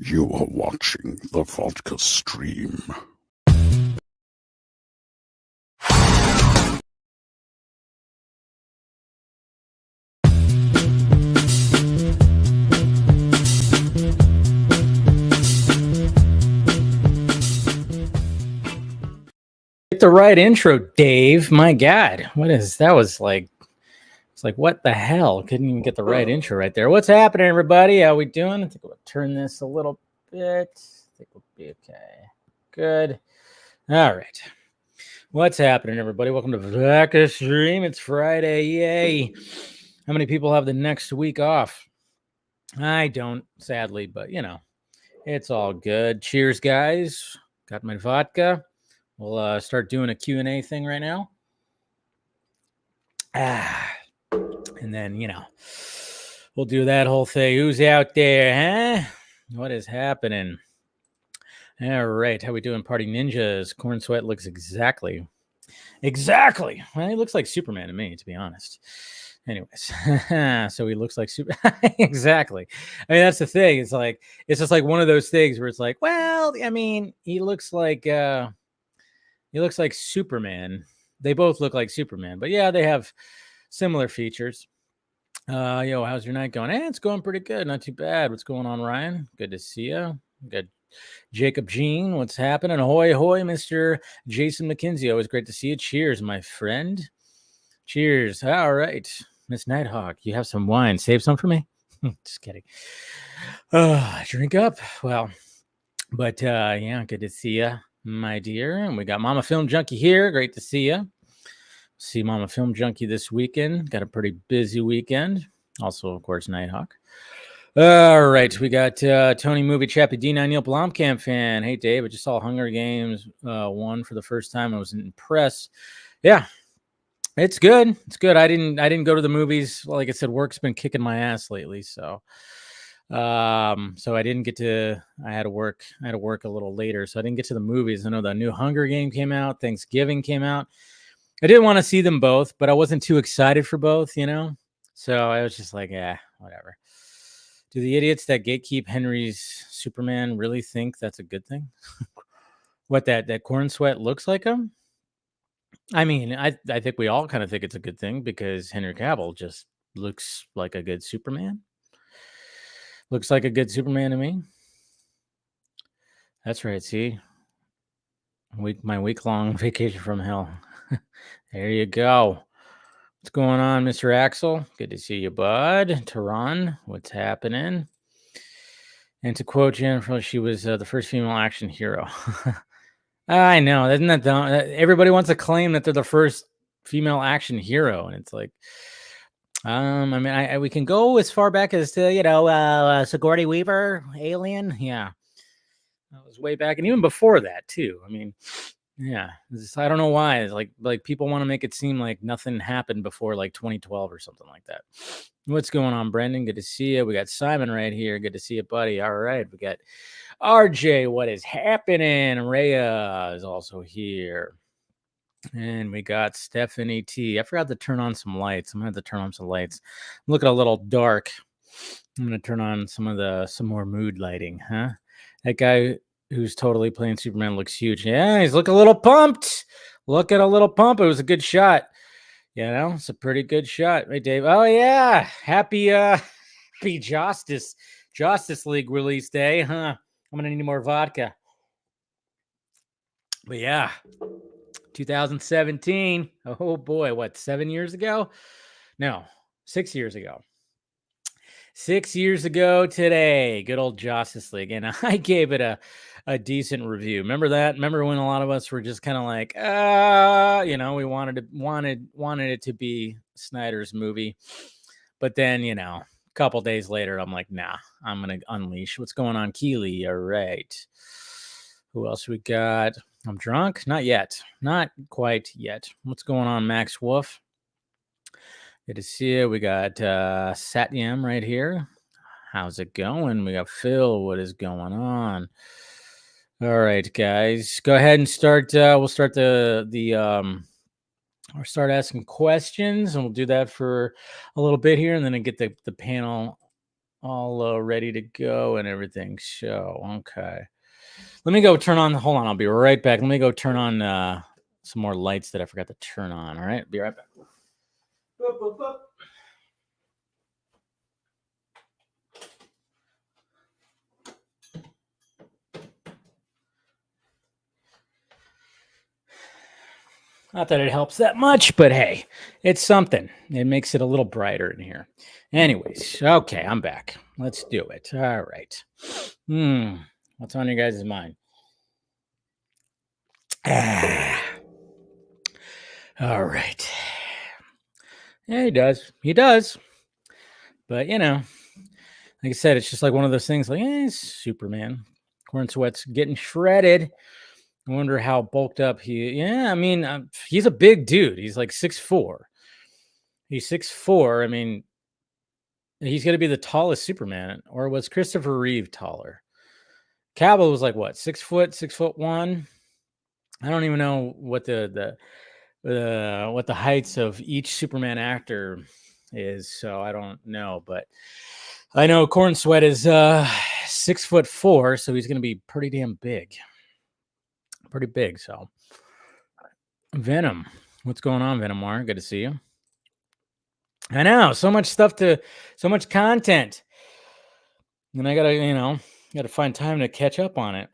You are watching the Vodka stream. Get the right intro, Dave. My God, what is that? Was like, it's like, what the hell? Couldn't even get the right intro right there. What's happening, everybody? How we doing? I think we'll turn this a little bit. I think we'll be okay. Good. All right. What's happening, everybody? Welcome to Vodka Stream. It's Friday. Yay. How many people have the next week off? I don't, sadly, but you know, it's all good. Cheers, guys. Got my vodka. We'll start doing a Q&A thing right now. And then, you know, we'll do that whole thing. Who's out there, huh? What is happening? All right. How we doing, Party Ninjas? Corn Sweat looks exactly. Well, he looks like Superman to me, to be honest. Anyways, so he looks like super. Exactly. I mean, that's the thing. It's just like one of those things where it's like, well, I mean, he looks like Superman. They both look like Superman, but yeah, they have similar features. Yo, how's your night going? Hey, it's going pretty good. Not too bad. What's going on, Ryan? Good to see you. Good. Jacob Jean, what's happening? Ahoy, ahoy, Mr. Jason McKenzie. Always great to see you. Cheers, my friend. Cheers. All right. Miss Nighthawk, you have some wine. Save some for me. Just kidding. Drink up. Well, but yeah, good to see you, my dear. And we got Mama Film Junkie here. Great to see you. See Mama Film Junkie this weekend. Got a pretty busy weekend. Also, of course, Nighthawk. All right, we got Tony Movie Chappie D9 Neil Blomkamp fan. Hey, Dave, I just saw Hunger Games 1 for the first time. I was impressed. Yeah, it's good. It's good. I didn't go to the movies. Like I said, work's been kicking my ass lately, so I didn't get to. I had to work a little later, so I didn't get to the movies. I know the new Hunger Game came out. Thanksgiving came out. I didn't want to see them both, but I wasn't too excited for both, you know. So I was just like, yeah, whatever. Do the idiots that gatekeep Henry's Superman really think that's a good thing? What that Corn Sweat looks like him? I mean, I think we all kind of think it's a good thing because Henry Cavill just looks like a good Superman. Looks like a good Superman to me. That's right. See, my week-long vacation from hell. There you go. What's going on, Mr. Axel? Good to see you, bud. Tehran, what's happening? And to quote Jennifer, she was the first female action hero. I know, isn't that dumb? Everybody wants to claim that they're the first female action hero, and it's like, I mean, we can go as far back as to Sigourney Weaver, Alien. Yeah, that was way back, and even before that too. I mean, yeah, I don't know why. It's like people want to make it seem like nothing happened before like 2012 or something like that. What's going on, Brendan? Good to see you. We got Simon right here. Good to see you, buddy. All right, we got RJ. What is happening? Rhea is also here. And we got Stephanie T. I forgot to turn on some lights. I'm gonna have to turn on some lights. I'm looking a little dark. I'm gonna turn on some more mood lighting, huh? That guy who's totally playing Superman looks huge. Yeah, he's looking a little pumped. Look at a little pump. It was a good shot. You know, it's a pretty good shot. Hey, Dave. Oh yeah, happy Justice League release day, huh? I'm gonna need more vodka. But yeah, 2017. Oh boy, what, 7 years ago? No, 6 years ago. 6 years ago today, good old Justice League, and I gave it a decent review. Remember that? Remember when a lot of us were just kind of like, you know, we wanted it to be Snyder's movie, but then, you know, a couple days later, I'm like, nah, I'm gonna unleash. What's going on, Keely? All right. Who else we got? I'm drunk? Not yet. Not quite yet. What's going on, Max Wolf? Good to see you. We got Satyam right here. How's it going? We got Phil. What is going on? All right, guys. Go ahead and start. We'll start or start asking questions, and we'll do that for a little bit here, and then I get the panel all ready to go and everything. So, okay. Let me go turn on. Hold on. I'll be right back. Let me go turn on some more lights that I forgot to turn on. All right. Be right back. Boop, boop, boop. Not that it helps that much, but hey, it's something. It makes it a little brighter in here. Anyways, okay, I'm back. Let's do it. All right. What's on your guys' mind? All right. Yeah, he does. He does. But, you know, like I said, it's just like one of those things like, Superman. Corn Sweat's getting shredded. I wonder how bulked up he's a big dude. He's like 6'4". He's 6'4". I mean, he's going to be the tallest Superman. Or was Christopher Reeve taller? Cavill was like what, 6'1". I don't even know what the heights of each Superman actor is, so I don't know. But I know Corn Sweat is 6'4", so he's going to be pretty damn big. Pretty big. So Venom, what's going on, Venomar? Good to see you. I know, so much content, and I gotta find time to catch up on it.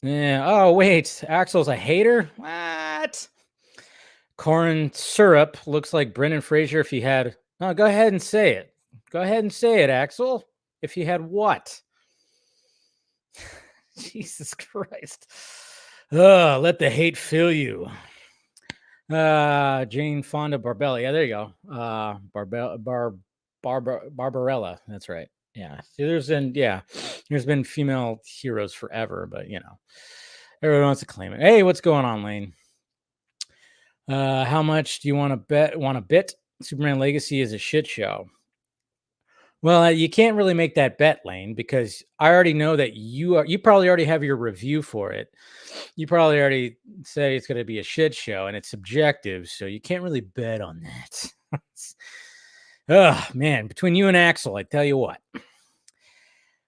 Yeah. Oh wait, Axel's a hater. What? Corn syrup looks like Brendan Fraser if he had. No, go ahead and say it. Go ahead and say it, Axel. If he had what? Jesus Christ. Let the hate fill you. Jane Fonda Barbella. Yeah, there you go. Barbarella. That's right. Yeah. There's been female heroes forever, but everyone wants to claim it. Hey, what's going on, Lane? How much do you want to bet? Want to bet Superman Legacy is a shit show? Well, you can't really make that bet, Lane, because I already know that you probably already have your review for it. You probably already say it's going to be a shit show, and it's subjective, so you can't really bet on that. Oh man, between you and Axel, I tell you what.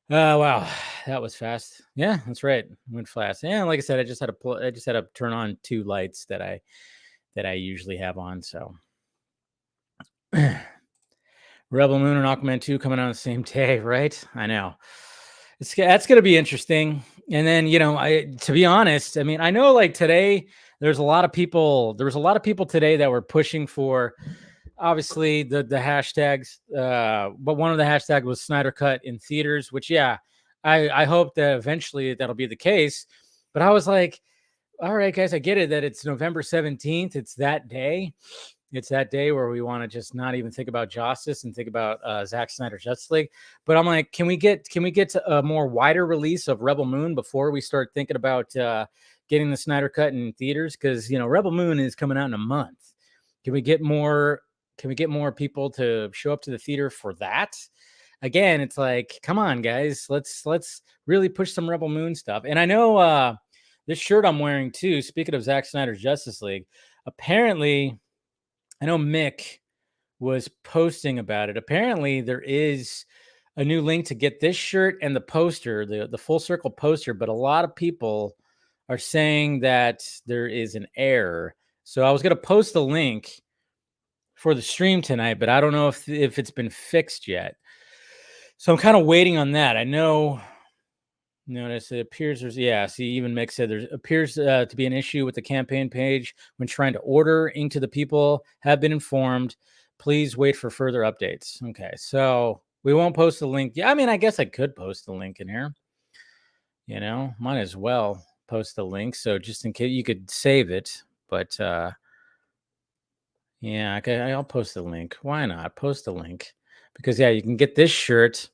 Wow, that was fast. Yeah, that's right. Went fast. Yeah, like I said, I just had to turn on two lights that I usually have on. So Rebel Moon and Aquaman 2 coming out on the same day, right? I know. That's going to be interesting. And then, to be honest, I mean, I know like today there was a lot of people today that were pushing for obviously the hashtags, but one of the hashtags was Snyder Cut in theaters, which I hope that eventually that'll be the case. But I was like, all right, guys, I get it that it's November 17th. It's that day. It's that day where we want to just not even think about justice and think about Zack Snyder's Justice League. But I'm like, can we get to a more wider release of Rebel Moon before we start thinking about getting the Snyder Cut in theaters? Because Rebel Moon is coming out in a month. Can we get more people to show up to the theater for that? Again, it's like, come on, guys, let's really push some Rebel Moon stuff. And I know this shirt I'm wearing too. Speaking of Zack Snyder's Justice League, apparently. I know Mick was posting about it. Apparently, there is a new link to get this shirt and the poster, the full circle poster, but a lot of people are saying that there is an error. So I was going to post the link for the stream tonight, but I don't know if it's been fixed yet. So I'm kind of waiting on that. I know. Notice it appears see, even Mick said there appears to be an issue with the campaign page when trying to order. Into the people have been informed. Please wait for further updates. Okay, so we won't post the link. Yeah, I mean, I guess I could post the link in here. Might as well post the link. So just in case you could save it. But yeah, okay, I'll post the link. Why not? Post the link. Because you can get this shirt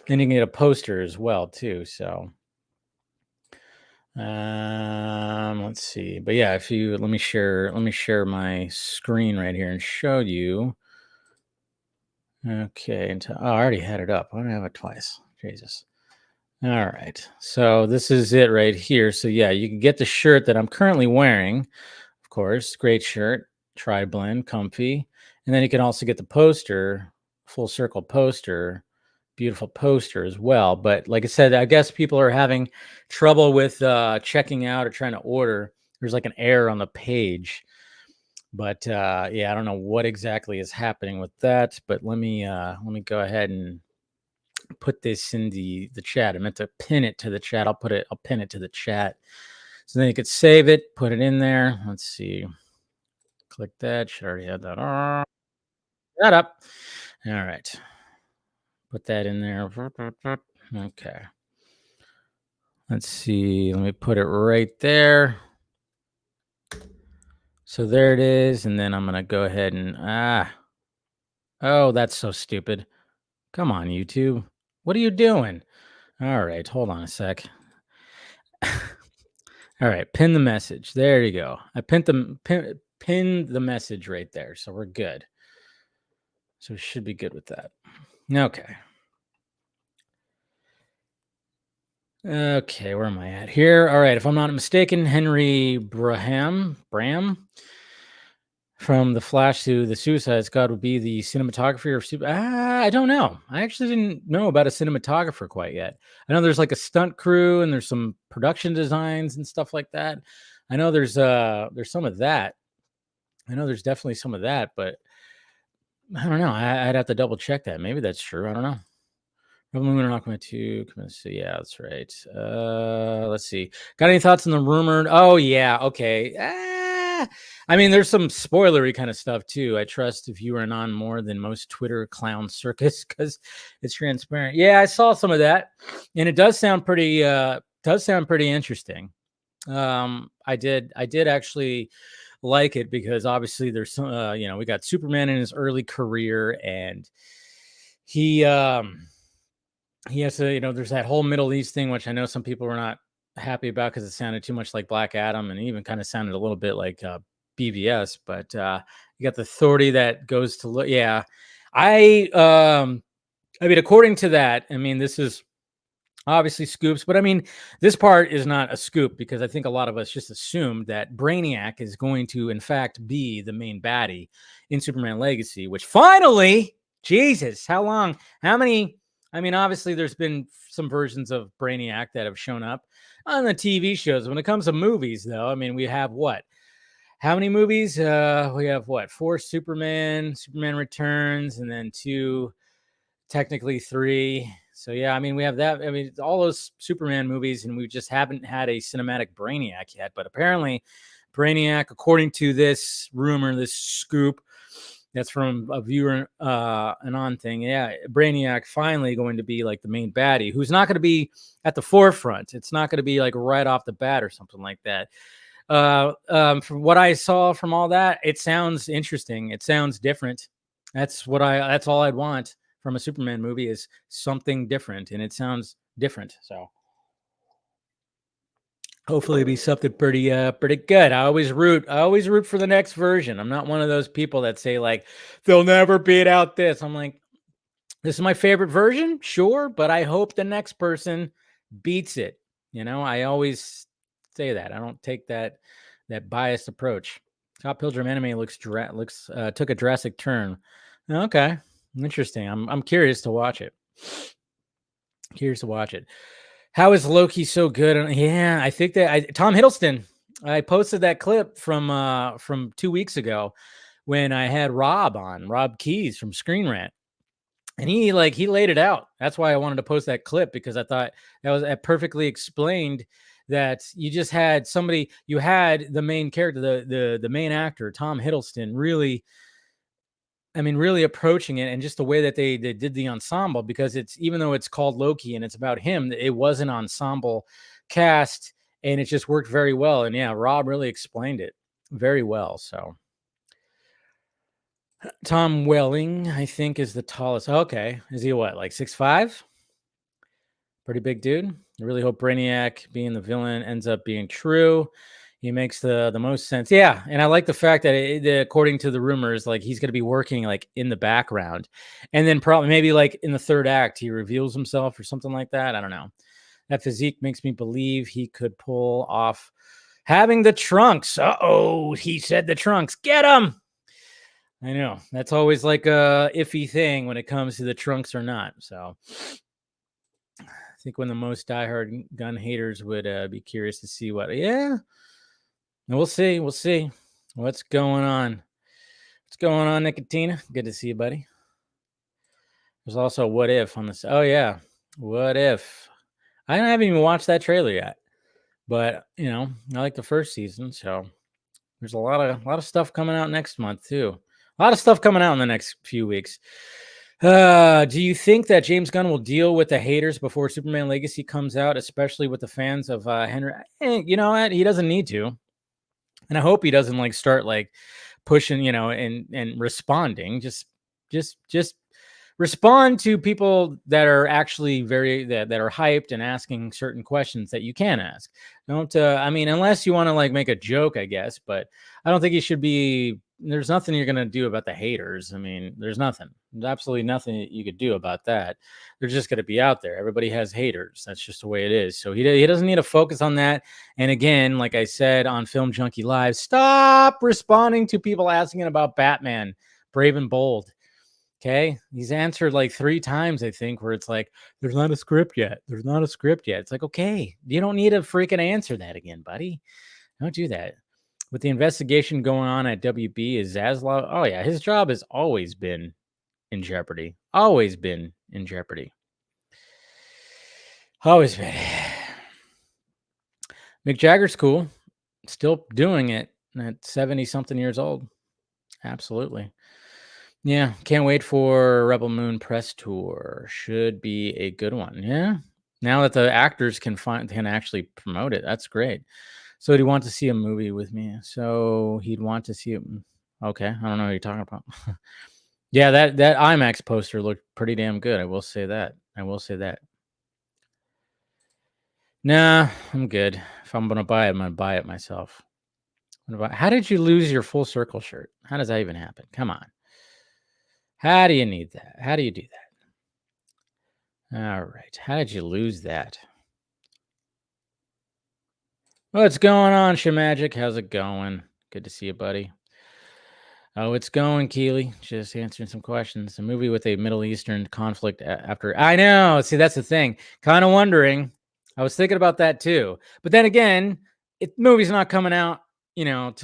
and you can get a poster as well, too. So let's see. But yeah, if you let me share my screen right here and show you. Okay, I already had it up. Why do I have it twice? Jesus. All right. So this is it right here. So yeah, you can get the shirt that I'm currently wearing. Of course, great shirt. tri-blend, comfy. And then you can also get the poster, full circle poster, beautiful poster as well. But like I said, I guess people are having trouble with checking out or trying to order. There's like an error on the page. But yeah, I don't know what exactly is happening with that. But let me go ahead and put this in the chat. I meant to pin it to the chat. I'll pin it to the chat. So then you could save it, put it in there. Let's see. Click that. Should already have that on. Shut up. All right. Put that in there. Okay. Let's see. Let me put it right there. So there it is. And then I'm going to go ahead and, oh, that's so stupid. Come on, YouTube. What are you doing? All right. Hold on a sec. All right. Pin the message. There you go. I pinned the message right there. So we're good. So we should be good with that. Okay. Okay, where am I at here? All right, if I'm not mistaken, Henry Bram from The Flash to The Suicide Squad would be the cinematographer of Super. I don't know. I actually didn't know about a cinematographer quite yet. I know there's like a stunt crew and there's some production designs and stuff like that. I know there's some of that. I know there's definitely some of that, but I don't know. I'd have to double check that. Maybe that's true. I don't know. Lunar Aquaman 2. Yeah, that's right. Let's see. Got any thoughts on the rumored? Oh, yeah. Okay. I mean, there's some spoilery kind of stuff too. I trust if you are on more than most Twitter clown circus because it's transparent. Yeah, I saw some of that, and it does sound pretty interesting. I did actually like it because obviously there's some, we got Superman in his early career, and he has to, there's that whole Middle East thing, which I know some people were not happy about because it sounded too much like Black Adam, and even kind of sounded a little bit like BVS. But you got the authority that goes to look. Yeah, I mean, according to that, I mean, this is obviously scoops, but I mean, this part is not a scoop because I think a lot of us just assumed that Brainiac is going to, in fact, be the main baddie in Superman Legacy, which finally, Jesus, how long? How many? I mean, obviously, there's been some versions of Brainiac that have shown up on the TV shows. When it comes to movies, though, I mean, we have what? How many movies? We have what? 4 Superman Returns, and then 2, technically 3. So, yeah, I mean, we have that. I mean, all those Superman movies, and we just haven't had a cinematic Brainiac yet. But apparently, Brainiac, according to this rumor, this scoop, that's from a viewer anon thing. Yeah, Brainiac finally going to be like the main baddie, who's not going to be at the forefront. It's not going to be like right off the bat or something like that. From what I saw from all that, it sounds interesting. It sounds different. That's all I'd want from a Superman movie is something different, and it sounds different. So hopefully it'll be something pretty good. I always root for the next version. I'm not one of those people that say like they'll never beat out this. I'm like, this is my favorite version, sure, but I hope the next person beats it. I always say that. I don't take that biased approach. Top Pilgrim anime took a drastic turn. Okay, interesting. I'm curious to watch it. How is Loki so good? Yeah, I think that Tom Hiddleston. I posted that clip from 2 weeks ago when I had Rob Keyes from Screen Rant, and he laid it out. That's why I wanted to post that clip, because I thought that perfectly explained that you just had somebody, you had the main character, the main actor, Tom Hiddleston, really approaching it, and just the way that they did the ensemble, because even though it's called Loki and it's about him, it was an ensemble cast, and it just worked very well. And yeah, Rob really explained it very well. So Tom Welling, I think, is the tallest. Okay. Is he what, like 6'5"? Pretty big dude. I really hope Brainiac being the villain ends up being true. He makes the most sense. Yeah, and I like the fact that according to the rumors, like he's going to be working like in the background, and then probably maybe like in the third act he reveals himself or something like that. I don't know. That physique makes me believe he could pull off having the trunks. Uh-oh, he said the trunks. Get him. I know. That's always like a iffy thing when it comes to the trunks or not. So I think when the most diehard gun haters would be curious to see what. Yeah, we'll see. We'll see what's going on. What's going on, Nicotina? Good to see you, buddy. There's also What If on this. Oh yeah, What If? I haven't even watched that trailer yet, but I like the first season, so there's a lot of stuff coming out next month too. A lot of stuff coming out in the next few weeks. Do you think that James Gunn will deal with the haters before Superman Legacy comes out, especially with the fans of Henry? You know what? He doesn't need to, and I hope he doesn't start pushing, and responding. Just respond to people that are actually that are hyped and asking certain questions that you can ask. Don't unless you want to make a joke, I guess, but I don't think you should be. There's nothing you're gonna do about the haters. There's nothing. There's absolutely nothing you could do about that. They're just gonna be out there. Everybody has haters. That's just the way it is. So he doesn't need to focus on that. And again, like I said on Film Junkie Live, stop responding to people asking about Batman, Brave and Bold. Okay, he's answered 3 times, I think, where it's like, there's not a script yet. There's not a script yet. It's like, okay, you don't need to freaking answer that again, buddy. Don't do that. With the investigation going on at WB, is Zaslav? Oh yeah, his job has always been in jeopardy. Always been in jeopardy. Always been. Mick Jagger's cool. Still doing it at 70-something years old. Absolutely. Yeah, can't wait for Rebel Moon press tour. Should be a good one. Yeah. Now that the actors can actually promote it, that's great. So he'd want to see a movie with me. So he'd want to see it. Okay, I don't know what you're talking about. Yeah, that IMAX poster looked pretty damn good. I will say that. Nah, I'm good. If I'm gonna buy it, I'm gonna buy it myself. How did you lose your Full Circle shirt? How does that even happen? Come on. How do you need that? How do you do that? All right. How did you lose that? What's going on, Shemagic? How's it going? Good to see you, buddy. Oh, it's going, Keely. Just answering some questions. A movie with a Middle Eastern conflict after. I know. See, that's the thing. Kind of wondering. I was thinking about that too. But then again, movie's not coming out,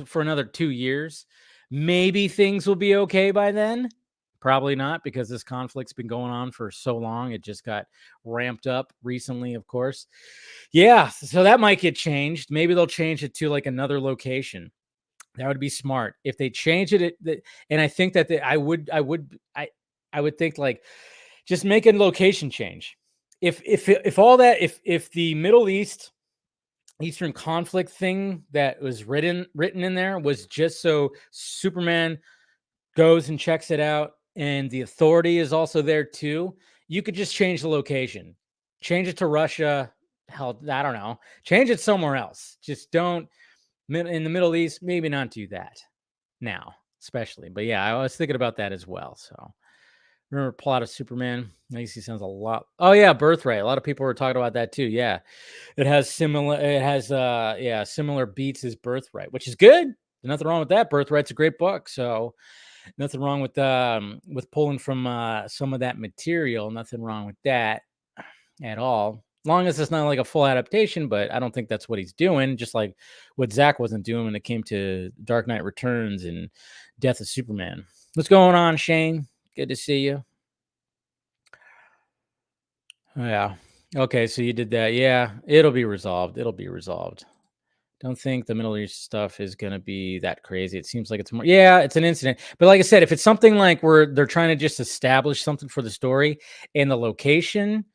for another 2 years. Maybe things will be okay by then. Probably not, because this conflict's been going on for so long. It just got ramped up recently, of course. Yeah, so that might get changed. Maybe they'll change it to another location. That would be smart if they change it. And I think that I would think just make a location change. If all that, if the Middle Eastern conflict thing that was written in there was just so Superman goes and checks it out, and the Authority is also there too, you could just change the location, change it to Russia. Hell, I don't know, change it somewhere else. Just don't. In the Middle East, maybe not do that now, especially. But yeah, I was thinking about that as well. So remember plot of Superman Legacy sounds a lot. Oh yeah, Birthright. A lot of people were talking about that too. Yeah, it has similar beats as Birthright, which is good. There's nothing wrong with that. Birthright's a great book, so nothing wrong with pulling from some of that material. Nothing wrong with that at all. Long as it's not a full adaptation, but I don't think that's what he's doing. Just like what Zack wasn't doing when it came to Dark Knight Returns and Death of Superman. What's going on, Shane? Good to see you. Yeah. Okay, so you did that. Yeah, it'll be resolved. Don't think the Middle East stuff is going to be that crazy. It seems like it's more. Yeah, it's an incident. But like I said, if it's something where they're trying to just establish something for the story and the location's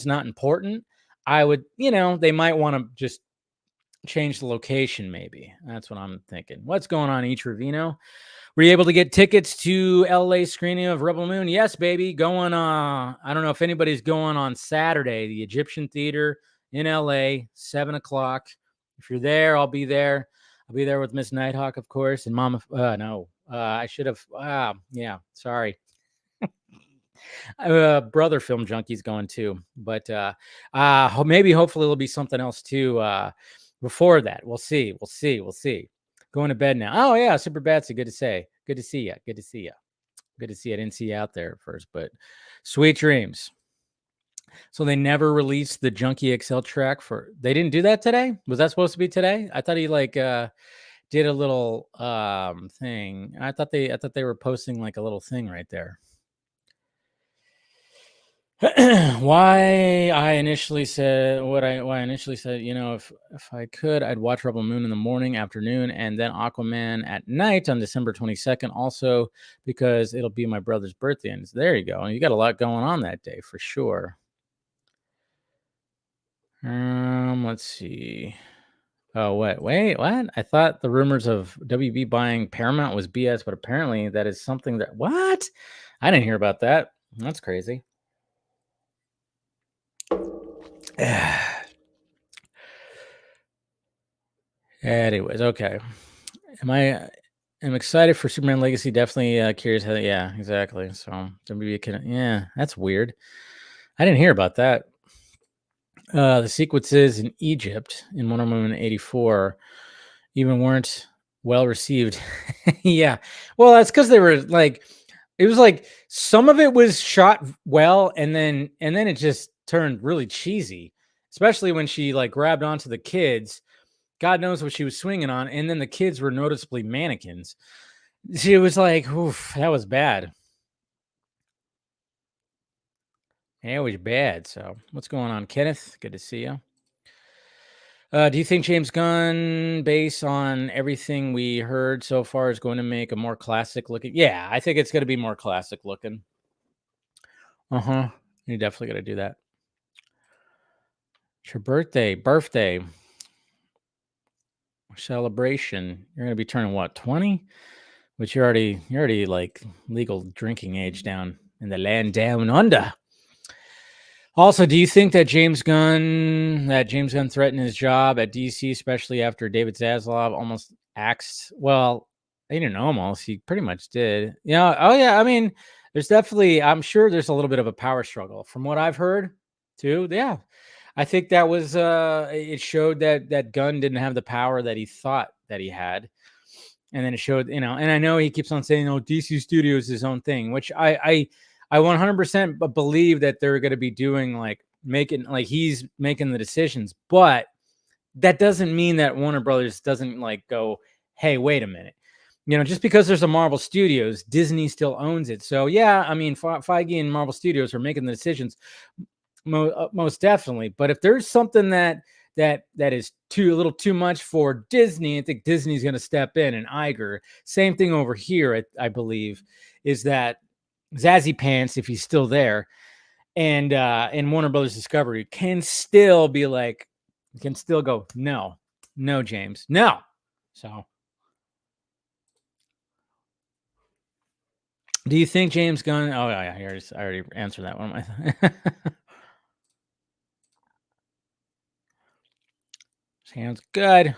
not important, I would, they might want to just change the location maybe. That's what I'm thinking. What's going on, Each Ravino? Were you able to get tickets to LA screening of Rebel Moon? Yes, baby. Going I don't know if anybody's going on Saturday, the Egyptian Theater in LA, 7:00. If you're there, I'll be there. I'll be there with Miss Nighthawk, of course, and Mama. No, I should have. Yeah, sorry. Brother Film Junkie's going too, but maybe hopefully it'll be something else too before that. We'll see. Going to bed now. Oh yeah, Super Batsy, good to say. Good to see you. Good to see you. Good to see you. I didn't see you out there at first, but sweet dreams. So they never released the Junkie XL track for. They didn't do that today. Was that supposed to be today? I thought he did a little thing. I thought they were posting like a little thing right there. why I initially said, if I could, I'd watch Rebel Moon in the morning, afternoon, and then Aquaman at night on December 22nd. Also, because it'll be my brother's birthday, and there you go. You got a lot going on that day for sure. Let's see. Oh, wait, what? I thought the rumors of WB buying Paramount was BS, but apparently that is something that, what? I didn't hear about that. That's crazy. Anyways, okay. I'm excited for Superman Legacy. Definitely curious how. Yeah, exactly. So yeah, that's weird. I didn't hear about that. The sequences in Egypt in Wonder Woman 84 even weren't well received. Yeah, well, that's because they were like, it was like some of it was shot well, and then it just turned really cheesy, especially when she like grabbed onto the kids. God knows what she was swinging on, and then the kids were noticeably mannequins. She was like, oof, that was bad. It was bad. So what's going on, Kenneth? Good to see you. Do you think James Gunn, based on everything we heard so far, is going to make a more classic looking? Yeah, I think it's going to be more classic looking. You definitely got to do that. It's your birthday celebration. You're going to be turning what, 20? But you're already like legal drinking age down in the land down under. Also, do you think that James Gunn threatened his job at DC, especially after David Zaslav almost axed? Well, he didn't almost. He pretty much did. Yeah. Oh, yeah. I mean, there's definitely. I'm sure there's a little bit of a power struggle from what I've heard, too. Yeah, I think that was. It showed that Gunn didn't have the power that he thought that he had, and then it showed. And I know he keeps on saying, "Oh, DC Studios is his own thing," which I 100% believe that they're going to be doing he's making the decisions, but that doesn't mean that Warner Brothers doesn't go, hey, wait a minute. Just because there's a Marvel Studios, Disney still owns it. So yeah, I mean, Feige and Marvel Studios are making the decisions most definitely. But if there's something that is a little too much for Disney, I think Disney's going to step in. And Iger, same thing over here, I believe, is that Zazzy Pants, if he's still there, and Warner Brothers Discovery can still go, no, James, no. So, do you think James Gunn? Oh yeah, I already answered that one. Sounds good.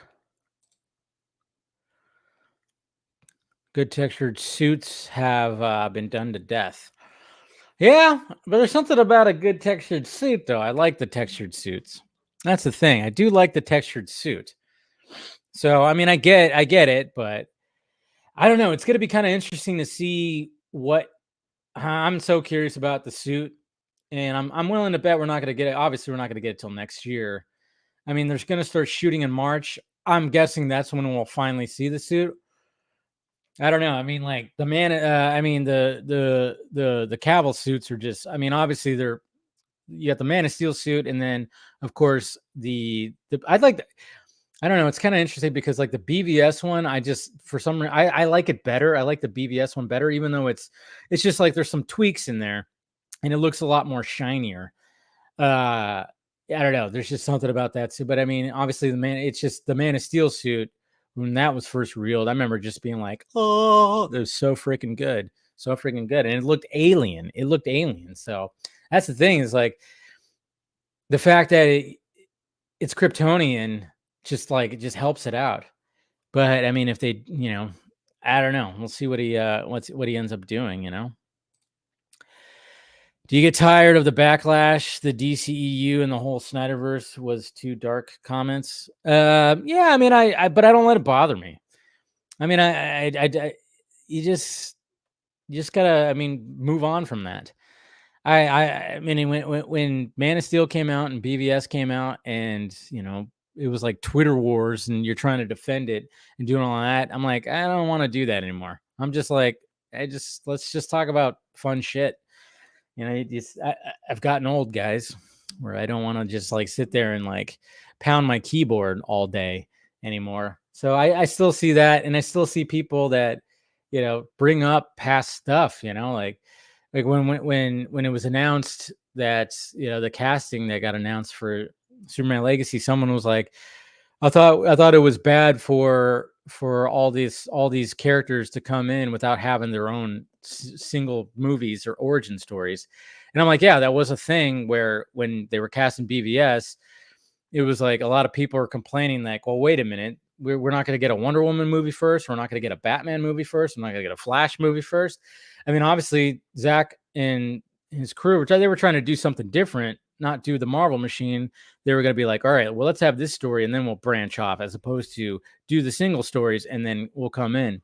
Good textured suits have been done to death. Yeah, but there's something about a good textured suit, though. I like the textured suits. That's the thing. I do like the textured suit. So, I mean, I get it, but I don't know. It's going to be kind of interesting to see what. I'm so curious about the suit, and I'm willing to bet we're not going to get it. Obviously, we're not going to get it till next year. I mean, they're going to start shooting in March. I'm guessing that's when we'll finally see the suit. I don't know. I mean, like the man. I mean, the Cavill suits are just. I mean, obviously you got the Man of Steel suit, and then of course I'd like. I don't know. It's kind of interesting because like the BVS one, I just for some reason I like it better. I like the BVS one better, even though it's just like there's some tweaks in there, and it looks a lot more shinier. I don't know. There's just something about that suit. But I mean, obviously it's just the Man of Steel suit. When that was first reeled, I remember just being like, oh, it was so freaking good. So freaking good. And it looked alien. So that's the thing, is like the fact that it's Kryptonian it just helps it out. But I mean, if they, I don't know. We'll see what he ends up doing, Do you get tired of the backlash? The DCEU and the whole Snyderverse was too dark comments. Yeah, I mean, but I don't let it bother me. I mean, you just gotta, I mean, move on from that. I mean, when Man of Steel came out and BVS came out, and it was like Twitter wars, and you're trying to defend it and doing all that. I'm like, I don't want to do that anymore. I'm just like, let's just talk about fun shit. I've gotten old, guys, where I don't want to just like sit there and like pound my keyboard all day anymore. So I still see that, and I still see people that bring up past stuff. Like when it was announced that the casting that got announced for Superman Legacy, someone was like, I thought it was bad for all these characters to come in without having their own single movies or origin stories. And I'm like, yeah, that was a thing where when they were casting BVS, it was like a lot of people are complaining like, well, wait a minute, we're not going to get a Wonder Woman movie first. We're not going to get a Batman movie first. We're not going to get a Flash movie first. I mean, obviously, Zack and his crew, they were trying to do something different, not do the Marvel machine. They were going to be like, all right, well, let's have this story and then we'll branch off, as opposed to do the single stories and then we'll come in.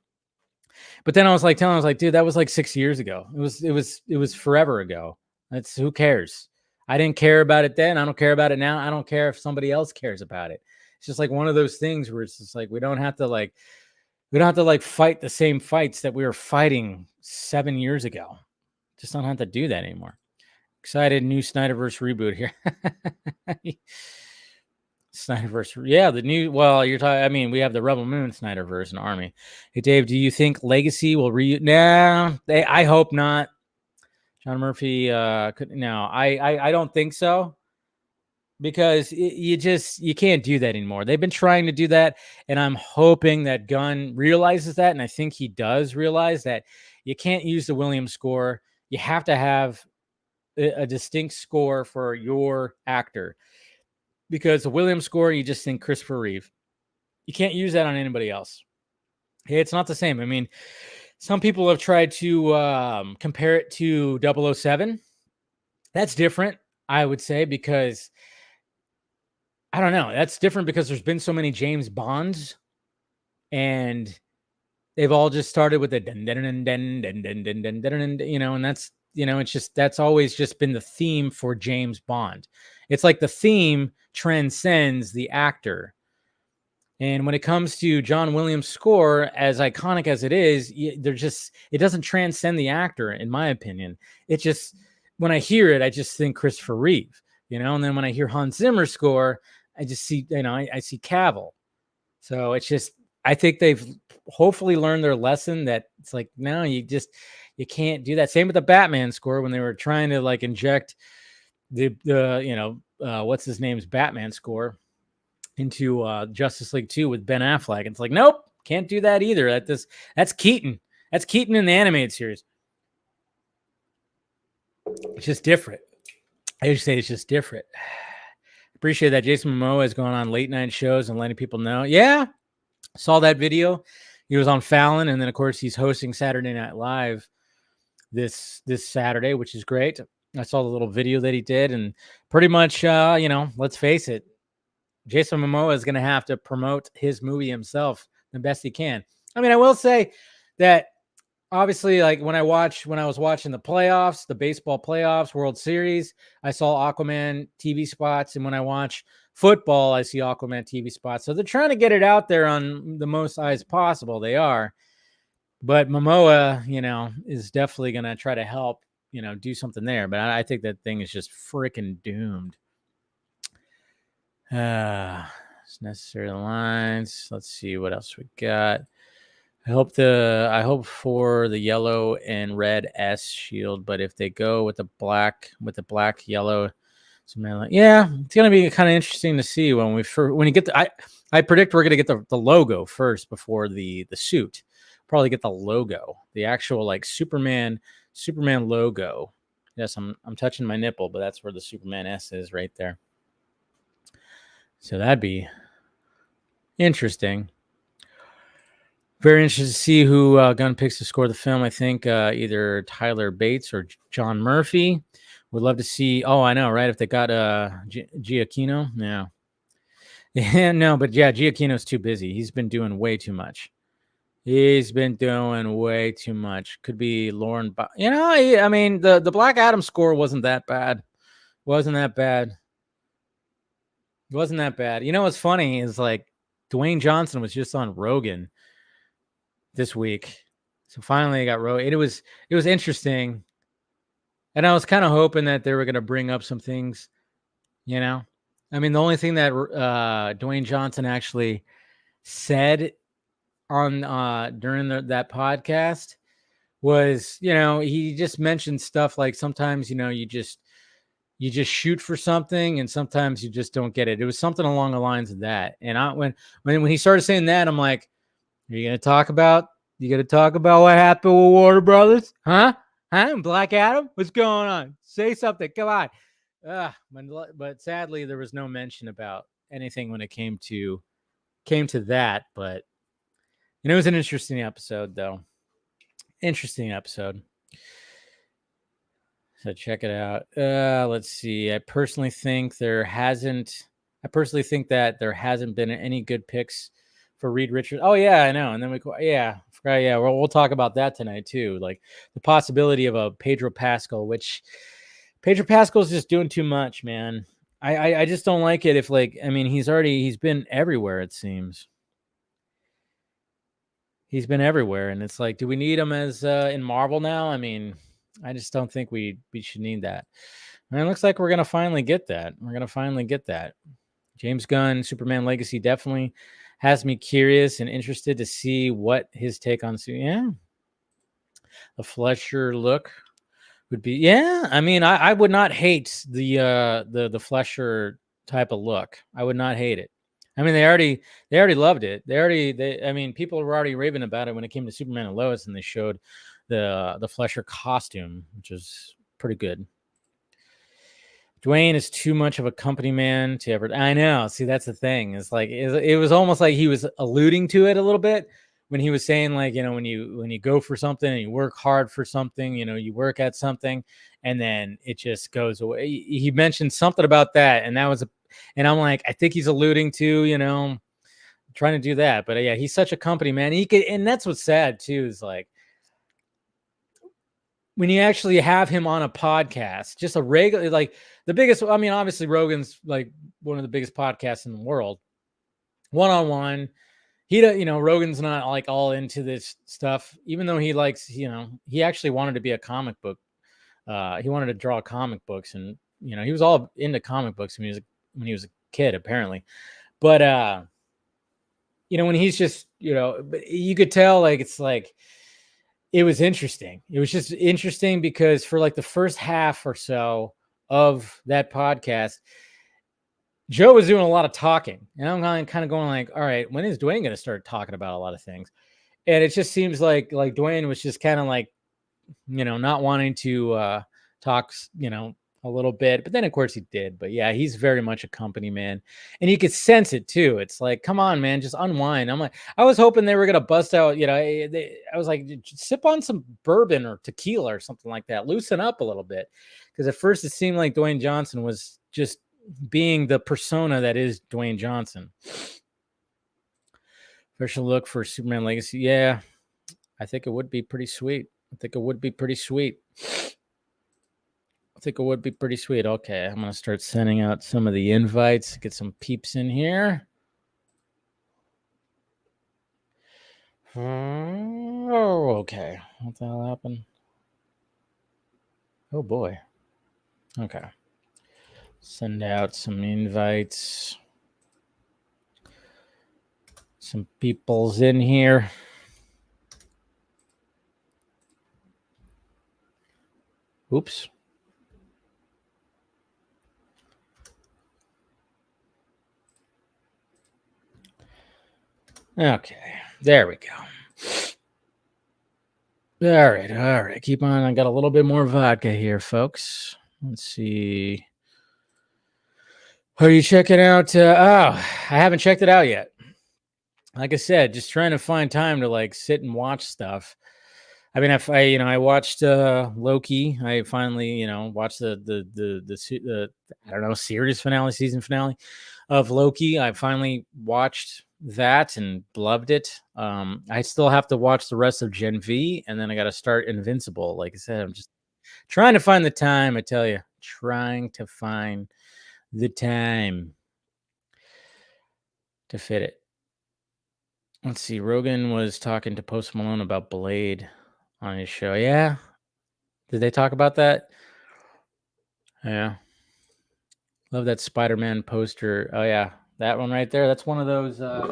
But then I was like, dude, that was like 6 years ago. It was forever ago. That's, who cares? I didn't care about it then. I don't care about it now. I don't care if somebody else cares about it. It's just like one of those things where it's just like, we don't have to fight the same fights that we were fighting 7 years ago. Just don't have to do that anymore. Excited new Snyderverse reboot here. Snyderverse, yeah, the new. Well, you're talking. I mean, we have the Rebel Moon Snyderverse and Army. Hey, Dave, do you think Legacy will Nah, I hope not. John Murphy no, I don't think so, because you can't do that anymore. They've been trying to do that, and I'm hoping that Gunn realizes that, and I think he does realize that you can't use the Williams score. You have to have a distinct score for your actor, because the Williams score, you just think Christopher Reeve. You can't use that on anybody else. Hey, it's not the same. I mean, some people have tried to compare it to 007. That's different, I would say, because I don't know. That's different because there's been so many James Bonds, and they've all just started with a dun dun dun dun dun dun dun dun dun, and that's it's just, that's always just been the theme for James Bond. It's like the theme transcends the actor. And when it comes to John Williams' score, as iconic as it is, it doesn't transcend the actor, in my opinion. It just, when I hear it, I just think Christopher Reeve, and then when I hear Hans Zimmer's score, I just see, I see Cavill. So it's just, I think they've hopefully learned their lesson, that it's like, no, you can't do that. Same with the Batman score, when they were trying to like inject the what's his name's Batman score into Justice League 2 with Ben Affleck. It's like, nope, can't do that either. That's Keaton. That's Keaton in the animated series. It's just different. I just say it's just different. Appreciate that Jason Momoa is going on late night shows and letting people know. Yeah, saw that video. He was on Fallon, and then of course he's hosting Saturday Night Live this Saturday, which is great. I saw the little video that he did, and pretty much, let's face it, Jason Momoa is going to have to promote his movie himself the best he can. I mean, I will say that obviously, like when I was watching the playoffs, the baseball playoffs, World Series, I saw Aquaman TV spots. And when I watch football, I see Aquaman TV spots. So they're trying to get it out there on the most eyes possible. They are. But Momoa, is definitely going to try to help, do something there. But I think that thing is just freaking doomed. It's necessary lines. Let's see what else we got. I hope for the yellow and red S shield, but if they go with the black yellow, yeah, it's gonna be kind of interesting to see when you get the. I predict we're gonna get the logo first before the suit. Probably get the logo, the actual like Superman logo. Yes, I'm touching my nipple, but that's where the Superman S is, right there. So that'd be interesting. Very interested to see who Gunn picks to score the film. I think either Tyler Bates or John Murphy. Would love to see. Oh, I know, right? If they got Giacchino, yeah, no, but yeah, Giacchino's too busy. He's been doing way too much. He's been doing way too much. Could be Lauren. I mean, the Black Adam score wasn't that bad. Wasn't that bad. Wasn't that bad. You know what's funny is like Dwayne Johnson was just on Rogan this week. So finally I got Rogan. It was interesting. And I was kind of hoping that they were going to bring up some things, you know. I mean, the only thing that Dwayne Johnson actually said on during that podcast was, he just mentioned stuff like sometimes, you just shoot for something and sometimes you just don't get it. It was something along the lines of that. And when he started saying that, I'm like, are you going to talk about what happened with Warner Brothers? Huh? Black Adam? What's going on? Say something. Come on. But sadly, there was no mention about anything when it came to that. But it was an interesting episode, though. Interesting episode. So check it out. Let's see. I personally think that there hasn't been any good picks for Reed Richards. Oh yeah, I know. And then we'll talk about that tonight too. Like the possibility of a Pedro Pascal, which Pedro Pascal's just doing too much, man. I just don't like it. He's been everywhere. It seems he's been everywhere, and it's like, do we need him as in Marvel now? I mean, I just don't think we should need that. And it looks like we're gonna finally get that. James Gunn, Superman Legacy definitely has me curious and interested to see what his take on the flesher look would be. Yeah, I mean, I would not hate the flesher type of look. I would not hate it. I mean, they already loved it. People were already raving about it when it came to Superman and Lois, and they showed the flesher costume, which is pretty good. Dwayne is too much of a company man to ever. I know. See, that's the thing. It's like it was almost like he was alluding to it a little bit when he was saying, like, when you go for something and you work hard for something, you work at something, and then it just goes away. He mentioned something about that, and and I'm like, I think he's alluding to, trying to do that. But yeah, he's such a company man. And that's what's sad too, is like, when you actually have him on a podcast, just a regular, like the biggest, obviously Rogan's like one of the biggest podcasts in the world, one-on-one. Rogan's not like all into this stuff, even though he likes, he actually wanted to be a comic book. He wanted to draw comic books, and, he was all into comic books when he was a kid, apparently. But, when he's just, but you could tell, like, it's like, it was interesting. It was just interesting because for like the first half or so of that podcast, Joe was doing a lot of talking, and I'm kind of going like, all right, when is Dwayne going to start talking about a lot of things? And it just seems like Dwayne was just kind of like, not wanting to talk, a little bit, but then of course he did. But yeah, he's very much a company man, and you could sense it too. It's like, come on, man, just unwind. I'm like, I was hoping they were gonna bust out, I was like, sip on some bourbon or tequila or something like that, loosen up a little bit, because at first it seemed like Dwayne Johnson was just being the persona that is Dwayne Johnson. Official look for Superman Legacy. Yeah, I think it would be pretty sweet. Okay, I'm gonna start sending out some of the invites. Get some peeps in here. Oh, okay. What the hell happened? Oh boy. Okay. Send out some invites. Some people's in here. Oops. Okay, there we go. All right. Keep on. I got a little bit more vodka here, folks. Let's see. Are you checking out? I haven't checked it out yet. Like I said, just trying to find time to like sit and watch stuff. I mean, I watched Loki. I finally, watched the I don't know, series finale, season finale of Loki. I finally watched that and loved it. I still have to watch the rest of Gen V, and then I got to start Invincible. Like I said, I'm just trying to find the time. I tell you, trying to find the time to fit it. Let's see. Rogan was talking to Post Malone about Blade on his show. Yeah. Did they talk about that? Yeah. Love that Spider-Man poster. Oh yeah. That one right there. That's one of those. I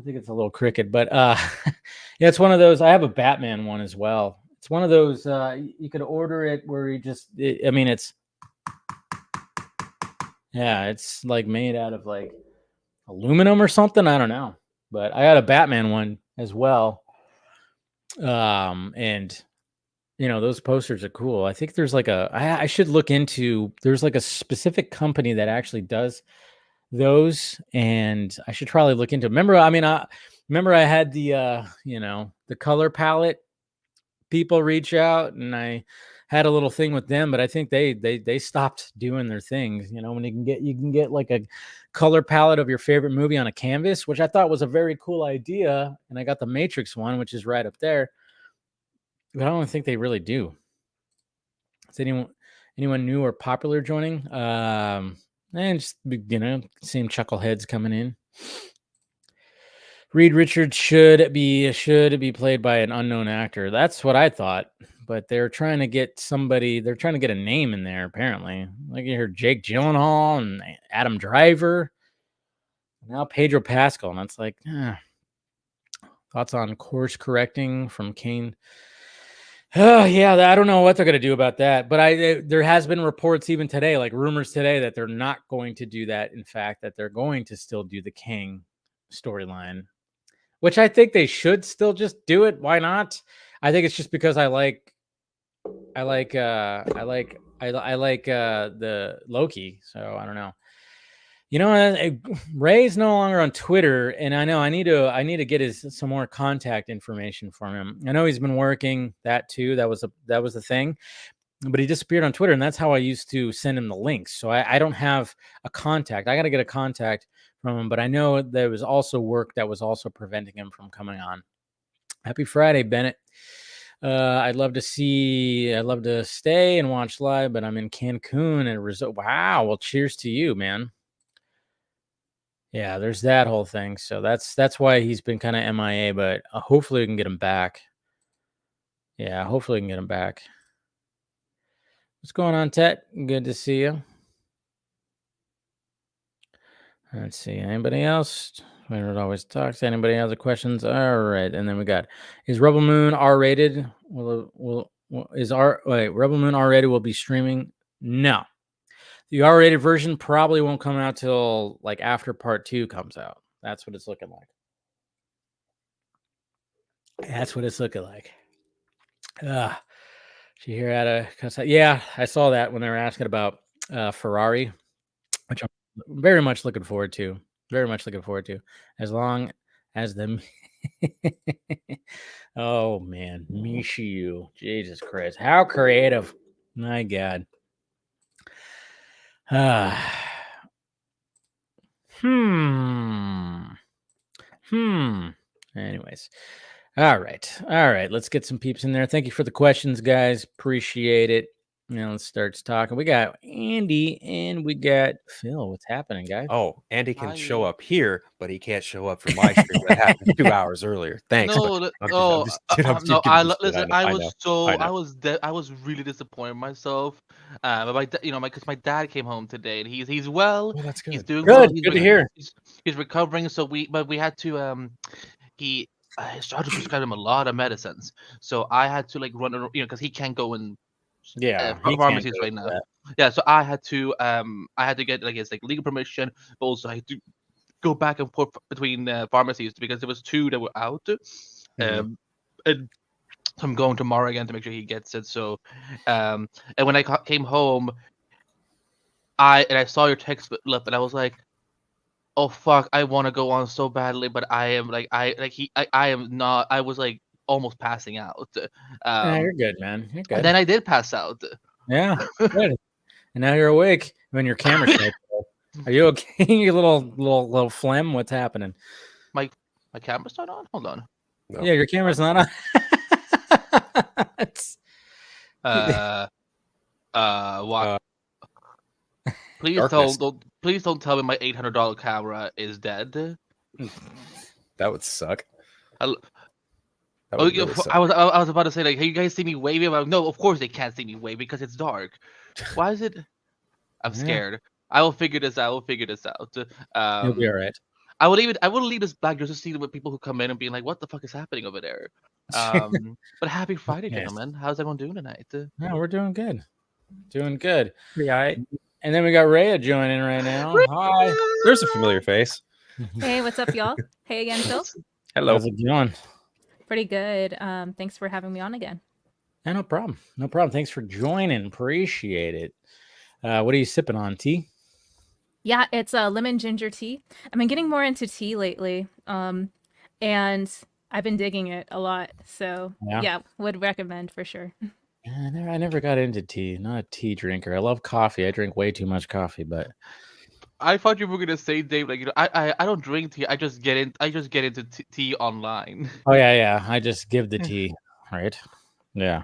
think it's a little cricket, but yeah, it's one of those. I have a Batman one as well. It's one of those. You could order it where you just. I mean, it's. Yeah, it's like made out of like aluminum or something. I don't know, but I got a Batman one as well. And those posters are cool. I think there's like I should look into. There's like a specific company that actually does those, and I should probably look into. Remember, I had the the color palette people reach out, and I had a little thing with them, but I think they stopped doing their things. When you can get like a color palette of your favorite movie on a canvas, which I thought was a very cool idea, and I got the Matrix one, which is right up there, but I don't think they really do. Is anyone new or popular joining? And just seeing chuckleheads coming in. Reed Richards should be played by an unknown actor. That's what I thought, but they're trying to get somebody. They're trying to get a name in there. Apparently, like you heard Jake Gyllenhaal and Adam Driver. Now Pedro Pascal, and that's like thoughts on course correcting from Kane. Oh yeah, I don't know what they're gonna do about that, but there has been reports even today, like rumors today, that they're not going to do that. In fact, that they're going to still do the Kang storyline, which I think they should still just do it. Why not? I think it's just because I like the Loki, so I don't know. Ray's no longer on Twitter, and I know I need to get some more contact information from him. I know he's been working that too. That was the thing, but he disappeared on Twitter, and that's how I used to send him the links. So I don't have a contact. I got to get a contact from him, but I know there was also work that was also preventing him from coming on. Happy Friday, Bennett. I'd love to stay and watch live, but I'm in Cancun and resort. Wow. Well, cheers to you, man. Yeah, there's that whole thing. So that's why he's been kind of MIA, but hopefully we can get him back. Yeah, hopefully we can get him back. What's going on, Tet? Good to see you. Let's see. Anybody else? Leonard always talks. Anybody has other questions? All right. And then we got, is Rebel Moon R-rated? Rebel Moon R-rated will be streaming? No. The R-rated version probably won't come out till like after part 2 comes out. That's what it's looking like. Did you hear how to? Yeah, I saw that when they were asking about Ferrari, which I'm very much looking forward to. As long as the oh man, Michiu, Jesus Christ, how creative! My God. Anyways, all right. Let's get some peeps in there. Thank you for the questions, guys. Appreciate it. Now let's start talking. We got Andy and we got Phil. What's happening, guys? Oh, Andy can show up here, but he can't show up for my stream that happened 2 hours earlier. Thanks. No, I was really disappointed in myself. Because my dad came home today and he's well. Oh, that's good. He's doing good. well. Good to hear. He's recovering. So we had to I started to prescribe him a lot of medicines. So I had to like run, because he can't go in pharmacies right now. Yeah, so I had to get like his like legal permission, but also I had to go back and forth between pharmacies because there was 2 that were out. And I'm going tomorrow again to make sure he gets it. So, and when I came home, I saw your text left, and I was like, oh fuck, I want to go on so badly, but I am like I am not. I was like almost passing out. You're good, man. You're good. And then I did pass out. Yeah, good. And now you're awake when your camera shut. Are you okay? You little phlegm? What's happening? My camera's not on. Hold on. No. Yeah, your camera's not on. What? Please Darkness. please don't tell me my $800 camera is dead. That would suck. I- That Oh, would yeah, really suck. I was about to say, like, hey, you guys see me waving? I'm like, no, of course they can't see me wave because it's dark. Why is it? I'm Yeah. scared. I will figure this out. You'll be all right. I will leave this black just to see with people who come in and be like, what the fuck is happening over there? But happy Friday, Yes. gentlemen. How's everyone doing tonight? No, we're doing good. Doing good. Yeah, And then we got Rhea joining right now. Hi. there's a familiar face. Hey, what's up, y'all? Hey again, Phil. Hello. How's it going? Pretty good. Thanks for having me on again. Yeah, no problem. No problem. Thanks for joining. Appreciate it. What are you sipping on? Tea? Yeah, it's a lemon ginger tea. I've been getting more into tea lately, and I've been digging it a lot. So yeah would recommend for sure. Yeah, I never got into tea. Not a tea drinker. I love coffee. I drink way too much coffee, but I thought you were gonna say, Dave, like, I don't drink tea. I just get into tea online. oh yeah. I just give the tea, right? Yeah.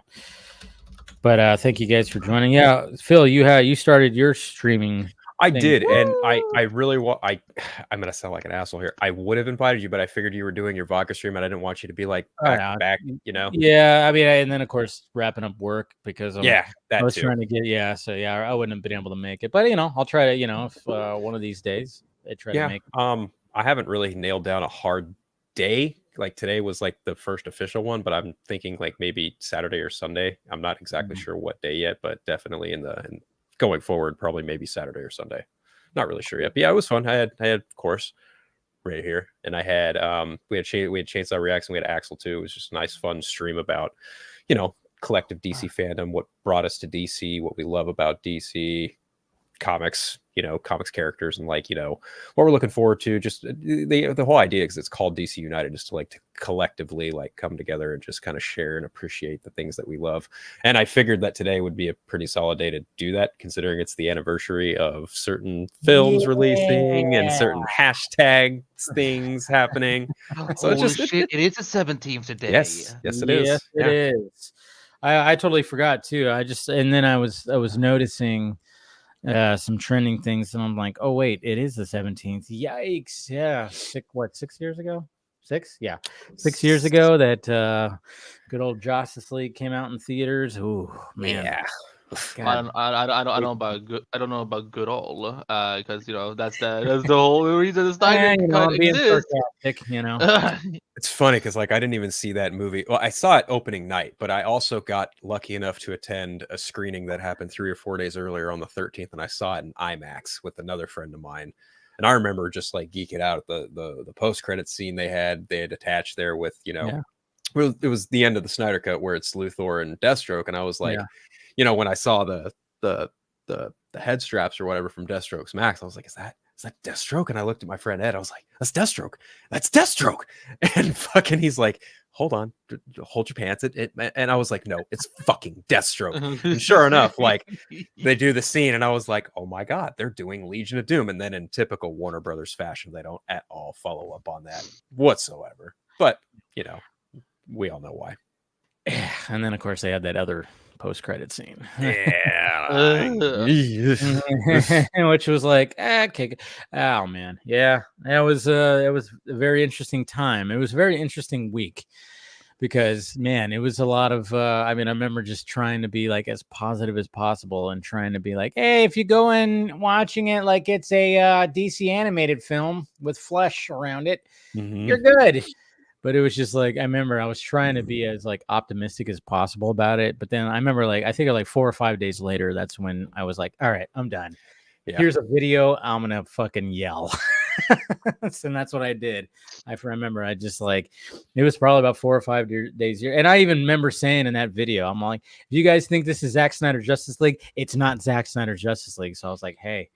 But thank you guys for joining. Yeah, Phil, you started your streaming. I thing. did, and I really want. I'm gonna sound like an asshole here. I would have invited you, but I figured you were doing your vodka stream, and I didn't want you to be like back. You know. Yeah, I mean, and then of course wrapping up work because that I was too. trying to get so I wouldn't have been able to make it, but I'll try to if one of these days I try to make. I haven't really nailed down a hard day. Like today was like the first official one, but I'm thinking like maybe Saturday or Sunday. I'm not exactly sure what day yet, but definitely in going forward, probably maybe Saturday or Sunday. Not really sure yet. But yeah, it was fun. I had of course right here, and I had we had Chainsaw Reacts, and we had Axel too. It was just a nice fun stream about collective DC fandom, what brought us to DC, what we love about DC comics, comics characters, and what we're looking forward to. Just the whole idea, because it's called DC United, is to collectively come together and just kind of share and appreciate the things that we love. And I figured that today would be a pretty solid day to do that, considering it's the anniversary of certain films releasing and certain hashtag things happening. So it is the 17th today. Yes it is. Yes, it is. I totally forgot too. And then I was noticing some trending things, and I'm like, oh wait, it is the 17th. Yikes! Yeah, 6 years ago? 6? Yeah, 6 years ago that good old Justice League came out in theaters. Oh man, yeah. I don't know about good. I don't know about good all because that's the whole reason the Snyder Cut exists. It's funny because I didn't even see that movie. Well, I saw it opening night, but I also got lucky enough to attend a screening that happened 3 or 4 days earlier on the 13th, and I saw it in IMAX with another friend of mine. And I remember just geeking out at the post-credit scene they had attached there with well, it was the end of the Snyder Cut where it's Luthor and Deathstroke, and I was like, when I saw the head straps or whatever from Deathstroke's Max, I was like, is that Deathstroke? And I looked at my friend Ed. I was like, that's Deathstroke. That's Deathstroke. And fucking, he's like, hold on, hold your pants. And I was like, no, it's fucking Deathstroke. And sure enough, they do the scene, and I was like, oh my god, they're doing Legion of Doom. And then in typical Warner Brothers fashion, they don't at all follow up on that whatsoever. But we all know why. And then of course they had that other post-credit scene, which was like, okay, oh man, it was a very interesting time. It was a very interesting week because man, it was a lot of I remember just trying to be as positive as possible and trying to be like, hey, if you go in watching it like it's a DC animated film with flesh around it, you're good. But it was just I remember I was trying to be as optimistic as possible about it. But then I remember I think 4 or 5 days later, that's when I was like, all right, I'm done. Yeah. Here's a video. I'm going to fucking yell. And that's what I did. I remember I just it was probably about 4 or 5 days here. And I even remember saying in that video, I'm like, if you guys think this is Zack Snyder Justice League, it's not Zack Snyder Justice League. So I was like, hey,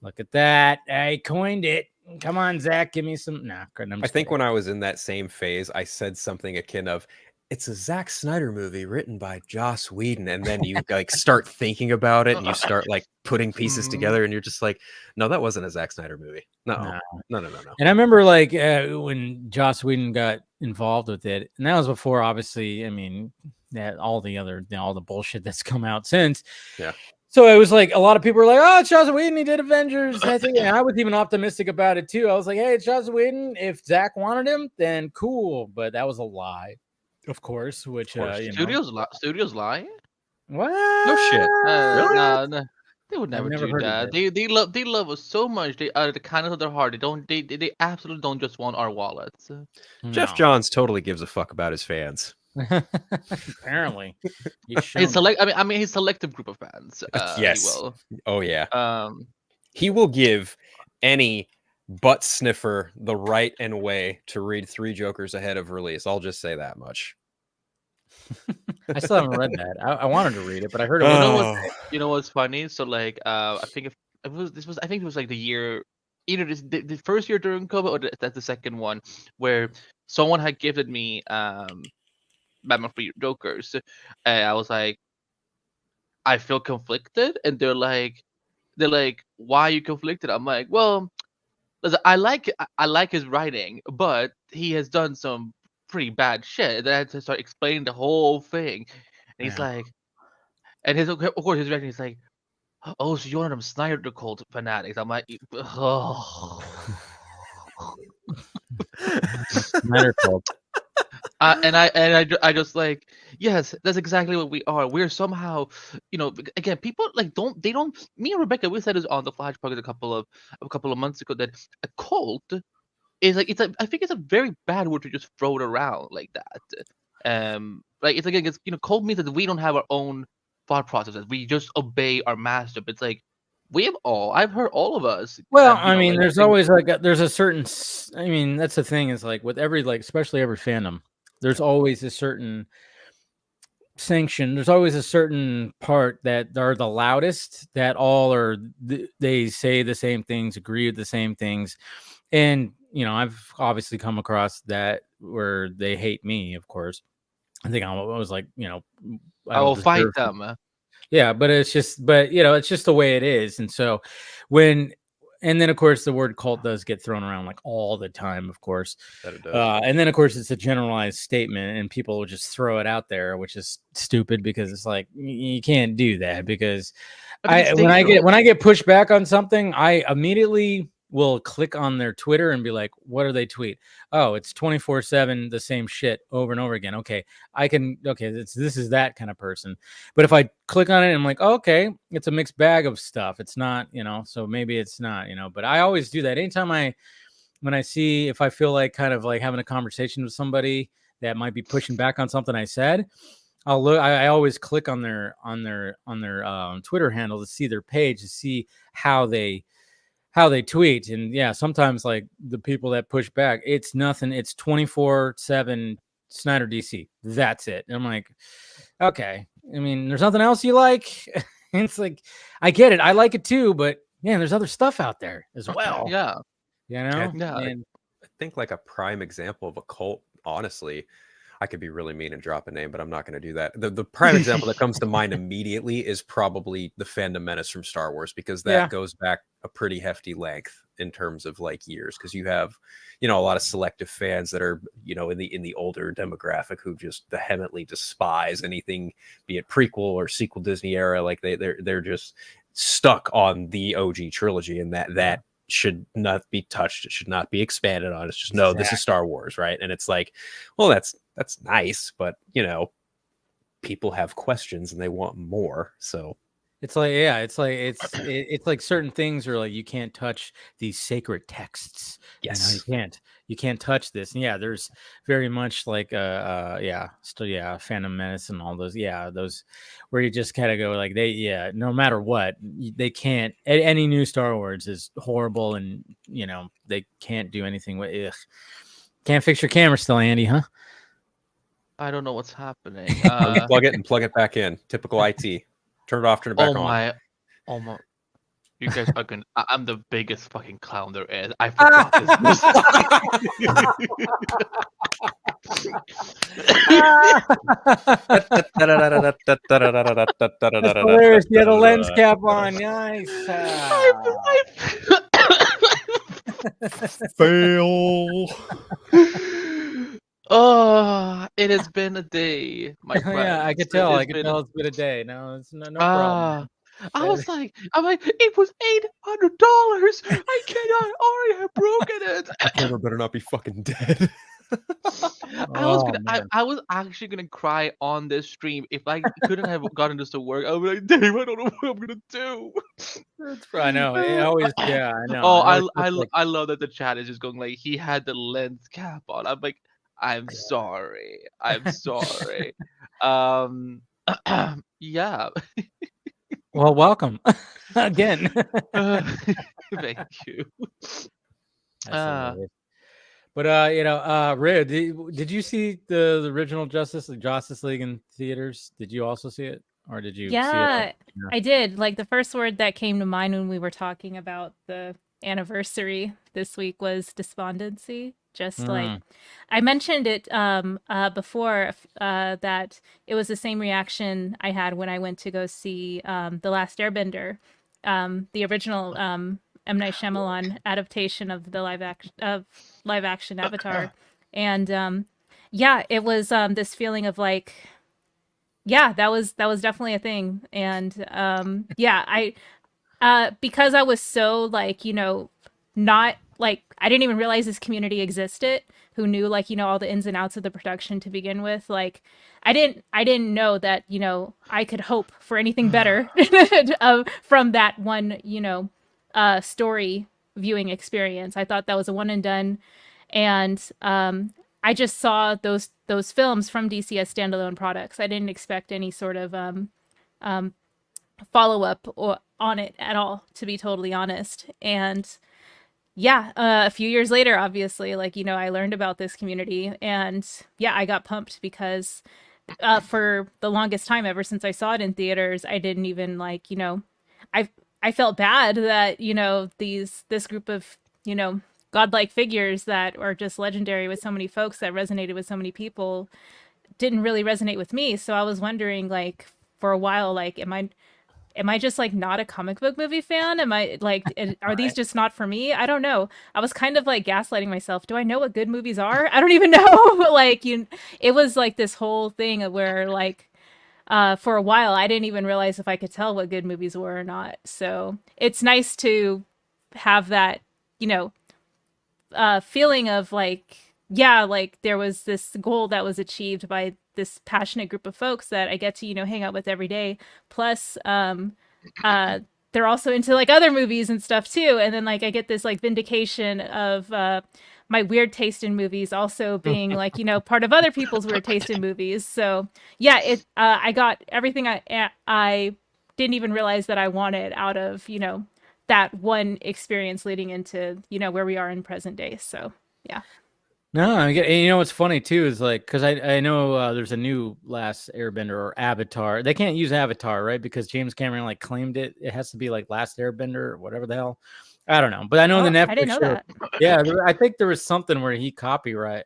look at that. I coined it. Come on, Zach, give me some. Nah, I think when I was in that same phase, I said something akin of, it's a Zack Snyder movie written by Joss Whedon. And then you start thinking about it, and you start putting pieces together, and you're just like, no, that wasn't a Zack Snyder movie. No. And I remember like when Joss Whedon got involved with it, and that was before, obviously, I mean, all the bullshit that's come out since. Yeah. So it was like a lot of people were like, "Oh, it's Joss Whedon. He did Avengers." I think, and I was even optimistic about it too. I was like, "Hey, it's Joss Whedon. If Zack wanted him, then cool." But that was a lie, of course. Which studios lie. What? No shit. Really? No. They would never do that. They love us so much. They out of the kindness of their heart. They absolutely don't just want our wallets. Jeff Johns totally gives a fuck about his fans. Apparently, he's selective group of fans. Yes. He will. Oh yeah. He will give any butt sniffer the right and way to read 3 Jokers ahead of release. I'll just say that much. I still haven't read that. I wanted to read it, but I heard it. You know what's funny? So like, I think it was like the year, either the first year during COVID or that's the second one, where someone had gifted me Batman 3 Jokers. I was like, I feel conflicted, and they're like, why are you conflicted? I'm like, well, I like his writing, but he has done some pretty bad shit. Then I had to start explaining the whole thing, and he's like, and of course his reaction is like, oh, so you're one of them Snyder cult fanatics. I'm like, oh. Snyder cult. And I just like, yes, that's exactly what we are. We're somehow, again, people like they don't. Me and Rebecca, we said this on the Flash podcast a couple of months ago, that a cult is like, I think it's a very bad word to just throw it around like that. Like it's like, cult means that we don't have our own thought processes. We just obey our master. But it's like, I've heard all of us. Well, I mean, there's always there's a certain, I mean, that's the thing is like with every, especially every fandom, there's always a certain sanction. There's always a certain part that are the loudest, that all are, they say the same things, agree with the same things. And, I've obviously come across that where they hate me, of course. I think I was like, I will fight them. Yeah, but it's just the way it is. And so and then of course the word cult does get thrown around like all the time, of course. That it does. And then of course it's a generalized statement and people will just throw it out there, which is stupid because it's like, you can't do that, because when I get pushed back on something, I immediately will click on their Twitter and be like, what do they tweet? Oh, it's 24/7 the same shit over and over again. Okay, this is that kind of person. But if I click on it and I'm like, oh, okay, it's a mixed bag of stuff. It's not, so maybe it's not, but I always do that. Anytime when I see, if I feel like kind of like having a conversation with somebody that might be pushing back on something I said, I'll look. I always click on their Twitter handle to see their page, to see how they tweet. And yeah, sometimes like the people that push back, it's nothing. It's 24/7 Snyder DC. That's it. And I'm like, okay. I mean, there's nothing else you like. It's like, I get it. I like it too, but man, there's other stuff out there as well. Yeah. Yeah. And I think like a prime example of a cult, honestly, I could be really mean and drop a name, but I'm not going to do that. The prime example that comes to mind immediately is probably the Phantom Menace from Star Wars, because that goes back a pretty hefty length in terms of like years. Because you have, a lot of selective fans that are, in the older demographic who just vehemently despise anything, be it prequel or sequel Disney era. Like they're just stuck on the OG trilogy, and that should not be touched. It should not be expanded on. It's just, no, this is Star Wars, right? And it's like, well, that's nice, but people have questions and they want more. So it's like, yeah, it's like certain things are like, you can't touch these sacred texts. Yes, you can't touch this. And yeah, there's very much like Phantom Menace and all those, those where you just kind of go like, no matter what, they can't. Any new Star Wars is horrible, and they can't do anything with. Can't fix your camera still, Andy, huh? I don't know what's happening. Unplug it and plug it back in. Typical IT. Turn it off, turn it back on. Oh my. You guys fucking. I'm the biggest fucking clown there is. I forgot this. That's hilarious. You had a lens cap on. Nice. Fail. Oh, it has been a day, my friend. Yeah, I could tell. I could tell it's been a day. No, it's no problem. I'm like, it was $800. I cannot. Already have broken it. Camera better not be fucking dead. I was actually gonna cry on this stream if I couldn't have gotten this to work. I was like, Dave, I don't know what I'm gonna do. I know. It always, yeah, I know. Oh, I love that the chat is just going like, he had the lens cap on. I'm like, I'm sorry. I'm sorry. Yeah. Well, welcome again. Thank you. But Red, did you see the original Justice League in theaters? Did you also see it, or did you? Yeah, see it? I did. Like the first word that came to mind when we were talking about the anniversary this week was despondency. Just like I mentioned it before, that it was the same reaction I had when I went to go see The Last Airbender, the original M. Night Shyamalan adaptation of the live action Avatar, and yeah, it was this feeling of like, yeah, that was definitely a thing, and yeah, I because I was so like, not like, I didn't even realize this community existed who knew like, all the ins and outs of the production to begin with. Like I didn't know that, I could hope for anything better from that one, story viewing experience. I thought that was a one and done. And I just saw those films from DC as standalone products. I didn't expect any sort of follow up on it at all, to be totally honest. And yeah, a few years later, obviously, like, I learned about this community, and yeah, I got pumped because for the longest time, ever since I saw it in theaters, I didn't even like, I felt bad that, this group of, godlike figures that are just legendary with so many folks, that resonated with so many people, didn't really resonate with me. So I was wondering, like, for a while, like, am I just like not a comic book movie fan? Am I like, are these just not for me? I don't know. I was kind of like gaslighting myself. Do I know what good movies are? I don't even know. Like, it was like this whole thing where like, for a while, I didn't even realize if I could tell what good movies were or not. So it's nice to have that, feeling of like, yeah, like there was this goal that was achieved by this passionate group of folks that I get to, hang out with every day. Plus, they're also into like other movies and stuff too. And then like I get this like vindication of my weird taste in movies also being like, part of other people's weird taste in movies. So yeah, I got everything I didn't even realize that I wanted out of, that one experience leading into, where we are in present day. So yeah. No, I get. What's funny too is like, because I know there's a new Last Airbender or Avatar. They can't use Avatar, right? Because James Cameron like claimed it. It has to be like Last Airbender or whatever the hell. I don't know, but I know the Netflix I didn't know show. that. Yeah, I think there was something where he copyright.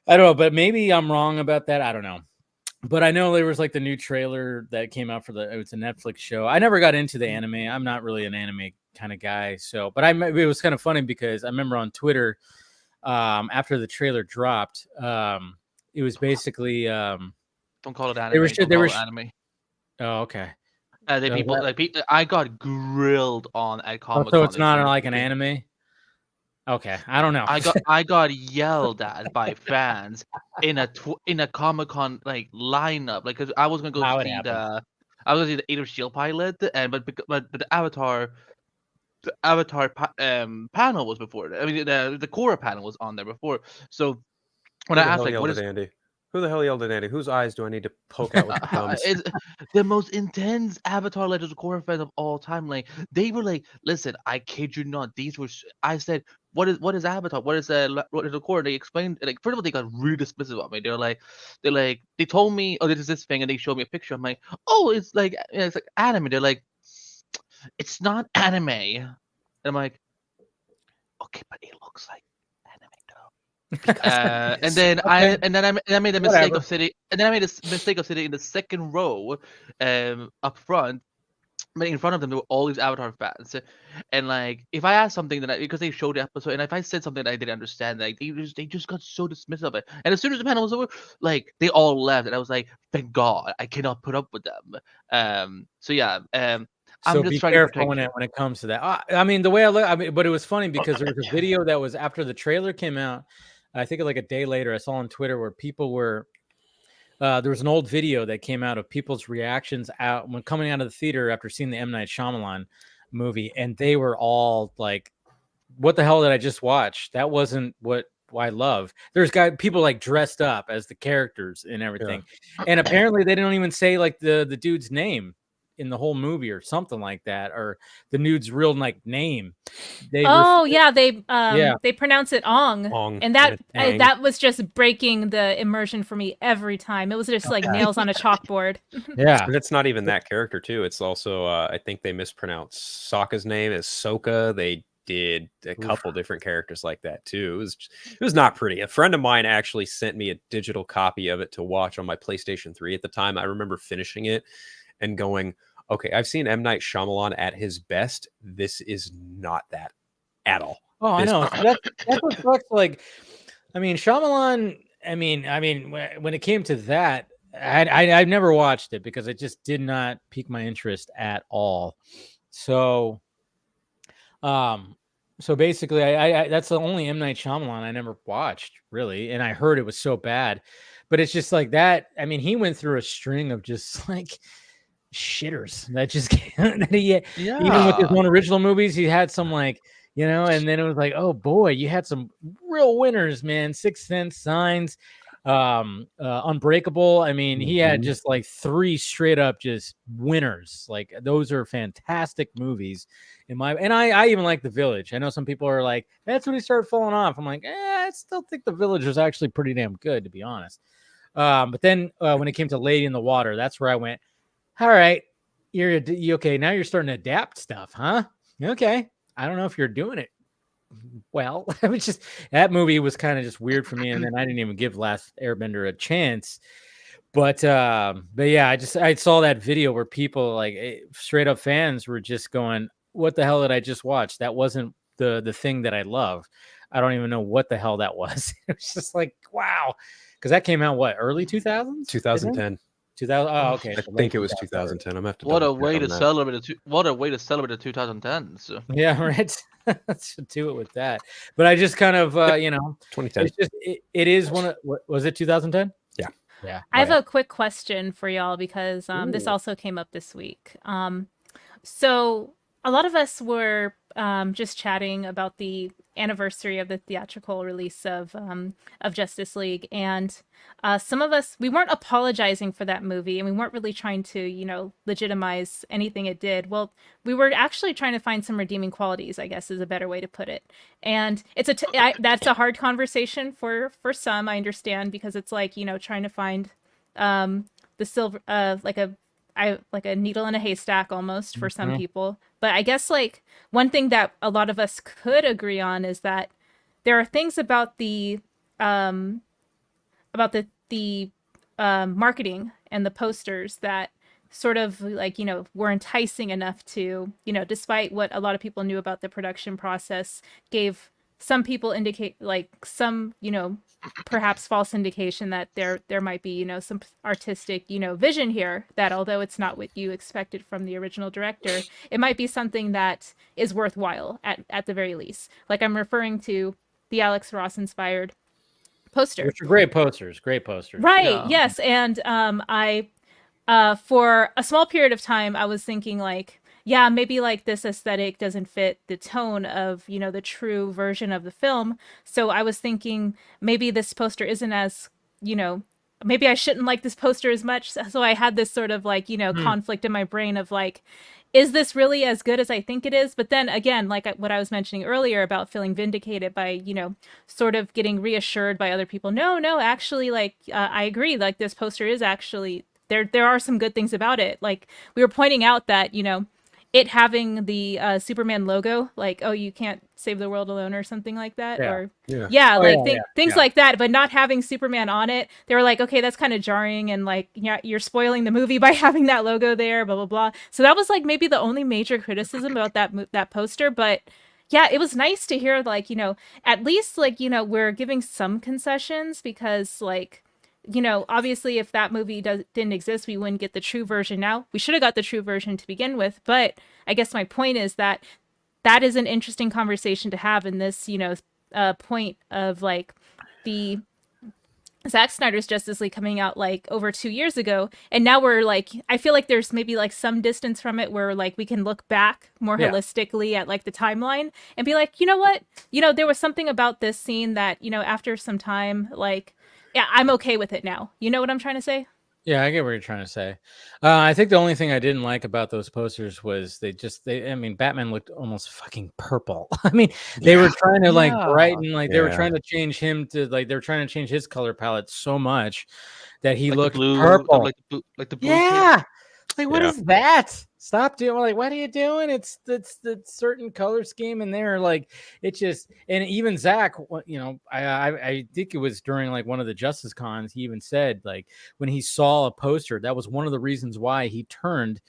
I don't know, but maybe I'm wrong about that. I don't know. But I know there was like the new trailer that came out for it's a Netflix show. I never got into the anime. I'm not really an anime kind of guy. So, but it was kind of funny because I remember on Twitter, after the trailer dropped, it was basically don't call it anime. They were anime. Oh, okay. I got grilled on at Comic-Con. So it's not like an anime. Okay, I don't know. I got yelled at by fans in a Comic-Con like lineup, like, because I was gonna go see the Age of Shield pilot, and but the Avatar panel was before. I mean, the Korra panel was on there before. So when I asked like, what is Andy? Who the hell yelled at Andy? Whose eyes do I need to poke out with the thumbs? It's the most intense Avatar Legends of Korra fans of all time. Like, they were like, listen, I kid you not, these were. I said, what is Avatar? What is Korra? They explained, like, first of all, they got really dismissive of me. They told me, oh, this is this thing, and they showed me a picture. I'm like, oh, it's like anime. They're like, it's not anime. And I'm like, okay, but it looks like anime though. And then I made the mistake of sitting, and then I made a mistake of sitting in the second row, up front. But in front of them, there were all these Avatar fans, and like, if I asked something that because they showed the episode, and if I said something that I didn't understand, like they just got so dismissive of it. And as soon as the panel was over, like they all left, and I was like, thank God, I cannot put up with them. So yeah, I'm So just be trying careful to when it comes to that. I mean, the way I look, I mean, but it was funny because there was a video that was after the trailer came out. I think like a day later, I saw on Twitter where people were. There was an old video that came out of people's reactions out when coming out of the theater after seeing the M. Night Shyamalan movie, and they were all like, "What the hell did I just watch? That wasn't what I love." There's people like dressed up as the characters and everything, and apparently they didn't even say like the dude's name in the whole movie or something like that, or the dude's real like name. They pronounce it Ong. And that was just breaking the immersion for me every time. It was just like nails on a chalkboard. Yeah, and it's not even that character too. It's also I think they mispronounced Sokka's name as Soka. They did a couple different characters like that too. It was not pretty. A friend of mine actually sent me a digital copy of it to watch on my PlayStation 3 at the time. I remember finishing it and going, okay, I've seen M. Night Shyamalan at his best. This is not that at all. Oh, I know. That's what sucks. Like, I mean, Shyamalan. I mean, when it came to that, I've never watched it because it just did not pique my interest at all. So, basically, I that's the only M. Night Shyamalan I never watched really, and I heard it was so bad. But it's just like that. I mean, he went through a string of just like shitters that just even with his one original movies, he had some like, and then it was like, oh boy, you had some real winners, man. Sixth Sense, Signs, Unbreakable. I mean, he had just like 3 straight up just winners. Like those are fantastic movies and I even like The Village. I know some people are like, that's when he started falling off. I'm like, I still think The Village was actually pretty damn good, to be honest. But then when it came to Lady in the Water, that's where I went, all right, you okay. Now you're starting to adapt stuff, huh? Okay. I don't know if you're doing it well. I was just, that movie was kind of just weird for me. And then I didn't even give Last Airbender a chance. But yeah, I saw that video where people like straight up fans were just going, what the hell did I just watch? That wasn't the thing that I love. I don't even know what the hell that was. It was just like, wow. Because that came out, early 2000s? 2010. 2000. Oh, okay. I think it was 2010. I'm gonna have to. What a way to celebrate the 2010s. Yeah, right. Let's do it with that. But I just kind of, 2010. It's just it is one of. What was it? 2010. Yeah. I have a quick question for y'all because this also came up this week. So a lot of us were just chatting about the anniversary of the theatrical release of Justice League, and some of us, we weren't apologizing for that movie, and we weren't really trying to legitimize anything it did. Well, we were actually trying to find some redeeming qualities, I guess is a better way to put it. And it's that's a hard conversation for some, I understand, because it's like trying to find the silver like a needle in a haystack almost for some people. But I guess like one thing that a lot of us could agree on is that there are things about the marketing and the posters that sort of like, were enticing enough to, despite what a lot of people knew about the production process, gave some people perhaps false indication that there might be, some artistic, vision here, that although it's not what you expected from the original director, it might be something that is worthwhile at the very least. Like I'm referring to the Alex Ross inspired poster. Which are great posters. Right. Yeah. Yes. And I for a small period of time, I was thinking like, yeah, maybe like this aesthetic doesn't fit the tone of, the true version of the film. So I was thinking maybe this poster isn't as, maybe I shouldn't like this poster as much. So I had this sort of like, conflict in my brain of like, is this really as good as I think it is? But then again, like what I was mentioning earlier about feeling vindicated by, sort of getting reassured by other people. No, actually, like, I agree. Like this poster is actually, there are some good things about it. Like we were pointing out that, it having the Superman logo, like, oh, you can't save the world alone or something like that. Or things like that, but not having Superman on it. They were like, okay, that's kind of jarring, and like, yeah, you're spoiling the movie by having that logo there, blah blah blah. So that was like maybe the only major criticism about that poster. But yeah, it was nice to hear, like, at least, like, we're giving some concessions, because, like, obviously if that movie didn't exist, we wouldn't get the true version now. We should have got the true version to begin with. But I guess my point is that is an interesting conversation to have in this, point of, like, the Zack Snyder's Justice League coming out like over 2 years ago. And now we're like, I feel like there's maybe like some distance from it where like we can look back more holistically at like the timeline and be like, you know what? There was something about this scene that, after some time, like, yeah, I'm okay with it now. You know what I'm trying to say? Yeah, I get what you're trying to say. I think the only thing I didn't like about those posters was I mean, Batman looked almost fucking purple. I mean, they were trying to like brighten, like they were trying to change him to, like, they were trying to change his color palette so much that he like looked blue, purple. like the blue. Yeah. Like, what is that? Stop doing, like, what are you doing? It's the certain color scheme in there. Like, it just, and even Zach, I think it was during like one of the Justice Cons, he even said, like, when he saw a poster, that was one of the reasons why he turned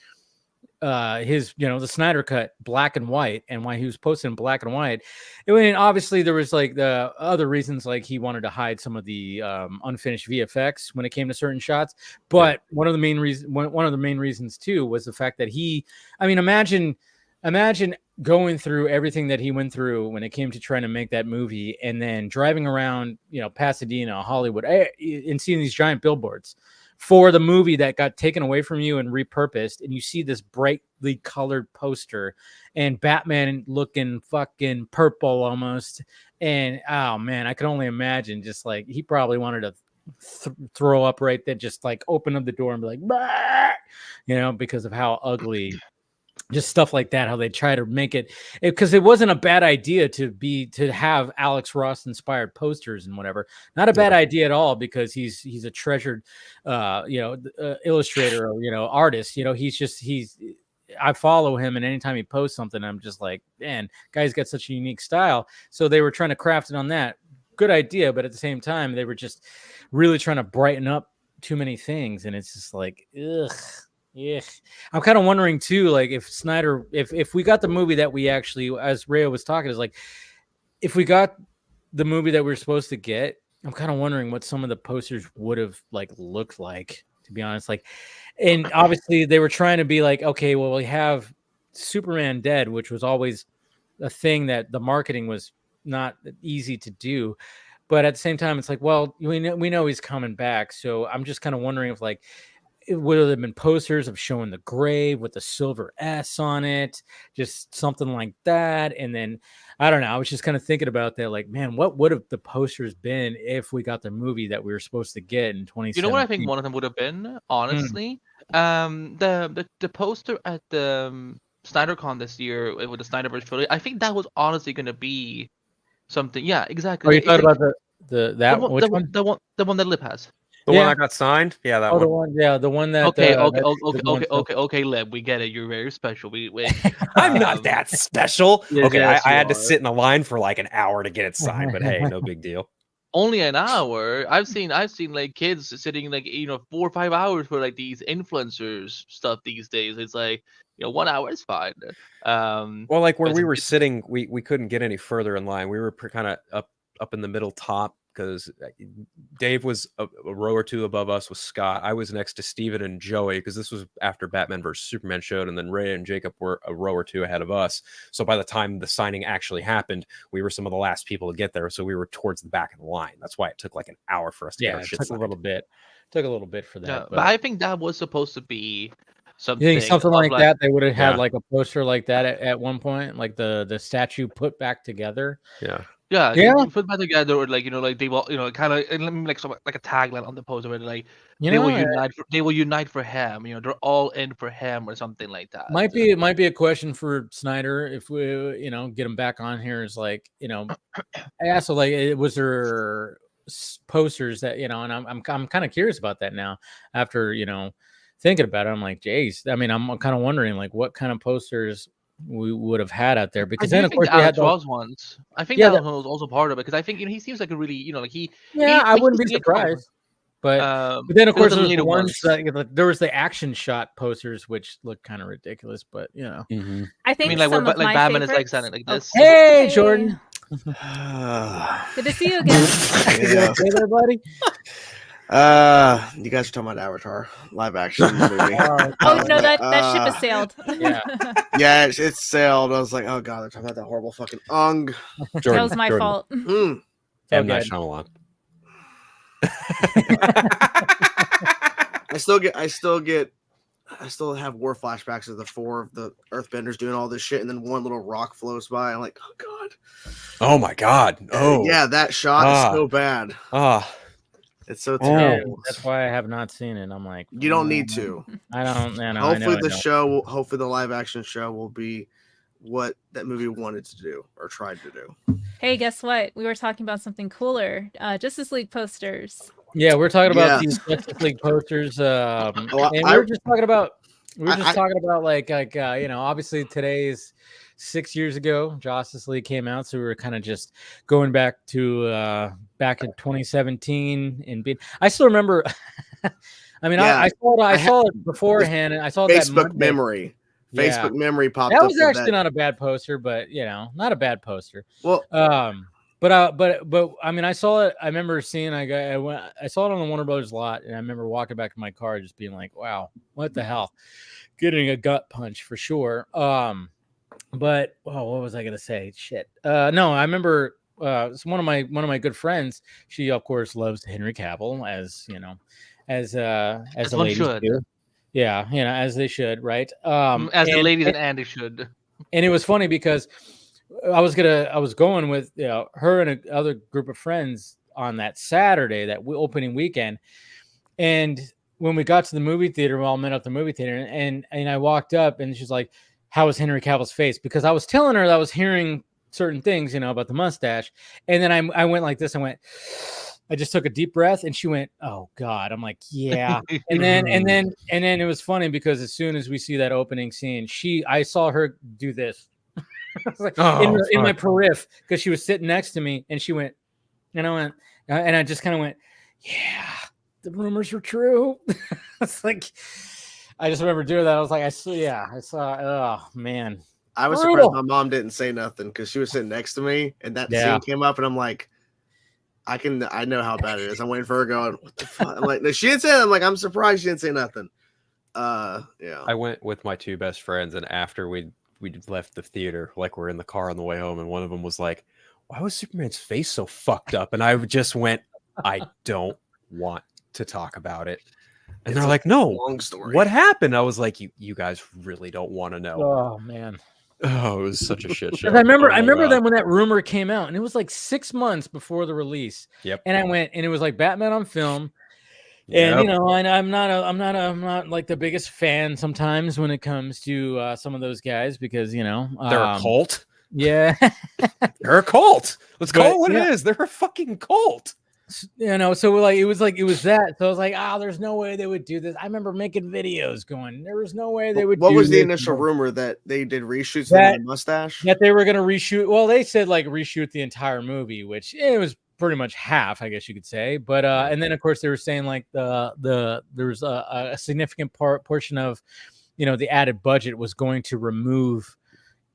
his, the Snyder cut black and white, and why he was posting black and white. I mean, obviously there was like the other reasons, like he wanted to hide some of the unfinished VFX when it came to certain shots. But one of the main reasons too was the fact that imagine going through everything that he went through when it came to trying to make that movie, and then driving around, Pasadena, Hollywood, and seeing these giant billboards for the movie that got taken away from you and repurposed, and you see this brightly colored poster and Batman looking fucking purple almost. And oh man, I can only imagine, just like, he probably wanted to throw up right then, just like open up the door and be like, bah! Because of how ugly. Just stuff like that, how they try to make it, because it wasn't a bad idea to have Alex Ross inspired posters and whatever. Not a bad idea at all, because he's a treasured, illustrator or, artist. I follow him, and anytime he posts something, I'm just like, man, guy's got such a unique style. So they were trying to craft it on that. Good idea, but at the same time, they were just really trying to brighten up too many things, and it's just like, ugh. Yeah, I'm kind of wondering too, like, if Snyder, if we got the movie that we actually, as Rhea was talking, is like, if we got the movie that we were supposed to get, I'm kind of wondering what some of the posters would have like looked like, to be honest. Like, and obviously they were trying to be like, okay, well, we have Superman dead, which was always a thing that the marketing was not easy to do. But at the same time, it's like, well, we know he's coming back. So I'm just kind of wondering if, like, it would have been posters of showing the grave with the silver S on it, just something like that. And then, I don't know, I was just kind of thinking about that, like, man, what would have the posters been if we got the movie that we were supposed to get in 2017? You know what I think one of them would have been, honestly? The poster at the SnyderCon this year with the Snyderverse trilogy, I think that was honestly going to be something. Yeah, exactly. Oh, you thought about which one? The one that Lip has. The one that got signed? Yeah, that one. The one that. Okay, Lip, we get it. You're very special. We I'm not that special. Yes, okay, yes, I had to sit in a line for like an hour to get it signed, but hey, no big deal. Only an hour. I've seen like kids sitting like 4 or 5 hours for like these influencers stuff these days. It's like 1 hour is fine. Well, like where we were sitting, we couldn't get any further in line. We were kind of up in the middle top, because Dave was a row or two above us with Scott. I was next to Steven and Joey, because this was after Batman vs. Superman showed, and then Ray and Jacob were a row or two ahead of us. So by the time the signing actually happened, we were some of the last people to get there. So we were towards the back of the line. That's why it took like an hour for us to get our shit signed. A little bit. Took a little bit for that. Yeah, but I think that was supposed to be something. You think something like that? They would have had like a poster like that at one point, like the statue put back together. Yeah. Yeah, you put back together, or like they will, kind of like a tagline on the poster where like they will unite for him. They're all in for him, or something like that. Might be a question for Snyder if we get him back on here. Is like I asked, like, was there posters that and I'm kind of curious about that now after thinking about it, I'm like, geez. I mean, I'm kind of wondering like what kind of posters we would have had out there, because then of course we had Alex ones. I think that was also part of it, because I think he seems like a really like he. Yeah, I wouldn't be surprised. But then of course there's the ones that, there was the action shot posters which look kind of ridiculous, but Mm-hmm. I think like some we're of like my Batman favorites... is like standing like this. Hey, Jordan. Good to see you again. Hey there, buddy. You guys are talking about Avatar live action movie. Oh no, that ship has sailed. Yeah, it's sailed. I was like, oh god, they're talking about that horrible fucking Ung. That was my fault. M. Night Shyamalan. I still have war flashbacks of the 4 of the Earthbenders doing all this shit, and then one little rock flows by. I'm like, oh god. Oh my god. Oh yeah, that shot is so bad. It's so terrible. That's why I have not seen it. I'm like, you don't need to. I don't. Hopefully the live action show will be what that movie wanted to do or tried to do. Hey, guess what? We were talking about something cooler. Justice League posters. Yeah, we're talking about these Justice League posters. And we were just talking about like obviously today's 6 years ago, Justice League came out, so we were kind of just going back to back in 2017 and being. I still remember. I mean, I saw it beforehand, and I saw Facebook memory. Facebook memory popped up. That was actually not a bad poster, but not a bad poster. Well, but I mean, I saw it. I remember seeing. I saw it on the Warner Brothers lot, and I remember walking back in my car, just being like, "Wow, what the hell?" Getting a gut punch for sure. But what was I gonna say? Shit. No, I remember. One of my good friends. She of course loves Henry Cavill, as as the ladies do. Yeah, as they should, right? As the ladies and Andy should. And it was funny because I was going with her and another group of friends on that Saturday, that opening weekend, and when we got to the movie theater, we all met at the movie theater, and I walked up, and she's like, "How was Henry Cavill's face?" Because I was telling her that I was hearing certain things, about the mustache, and then I went like this. I just took a deep breath, and she went, "Oh God." I'm like, "Yeah." and then it was funny because as soon as we see that opening scene, I saw her do this. Like, in my periph, because she was sitting next to me, and she went, and I just kind of went, "Yeah, the rumors were true." It's like, I just remember doing that. I was like, I saw. Oh man, I was surprised my mom didn't say nothing, because she was sitting next to me, and that scene came up, and I'm like, I know how bad it is. I'm waiting for her going, what the fuck? I'm like, no, she didn't say that. I'm like, I'm surprised she didn't say nothing. Yeah. I went with my 2 best friends, and after we left the theater, like we're in the car on the way home, and one of them was like, "Why was Superman's face so fucked up?" And I just went, "I don't want to talk about it." And they're like, "No, long story. What happened?" I was like, you guys really don't want to know. Oh man. Oh, it was such a shit show. I remember that when that rumor came out, and it was like 6 months before the release. Yep. And I went, and it was like Batman on film. And and I'm not like the biggest fan sometimes when it comes to some of those guys, because they're a cult. Yeah. They're a cult. Let's call it what it is. They're a fucking cult. So it was that. So I was like, there's no way they would do this. I remember making videos going, there was no way they would. What was the initial rumor that they did reshoots of the Mustache? That they were going to reshoot. Well, they said like reshoot the entire movie, which it was pretty much half, I guess you could say. But and then of course they were saying like there was a significant portion of the added budget was going to remove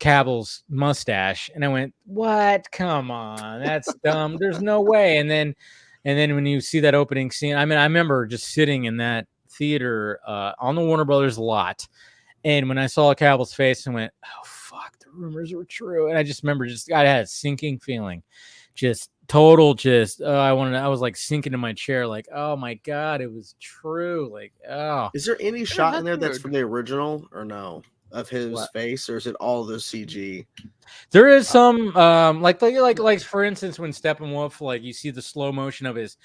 Cavill's mustache, and I went, what? Come on, that's dumb. There's no way. And then when you see that opening scene, I mean, I remember just sitting in that theater on the Warner Brothers lot, and when I saw Cavill's face, I went, oh fuck, the rumors were true. And I just remember I had a sinking feeling, just total, I was like sinking in my chair, like, oh my God, it was true. Like, oh. Is there any shot in there that's from the original or no? Of his face, or is it all the CG? There is some like for instance, when Steppenwolf, like you see the slow motion of his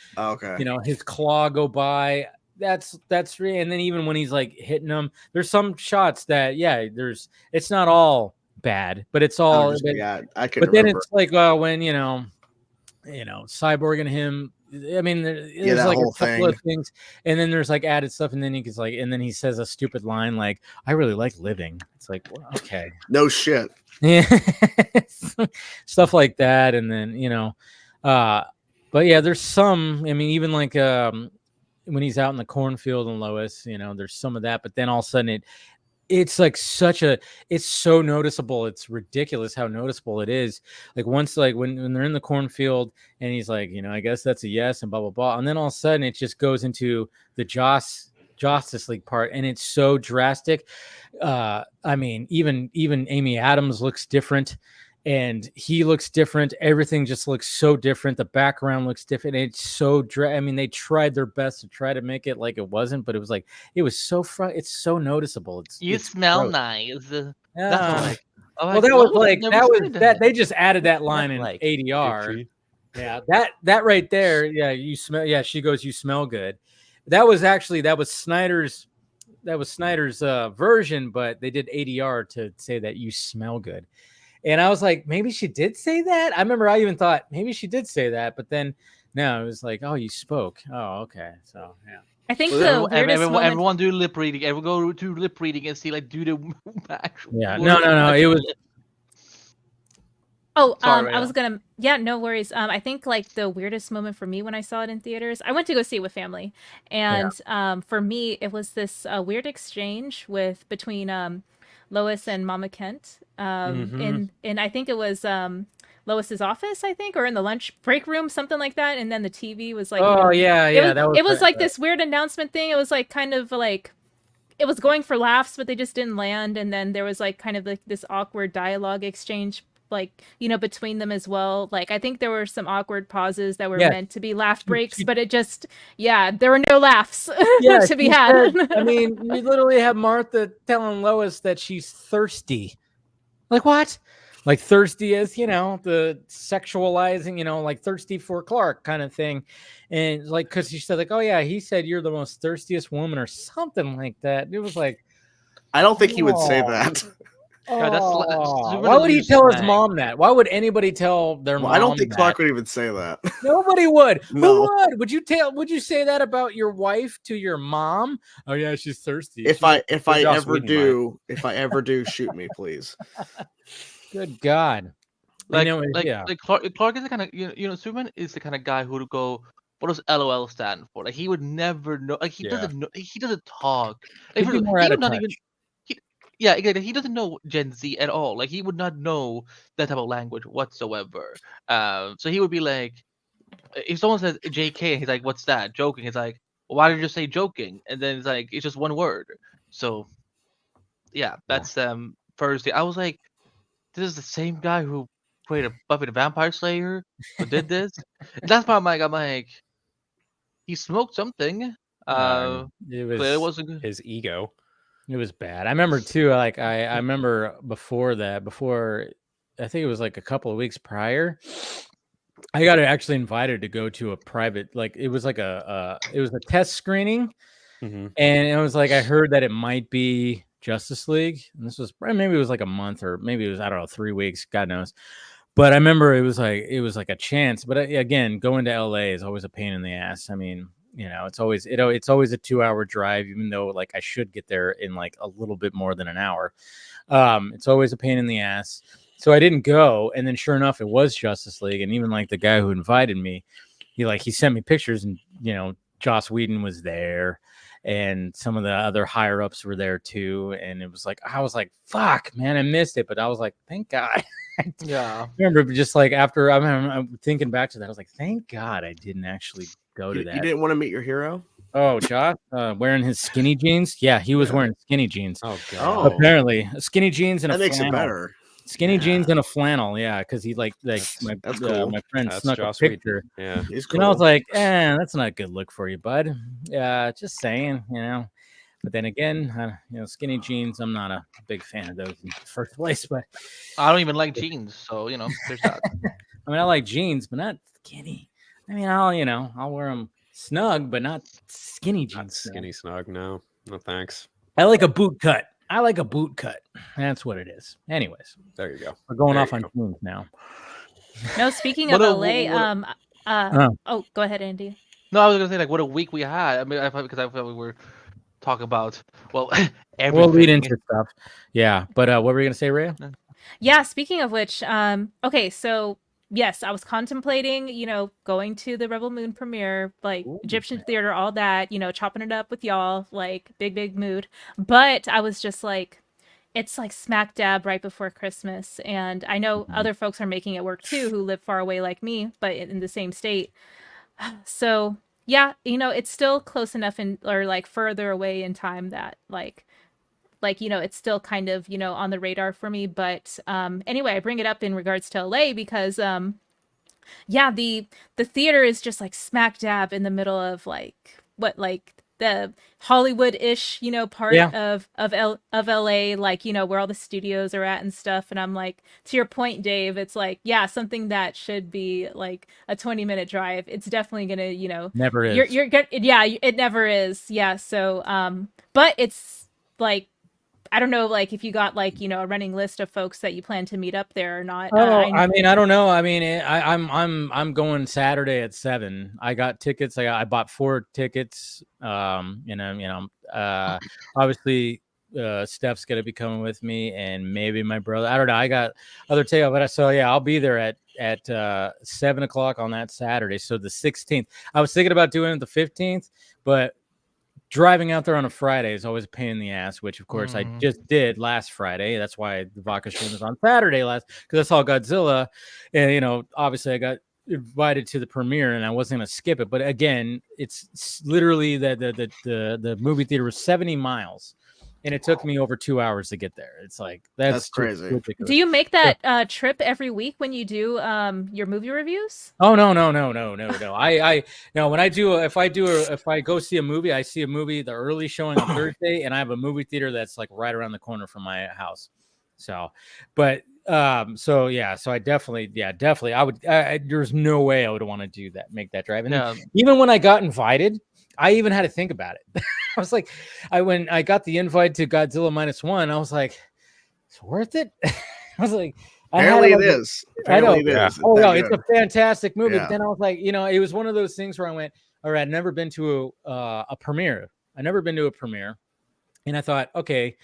his claw go by. That's real. And then even when he's like hitting them, there's some shots that it's not all bad, but it's all I can. But then it's like when Cyborg and him I mean, there's like a couple of things, and then there's like added stuff, and then he gets like, and then he says a stupid line like, "I really like living." It's like, well, okay, no shit, yeah, stuff like that, and then but yeah, there's some. I mean, even like when he's out in the cornfield and Lois, there's some of that, but then all of a sudden it's like it's so noticeable. It's ridiculous how noticeable it is. Like once, like when they're in the cornfield and he's like, I guess that's a yes and blah, blah, blah. And then all of a sudden it just goes into the Justice League part. And it's so drastic. I mean, even Amy Adams looks different and he looks different. Everything just looks so different. The background looks different. It's so I mean, they tried their best to try to make it like it wasn't, but it was like it's so noticeable. You smell gross. Nice. That's that they just added that line in like ADR. Yeah, that right there. Yeah, you smell. Yeah, she goes, "You smell good." That was Snyder's version, but they did ADR to say that you smell good. And I was like, maybe she did say that. I remember I even thought maybe she did say that, but then no, it was like, oh, you spoke. Oh, okay. So yeah. I think everyone do lip reading. Everyone go to lip reading and see like do the actual. Yeah. No. It was. Oh, sorry, I was gonna. Yeah, no worries. I think like the weirdest moment for me when I saw it in theaters, I went to go see it with family, and for me it was this weird exchange between Lois and Mama Kent in I think it was Lois's office, I think, or in the lunch break room, something like that. And then the TV was like, it was like this weird announcement thing. It was like kind of like it was going for laughs, but they just didn't land. And then there was like kind of like this awkward dialogue exchange, like, between them as well. Like, I think there were some awkward pauses that were meant to be laugh breaks, but it just, there were no laughs to be had. I mean, we literally have Martha telling Lois that she's thirsty. Like, what? Like thirsty as, the sexualizing, like thirsty for Clark kind of thing. And like, cause she said like, oh yeah, he said you're the most thirstiest woman or something like that. It was like, I don't think he would say that. Why would he tell his mom that? Why would anybody tell their mom? I don't think Clark would even say that. Nobody would. No. Who would? Would you say that about your wife to your mom? Oh yeah, she's thirsty. If I ever do, shoot me, please. Good God. Like Clark is the kind of Superman is the kind of guy who would go, what does LOL stand for? Like he would never know. Like he doesn't know. He doesn't talk. Like, he doesn't know Gen Z at all. Like he would not know that type of language whatsoever. So he would be like, if someone says JK, he's like, "What's that?" Joking. He's like, well, "Why did you just say joking?" And then it's like, it's just one word. So, yeah, that's first thing. I was like, this is the same guy who played a Buffy the Vampire Slayer who did this. And that's why I'm like, he smoked something. It wasn't his ego. It was bad. I remember too, like I remember before I think it was like a couple of weeks prior, I got actually invited to go to a private, like it was like it was a test screening. And it was like, I heard that it might be Justice League. And this was maybe it was like a month or maybe it was, I don't know, 3 weeks, God knows. But I remember it was like a chance. But again, going to LA is always a pain in the ass. I mean, it's always a 2-hour drive, even though like I should get there in like a little bit more than an hour. It's always a pain in the ass. So I didn't go. And then sure enough, it was Justice League. And even like the guy who invited me, he sent me pictures and, Joss Whedon was there and some of the other higher ups were there too. And it was like, I was like, fuck, man, I missed it. But I was like, thank God. Yeah. I remember just like after I'm thinking back to that, I was like, thank God I didn't actually go to that. You didn't want to meet your hero? Oh, Josh, wearing his skinny jeans. Yeah, he was wearing skinny jeans. Oh, God. Apparently, skinny jeans and that makes it better. Skinny jeans and a flannel, because he like my friend snuck a picture. Yeah, he's cool. And I was like, that's not a good look for you, bud. Just saying, But then again, skinny jeans, I'm not a big fan of those in the first place. But I don't even like jeans, so there's that. I mean, I like jeans, but not skinny. I mean, I'll wear them snug, but not skinny jeans. Not skinny snug, no thanks. I like a boot cut. That's what it is. Anyways, there you go. We're going off on jeans now. No, speaking of LA, Oh, go ahead, Andy. No, I was gonna say like what a week we had. I mean, I thought we were talking about everything. We'll lead into stuff. Yeah, but what were you gonna say, Rhea? Yeah. Speaking of which, okay, so yes, I was contemplating, going to the Rebel Moon premiere, like Egyptian theater, all that, chopping it up with y'all, like big mood. But I was just like, it's like smack dab right before Christmas, and I know other folks are making it work too, who live far away like me, but in the same state. So yeah, it's still close enough or like further away in time that like it's still kind of on the radar for me. But anyway, I bring it up in regards to LA because yeah, the theater is just like smack dab in the middle of like the Hollywood-ish, part of LA, like, where all the studios are at and stuff. And I'm like, to your point, Dave, it's like, yeah, something that should be like a 20-minute drive. It's definitely gonna, never is. You're good. Yeah, it never is. Yeah. So, but it's like, I don't know, like if you got like a running list of folks that you plan to meet up there or not. I mean, I don't know. I mean, I'm going Saturday at 7. I got tickets. I bought 4 tickets. Obviously, Steph's gonna be coming with me, and maybe my brother. I don't know. I got other tickets, but so yeah, I'll be there at 7 o'clock on that Saturday. So the 16th. I was thinking about doing it the 15th, but driving out there on a Friday is always a pain in the ass, which of course I just did last Friday. That's why the Vodka stream was on Saturday because I saw Godzilla, and obviously I got invited to the premiere and I wasn't gonna skip it. But again, it's literally the movie theater was 70 miles. And it took me over 2 hours to get there. It's like that's crazy. Ridiculous. Do you make that trip every week when you do your movie reviews? Oh no. I when if I go see a movie, I see a movie the early showing on Thursday, and I have a movie theater that's like right around the corner from my house. So, but so I definitely I would. There's no way I would want to do that, make that drive. And even when I got invited, I even had to think about it. I was like, when I got the invite to Godzilla -1, I was like, it's worth it. I was like, apparently it is. Apparently it is. Oh no, it's a fantastic movie. Yeah. But then I was like, it was one of those things where I went, all right, I've never been to a premiere. I've never been to a premiere. And I thought, okay,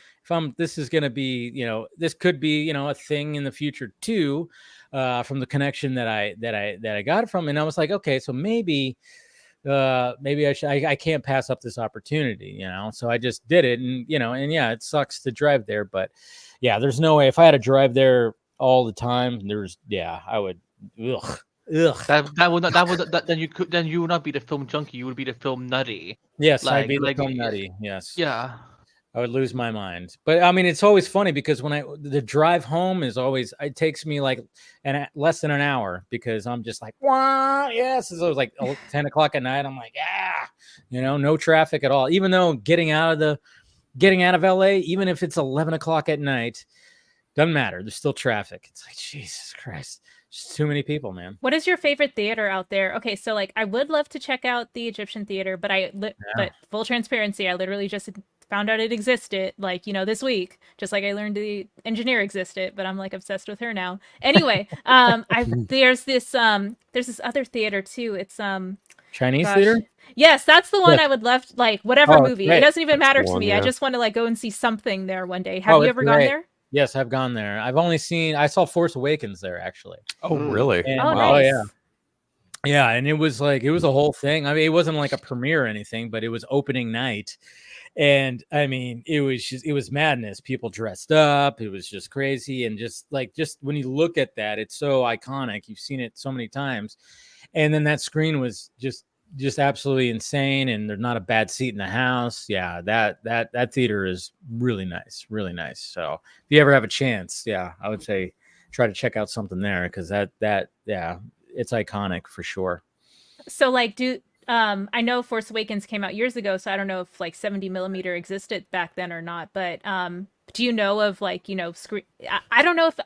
this is going to be, this could be, a thing in the future too, from the connection that I got it from. And I was like, okay, so maybe I can't pass up this opportunity, so I just did it. And, it sucks to drive there, but yeah, there's no way if I had to drive there all the time, I would, ugh. Then you would not be the film junkie. You would be the film nutty. Yes, I'd be the film nutty. Yes. Yeah. I would lose my mind. But I mean, it's always funny because the drive home is always, it takes me like less than an hour because I'm just like, wow, yes. So it was like 10 o'clock at night. I'm like, no traffic at all. Even though getting out of LA, even if it's 11 o'clock at night, doesn't matter. There's still traffic. It's like, Jesus Christ. Just too many people, man. What is your favorite theater out there? Okay, so like I would love to check out the Egyptian theater, but but full transparency, I literally just found out it existed like this week, just like I learned the engineer existed, but I'm like obsessed with her now. Anyway, there's this other theater too. It's Chinese theater. Yes, that's the one. I would love like whatever movie. Great. It doesn't even matter to me. I just want to like go and see something there one day. Have you ever gone there? Yes, I've gone there. I saw Force Awakens there actually. Oh, really? And, nice. Oh, yeah. Yeah, and it was a whole thing. I mean, it wasn't like a premiere or anything, but it was opening night. And I mean, it was madness. People dressed up. It was just crazy. And just when you look at that, it's so iconic. You've seen it so many times. And then that screen was just absolutely insane. And there's not a bad seat in the house. Yeah, that theater is really nice, really nice. So if you ever have a chance, I would say try to check out something there because it's iconic for sure. So like, I know Force Awakens came out years ago, so I don't know if like 70 millimeter existed back then or not, but do you know of like, screen? I don't know if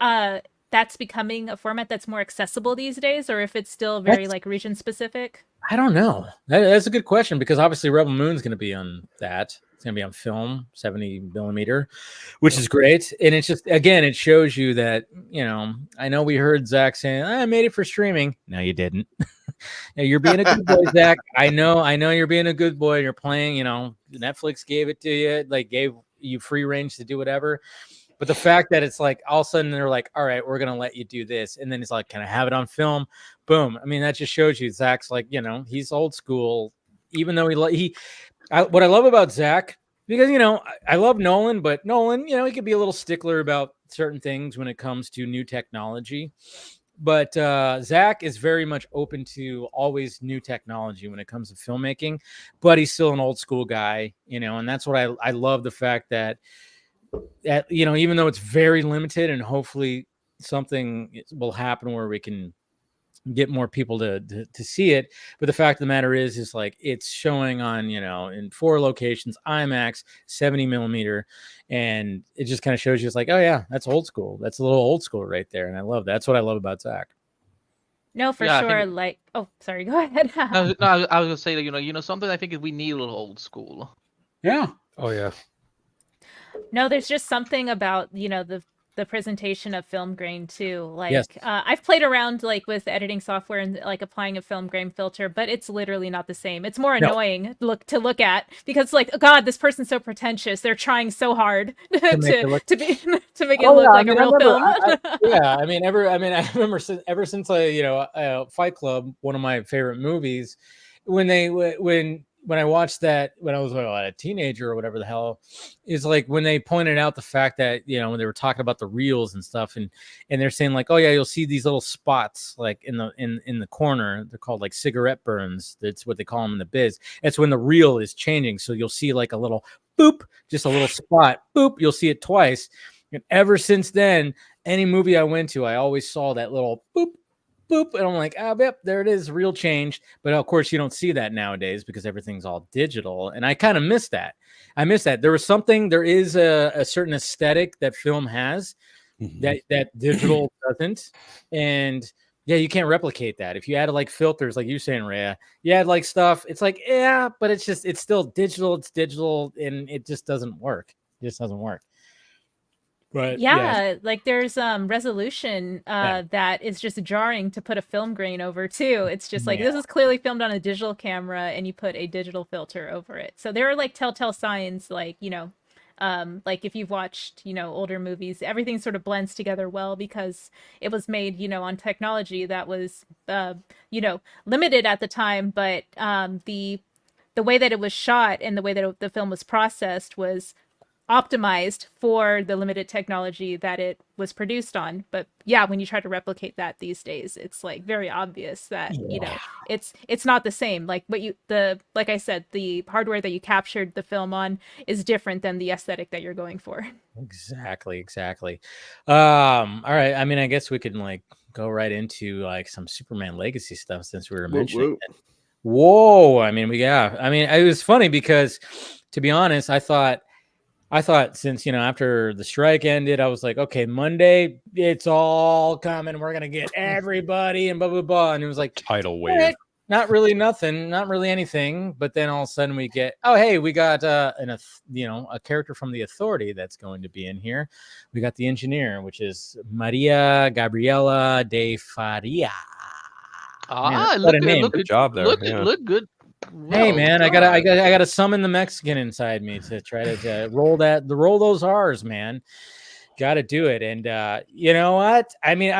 that's becoming a format that's more accessible these days or if it's still very like region specific. I don't know. That's a good question because obviously Rebel Moon's going to be on that. It's going to be on film, 70 millimeter, which is great. And it's just, again, it shows you that, I know we heard Zach saying, I made it for streaming. No, you didn't. Yeah, you're being a good boy, Zach. I know you're being a good boy. You're playing, Netflix gave it to you, like gave you free range to do whatever. But the fact that it's like all of a sudden they're like, all right, we're going to let you do this. And then it's like, can I have it on film? Boom. I mean, that just shows you Zach's like, he's old school, even though what I love about Zach, because, I love Nolan, but Nolan, he could be a little stickler about certain things when it comes to new technology. But Zach is very much open to always new technology when it comes to filmmaking, but he's still an old school guy, and that's what I love, the fact that even though it's very limited and hopefully something will happen where we can get more people to see it, but the fact of the matter is like it's showing on in 4 locations, IMAX, 70 millimeter, and it just kind of shows you it's like, oh yeah, that's old school. That's a little old school right there, and I love that. That's what I love about Zach. No, for sure. Sorry, go ahead. No, I was gonna say that something I think is we need a little old school. Yeah. Oh yeah. No, there's just something about the presentation of film grain too. Like, yes. I've played around like with editing software and like applying a film grain filter, but it's literally not the same. It's more annoying to look at because like, oh God, this person's so pretentious. They're trying so hard to make it look like a real film. I remember ever since Fight Club, one of my favorite movies, when I watched that when I was a teenager or whatever the hell, is like when they pointed out the fact that when they were talking about the reels and stuff, and they're saying like, oh yeah, you'll see these little spots like in the corner. They're called like cigarette burns. That's what they call them in the biz. It's when the reel is changing, so you'll see like a little boop, just a little spot, boop. You'll see it twice, and ever since then, any movie I went to, I always saw that little boop. Boop, and I'm like, yep, there it is, real change. But of course, you don't see that nowadays because everything's all digital, and I kind of miss that. There is a certain aesthetic that film has that digital doesn't, and yeah, you can't replicate that. If you add like filters, like you're saying, Rhea, you add like stuff, it's like, yeah, but it's still digital. It's digital, and it just doesn't work. It just doesn't work. But like there's resolution that is just jarring to put a film grain over too. It's just like this is clearly filmed on a digital camera and you put a digital filter over it. So there are like telltale signs, like like if you've watched older movies, everything sort of blends together well because it was made on technology that was limited at the time, but the way that it was shot and the way that the film was processed was optimized for the limited technology that it was produced on. But yeah, when you try to replicate that these days, it's like very obvious that it's not the same. Like like I said, the hardware that you captured the film on is different than the aesthetic that you're going for. Exactly. All right, I mean, I guess we could like go right into like some Superman Legacy stuff since we were mentioning it. Whoa, I mean, it was funny because, to be honest, I thought since, after the strike ended, I was like, okay, Monday, it's all coming. We're going to get everybody and blah, blah, blah. And it was like tidal wave. Not really nothing, not really anything. But then all of a sudden we get, oh, hey, we got a character from the Authority that's going to be in here. We got the engineer, which is Maria Gabriela de Faria. Good job there. Look good. Well, hey man, I gotta summon the Mexican inside me to try to roll those R's, man. Got to do it. And you know what? I mean,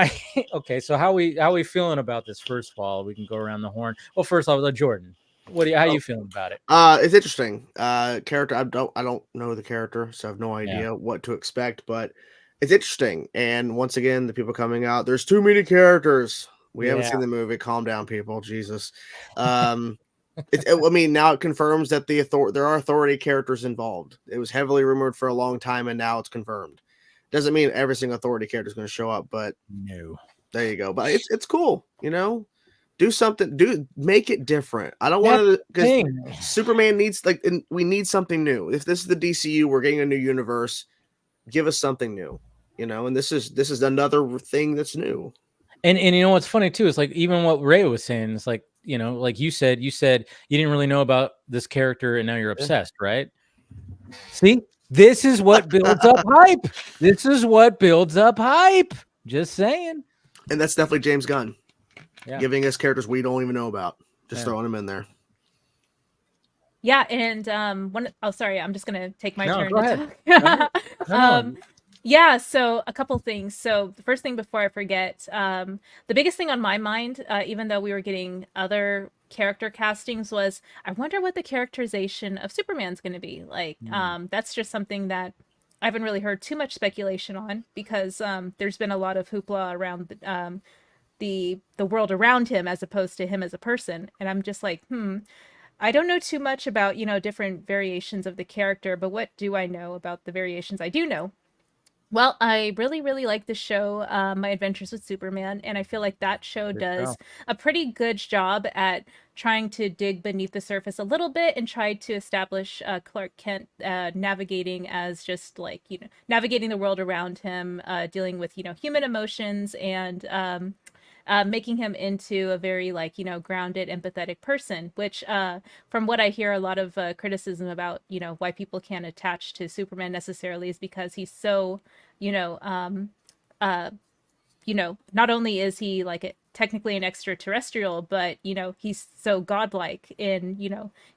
okay. So how we feeling about this? First of all, we can go around the horn. Well, first off, Jordan, how you feeling about it? It's interesting. Character. I don't know the character, so I have no idea what to expect. But it's interesting. And once again, the people coming out. There's too many characters. We haven't seen the movie. Calm down, people. Jesus. I mean, now it confirms that there are Authority characters involved. It was heavily rumored for a long time, and now it's confirmed. Doesn't mean every single Authority character is going to show up, but no. There you go. But it's cool, Do something. Make it different. I don't want to, because Superman needs we need something new. If this is the DCU, we're getting a new universe. Give us something new, And this is another thing that's new. And what's funny too is like even what Ray was saying. It's like like you said you didn't really know about this character, and now you're obsessed, right? See, this is what builds up hype. This is what builds up hype. Just saying. And that's definitely James Gunn. giving us characters we don't even know about, just throwing them in there. Yeah, and sorry, I'm just gonna take my turn. Go ahead. Yeah, so a couple things. So the first thing before I forget, the biggest thing on my mind, even though we were getting other character castings, was I wonder what the characterization of Superman's going to be like. That's just something that I haven't really heard too much speculation on, because there's been a lot of hoopla around the world around him as opposed to him as a person, and I'm just like, I don't know too much about, different variations of the character, but what do I know about the variations I do know? Well, I really, really like the show, My Adventures with Superman, and I feel like that show does a pretty good job at trying to dig beneath the surface a little bit and try to establish Clark Kent navigating as just like, navigating the world around him, dealing with, human emotions, and making him into a very grounded, empathetic person, which from what I hear, a lot of criticism about, why people can't attach to Superman necessarily is because he's so, not only is he technically an extraterrestrial, but, he's so godlike in,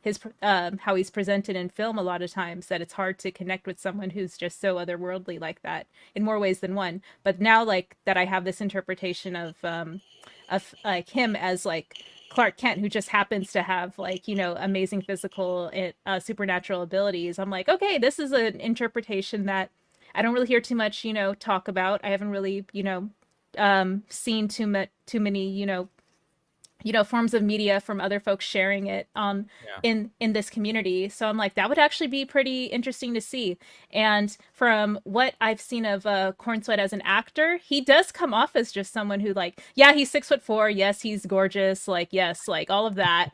his how he's presented in film a lot of times that it's hard to connect with someone who's just so otherworldly like that in more ways than one. But now that I have this interpretation of him as Clark Kent, who just happens to have amazing physical and supernatural abilities, I'm like, okay, this is an interpretation that I don't really hear too much, talk about. I haven't really, seen too many, forms of media from other folks sharing it in this community. So I'm like, that would actually be pretty interesting to see. And from what I've seen of Corn Sweat as an actor, he does come off as just someone who he's 6'4". Yes, he's gorgeous. Yes, all of that,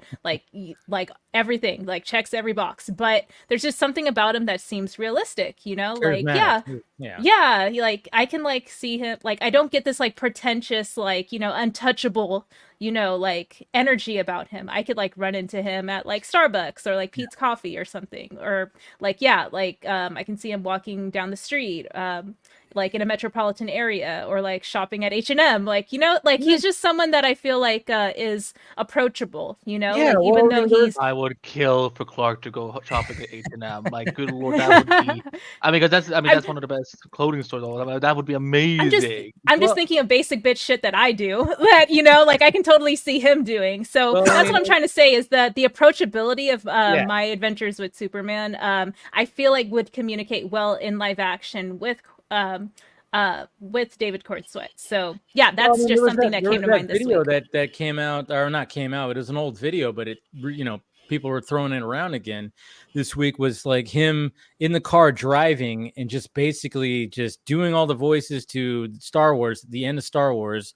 everything, checks every box. But there's just something about him that seems realistic, Yeah, I can see him, I don't get this pretentious, untouchable, energy about him. I could run into him at Starbucks or Pete's Coffee or something, or I can see him walking down the street in a metropolitan area, or shopping at H&M, he's just someone that I feel is approachable, even though he's I would kill for Clark to go shopping at H&M. Good lord, that would be that's one of the best clothing stores. That would be amazing. I'm just thinking of basic bitch shit that I do that I can totally see him doing. So that's what I'm trying to say, is that the approachability of My Adventures with Superman, I feel would communicate well in live action with David Corn Sweat. So yeah, that's just something that came to mind this video week. that came out, or not came out, it was an old video, but it, people were throwing it around again this week, was him in the car driving and just basically just doing all the voices to Star Wars, the end of Star Wars,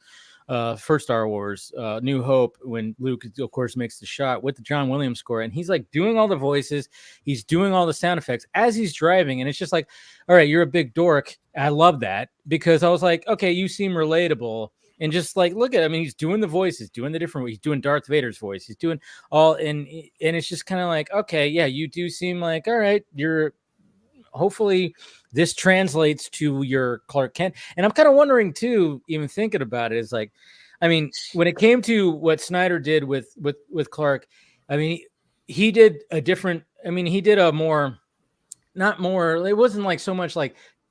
first Star Wars, New Hope, when Luke, of course, makes the shot with the John Williams score, and he's doing all the voices, he's doing all the sound effects as he's driving, and it's just all right, you're a big dork. I love that, because I was like, okay, you seem relatable, and just look at him, he's doing the voices, doing the different, he's doing Darth Vader's voice, he's doing all, and it's just kind of okay, yeah, you do seem all right, you're, hopefully this translates to your Clark Kent. And I'm kind of wondering too, even thinking about it, is when it came to what Snyder did with Clark, he did a different, he did a more, not more, it wasn't so much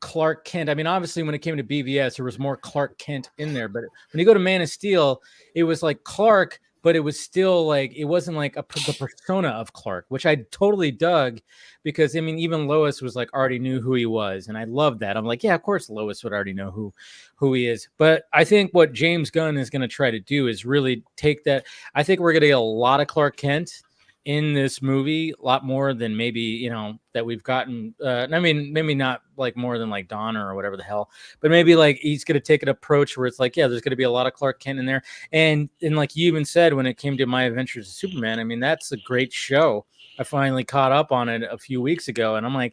Clark Kent. Obviously when it came to BVS, there was more Clark Kent in there, but when you go to Man of Steel, it was Clark, but it was still it wasn't the persona of Clark, which I totally dug, because even Lois was already knew who he was, and I loved that. I'm yeah, of course Lois would already know who he is. But I think what James Gunn is going to try to do is really take that. I think we're going to get a lot of Clark Kent in this movie, a lot more than maybe that we've gotten. Maybe not more than Donner or whatever the hell, but maybe he's going to take an approach where it's yeah, there's going to be a lot of Clark Kent in there, and like you even said, when it came to My Adventures with Superman, that's a great show. I finally caught up on it a few weeks ago, and I'm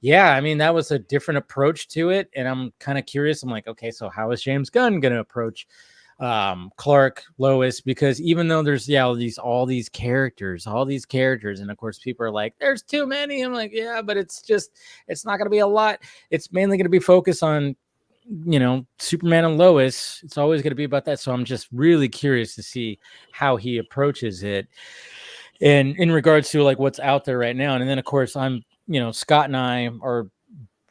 yeah, that was a different approach to it, and I'm kind of curious. I'm okay, so how is James Gunn going to approach Clark, Lois? Because even though there's all these characters, and of course people are there's too many. I'm yeah, but it's not going to be a lot. It's mainly going to be focused on Superman and Lois, it's always going to be about that. So I'm just really curious to see how he approaches it. And in regards to like what's out there right now. And then of course I'm, Scott and I are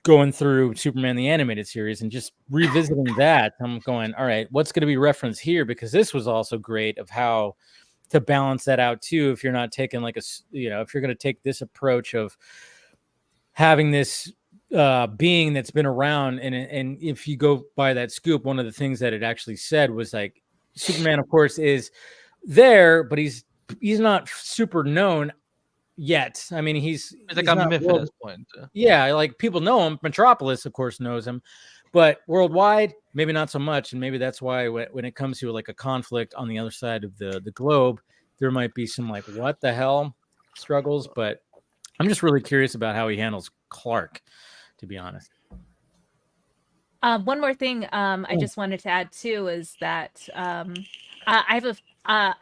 going through Superman the animated series and just revisiting that. I'm going, all right, what's going to be referenced here? Because this was also great of how to balance that out too. If you're not taking like if you're going to take this approach of having this being that's been around, and if you go by that scoop, one of the things that it actually said was like Superman, of course, is there, but he's not super known yet. I mean, he's like a myth at this point. Yeah, like people know him. Metropolis, of course, knows him, but worldwide, maybe not so much. And maybe that's why when it comes to like a conflict on the other side of the globe, there might be some like what the hell struggles. But I'm just really curious about how he handles Clark, to be honest. One more thing I just wanted to add too is that I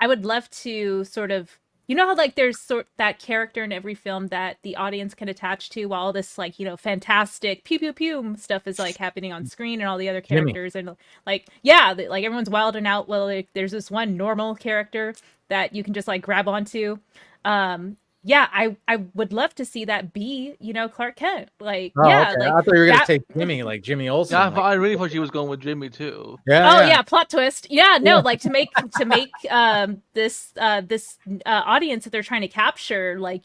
would love to sort of, how like there's that character in every film that the audience can attach to while all this like, fantastic pew pew pew stuff is like happening on screen and all the other characters Jimmy. And like, yeah, like everyone's wilding out. Well, like, there's this one normal character that you can just like grab onto. Yeah, I would love to see that be, Clark Kent. Like, yeah, okay. like I thought you were gonna take Jimmy, like Jimmy Olsen. Yeah, I really thought she was going with Jimmy too. Yeah. Oh yeah, plot twist. Yeah, no, like to make this audience that they're trying to capture, like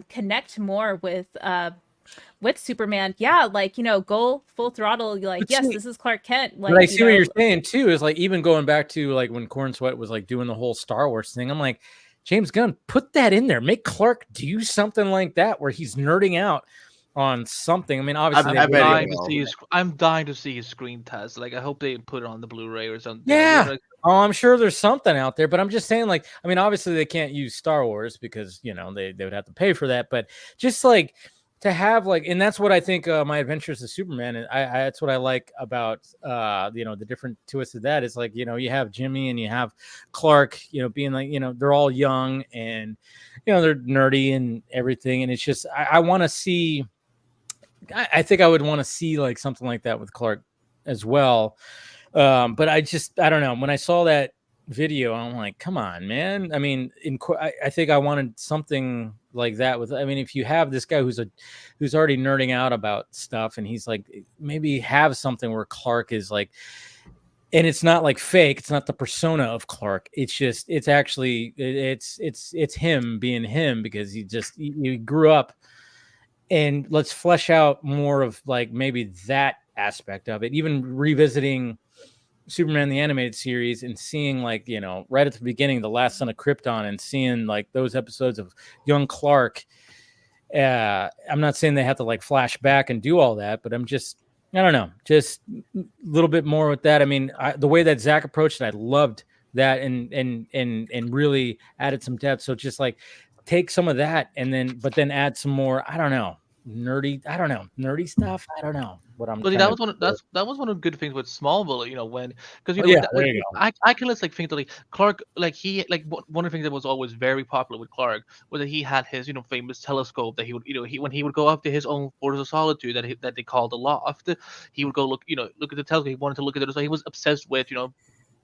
connect more with Superman. Yeah, like go full throttle. Like, yes, this is Clark Kent. Like, but I see what you're saying too. Is like even going back to like when Corn Sweat was like doing the whole Star Wars thing. I'm like, James Gunn, put that in there. Make Clark do something like that where he's nerding out on something. I mean, obviously, I'm dying to see his screen test. Like, I hope they put it on the Blu-ray or something. Yeah. I'm sure there's something out there, but I'm just saying, like, I mean, obviously they can't use Star Wars because they would have to pay for that. But just like to have like, and that's what I think My Adventures of Superman, and that's what I like about the different twists of that is like, you have Jimmy and you have Clark, being like, they're all young and they're nerdy and everything, and it's just I want to see. I think I would want to see like something like that with Clark as well, but I don't know. When I saw that video, I'm like, come on, man. I mean, I think I wanted something like that with. I mean, if you have this guy who's already nerding out about stuff, and he's like, maybe have something where Clark is like, and it's not like fake. It's not the persona of Clark. It's just, it's actually, it's him being him because he grew up. And let's flesh out more of like maybe that aspect of it. Even revisiting Superman the animated series and seeing like right at the beginning, The Last Son of Krypton, and seeing like those episodes of young Clark. I'm not saying they have to like flash back and do all that, but I don't know, just a little bit more with that. I mean, the way that Zack approached it, I loved that and really added some depth. So just like take some of that and then add some more. I don't know. Nerdy stuff. I don't know what I'm. But that was one of the good things with Smallville. When because I can just like think that like Clark one of the things that was always very popular with Clark was that he had his famous telescope that he would when he would go up to his own Fortress of Solitude that they called the Loft, he would go look at the telescope. He wanted to look at it, so he was obsessed with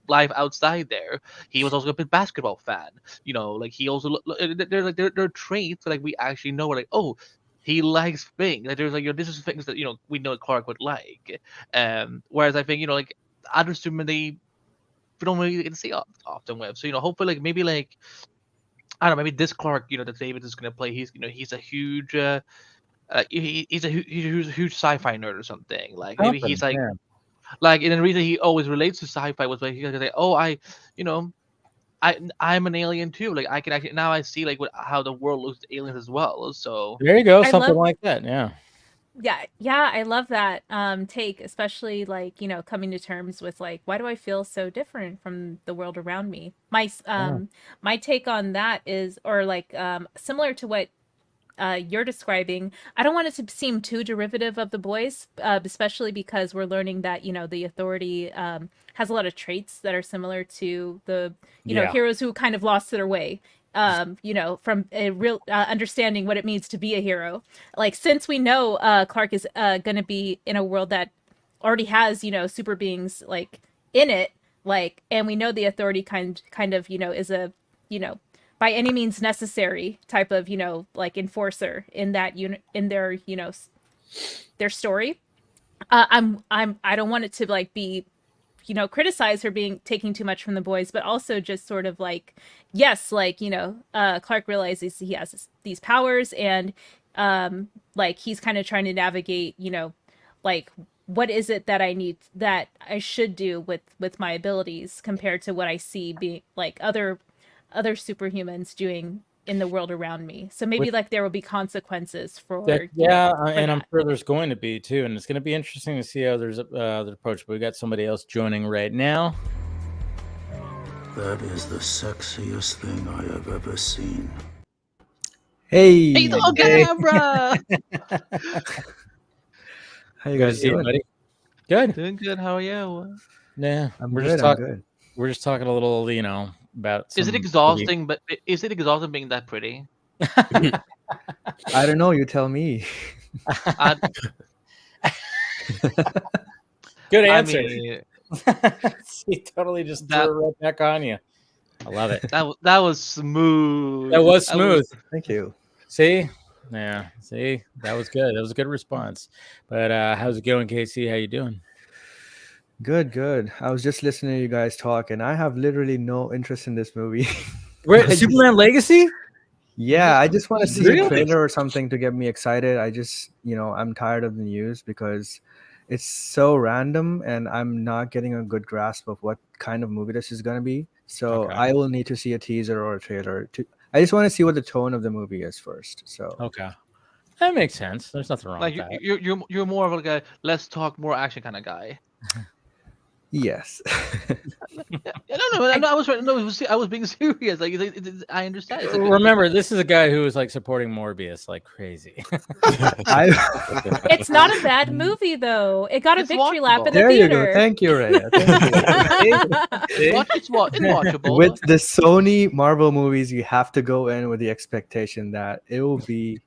life outside there. He was also a big basketball fan. Like he also there are traits that like we actually know. We're like, oh, he likes things. Like there's like this is things that we know Clark would like. Whereas I think like other Superman we don't really get to see often with. So hopefully like maybe like I don't know, maybe this Clark that David is gonna play. He's he's a huge he's a huge sci-fi nerd or something. Like maybe he's like. Yeah. Like, and the reason he always relates to sci-fi was like he could say, "Oh, I'm an alien too. Like, I can actually now I see like how the world looks to aliens as well." So there you go, something like that. Yeah, I love that take, especially like coming to terms with like, why do I feel so different from the world around me? My take on that is, or like similar to what you're describing. I don't want it to seem too derivative of the boys, especially because we're learning that the Authority has a lot of traits that are similar to the heroes who kind of lost their way. From a real understanding what it means to be a hero. Like, since we know Clark is going to be in a world that already has, you know, super beings like in it, like, and we know the Authority kind of, you know, is a, you know, by any means necessary type of, you know, like enforcer in that unit, in their, you know, their story. I don't want it to like be, you know, criticize her being taking too much from the boys, but also just sort of like, yes, like, you know, Clark realizes he has these powers, and like he's kind of trying to navigate, you know, like what is it that I should do with my abilities compared to what I see being like other superhumans doing in the world around me. So maybe like there will be consequences for and that. I'm sure there's going to be too, and it's going to be interesting to see how there's the approach. But we got somebody else joining right now. That is the sexiest thing I have ever seen. Hey, Hey, on camera. How you guys doing, buddy? Good. Doing good. How are you? Yeah, I'm we're good. just I'm talking. good. We're just talking a little, you know, about. Is it exhausting? But is it exhausting being that pretty? I don't know. You tell me. Good I answer. mean, He totally just threw it right back on you. I love it. that was smooth. That was smooth. Thank you. See, yeah, see, that was good. That was a good response. But how's it going, Casey? How you doing? Good, good. I was just listening to you guys talk, and I have literally no interest in this movie. Wait, Superman Legacy? Yeah, I just want to see Really? a trailer or something to get me excited. I just, you know, I'm tired of the news because it's so random, and I'm not getting a good grasp of what kind of movie this is going to be. So Okay. I will need to see a teaser or a trailer. I just want to see what the tone of the movie is first. So Okay, that makes sense. There's nothing wrong Like with that. you're more of like a let's talk more action kind of guy. yes. No, I was being serious. Like I understand. It's a good- Remember, this is a guy who was like supporting Morbius like crazy. It's not a bad movie though. It got a It's victory lap in the There you theater. go. Thank you, Raya. Thank you. It's watchable. With the Sony Marvel movies, you have to go in with the expectation that it will be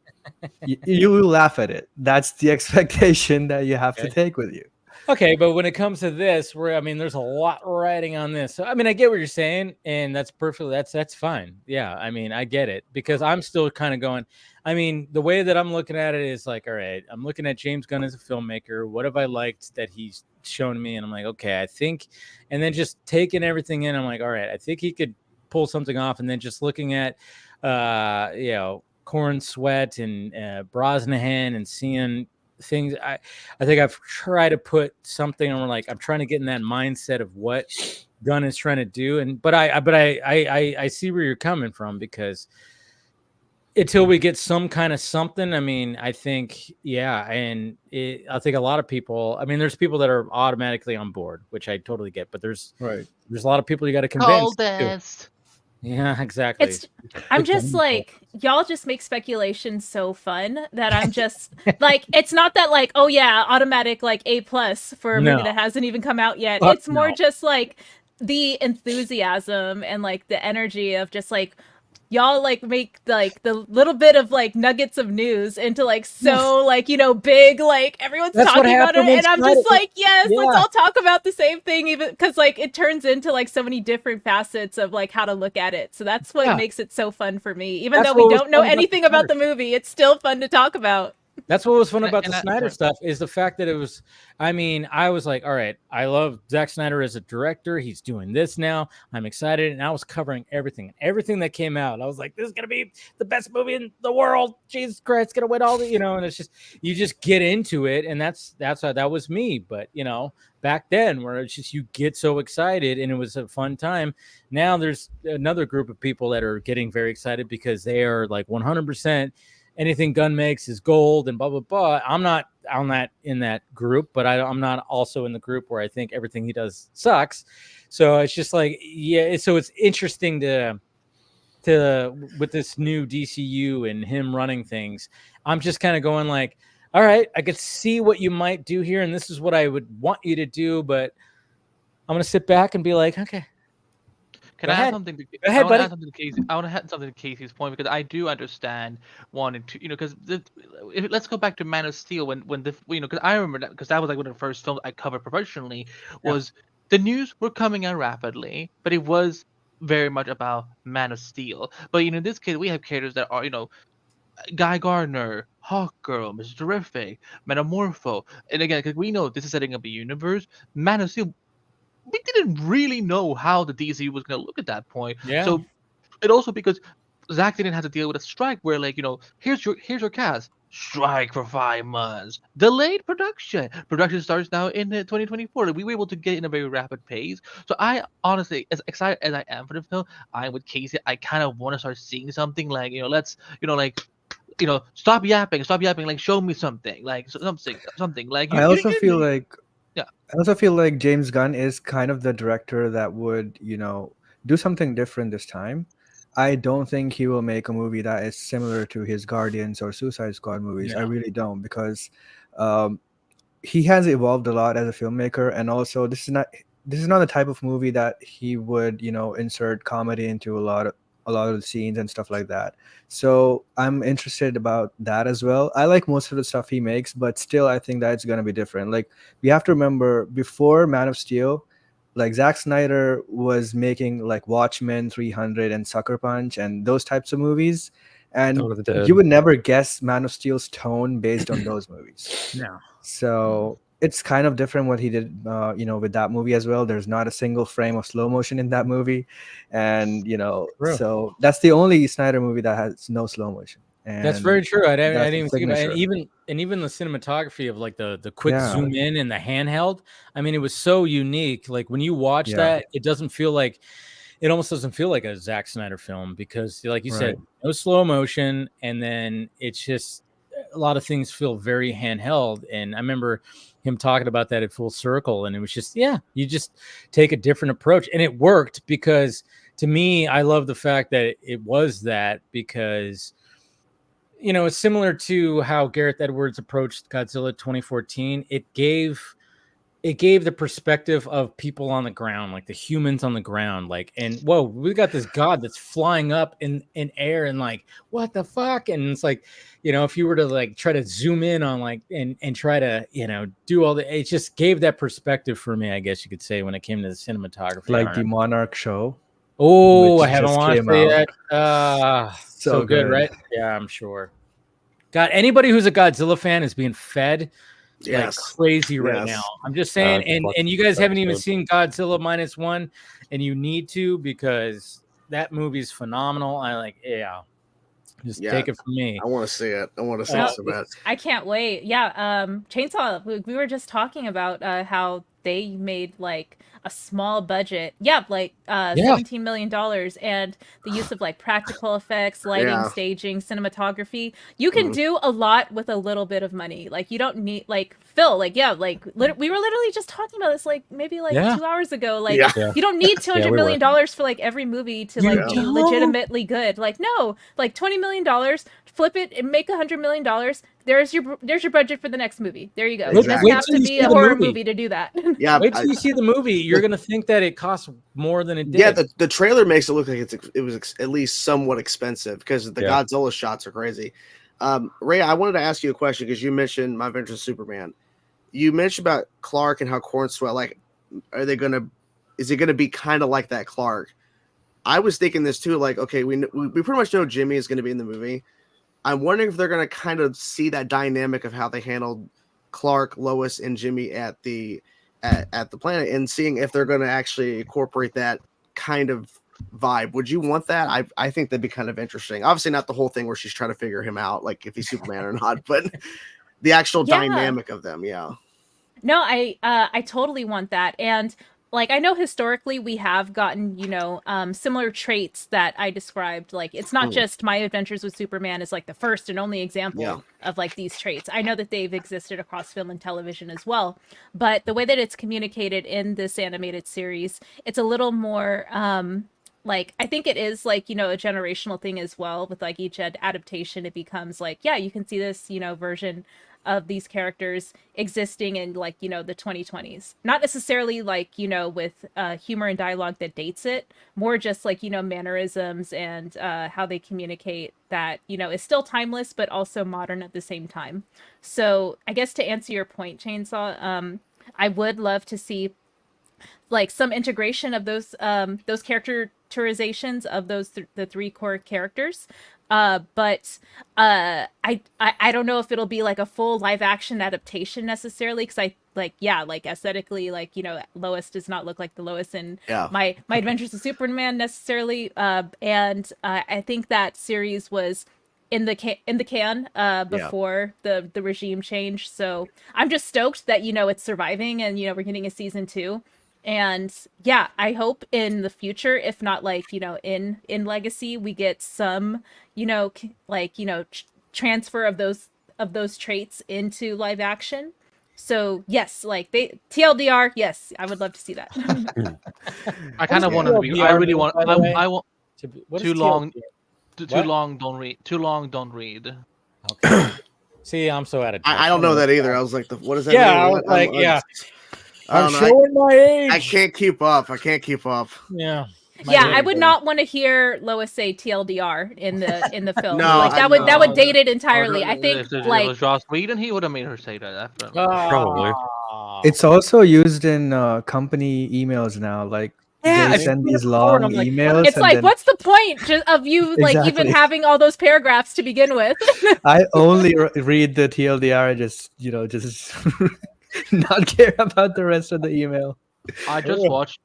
you will laugh at it. That's the expectation that you have to take with you. Okay, but when it comes to this, I mean, there's a lot riding on this. So I mean, I get what you're saying, and that's perfectly that's fine. Yeah, I mean, I get it because I'm still kind of going. I mean, the way that I'm looking at it is like, all right, I'm looking at James Gunn as a filmmaker. What have I liked that he's shown me? And I'm like, okay, I think, and then just taking everything in, I'm like, all right, I think he could pull something off. And then just looking at, you know, Corn Sweat and Brosnahan and seeing things, I think I've tried to put something on, like I'm trying to get in that mindset of what Gunn is trying to do, but I see where you're coming from, because until we get some kind of something, I mean, I think I think a lot of people, I mean, there's people that are automatically on board, which I totally get, but there's a lot of people you got to convince too. Yeah, exactly. I'm just like, y'all just make speculation so fun that I'm just like, it's not that like, oh yeah, automatic like A+ for a movie that hasn't even come out yet. It's more just like the enthusiasm and like the energy of just like, y'all like make like the little bit of like nuggets of news into like so like, you know, big, like everyone's talking about it, and I'm just like, yes, let's all talk about the same thing, even because like it turns into like so many different facets of like how to look at it. So that's what makes it so fun for me, even though we don't know anything about the movie. It's still fun to talk about. That's what was fun about the Snyder stuff, is the fact that it was, I mean, I was like, all right, I love Zack Snyder as a director. He's doing this now. I'm excited. And I was covering everything that came out. I was like, this is going to be the best movie in the world. Jesus Christ, it's going to win all the, you know, and it's just, you just get into it. And that's how that was me. But, you know, back then where it's just, you get so excited and it was a fun time. Now there's another group of people that are getting very excited because they are like 100%. Anything Gunn makes is gold and blah, blah, blah. I'm not in that group, but I'm not also in the group where I think everything he does sucks. So it's just like, yeah. So it's interesting to with this new DCU and him running things. I'm just kind of going like, all right, I could see what you might do here, and this is what I would want you to do, but I'm going to sit back and be like, okay. Can I add something to? Go ahead, buddy. I want to add something to Casey's point because I do understand wanting to, because let's go back to Man of Steel when because I remember that because that was like one of the first films I covered professionally. Was the news were coming out rapidly, but it was very much about Man of Steel. But in this case, we have characters that are Guy Gardner, Hawkgirl, Mr. Terrific, Metamorpho, and again, because we know this is setting up a universe. Man of Steel, we didn't really know how the DCU was going to look at that point. Yeah. So, and also because Zack didn't have to deal with a strike where, here's your cast. Strike for 5 months. Delayed production. Production starts now in 2024. We were able to get in a very rapid pace. So I honestly, as excited as I am for the film, I'm with Casey. I kind of want to start seeing something let's, stop yapping, like show me something, like something. Like I also feel like James Gunn is kind of the director that would, do something different this time. I don't think he will make a movie that is similar to his Guardians or Suicide Squad movies. Yeah. I really don't, because he has evolved a lot as a filmmaker, and also this is not the type of movie that he would, insert comedy into a lot of the scenes and stuff like that. So I'm interested about that as well. I like most of the stuff he makes, but still I think that it's going to be different. Like, we have to remember, before Man of Steel, like, Zack Snyder was making like Watchmen, 300 and Sucker Punch and those types of movies, and you would never guess Man of Steel's tone based on those movies. No. So it's kind of different what he did, with that movie as well. There's not a single frame of slow motion in that movie, and so that's the only Snyder movie that has no slow motion. And that's very true. I didn't even think about it. And even the cinematography of like the quick zoom in and the handheld. I mean, it was so unique. Like, when you watch that, it almost doesn't feel like a Zack Snyder film, because, like you said, no slow motion, and then it's just a lot of things feel very handheld. And I remember him talking about that at Full Circle, and it was just, you just take a different approach, and it worked, because to me, I love the fact that it was that, because it's similar to how Gareth Edwards approached Godzilla 2014. It gave the perspective of people on the ground, like the humans on the ground, like, and whoa, we got this god that's flying up in air, and like, what the fuck? And it's like, if you were to like try to zoom in on like and try to do all the, it just gave that perspective for me, I guess you could say, when it came to the cinematography. Like the Monarch show. Oh, I haven't watched it yet. So good, right? Yeah, I'm sure. God, anybody who's a Godzilla fan is being fed like crazy right now. I'm just saying, and you guys haven't even seen Godzilla -1, and you need to, because that movie's phenomenal. Take it from me. I want to see it. I want to see it so bad. I can't wait. Yeah, Chainsaw. We were just talking about how they made like a small budget, $17 million, and the use of like practical effects, lighting, staging, cinematography. You can do a lot with a little bit of money. Like, you don't need, like, Phil, we were literally just talking about this maybe 2 hours ago. Like, you don't need $200 million for like every movie to like be legitimately good. Like, no, like $20 million, flip it and make $100 million. There's your budget for the next movie. There you go. It doesn't have to be a horror movie to do that. Yeah, wait till you see the movie. You're gonna think that it costs more than it did. Yeah, the trailer makes it look like it was at least somewhat expensive, because the Godzilla shots are crazy. Ray, I wanted to ask you a question, because you mentioned My Adventures of Superman. You mentioned about Clark and how Cornswell, like, is it gonna be kind of like that Clark? I was thinking this too. Like, okay, we pretty much know Jimmy is going to be in the movie. I'm wondering if they're going to kind of see that dynamic of how they handled Clark, Lois, and Jimmy at the planet, and seeing if they're going to actually incorporate that kind of vibe. Would you want that? I think that'd be kind of interesting. Obviously not the whole thing where she's trying to figure him out, like if he's Superman or not, but the actual dynamic of them. Yeah. No, I totally want that. And like, I know historically we have gotten, similar traits that I described. Like, it's not just My Adventures with Superman is like the first and only example of like these traits. I know that they've existed across film and television as well. But the way that it's communicated in this animated series, it's a little more like, I think it is like, a generational thing as well. With like each adaptation, it becomes like, you can see this, version of these characters existing in like, you know, the 2020s. Not necessarily like, you know, with humor and dialogue that dates it, more just like, you know, mannerisms and how they communicate that, you know, is still timeless, but also modern at the same time. So I guess to answer your point, Chainsaw, I would love to see like some integration of those characterizations of those the three core characters. But I don't know if it'll be like a full live action adaptation necessarily, because I like aesthetically, like, you know, Lois does not look like the Lois in my Adventures of Superman necessarily. And I think that series was in the can before the regime change. So I'm just stoked that, you know, it's surviving and, you know, we're getting a season 2. And yeah, I hope in the future, if not like, you know, in Legacy, we get some, you know, like, you know, transfer of those traits into live action. So yes, like TLDR, yes, I would love to see that. I kind of want to be. I really want. I want. Too long. Too long. Don't read. Too long. Don't read. Okay. See, I'm so out of touch. I don't know that either. I was like, what is that? Yeah, I was like, yeah. I'm showing my age. I can't keep up. Yeah. Yeah, I would not want to hear Lois say TLDR in the film. No, like that would date it entirely. I think if like it was Joss Whedon, he would have made her say that. Probably. It's also used in company emails now. Like they send these long emails. It's like, what's the point of you like even having all those paragraphs to begin with? I only read the TLDR. Just not care about the rest of the email. I just watched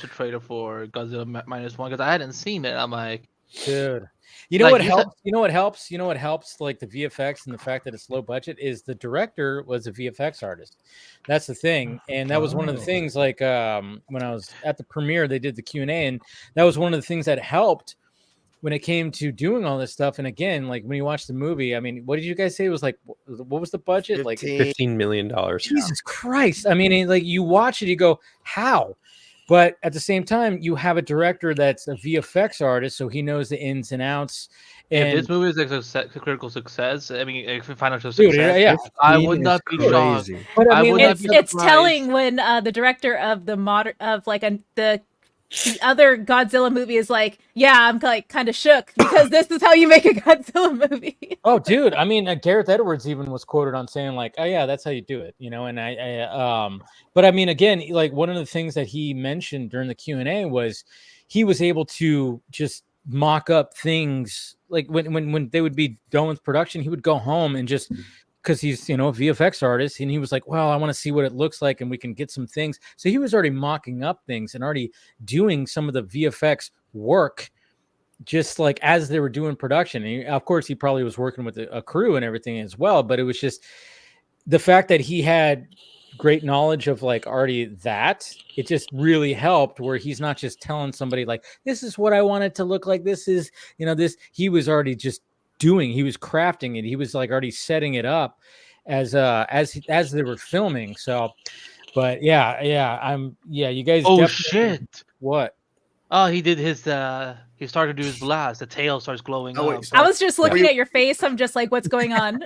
a trailer for Godzilla -1 because I hadn't seen it. I'm like, dude, you know what helps? You know what helps? You know what helps? Like the VFX and the fact that it's low budget is the director was a VFX artist. That's the thing, and that was one of the things. Like when I was at the premiere, they did the Q&A, and that was one of the things that helped when it came to doing all this stuff. And again, like when you watch the movie, I mean, what did you guys say? It was like, what was the budget? Like $15 million. Jesus Christ. I mean, like you watch it, you go, how? But at the same time, you have a director that's a VFX artist, so he knows the ins and outs. And if this movie is a critical success, I mean, if financial success, I would not be shocked. But I mean, it's telling when the director of the the other Godzilla movie is like, yeah, I'm like kind of shook because this is how you make a Godzilla movie. Oh, dude. I mean, Gareth Edwards even was quoted on saying like, oh yeah, that's how you do it, you know? And but I mean, again, like one of the things that he mentioned during the Q&A was he was able to just mock up things. Like when they would be done with production, he would go home and just, because he's, you know, a VFX artist, and he was like, well, I want to see what it looks like and we can get some things. So he was already mocking up things and already doing some of the VFX work just like as they were doing production. And of course, he probably was working with a crew and everything as well, but it was just the fact that he had great knowledge of like already that it just really helped, where he's not just telling somebody like, this is what I want it to look like. This is, you know, this, he was already just he was crafting it. He was like already setting it up as they were filming. So, but yeah, you guys. Oh shit! What? Oh, he did his. He started to do his blast. The tail starts glowing up. I was just looking at your face. I'm just like, what's going on?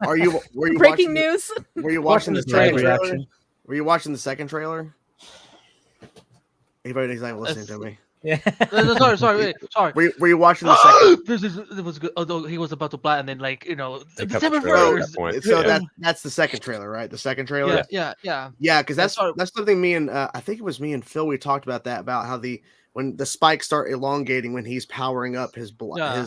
Were you breaking news? Were you watching the trailer? Were you watching the second trailer? Anybody exactly listening to me? Yeah. Sorry. Were you watching the second? It was good. Although he was about to blast, and then like, you know, so that's the second trailer, right? The second trailer. Yeah. Because that's something me and I think it was me and Phil, we talked about that, about how when the spikes start elongating when he's powering up his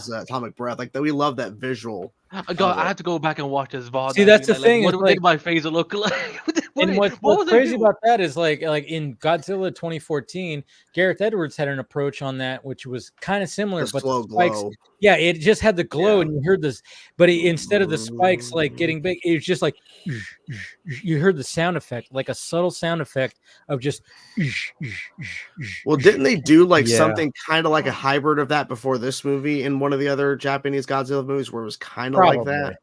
atomic breath, like we love that visual. I had to go back and watch his VOD. See, that's the thing. What did my face look like? And what's crazy about that is like in Godzilla 2014, Gareth Edwards had an approach on that, which was kind of similar, but the spikes, glow. Yeah, it just had the glow, and you heard this. But instead of the spikes like getting big, it was just like you heard the sound effect, like a subtle sound effect of just. Well, didn't they do like something kind of like a hybrid of that before this movie in one of the other Japanese Godzilla movies, where it was kind of like that?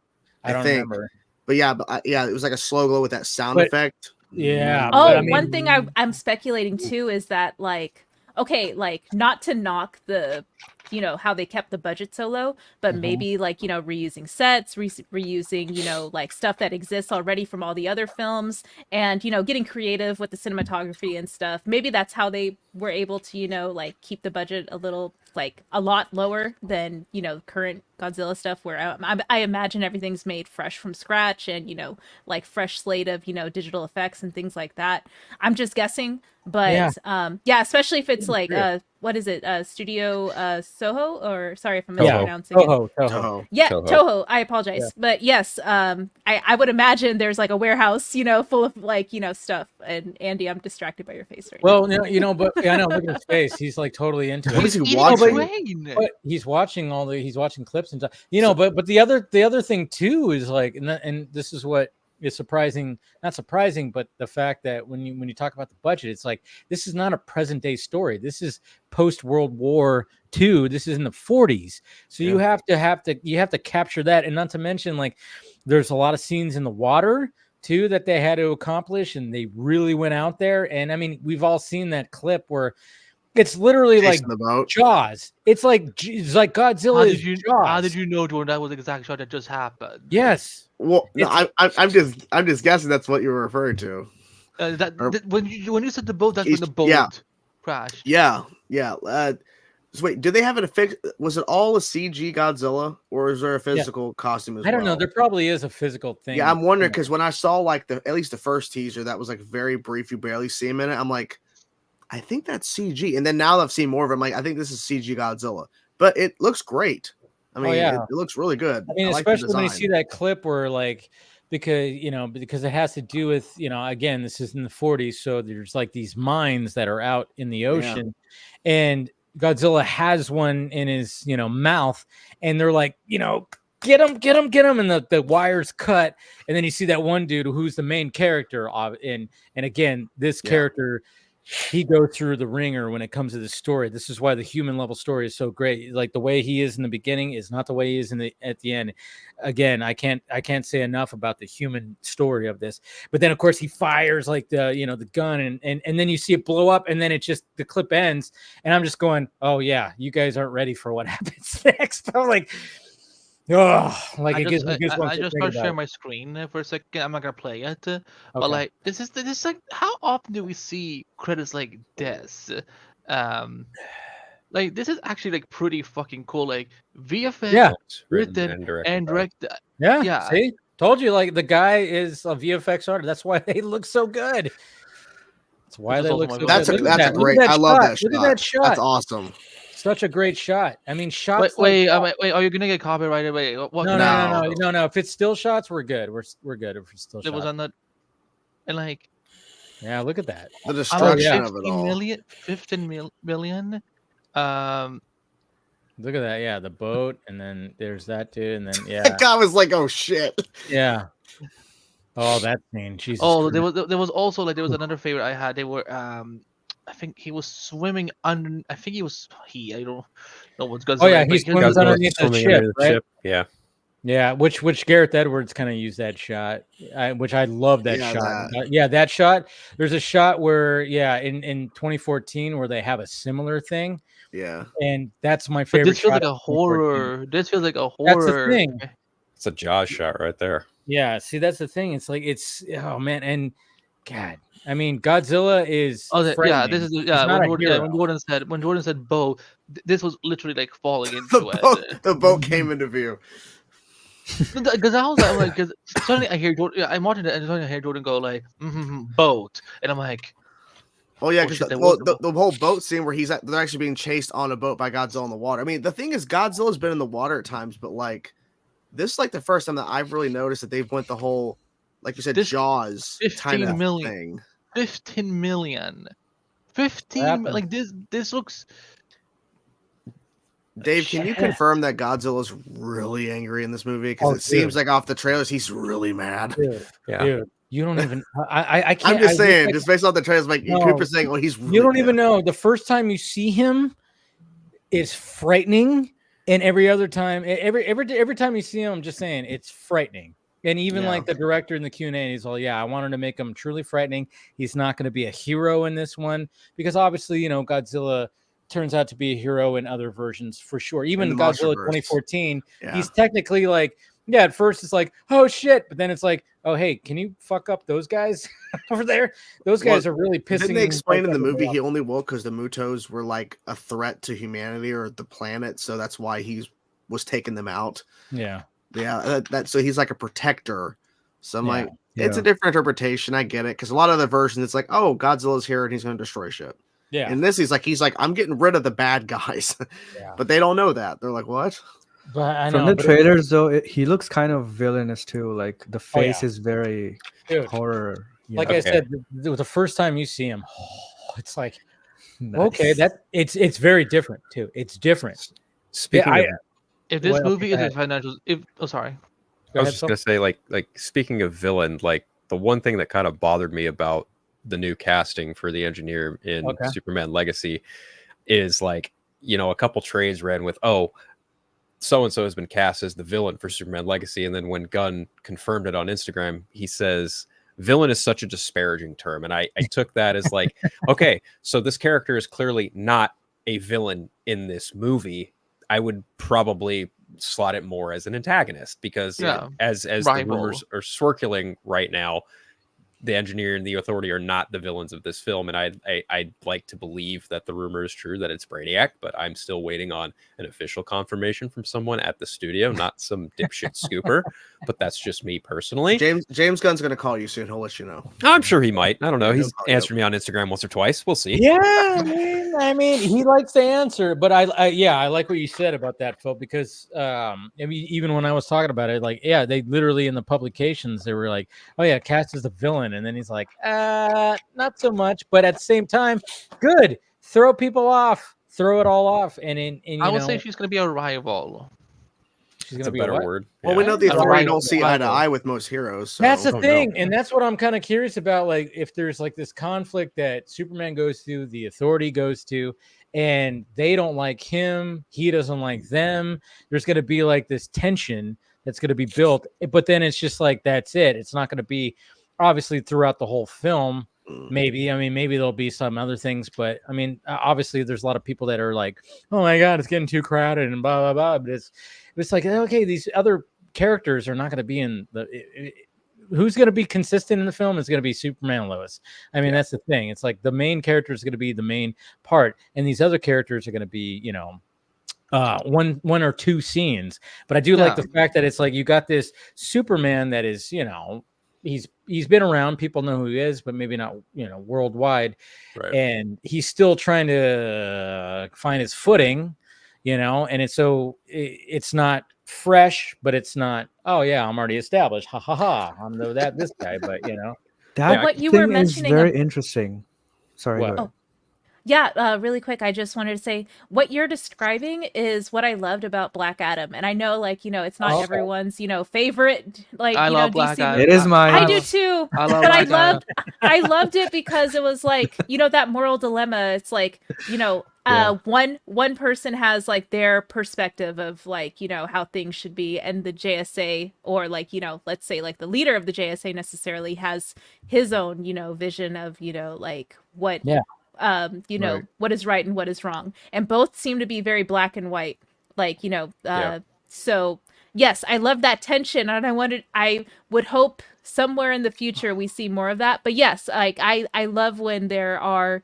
I don't remember. But it was like a slow glow with that sound effect. Yeah. Oh, one thing I'm speculating too is that like, okay, like not to knock the, you know, how they kept the budget so low, but maybe like, you know, reusing sets, reusing, you know, like stuff that exists already from all the other films, and, you know, getting creative with the cinematography and stuff. Maybe that's how they were able to, you know, like keep the budget a lot lower than, you know, current Godzilla stuff, where I imagine everything's made fresh from scratch and, you know, like fresh slate of, you know, digital effects and things like that. I'm just guessing, but yeah, especially if it's like what is it, Studio Soho, or sorry if I'm mispronouncing it. Toho. Yeah, Toho. I apologize, but yes, I would imagine there's like a warehouse, you know, full of like, you know, stuff. And Andy, I'm distracted by your face right now. Well, you know, but I know, look at his face. He's like totally into What it. is he watching? But he's watching he's watching clips and stuff. You know, but the other thing too is like, and this is what is surprising, not surprising, but the fact that when you talk about the budget, it's like, this is not a present day story. This is post World War II. This is in the 40s. So you have to capture that. And not to mention, like, there's a lot of scenes in the water too that they had to accomplish, and they really went out there. And I mean, we've all seen that clip where it's literally like Jaws. It's like Godzilla is Jaws. How did you know, Jordan, that was the exact shot that just happened? Yes. Well, no, I'm just guessing that's what you were referring to. When you said the boat, that's when the boat crashed. Yeah. So wait, did they have was it all a CG Godzilla, or is there a physical costume as well? I don't know. There probably is a physical thing. Yeah, I'm wondering, because when I saw like at least the first teaser, that was like very brief. You barely see him in it. I'm like, I think that's CG. And then now that I've seen more of it, I'm like, I think this is CG Godzilla. But it looks great. I mean, it looks really good. I mean, especially when you see that clip where, like, because it has to do with, you know, again, this is in the 40s. So there's like these mines that are out in the ocean, and Godzilla has one in his, you know, mouth, and they're like, you know, get him. And the wires cut. And then you see that one dude who's the main character of, and again, this character, he goes through the ringer when it comes to the story. This is why the human level story is so great. Like, the way he is in the beginning is not the way he is at the end. Again, I can't say enough about the human story of this. But then of course he fires like the gun, and then you see it blow up, and then the clip ends, and I'm just going, oh yeah, you guys aren't ready for what happens next. I'm like, oh, like I just start sharing my screen for a second. I'm not gonna play it, but like this is like, how often do we see credits like this? Like, this is actually like pretty fucking cool. Like, VFX, written and directed. Yeah. See, told you, like, the guy is a VFX artist. That's why they look so good. That's why they look so good. That's a great. I love that shot. Look at that shot. That's awesome. Such a great shot. I mean, shots. Wait, are you gonna get copyrighted? Wait, what? No. If it's still shots, we're good. We're good if it's still shots. It was on that, and like, yeah, look at that. The destruction of it all. 15 million. Look at that. Yeah, the boat, and then there's that too, and then that guy was like, oh shit. Yeah. Oh, that scene. Jesus. Oh, there was also like, there was another favorite I had. They were I think he was swimming under. I think I don't know what's going on. Oh yeah, he swims underneath the ship, right? Yeah. Which Gareth Edwards kind of used that shot, which I love that shot. That shot. There's a shot where in 2014 where they have a similar thing. Yeah, and that's my favorite. But this feels like a horror. This feels like a horror. That's the thing. It's a Jaws shot right there. Yeah. See, that's the thing. It's like, oh man, and God. I mean, Godzilla is. This is when Jordan said boat, this was literally like falling into it. The boat came into view. Because I was like, because suddenly I hear Jordan. I'm watching it, and suddenly I hear Jordan go like, boat, and I'm like, oh yeah, because the whole boat scene where they're actually being chased on a boat by Godzilla in the water. I mean, the thing is, Godzilla's been in the water at times, but like, this is like the first time that I've really noticed that they've went the whole, like you said, Jaws kind of thing. 15 million. 15, like this looks. Dave, can you confirm that Godzilla's really angry in this movie? Because it seems like off the trailers he's really mad. Dude, you don't even. I can't. I'm just saying, just based off the trailers, like people are saying, "Oh, he's." Really you don't even know. The first time you see him, it's frightening, and every other time, every time you see him, I'm just saying, it's frightening. And even Yeah. like the director in the Q&A, he's all, I wanted to make him truly frightening. He's not going to be a hero in this one because obviously, Godzilla turns out to be a hero in other versions for sure. Even Godzilla 2014, he's technically like, at first it's like, oh shit, but then it's like, oh hey, can you fuck up those guys over there? Those guys are really pissing. Didn't they explain in the movie he only woke because the Mutos were like a threat to humanity or the planet, so that's why he was taking them out. Yeah. So he's like a protector. So I'm like, it's a different interpretation. I get it because a lot of the versions, it's like, oh, Godzilla's here and he's going to destroy shit. Yeah. And this, he's like, I'm getting rid of the bad guys. But they don't know that. They're like, what? But I know, from the trailers, though, he looks kind of villainous too. Like the face is very horror. Like I said, the first time you see him, it's like, okay, that it's very different too. It's different. Speaking of, if this movie is a financial, sorry. I was just gonna say, like speaking of villain, like the one thing that kind of bothered me about the new casting for the engineer in Superman Legacy is like, a couple trades ran with, so and so has been cast as the villain for Superman Legacy, and then when Gunn confirmed it on Instagram, he says villain is such a disparaging term, and I took that as like, okay, so this character is clearly not a villain in this movie. I would probably slot it more as an antagonist because as the rumors are circulating right now, the engineer and the authority are not the villains of this film, and I'd like to believe that the rumor is true that it's Brainiac, but I'm still waiting on an official confirmation from someone at the studio, not some dipshit scooper. But that's just me personally. James Gunn's gonna call you soon. He'll let you know. I'm sure he might. I don't know. He's answered me on Instagram once or twice. We'll see. Yeah, I mean, he likes to answer, but I like what you said about that, Phil, because I mean, even when I was talking about it, like, they literally in the publications they were like, oh yeah, cast as the villain. And then he's like, not so much. But at the same time, good. Throw people off. Throw it all off. And I would say she's going to be a rival. She's going to be a better word. Well, we know the authority don't see eye to eye with most heroes. So. That's the thing. And that's what I'm kind of curious about. Like, if there's like this conflict that Superman goes through, the authority goes to, and they don't like him, he doesn't like them. There's going to be like this tension that's going to be built. But then it's just like, that's it. It's not going to be obviously throughout the whole film. Maybe there'll be some other things, but I mean, obviously there's a lot of people that are like, oh my god, it's getting too crowded and blah blah blah. But it's like, okay, these other characters are not going to be in who's going to be consistent in the film is going to be Superman and Lois. I mean, that's the thing. It's like the main character is going to be the main part, and these other characters are going to be, one or two scenes. But I do like the fact that it's like you got this Superman that is, he's been around, people know who he is, but maybe not, worldwide. Right. And he's still trying to find his footing, and it's not fresh, but it's not, oh yeah, I'm already established. Ha ha ha. I'm this guy, but that what you were mentioning is very interesting. Sorry. What? Yeah, really quick, I just wanted to say what you're describing is what I loved about Black Adam. And I know, it's not everyone's, favorite, I love Black DC Adam. It is mine. I do too. But I loved it because it was like, that moral dilemma. It's like, one person has like their perspective of like, how things should be, and the JSA, or like, let's say like the leader of the JSA necessarily has his own, vision of, like what Right. what is right and what is wrong, and both seem to be very black and white, like so yes, I love that tension, and I would hope somewhere in the future we see more of that. But yes, like I love when there are,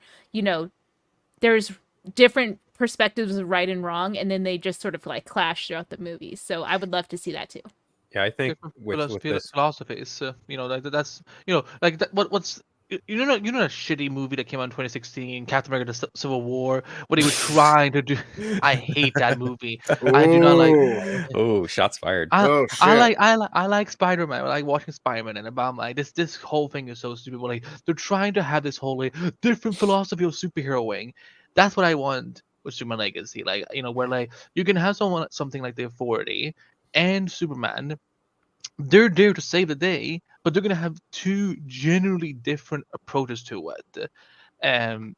there's different perspectives of right and wrong, and then they just sort of like clash throughout the movie. So I would love to see that too. Yeah, I think with this philosophies, that's like that, what's that shitty movie that came out in 2016, Captain America: The Civil War, what he was trying to do. I hate that movie. I do not like. Oh, shots fired. I like Spider-Man. I like watching Spider-Man, and I'm like, this whole thing is so stupid. But like, they're trying to have this whole like different philosophy of superheroing. That's what I want with Superman Legacy. Like, where like you can have something like the Authority and Superman. They're there to save the day, but they're gonna have two generally different approaches to it.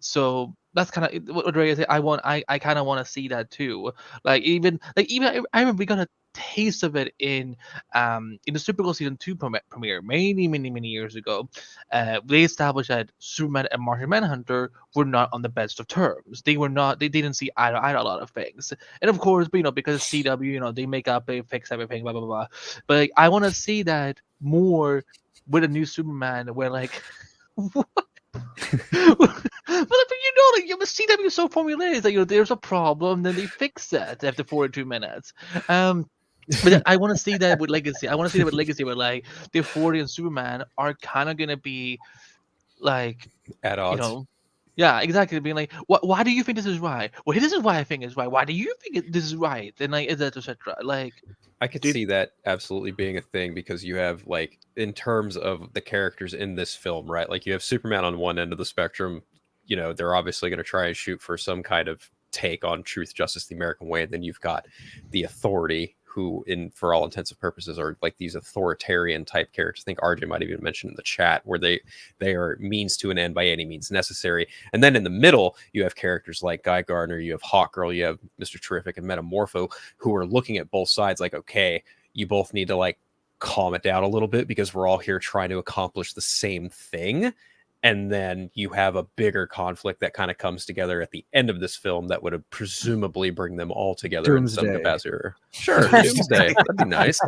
So that's kind of what Ray said. I kind of want to see that too. Even I remember we got a taste of it in the Supergirl season 2 premiere many years ago. They established that Superman and Martian Manhunter were not on the best of terms. They were not. They didn't see eye to eye on a lot of things. And of course, because of CW, they make up, they fix everything, blah blah blah. But I want to see that more with a new Superman, where what? But you CW is so formulaic that there's a problem, then they fix it after 42 minutes. But I want to see that with Legacy. Where the 40 and Superman are kind of gonna be at odds. Yeah, exactly. Being why do you think this is right? Well, this is why I think it's right. Why do you think this is right? And etc. I could see that absolutely being a thing, because you have in terms of the characters in this film, right? You have Superman on one end of the spectrum. They're obviously going to try and shoot for some kind of take on truth, justice, the American way. And then you've got the Authority, who, for all intents and purposes, are these authoritarian type characters. I think RJ might have even mentioned in the chat, where they are means to an end by any means necessary. And then in the middle, you have characters like Guy Gardner, you have Hawkgirl, you have Mr. Terrific and Metamorpho, who are looking at both sides okay, you both need to calm it down a little bit, because we're all here trying to accomplish the same thing. And then you have a bigger conflict that kind of comes together at the end of this film that would have presumably bring them all together in some capacity. Sure, Doomsday. That'd be nice.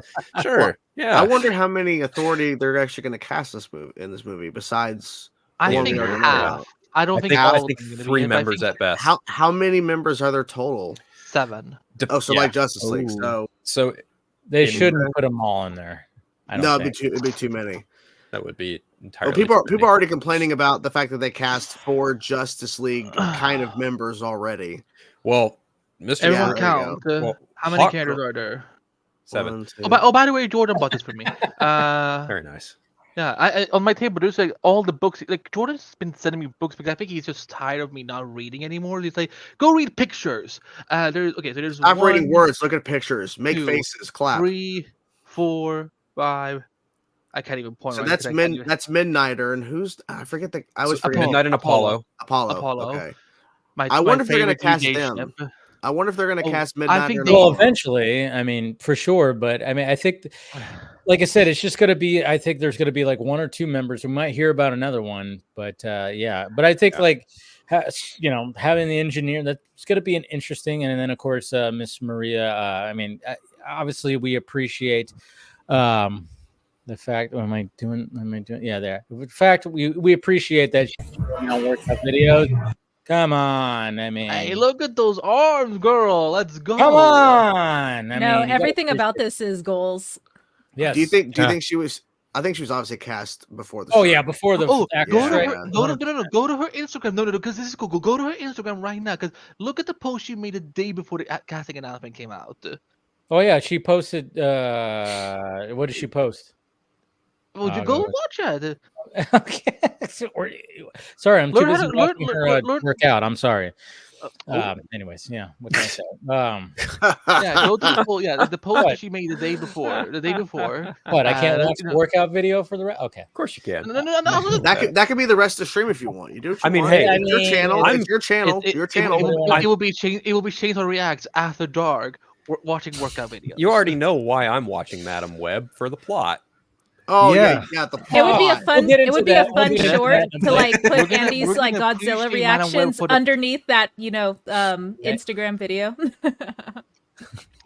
Sure, yeah. I wonder how many Authority they're actually going to cast in this movie besides. I think half. I think 3 members at best. How many members are there total? 7. Like Justice League. So they shouldn't put them all in there. It'd be too many. That would be entirely. People are already complaining about the fact that they cast 4 Justice League kind of members already. Well, Mr. Everyone count. How many characters are there? 7. By the way, Jordan bought this for me. Very nice. Yeah, I on my table there's all the books. Jordan's been sending me books because I think he's just tired of me not reading anymore. He's go read pictures. There's Stop reading words. Look at pictures. Make 2, faces. Clap. 3, 4, 5. I can't even point. So that's Midnighter, and who's I forget the I was forgetting. Midnight and Apollo. Okay. I wonder if they're going to cast them. I wonder if they're going to cast Midnighter. Eventually, I mean, for sure. But I mean, I think, like I said, it's just going to be. I think there's going to be 1 or 2 members. We might hear about another one, but yeah. But I think having the engineer, that's going to be an interesting. And then of course, Miss Maria. I mean, obviously we appreciate. The fact, what am I doing? Yeah, there. The fact we appreciate that she's workout videos. Come on, I mean, hey, look at those arms, girl. Let's go. Come on. Everything about this is goals. Yes. Do you think she was? I think she was obviously cast before the. Oh yeah, before the. Go to her Instagram. No, because this is cool. Go to her Instagram right now. Because look at the post she made the day before the casting announcement came out. Oh yeah, she posted. What did she post? Would you go watch it? Okay. Sorry, I'm too busy watching her work out. I'm sorry. Anyways, yeah. What can I say? Yeah, go to the post. Yeah, the post that she made the day before. What? I can't watch the workout video for the rest. Okay, of course you can. No. That could be the rest of the stream if you want. You do. I mean, hey, it's your channel. It's your channel. Your channel. It will be changed. It will be changed on Reacts after dark. Watching workout videos. You already know why I'm watching Madam Web, for the plot. Oh yeah, the plot. It would be a fun. It would be a fun short to put Andy's Godzilla reactions underneath that Instagram video.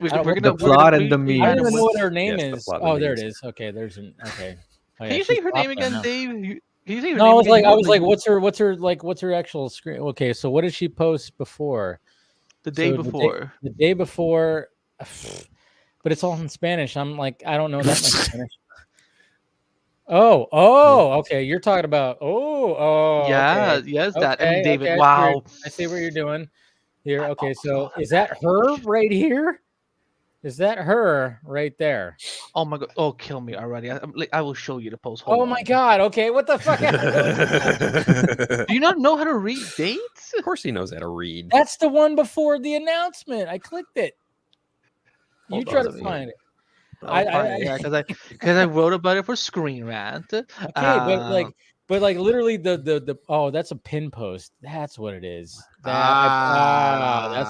The plot and the meme. I don't even know what her name is. Oh, there it is. Okay, there's an okay. Can you say her name again, Dave? No, I was like, what's her actual screen? Okay, so what did she post before? The day before. The day before, but it's all in Spanish. I'm like, I don't know that much Spanish. Okay. You're talking about yeah, okay. Yes, that. Okay, And David, okay, wow. I see what you're doing here. Okay, so is that her right here? Is that her right there? Oh my god! Oh, kill me already! I will show you the post. Hold my god! Okay, what the fuck? Do you not know how to read dates? Of course, he knows how to read. That's the one before the announcement. I clicked it. You try to find it. Because I wrote about it for Screen Rant. Okay, but But like literally the oh, that's a pin post. That's what it is. That's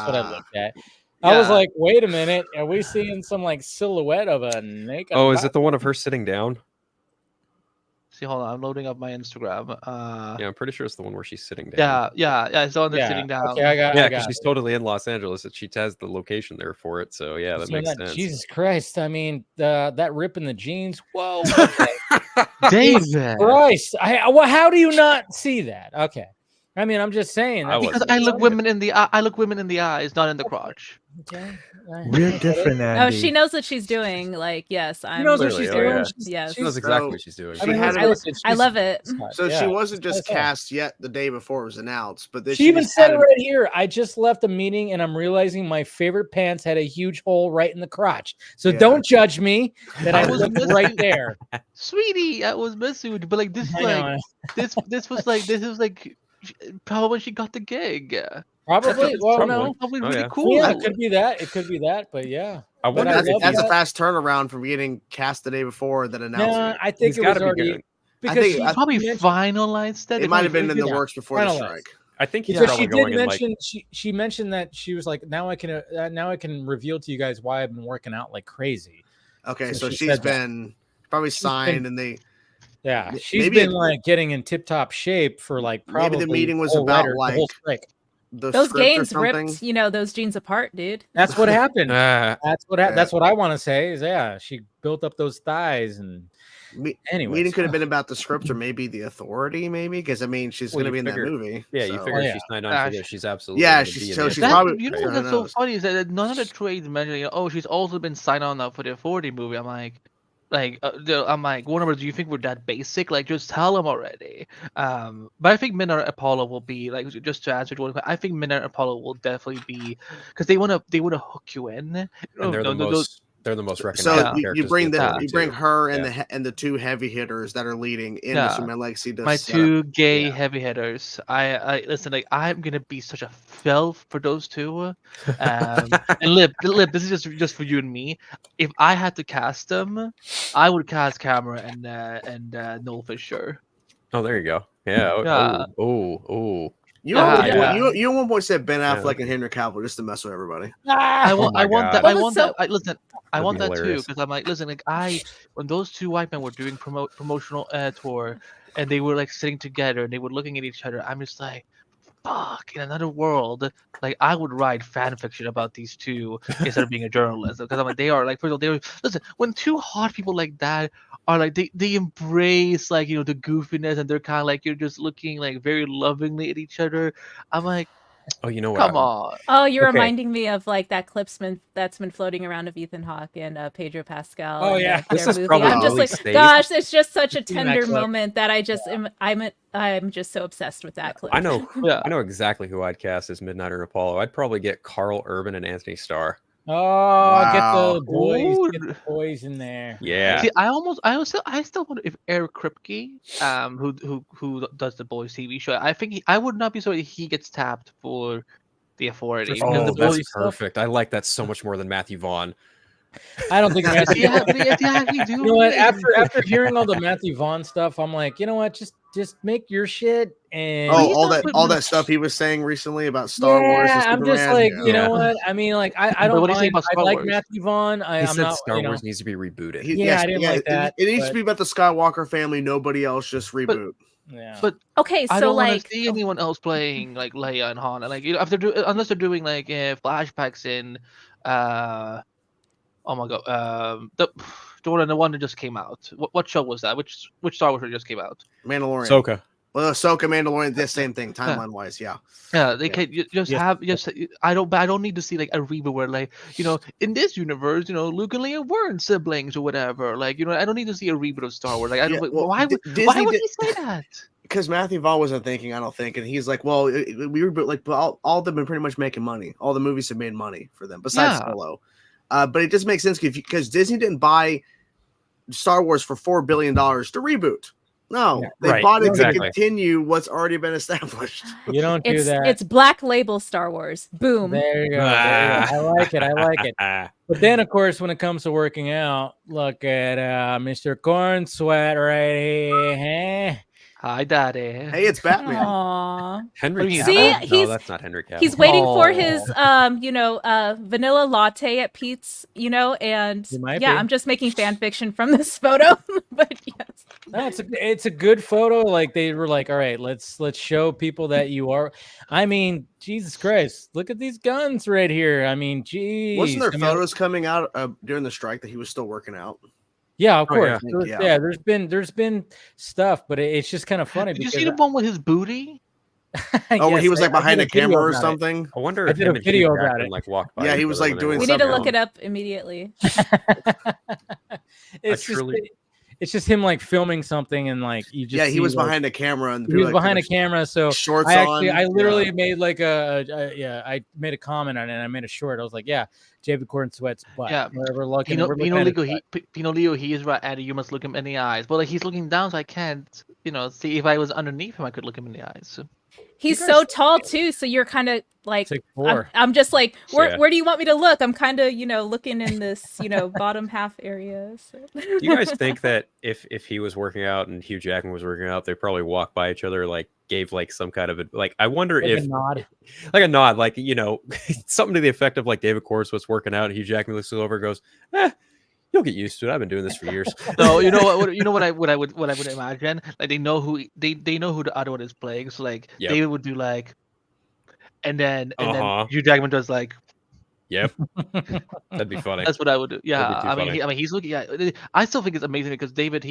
what I looked at. I was like, wait a minute, are we seeing some like silhouette of a naked? Oh, is it the one of her sitting down? See, hold on, I'm loading up my Instagram. Yeah, I'm pretty sure it's the one where she's sitting down. Yeah. It's the one that's sitting down. Okay, I got because she's totally in Los Angeles, and she has the location there for it. So yeah, that makes sense. Jesus Christ! I mean, that rip in the jeans. Whoa, David Christ! Well, how do you not see that? Okay, I mean, I'm just saying because I look women in the eye. I look women in the eyes, not in the crotch. Okay. We're different, Andy. Oh, she knows what she's doing. Like, yes, She knows what she's doing. Yes, She knows exactly what she's doing. I mean, I love it. So she wasn't just cast yet the day before it was announced, but she even said it right here. I just left a meeting and I'm realizing my favorite pants had a huge hole right in the crotch. So don't judge me that I was right there, sweetie. I was messing but like this, this was like probably when she got the gig. Probably. Well, no. Probably really cool. Yeah, it could be that. It could be that. But yeah. I wonder that's a fast turnaround from getting cast the day before that announcement. No, I think it was already because she probably finalized that. It might have been in the works before the strike. I think he's she did mention she mentioned that she was like, now I can reveal to you guys why I've been working out like crazy. Okay, so she's been probably signed and they. Yeah, she's been like getting in tip-top shape for like probably maybe the meeting was about like those gains ripped, those jeans apart, dude. That's what happened. That's what I want to say is she built up those thighs and anyway. Meeting could have been about the script or maybe the Authority, because I mean she's going to be in that movie. Yeah, you figure she's signed on for this. She's absolutely she's probably. You know what's so funny is that none of the trades mentioning, she's also been signed on now for the Authority movie. I'm like, Warner, do you think we're that basic? Like, just tell them already. But I think Midnight Apollo will be like, just to answer your question, I think Midnight Apollo will definitely be because they want to hook you in. And they're the most recognizable. So you bring her and the two heavy hitters that are leading in the Superman Legacy. My two gay heavy hitters. I listen. Like I'm gonna be such a filth for those two. And Lip, this is just for you and me. If I had to cast them, I would cast Cameron and Noel Fisher. Oh, there you go. Yeah. Oh. You at one point said Ben Affleck and Henry Cavill just to mess with everybody. I want that. Listen, I want that too hilarious. because I'm like, listen, when those two white men were doing promotional tour and they were like sitting together and they were looking at each other, I'm just like, fuck, in another world, like I would write fan fiction about these two instead of being a journalist because I'm like, they are like, first of all, listen, when two hot people like that are like they embrace like the goofiness and they're kind of like you're just looking like very lovingly at each other. I'm like, oh, you know what? Come on. Oh, you're reminding me of like that clip that's been floating around of Ethan Hawke and Pedro Pascal. Oh yeah, this is movie. probably I'm just really like, staged. gosh, it's just such a tender moment that I just I'm just so obsessed with that clip. I know exactly who I'd cast as Midnight or Apollo. I'd probably get Carl Urban and Anthony Starr. Oh, get the boys in there. Yeah. See, I still wonder if Eric Kripke, who does the Boys TV show, I would not be sorry if he gets tapped for the Authority. Oh, that's perfect. I like that so much more than Matthew Vaughn. I don't think Matthew. You know what? After hearing all the Matthew Vaughn stuff, I'm like, you know what? Just make your shit and all that stuff he was saying recently about Star Wars. And I'm just like, you know what? I mean, like, I don't mind. I like Wars? Matthew Vaughn. He said Star Wars needs to be rebooted. I didn't like that. It needs to be about the Skywalker family. Nobody else. Just reboot. But okay, so I don't like see anyone else playing like Leia and Han, and like unless they're doing like flashbacks in oh my god, Jordan, the one that just came out. What show was that? Which Star Wars show just came out? Mandalorian. Ahsoka. Well, Ahsoka, Mandalorian, the same thing, timeline wise, yeah. Yeah, they can I don't need to see like a reboot where like in this universe, Luke and Leia weren't siblings or whatever. Like I don't need to see a reboot of Star Wars. Like why would he say that? Because Matthew Vaughn wasn't thinking, I don't think, and he's like, well, we reboot like all of them have been pretty much making money. All the movies have made money for them, besides Solo. But it just makes sense because Disney didn't buy Star Wars for $4 billion to reboot. No, they bought it to continue what's already been established. You don't do that. It's Black Label Star Wars. Boom. There you go. I like it. But then, of course, when it comes to working out, look at Mr. Corn Sweat right here. Hi, Daddy. Hey, it's Batman. Aww. Henry See, Cavill? No, he's- that's not Henry Cavill. He's waiting for his, vanilla latte at Pete's, and He might yeah, be. I'm just making fan fiction from this photo, but yes. No, it's a good photo. Like they were like, all right, let's show people that you are. I mean, Jesus Christ, look at these guns right here. I mean, geez. Wasn't there photos coming out during the strike that he was still working out? Yeah, of Oh, course. yeah. Yeah, there's been stuff, but it's just kind of funny. Did you because see the one with his booty? Oh, when he was like behind a a camera or something. I wonder I if did a him and video Hugh about Jackman it. like walked by. Yeah, he each was, other like, when they doing were We need to something. look it up immediately. It's just him like filming something and like you just He was like, behind a camera and he was behind a camera. So shorts I on. literally made like I made a comment on it and I made a short. I was like, yeah, David Gordon sweats butt. Yeah. We're looking. Pino we're looking at his Leo, butt. he is right, Eddie. You must look him in the eyes. But like he's looking down, so I can't, see if I was underneath him, I could look him in the eyes. He's so tall too, so you're kind of like 6'4". I'm just like, where Yeah. where do you want me to look? I'm kind of looking in this bottom half area. So. Do you guys think that if he was working out and Hugh Jackman was working out, they probably walked by each other, like gave like some kind of I wonder Like if a nod. like a nod, like something to the effect of like David Corus was working out and Hugh Jackman looks over and goes, you'll get used to it. I've been doing this for years. No, you know what I would imagine? Like they know who the other one is playing. So like Yep. David would do like, and then Uh-huh. Hugh Jackman does like. Yep, that'd be funny. That's what I would do. Yeah, That'd be too I mean, he's looking. Yeah, I still think it's amazing because David,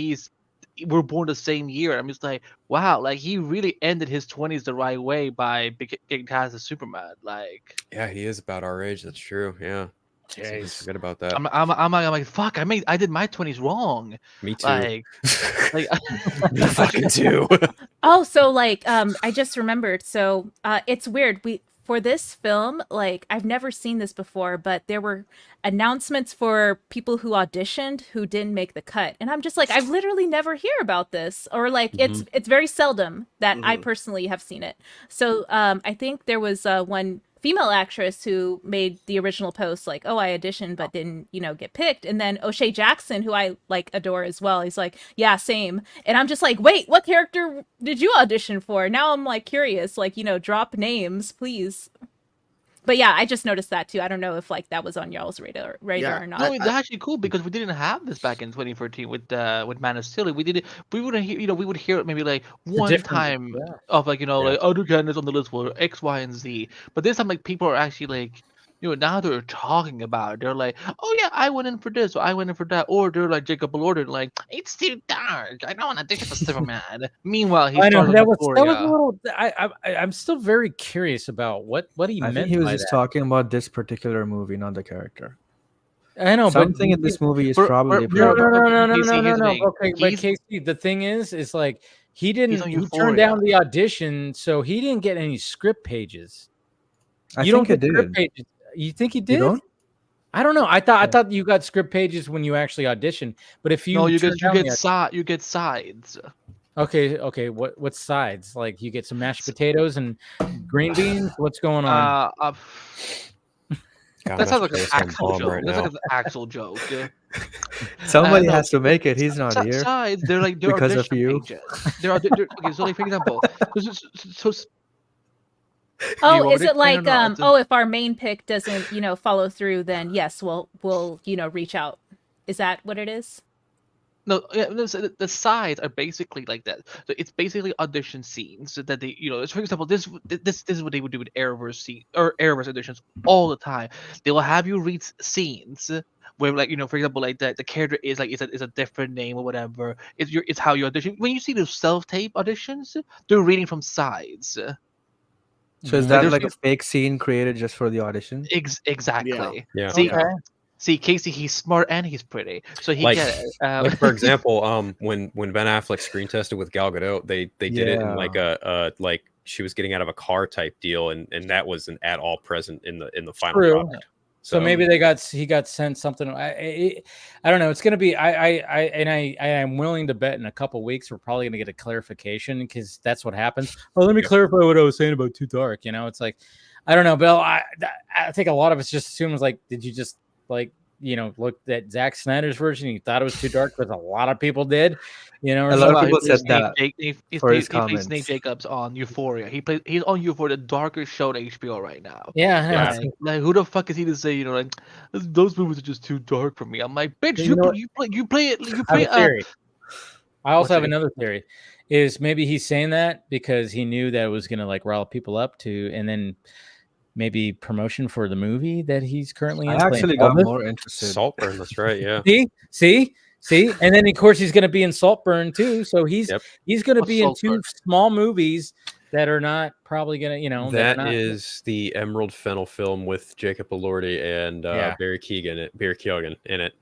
we're born the same year. I'm just like, wow, like he really ended his 20s the right way by getting cast as Superman. Like, Yeah, he is about our age. That's true. Yeah, Jeez. forget about that. I'm like, fuck, I did my 20s wrong. Me too. Like, Me fucking too. Oh, so like I just remembered. So it's weird. For this film, like I've never seen this before, but there were announcements for people who auditioned who didn't make the cut. And I'm just like, I've literally never hear about this, or like it's very seldom that I personally have seen it. So I think there was one female actress who made the original post like, oh, I auditioned but didn't get picked. And then O'Shea Jackson, who I like adore as well, he's like, yeah, same. And I'm just like, wait, what character did you audition for? Now I'm like curious, like, drop names, please. But yeah, I just noticed that too. I don't know if like that was on y'all's radar or not. No, it's actually cool because we didn't have this back in 2013 with Man of Steel. We wouldn't hear, we would hear it maybe like one different- time yeah. of like like other candidates on the list were X, Y, and Z. But this time like people are actually like now they're talking about it. They're like, oh yeah, I went in for this, or I went in for that, or they're like Jacob Elordi, like it's too dark. I don't want to audition for Superman. Meanwhile, he's I know that was a Euphoria. little. I'm still very curious about what he I meant. think he was by just that. talking about this particular movie, not the character. I know, Something but in this movie is We're- probably we're- No, pretty- no. Casey, here's the thing. Okay, but He's- Casey, the thing is like he didn't. on He turned Euphoria. down the audition, so he didn't get any script pages. I You think don't it get script did. pages. You think he You did? don't? I don't know. I thought you got script pages when you actually auditioned, but if you No, you turned down the you get sides. okay. What sides? Like you get some mashed potatoes and green beans. What's going on? God, That sounds like I'm an some actual bomb joke. right That's now. like an actual joke. Somebody no, has to make it. He's not here. Sides, they're like Because of audition you. pages. Okay, so like for example, so Oh, want is me to it like explain or not? if our main pick doesn't follow through, then yes, we'll reach out. Is that what it is? No, yeah, no, so the sides are basically like that. So it's basically audition scenes that they, for example, this is what they would do with Arrowverse Arrowverse auditions all the time. They will have you read scenes where, like, for example, like the character is like is a different name or whatever. It's how you audition. When you see those self-tape auditions, they're reading from sides. So is that there's like no- a fake scene created just for the audition? Exactly. Yeah. See, Casey, he's smart and he's pretty, so he Like- get it. Like for example, when Ben Affleck screen tested with Gal Gadot, they did it in like a like she was getting out of a car type deal, and that wasn't at all present in the final True. product. So maybe he got sent something. I don't know. It's gonna be. I'm willing to bet in a couple weeks we're probably gonna get a clarification because that's what happens. Oh, let me clarify what I was saying about Too Dark. It's like I don't know, Bill. I think a lot of us just assumes like, did you just like looked at Zack Snyder's version, he thought it was too dark, because a lot of people did. A lot of people said that for his He plays comments. Nate Jacobs on Euphoria. He's on Euphoria, the darkest show on HBO right now. Yeah. Like who the fuck is he to say, like those movies are just too dark for me? I'm like, bitch, you play it. You play theory. I also have another theory. Is maybe he's saying that because he knew that it was gonna like rile people up to, and then maybe promotion for the movie that he's currently in. I actually got more interested. Saltburn, that's right. Yeah. See, and then of course he's going to be in Saltburn too. So he's going to be in two small movies that are not probably going to, That is the Emerald Fennel film with Jacob Elordi and Barry Keoghan in it.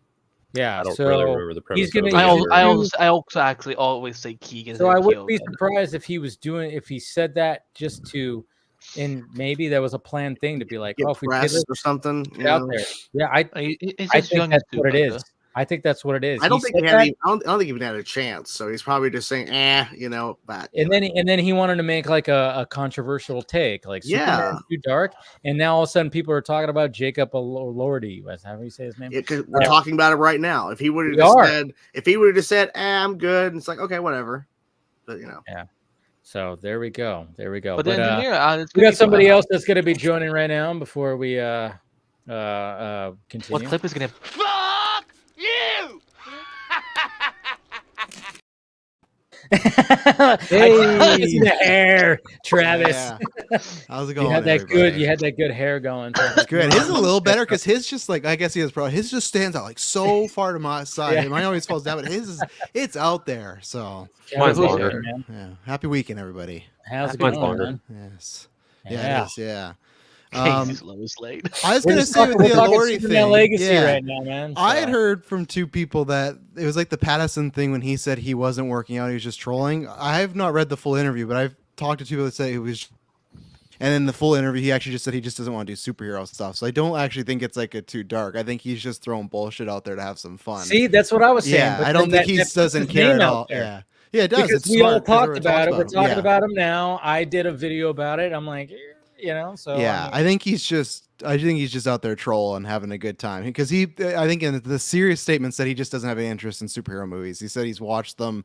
Yeah, I don't really remember the premise. I also actually always say Keegan. So I wouldn't be surprised if he said that just to. And maybe that was a planned thing to be like, if we did this or something out there. Yeah, I think that's what it is. I think that's what it is. I don't think he even had a chance. So he's probably just saying, back. And then he wanted to make like a controversial take, like Superman's too dark. And now all of a sudden people are talking about Jacob Elordi. That's how you say his name. Yeah, because we're talking about it right now. If he would have just said, I'm good, and it's like, okay, whatever. But yeah. So there we go. But we got somebody else that's going to be joining right now before we continue. What clip is going to? Fuck you! Hey, the hair, Travis. Yeah. How's it going? You had that good hair going. It's good. His is a little better because his just like I guess he has probably his just stands out like so far to my side. Yeah. Mine always falls down, but it's out there. So mine's longer. Yeah. Happy weekend, everybody. How's it going, longer? Yes. Yeah. It is. Yeah. I was gonna say with the Elordi thing, Legacy right now, man. So. I had heard from two people that it was like the Pattinson thing when he said he wasn't working out, he was just trolling. I have not read the full interview, but I've talked to people that say it was. And in the full interview, he actually just said he just doesn't want to do superhero stuff. So I don't actually think it's like too dark. I think he's just throwing bullshit out there to have some fun. See, that's what I was saying. Yeah, I don't think he doesn't care at all. Yeah, it does. Because we all talked about it. We're talking about him now. I did a video about it. I'm like, so yeah, I think he's just out there trolling, having a good time because I think in the serious statement said he just doesn't have any interest in superhero movies. He said he's watched them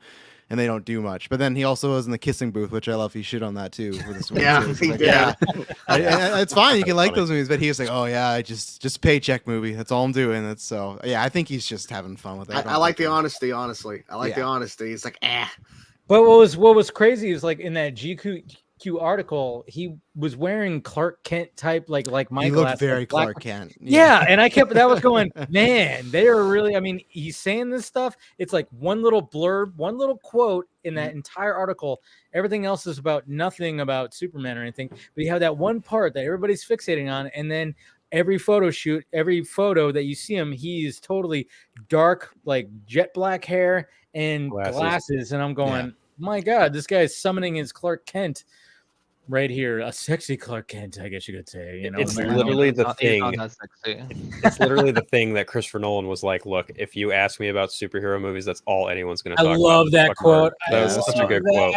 and they don't do much. But then he also was in the kissing booth, which I love. He shit on that too for this movie. It's fine. You can like those movies, but he was like, oh yeah, just paycheck movie. That's all I'm doing. That's so yeah. I think he's just having fun with it. I like the honesty. Honestly, I like the honesty. It's like But what was crazy is like in that GQ article, he was wearing Clark Kent type like Michael. He looked very Clark Kent. Yeah, and that was going, man, they are really. I mean, he's saying this stuff. It's like one little blurb, one little quote in that entire article. Everything else is about nothing about Superman or anything. But you have that one part that everybody's fixating on, and then every photo shoot, every photo that you see him, he is totally dark, like jet black hair and glasses. And I'm going, my God, this guy is summoning his Clark Kent. Right here, a sexy Clark Kent, I guess you could say. It's literally the thing. It's literally the thing that Christopher Nolan was like, "Look, if you ask me about superhero movies, that's all anyone's going to talk about." I love that quote. That was such a good quote.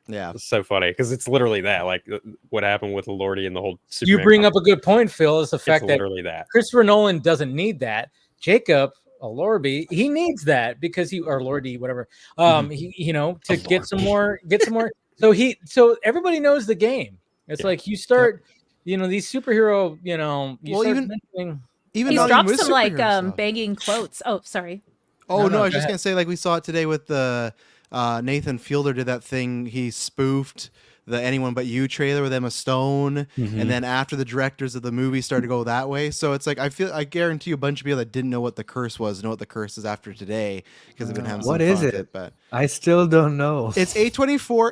Yeah, it's so funny because it's literally that, like what happened with Elordi and the whole. Superman you bring up a good point, Phil. Is the fact that Christopher Nolan doesn't need that. Jacob Elordi, he needs that because Elordi, whatever. To get some more. So everybody knows the game. It's like you start, these superhero, he's dropped some like banging quotes. Oh, sorry. Oh no, I was just gonna say like we saw it today with the Nathan Fielder did that thing. He spoofed the Anyone But You trailer with Emma Stone, and then after the directors of the movie started to go that way, so it's like I guarantee you a bunch of people that didn't know what the curse was know what the curse is after today because they've been having some fun with it. But I still don't know. It's A24.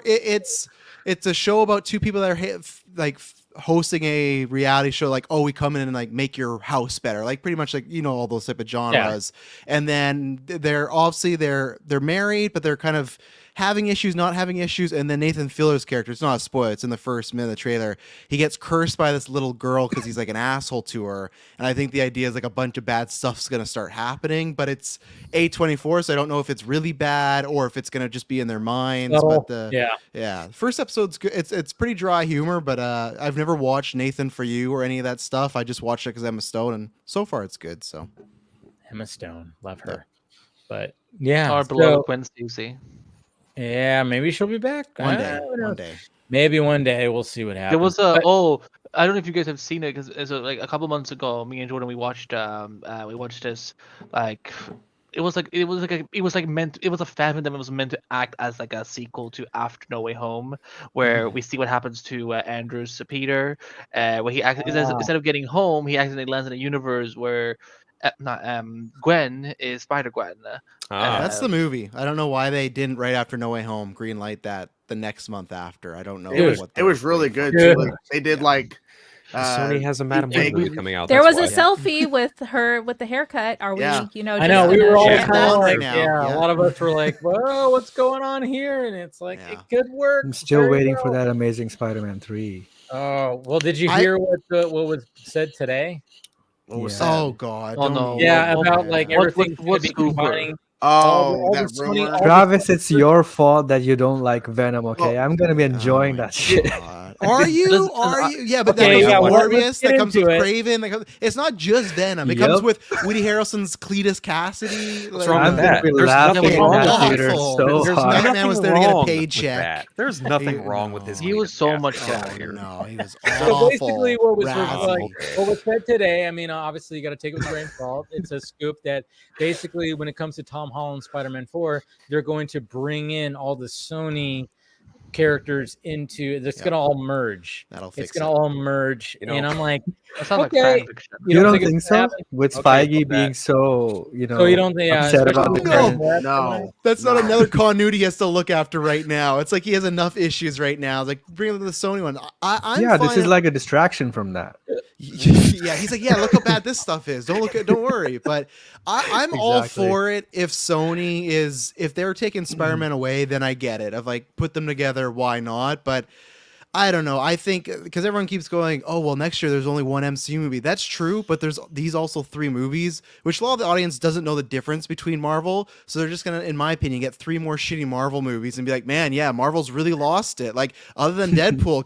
It's a show about two people that are like hosting a reality show. Like, we come in and like make your house better. Like pretty much like all those type of genres. Yeah. And then they're obviously they're married, but they're kind of having issues, not having issues, and then Nathan Fielder's character, it's not a spoiler, it's in the first minute of the trailer, he gets cursed by this little girl because he's like an asshole to her, and I think the idea is like a bunch of bad stuff's going to start happening, but it's A24, so I don't know if it's really bad or if it's going to just be in their minds. But the first episode's good. It's pretty dry humor, but I've never watched Nathan For You or any of that stuff. I just watched it because Emma Stone, and so far it's good, so. Emma Stone, love her. But yeah, Our beloved Gwen Stacy. Yeah, maybe she'll be back. One day. Maybe one day. We'll see what happens. There was I don't know if you guys have seen it because like a couple months ago, me and Jordan we watched this like it was a fan that was meant to act as like a sequel to After No Way Home, where we see what happens to Andrew's Peter, where he instead of getting home, he accidentally lands in a universe where Gwen is Spider-Gwen. That's the movie. I don't know why they didn't right after No Way Home greenlight that the next month after. I don't know. It was really good too. Like, they did like Sony has a Madam Web movie coming out. There was a selfie with her with the haircut. Are we? Yeah. You know, I know we were all kind of like, now. a lot of us were like, "Whoa, what's going on here?" And it's like it could work. I'm still very waiting well. for that Amazing Spider-Man 3. Oh well, did you hear what was said today? Oh God! Oh no! Yeah, about like everything what's be combining. Oh, all that the Sony- rumor. Travis, it's your fault that you don't like Venom. Okay, I'm gonna be enjoying that shit. Are you? Yeah, but Okay, that comes yeah, with let's Morbius. get That comes with into it. Craven. It's not just Venom. It comes with Woody Harrelson's Cletus Cassidy. What's wrong I'm with gonna that? be There's laughing nothing in wrong that with theater it. so There's hard. Spider-Man was there to get a wrong paycheck. with that. There's nothing wrong with his. He was so much Oh, fun. no, he was So awful. basically, what was Razzie. said today? I mean, obviously, you got to take it with a grain of salt. It's a scoop that basically, when it comes to Tom Holland's Spider-Man 4, they're going to bring in all the Sony characters into. It's going to all merge. That'll fix It's going to all merge, and I'm like, That sounds like okay. fan fiction. You don't it's think gonna so? happen? With Okay, Feige fuck being that. so, So you don't think? upset about especially the with No. Adam West No. coming in? That's not another continuity he has to look after right now. It's like he has enough issues right now. It's like bring the Sony one. I'm yeah, this fine is like a distraction from that. yeah, he's like, yeah, look how bad this stuff is. Don't worry. But I'm all Exactly. for it if Sony if they're taking Spider-Man away, then I get it. Of like put them together, why not? But I don't know. I think because everyone keeps going, oh well, next year there's only one MCU movie. That's true, but there's these also 3 movies, which a lot of the audience doesn't know the difference between Marvel. So they're just gonna, in my opinion, get 3 more shitty Marvel movies and be like, man, yeah, Marvel's really lost it. Like other than Deadpool,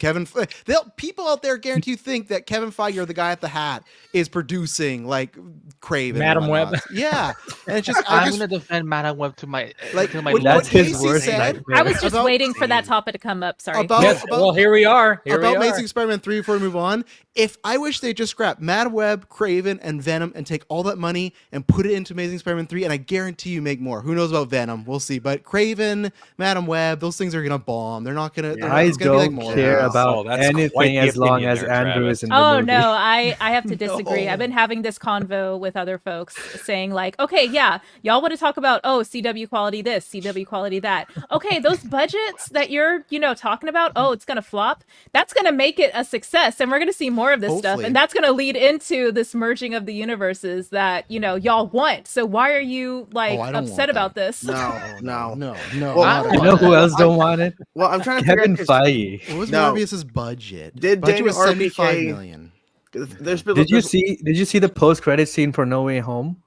people out there guarantee you think that Kevin Feige or the guy at the hat is producing like Craven, Madam and whatnot. Web. Yeah, and it's just I'm gonna defend Madam Web to my what That's his Casey worst said. nightmare. I was just About- waiting for that topic to come up. Sorry. Well, here we are. Here we about are. Amazing Spider-Man 3 before we move on. If I wish they just scrap Mad Web, Craven, and Venom and take all that money and put it into Amazing Spider-Man 3, and I guarantee you make more. Who knows about Venom? We'll see. But Craven, Madam Web, those things are gonna bomb. They're not gonna. I it's gonna be like don't more. care Yeah. about Oh, that's quite anything the as long opinion as there, Andrew Travis. is in the Oh movie. no, I have to disagree. No. I've been having this convo with other folks saying like, okay, yeah, y'all want to talk about CW quality this, CW quality that. Okay, those budgets that you're, talking about, it's gonna flop. That's gonna make it a success, and we're gonna see more of this stuff, Hopefully. and that's gonna lead into this merging of the universes that y'all want. So why are you like I don't want upset that. about this? No. No. Well, You know who else don't want it? Well, I'm trying to Kevin figure out 'cause Feige. What was No. Morbius's budget? Did budget Daniel was 75 RPK million. there's been Did you see the post-credit scene for No Way Home?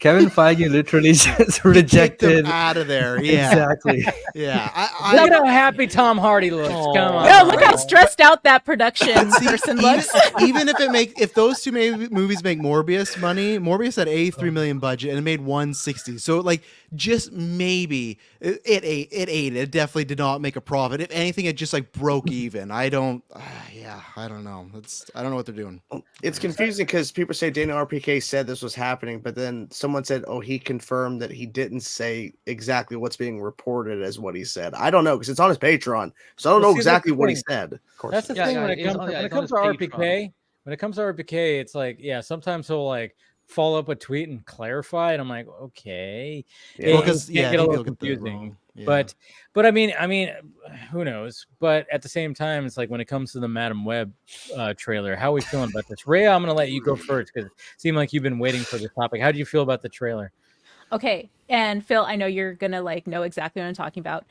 Kevin Feige literally just Kicked him rejected. out of there. Yeah, Exactly. yeah. Look at how happy Tom Hardy looks. Come on. No, look how stressed out that production person looks. Even if those two movies make Morbius money, Morbius had $83 million budget and it made $160. So like just maybe it ate. It definitely did not make a profit. If anything, it just like broke even. I don't know. I don't know what they're doing. It's confusing because people say Daniel RPK said this was happening, but then someone said, "Oh, he confirmed that he didn't say exactly what's being reported as what he said." I don't know because it's on his Patreon, so I don't Well, know see, exactly that's the what he thing. said. That's the Yeah, thing yeah, when it it's comes on- when yeah, it it's on comes to his RPK. Patreon. When it comes to RPK, it's like sometimes he'll like follow up a tweet and clarify, and I'm like, okay, Yeah. Well, it 'cause, can yeah, get a people little get that confusing. wrong. Yeah. But I mean, who knows? But at the same time, it's like when it comes to the Madam Web trailer, how are we feeling about this? Rhea, I'm gonna let you go first because it seemed like you've been waiting for this topic. How do you feel about the trailer? Okay, and Phil, I know you're gonna like know exactly what I'm talking about.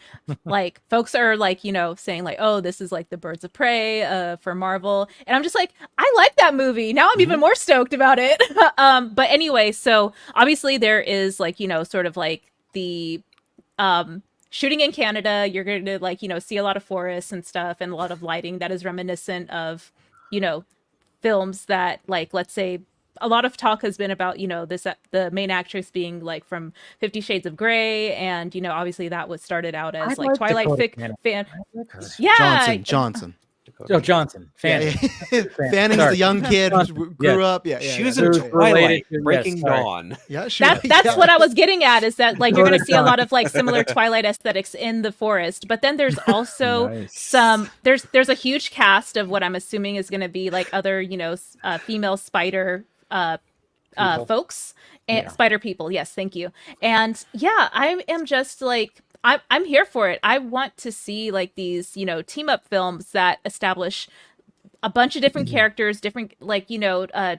Like, folks are like, saying like, "Oh, this is like the Birds of Prey for Marvel," and I'm just like, I like that movie. Now I'm even more stoked about it. But anyway, so obviously there is like, sort of like the shooting in Canada. You're gonna like, see a lot of forests and stuff, and a lot of lighting that is reminiscent of, films that like, let's say, a lot of talk has been about, the main actress being like from 50 Shades of Grey, and obviously that was started out as like Twilight fan. Yeah, Johnson. Oh, Johnson. Fanning. Fanning's the young kid who grew up. Yeah, she was in Twilight, Breaking Dawn. Yeah, that's what I was getting at. Is that like you're going to see a lot of like similar Twilight aesthetics in the forest, but then there's also there's a huge cast of what I'm assuming is going to be like other female spider folks and spider people. Yes, thank you. And yeah, I am just like. I'm here for it. I want to see like these, team up films that establish a bunch of different characters, different like,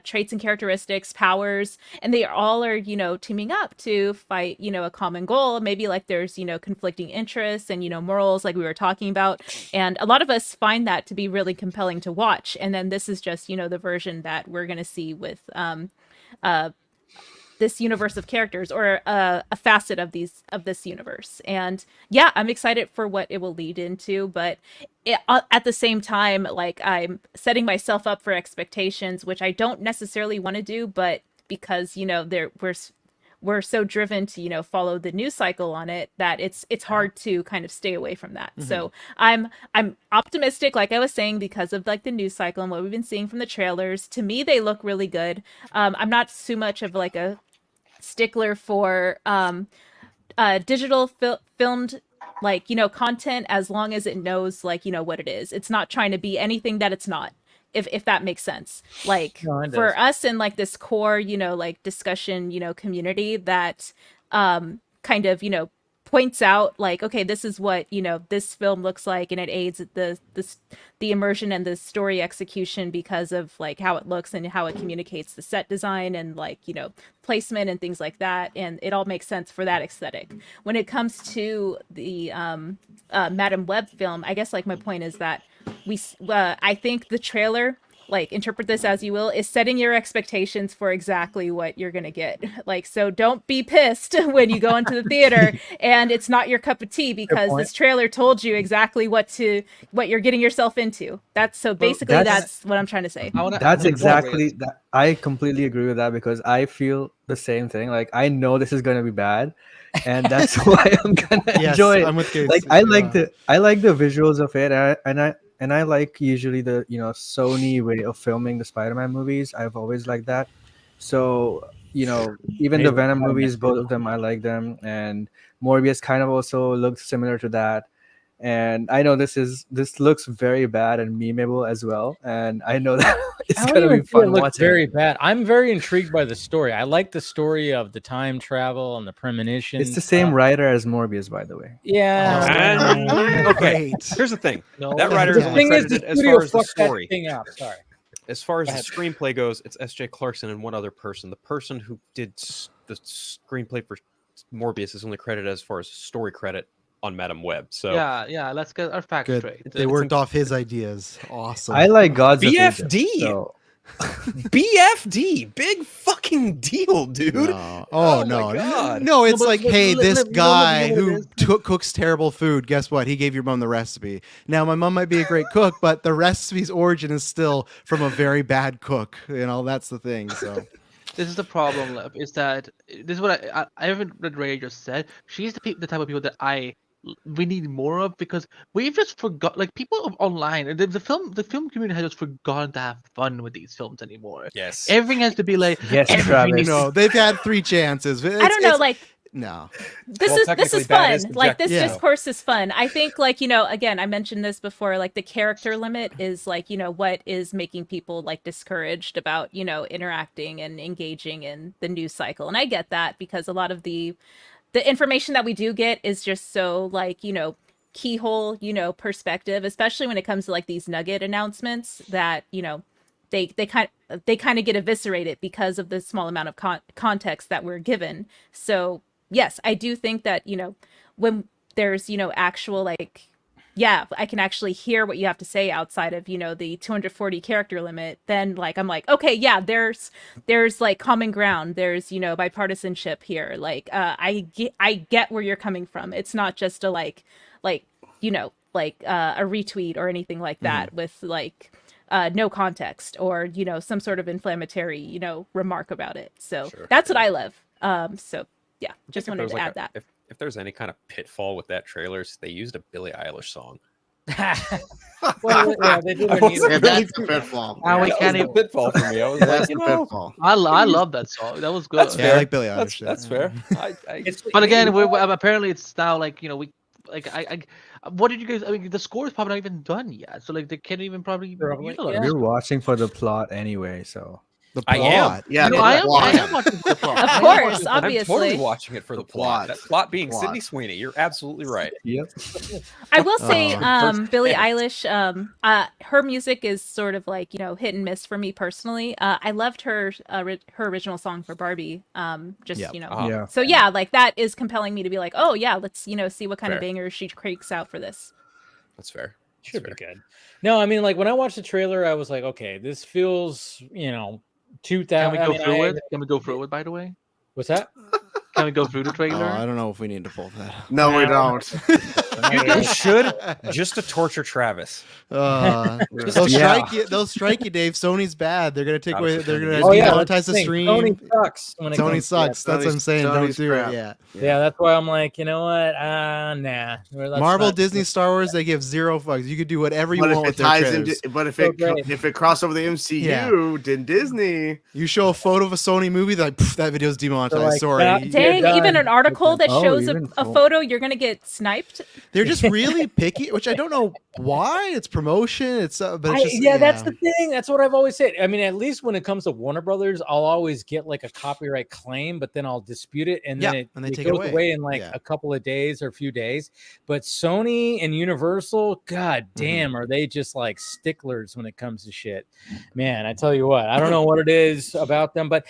traits and characteristics, powers, and they all are, teaming up to fight, a common goal. Maybe like there's, conflicting interests and, morals like we were talking about. And a lot of us find that to be really compelling to watch. And then this is just, the version that we're going to see with this universe of characters, or a facet of this universe. And yeah, I'm excited for what it will lead into, but at the same time, like I'm setting myself up for expectations, which I don't necessarily want to do, but because we're so driven to follow the news cycle on it that it's hard to kind of stay away from that. So I'm optimistic, like I was saying, because of like the news cycle and what we've been seeing from the trailers. To me, they look really good. I'm not too much of like a stickler for digital filmed like content, as long as it knows like what it is. It's not trying to be anything that it's not, if that makes sense. Like for us in like this core like discussion community that kind of points out like, okay, this is what this film looks like, and it aids the immersion and the story execution because of like how it looks and how it communicates the set design and like placement and things like that, and it all makes sense for that aesthetic. When it comes to the Madam Web film, I guess like my point is that I think the trailer, like interpret this as you will, is setting your expectations for exactly what you're gonna get. Like, so don't be pissed when you go into the theater and it's not your cup of tea, because this trailer told you exactly what you're getting yourself into. That's what I'm trying to say. That's exactly that. I completely agree with that, because I feel the same thing. Like I know this is gonna be bad, and that's why I'm gonna enjoy it. I'm with Gates. Like I like the visuals of it, and I like usually the Sony way of filming the Spider-Man movies. I've always liked that. So even the Venom movies, both of them, I like them. And Morbius kind of also looks similar to that. And I know this looks very bad and memeable as well. And I know that it's gonna be fun watching. Very bad. I'm very intrigued by the story. I like the story of the time travel and the premonition. It's the same writer as Morbius, by the way. Yeah. Okay. Here's the thing. That writer is only credited as far as the story. Sorry. As far as the screenplay goes, it's S.J. Clarkson and one other person. The person who did the screenplay for Morbius is only credited as far as story credit on Madam Web. So yeah, let's get our facts straight. They worked off his ideas. Awesome. I like Gods of BFD. Egypt, so. BFD, big fucking deal, dude. No. Oh no, no! It's like, hey, this guy who cooks terrible food. Guess what? He gave your mom the recipe. Now, my mom might be a great cook, but the recipe's origin is still from a very bad cook. That's the thing. So. This is the problem, Lev, is that this is what I haven't read Ray just said. She's the type of people that we need more of, because we've just forgot, like people online, the film community has just forgotten to have fun with these films anymore. Yes, everything has to be like, yes, Travis. They've had 3 chances. I don't know, like. No. This is fun. Like this discourse is fun. I think like, again, I mentioned this before, like the character limit is like, what is making people like discouraged about, interacting and engaging in the news cycle. And I get that, because a lot of the information that we do get is just so like, keyhole, perspective, especially when it comes to like these nugget announcements that, they kind of get eviscerated because of the small amount of context that we're given. So yes, I do think that, when there's, actual like, yeah, I can actually hear what you have to say outside of, the 240 character limit, then like, I'm like, okay, yeah, there's like common ground. There's, bipartisanship here. Like, I get where you're coming from. It's not just a a retweet or anything like that with like, no context or some sort of inflammatory remark about it. So that's what I love. So yeah, just wanted to add that. If there's any kind of pitfall with that trailer, they used a Billie Eilish song. Well, yeah, they did. That's the pitfall. We can't even pitfall for me. I was That's like, the pitfall. I love that song. That was good. That's Yeah, I like Billie Eilish. That's fair. But again, apparently it's now like what did you guys? I mean, the score is probably not even done yet, so like they can't even probably utilize. You're watching for the plot anyway, so The I plot. am. Yeah, I am watching the plot. Of I am course, watching- I'm obviously. totally watching it for the plot. plot. That plot being Plot. Sydney Sweeney. You're absolutely right. yep. I will say, First Billie hand. Eilish, her music is sort of like hit and miss for me personally. I loved her original song for Barbie. Yeah. So yeah, like that is compelling me to be like, oh yeah, let's see what kind of Fair. bangers she cranks out for this. That's fair. Should be good. No, I mean, like when I watched the trailer, I was like, okay, this feels 2000. Can we go through it? Can we go through it? By the way, What's that? can we go through the Oh, trailer? I don't know if we need to pull that. No, we don't. You should just to torture Travis. They'll strike you, Dave. Sony's bad. They're gonna take away. They're gonna Oh yeah, demonetize that's the thing. stream. Sony sucks. When it Sony comes to sucks. that. That's what I'm saying. Sony's Don't do crap. it. Yeah. Yeah, that's why I'm like, you know what? Nah. Let's Marvel, not- Disney, Star Wars, they give zero fucks. You could do whatever you But want if with it their ties trailers. into, but if So it great. if it cross over the MCU, then Disney. You show a photo of a Sony movie, they're like, "Pff, that video's demonetized. They're like, Sorry. "Nah, You- Dang, Dang, even an article that Oh, shows even a so- photo, you're gonna get sniped. They're just really picky, which I don't know why. It's promotion. It's but it's just that's the thing. That's what I've always said. I mean, at least when it comes to Warner Brothers, I'll always get like a copyright claim, but then I'll dispute it, and then Yeah, it, and they it take it goes away. away in like Yeah. a couple of days or a few days. But Sony and Universal, god damn, are they just like sticklers when it comes to shit? Man, I tell you what, I don't know what it is about them, but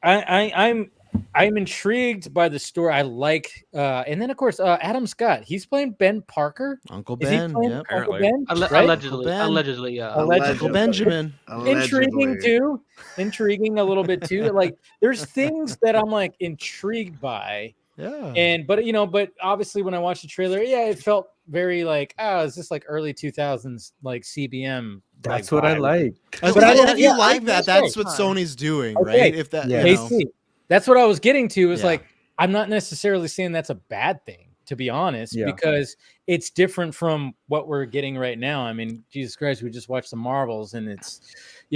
like I'm intrigued by the story. I like, and then of course Adam Scott. He's playing Ben Parker. Uncle Is he Ben. playing Yep. Uncle Apparently. Ben? Right? Allegedly, Ben. allegedly, yeah. Allegedly. Uncle Benjamin. Intriguing too. Intriguing a little bit too. Like there's things that I'm like intrigued by, Yeah. but obviously when I watched the trailer, it felt very like, is this like early 2000s like CBM? That's like, what I vibe. like. But I- if you yeah, like that, that's great. what Sony's doing, Okay. right? If that, Yeah. you know. AC. That's what I was getting to. Is Yeah. like I'm not necessarily saying that's a bad thing, to be honest, Yeah. because it's different from what we're getting right now. I mean, Jesus Christ, we just watched the Marvels, and it's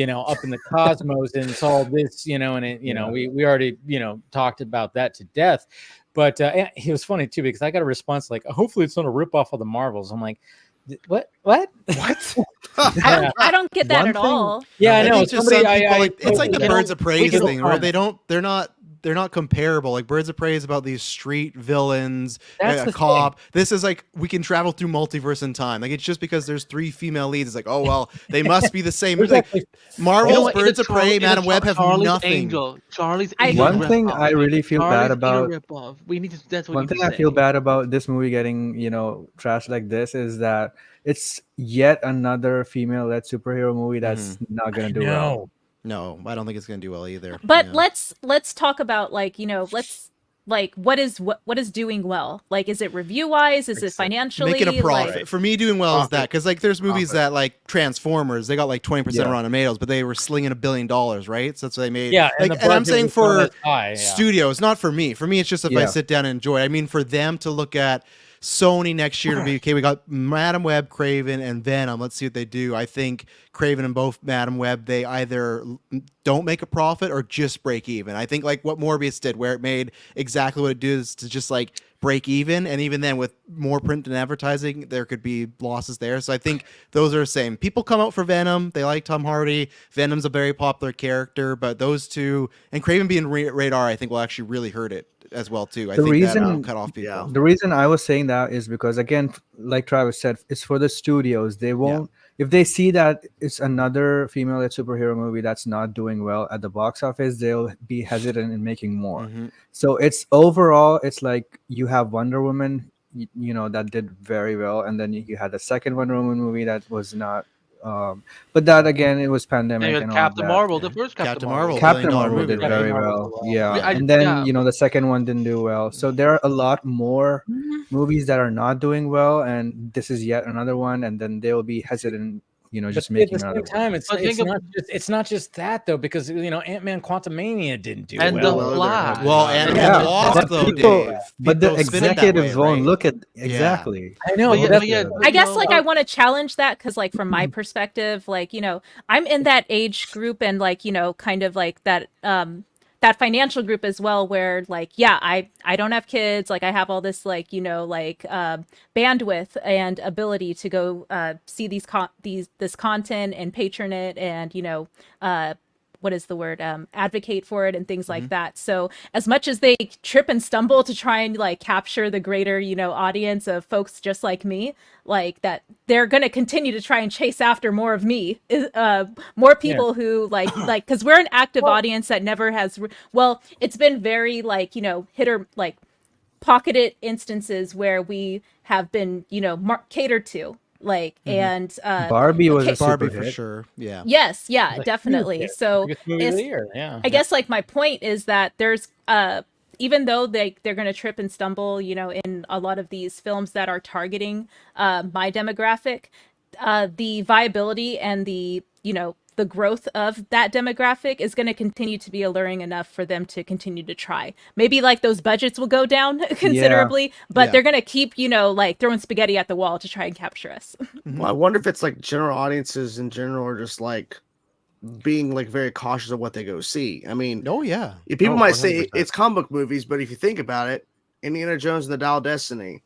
up in the cosmos, and it's all this, and it, we already talked about that to death. But it was funny too because I got a response like, hopefully it's not a ripoff of the Marvels. I'm like, what? I don't get that One at thing- all. Yeah, I I know. think just some Somebody, people, like, it's like the they Birds of don't- Prey they don't thing, where comment. they're not comparable. Like Birds of Prey is about these street villains, That's a the cop. This is like we can travel through multiverse in time. Like it's just because there's 3 female leads. It's like, oh well, they must be the same. There's Like actually- Marvel's Birds of Prey, Madam Web have Charlie's nothing. Angel. Charlie's I- Angel. One thing ripoff. I really feel Charlie's bad Angel about. ripoff. We need to. That's what One we thing need I to feel say. bad about this movie getting, trashed like this is that it's yet another female-led superhero movie that's not gonna do well. No, I don't think it's gonna do well either. But Yeah. let's talk about what is doing well. Like, is it review wise? Is it financially? Making a profit. Like, For me, doing well is Profit. that because like there's movies Profit. that like Transformers, they got like 20% Yeah. Rotten Tomatoes, but they were slinging $1 billion, right? So that's what they made. Yeah, like, the and I'm budget saying was not for as high, yeah. studios, not for me. For me, it's just if I Yeah. sit down and enjoy it. I mean, for them to look at Sony next year to be okay. We got Madam Web, Craven, and Venom. Let's see what they do. I think Craven and both Madam Web, they either don't make a profit or just break even. I think like what Morbius did, where it made exactly what it does to just like break even, and even then with more print and advertising, there could be losses there. So I think those are the same. People come out for Venom. They like Tom Hardy. Venom's a very popular character, but those two and Craven being Radar, I think will actually really hurt it as well too. I The think reason- that'll cut off people. Yeah. The reason I was saying that is because, again, like Travis said, it's for the studios. They won't, if they see that it's another female-led superhero movie that's not doing well at the box office, they'll be hesitant in making more. Mhm. So it's overall, it's like you have Wonder Woman, that did very well, and then you had the second Wonder Woman movie that was not. But that again, it was pandemic And you and had all Captain that. Marvel, the first Captain Marvel. Captain $1 billion Marvel did movie, very right? well, yeah. Yeah, And then yeah. the second one didn't do well. So there are a lot more movies that are not doing well, and this is yet another one. And then they'll be hesitant just making at the same time, it's not just that though, because Ant-Man Quantumania didn't do and well. The Flash. Well, Ant-Man lost though, Dave. But the executives won't right? look at exactly. I know. I guess I want to challenge that because from my perspective, I'm in that age group and kind of that financial group as well, where I don't have kids, I have all this bandwidth and ability to go see this content and patron it and what is the word, advocate for it and things like that. So as much as they trip and stumble to try and capture the greater audience of folks just like me, that they're going to continue to try and chase after more of me, more people who because we're an active audience that never has it's been very hit or pocketed instances where we have been catered to. And Barbie was a Barbie super for hit. sure. Yeah. Yes, definitely. So I guess my point is that there's even though they're going to trip and stumble, in a lot of these films that are targeting my demographic, the viability and the growth of that demographic is going to continue to be alluring enough for them to continue to try. Maybe those budgets will go down considerably, but they're going to keep, throwing spaghetti at the wall to try and capture us. Well, I wonder if it's general audiences in general are just being very cautious of what they go see. I mean, people might say it's comic book movies, but if you think about it, Indiana Jones and the Dial of Destiny,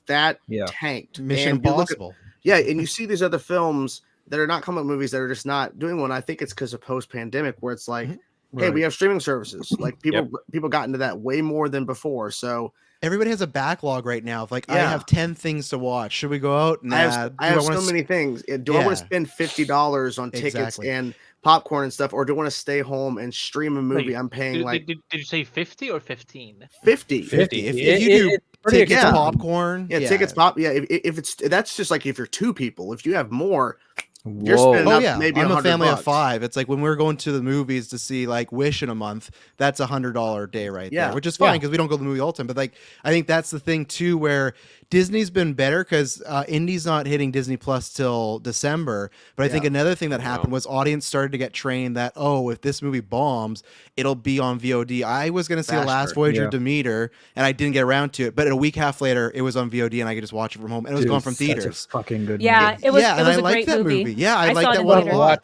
that tanked. Mission Impossible. And you see these other films that are not comic movies that are just not doing one. I think it's because of post-pandemic where it's hey, we have streaming services. People got into that way more than before. So everybody has a backlog right now of I have 10 things to watch. Should we go out? Nah. I have so many things. Do I want to spend $50 on tickets and popcorn and stuff, or do I want to stay home and stream a movie? I'm paying did you say 50 or 15? 50. 50. If you do tickets, popcorn, tickets, pop. Yeah, if it's that's just if you're two people. If you have more, you're spending maybe I'm a family $100. of 5. It's when we're going to the movies to see Wish in a month, that's $100 a day right there, which is fine because we don't go to the movie all the time. But I think that's the thing too, where Disney's been better because Indy's not hitting Disney Plus till December. But I think another thing that happened was audience started to get trained that, if this movie bombs, it'll be on VOD. I was going to see The Last Voyager Demeter, and I didn't get around to it. But a week half later, it was on VOD, and I could just watch it from home. And it was gone from theaters. Fucking good. Yeah, movie. it was. Yeah, it was and a I great liked that movie. Yeah, I liked that one a lot.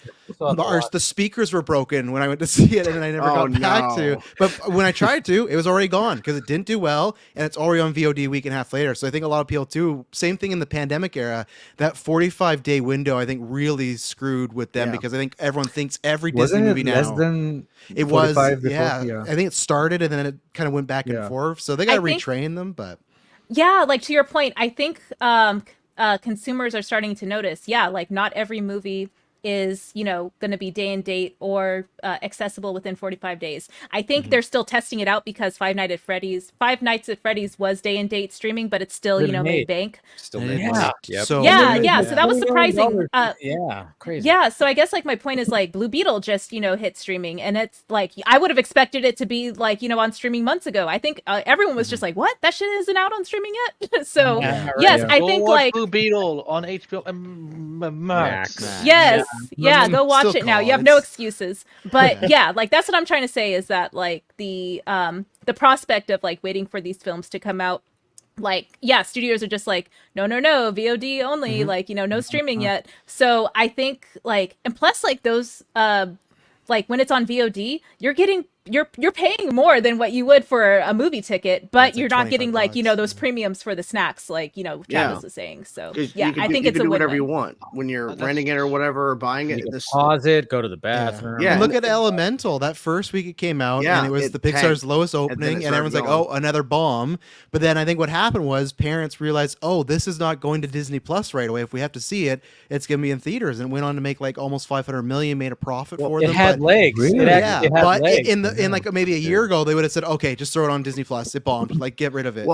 The speakers were broken when I went to see it, and then I never got back to. But when I tried to, it was already gone because it didn't do well, and it's already on VOD a week and a half later. So I think a lot of people too. Same thing in the pandemic era. That 45-day window, I think, really screwed with them because I think everyone thinks every Disney movie now. Less than it was. Before, I think it started and then it kind of went back and forth. So they got to retrain them, but. Yeah, to your point, I think consumers are starting to notice. Yeah, not every movie is going to be day and date or accessible within 45 days. I think they're still testing it out because Five Nights at Freddy's was day and date streaming, but it's still made bank. Still made Yep. So that was surprising. Crazy. Yeah, so I guess my point is Blue Beetle just hit streaming, and it's I would have expected it to be on streaming months ago. I think everyone was just what, that shit isn't out on streaming yet. So I think Blue Beetle on HBO Max. Yes. Yeah, go watch it now. You have no excuses. But that's what I'm trying to say is that the prospect of waiting for these films to come out, studios are just no, VOD only, no streaming yet. So I think and plus those when it's on VOD, you're paying more than what you would for a movie ticket, but you're not getting those premiums for the snacks, Travis was saying. So I think it's a do whatever you want when you're renting it or whatever, or buying it. Pause it, go to the bathroom. Yeah. Look at Elemental. That first week it came out, and it was the Pixar's lowest opening, and everyone's another bomb. But then I think what happened was parents realized, this is not going to Disney Plus right away. If we have to see it, it's going to be in theaters, and it went on to make almost $500 million, made a profit for them. It had legs. Really? It had legs. In maybe a year ago, they would have said, okay, just throw it on Disney Plus. It bombed. Get rid of it.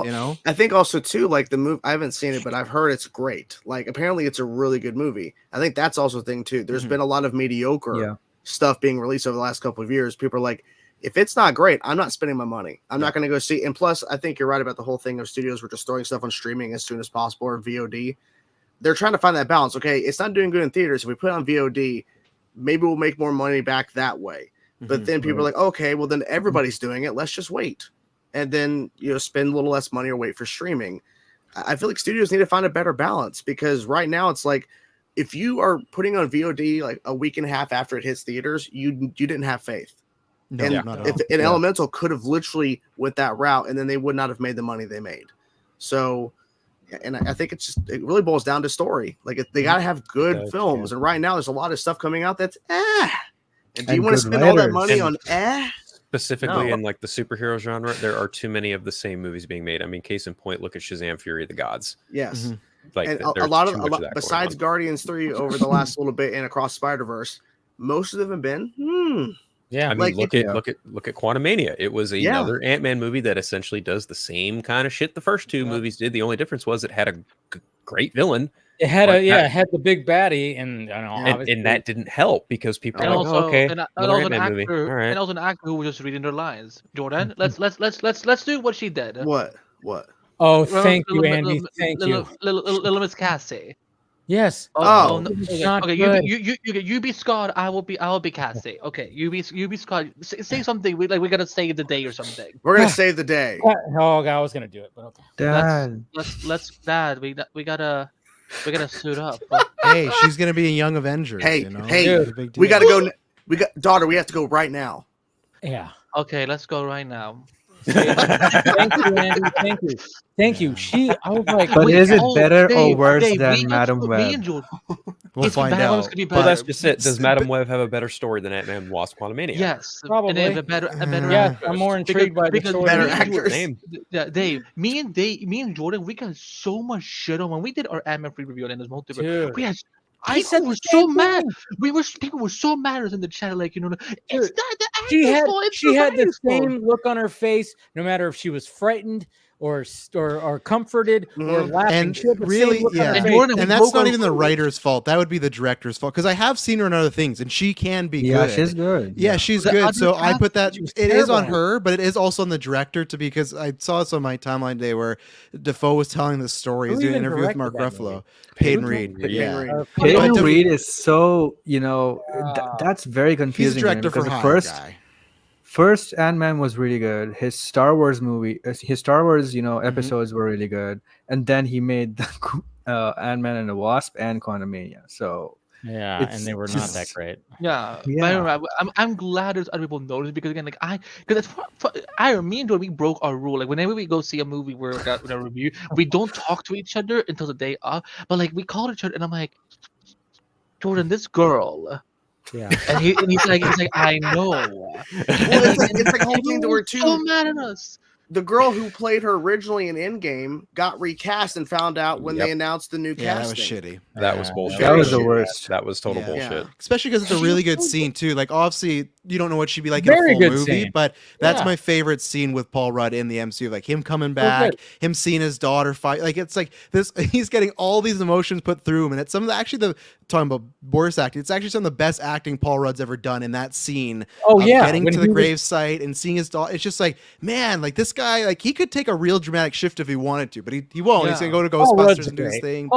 I think also too, the movie. I haven't seen it, but I've heard it's great. Apparently, it's a really good movie. I think that's also a thing too. There's been a lot of mediocre stuff being released over the last couple of years. People are if it's not great, I'm not spending my money. I'm not going to go see. And plus, I think you're right about the whole thing of studios were just throwing stuff on streaming as soon as possible or VOD. they're trying to find that balance. Okay, it's not doing good in theaters. If we put it on VOD, maybe we'll make more money back that way. But then people are like, okay, well then everybody's doing it. Let's just wait, and then spend a little less money or wait for streaming. I feel like studios need to find a better balance, because right now it's like, if you are putting on VOD like a week and a half after it hits theaters, you didn't have faith. No, and Elemental could have literally went that route, and then they would not have made the money they made. So, and I think it really boils down to story. Like, they got to have good films, and right now there's a lot of stuff coming out that's And do you want to spend all that money on Specifically in like the superhero genre, there are too many of the same movies being made. I mean, case in point, look at Shazam: Fury of the Gods. Yes. Like, and a lot besides Guardians 3 over the last little bit and Across Spider-Verse, most of them have been Yeah, I mean, look at Quantumania. It was another Ant-Man movie that essentially does the same kind of shit the first two movies did. The only difference was it had a great villain. It had it had the big baddie, and that didn't help, because people and were like, also, okay, and another also Ant-Man movie. All right. And also an actor who was just reading their lines. Jordan, let's do what she did. What? Oh, thank you, Andy. Thank you. Little Miss Cassie. Yes. Oh, no. Okay. You be Scott. I will be Cassie. Okay. You be Scott. Say something. We gotta save the day or something. We're gonna save the day. Oh, I was gonna do it, but okay. Dad. Let's Dad. We gotta suit up. Hey, she's gonna be a Young Avengers. Hey, Dude. we gotta go. Daughter, we have to go right now. Yeah. Okay, let's go right now. Thank you, Andy. Thank you. I was like, but is it better or worse than Madam Web? We'll find out. Well, that's just it. Does Madam Web have a better story than Ant-Man Wasp: Quantumania? Yes, probably. And a better Yeah, I'm more intrigued by the story. Better actors. Yeah, Dave. Me and Jordan, we got so much shit on when we did our Ant-Man free review on this Multiverse. Dude. We had. I said People were so mad. People were so mad in the chat, like, it's not the actor's fault. She had the same look on her face, no matter if she was frightened or comforted or laughing. And really, and that's not even the writer's fault. That would be the director's fault, because I have seen her in other things, and she can be good. Yeah, she's good. Yeah, she's good. So I put that. It is on her, but it is also on the director because I saw this on my timeline today where Defoe was telling the story. He's doing an interview with Mark Ruffalo. Peyton Reed. Peyton Reed is so that's very confusing. He's a director for the first Ant-Man was really good. His Star Wars episodes were really good, and then he made the Ant-Man and the Wasp and Quantumania. So and they were not that great. Yeah. I'm glad there's other people notice, because again, like me and Jordan, we broke our rule. Like, whenever we go see a movie where we got a review, we don't talk to each other until the day of. But like, we called each other, and I'm like, Jordan, this girl. Yeah, and he's like, I know. Well, it's like a whole thing to where so mad at us. The girl who played her originally in Endgame got recast and found out when they announced the new casting. That was shitty. That was bullshit. That was the worst. That was total bullshit. Especially because it's a really good scene too. Like, obviously, you don't know what she'd be like in a full movie, scene. But that's my favorite scene with Paul Rudd in the MCU. Like, him coming back, him seeing his daughter fight. Like, it's like this. He's getting all these emotions put through him, and it's some of the talking about worst acting. It's actually some of the best acting Paul Rudd's ever done in that scene. Getting to the gravesite and seeing his daughter. It's just like, man, like, this guy, like, he could take a real dramatic shift if he wanted to, but he won't. He's gonna go to Ghostbusters and do his thing.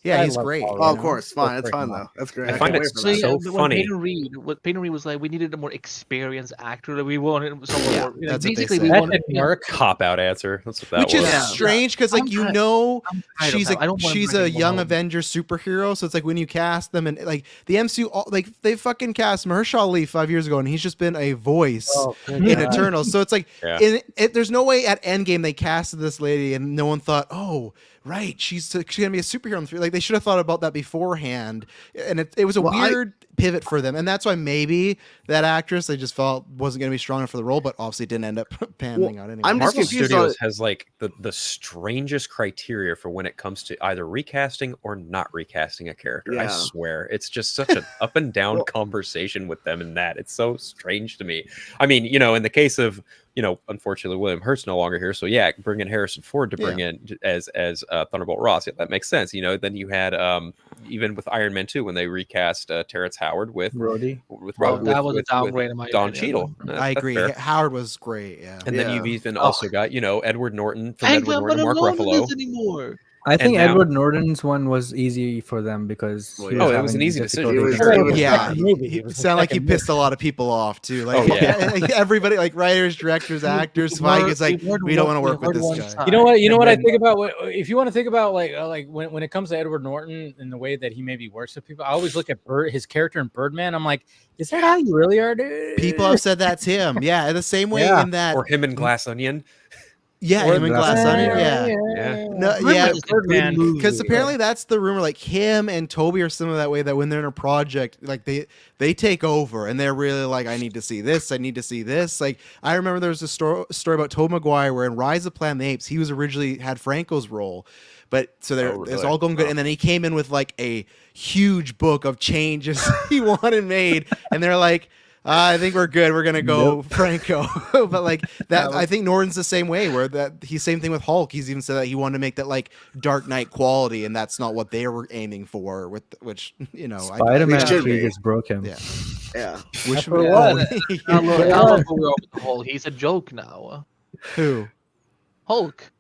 He's great. Of course, fine. It's fine though. That's great. I find it so funny. Peyton Reed was like, we needed a more experienced actor. Like, we wanted someone more. That's basically, what they we wanted cop out answer. That's what that Which was. is strange, because like, she's a young Avengers superhero, so it's like when you cast them, and like the MCU, like, they fucking cast Mahershala Ali 5 years ago, and he's just been a voice in Eternals. So it's like, there's no way at Endgame they casted this lady and no one thought, oh, right, she's gonna be a superhero in the future. Like, they should have thought about that beforehand, and it was a weird pivot for them, and that's why maybe that actress they just felt wasn't gonna be strong enough for the role, but obviously didn't end up panning out anyway. Marvel Studios has like the strangest criteria for when it comes to either recasting or not recasting a character. I swear, it's just such an up and down conversation with them, and that it's so strange to me. I mean, in the case of, unfortunately, William Hurt's no longer here, so bring in Harrison Ford to bring in as Thunderbolt Ross. Yeah, that makes sense. Then you had even with Iron Man 2 when they recast Terrence Howard with Rhodey. That was a downgrade in my Don opinion. Cheadle. I agree. Howard was great. Yeah, and then you've even also got Edward Norton from Edward Norton, Mark Ruffalo. Anymore. I think now- Edward Norton's one was easy for them because Well, he yeah. Oh, it was having an easy difficulty decision. getting- It was- Yeah, movie. he It was the sounded like he second pissed a lot of people off too. Like, Oh, yeah. like everybody, like writers, directors, actors, Feige is like, we don't want to work with this guy. You know what? You know And what I then- think about. If you want to think about like when it comes to Edward Norton and the way that he maybe works with people, I always look at his character in Birdman. I'm like, is that how you really are, dude? People have said that's him. Yeah, the same way Yeah. in that. Or him in Glass Onion. Yeah, him and Glass Onion. Yeah. Yeah. No, Birdman yeah, is a good movie. because apparently that's the rumor. Like him and Toby are similar that way. That when they're in a project, like they take over and they're really like, I need to see this. I need to see this. Like I remember there was a story about Tobey Maguire where in Rise of Planet of the Apes he was originally had Franco's role, but so it's really? all going good. Oh. And then he came in with like a huge book of changes he wanted made, and they're like. I think we're good. We're gonna go Franco, but like that, I think Norton's the same way. Where that he's same thing with Hulk. He's even said that he wanted to make that like Dark Knight quality, and that's not what they were aiming for. With which you know, Spider-Man should 3 be. just broke him. Yeah. Yeah. Which what it one? Now look, we're over the Hulk. He's a joke now. Who? Hulk.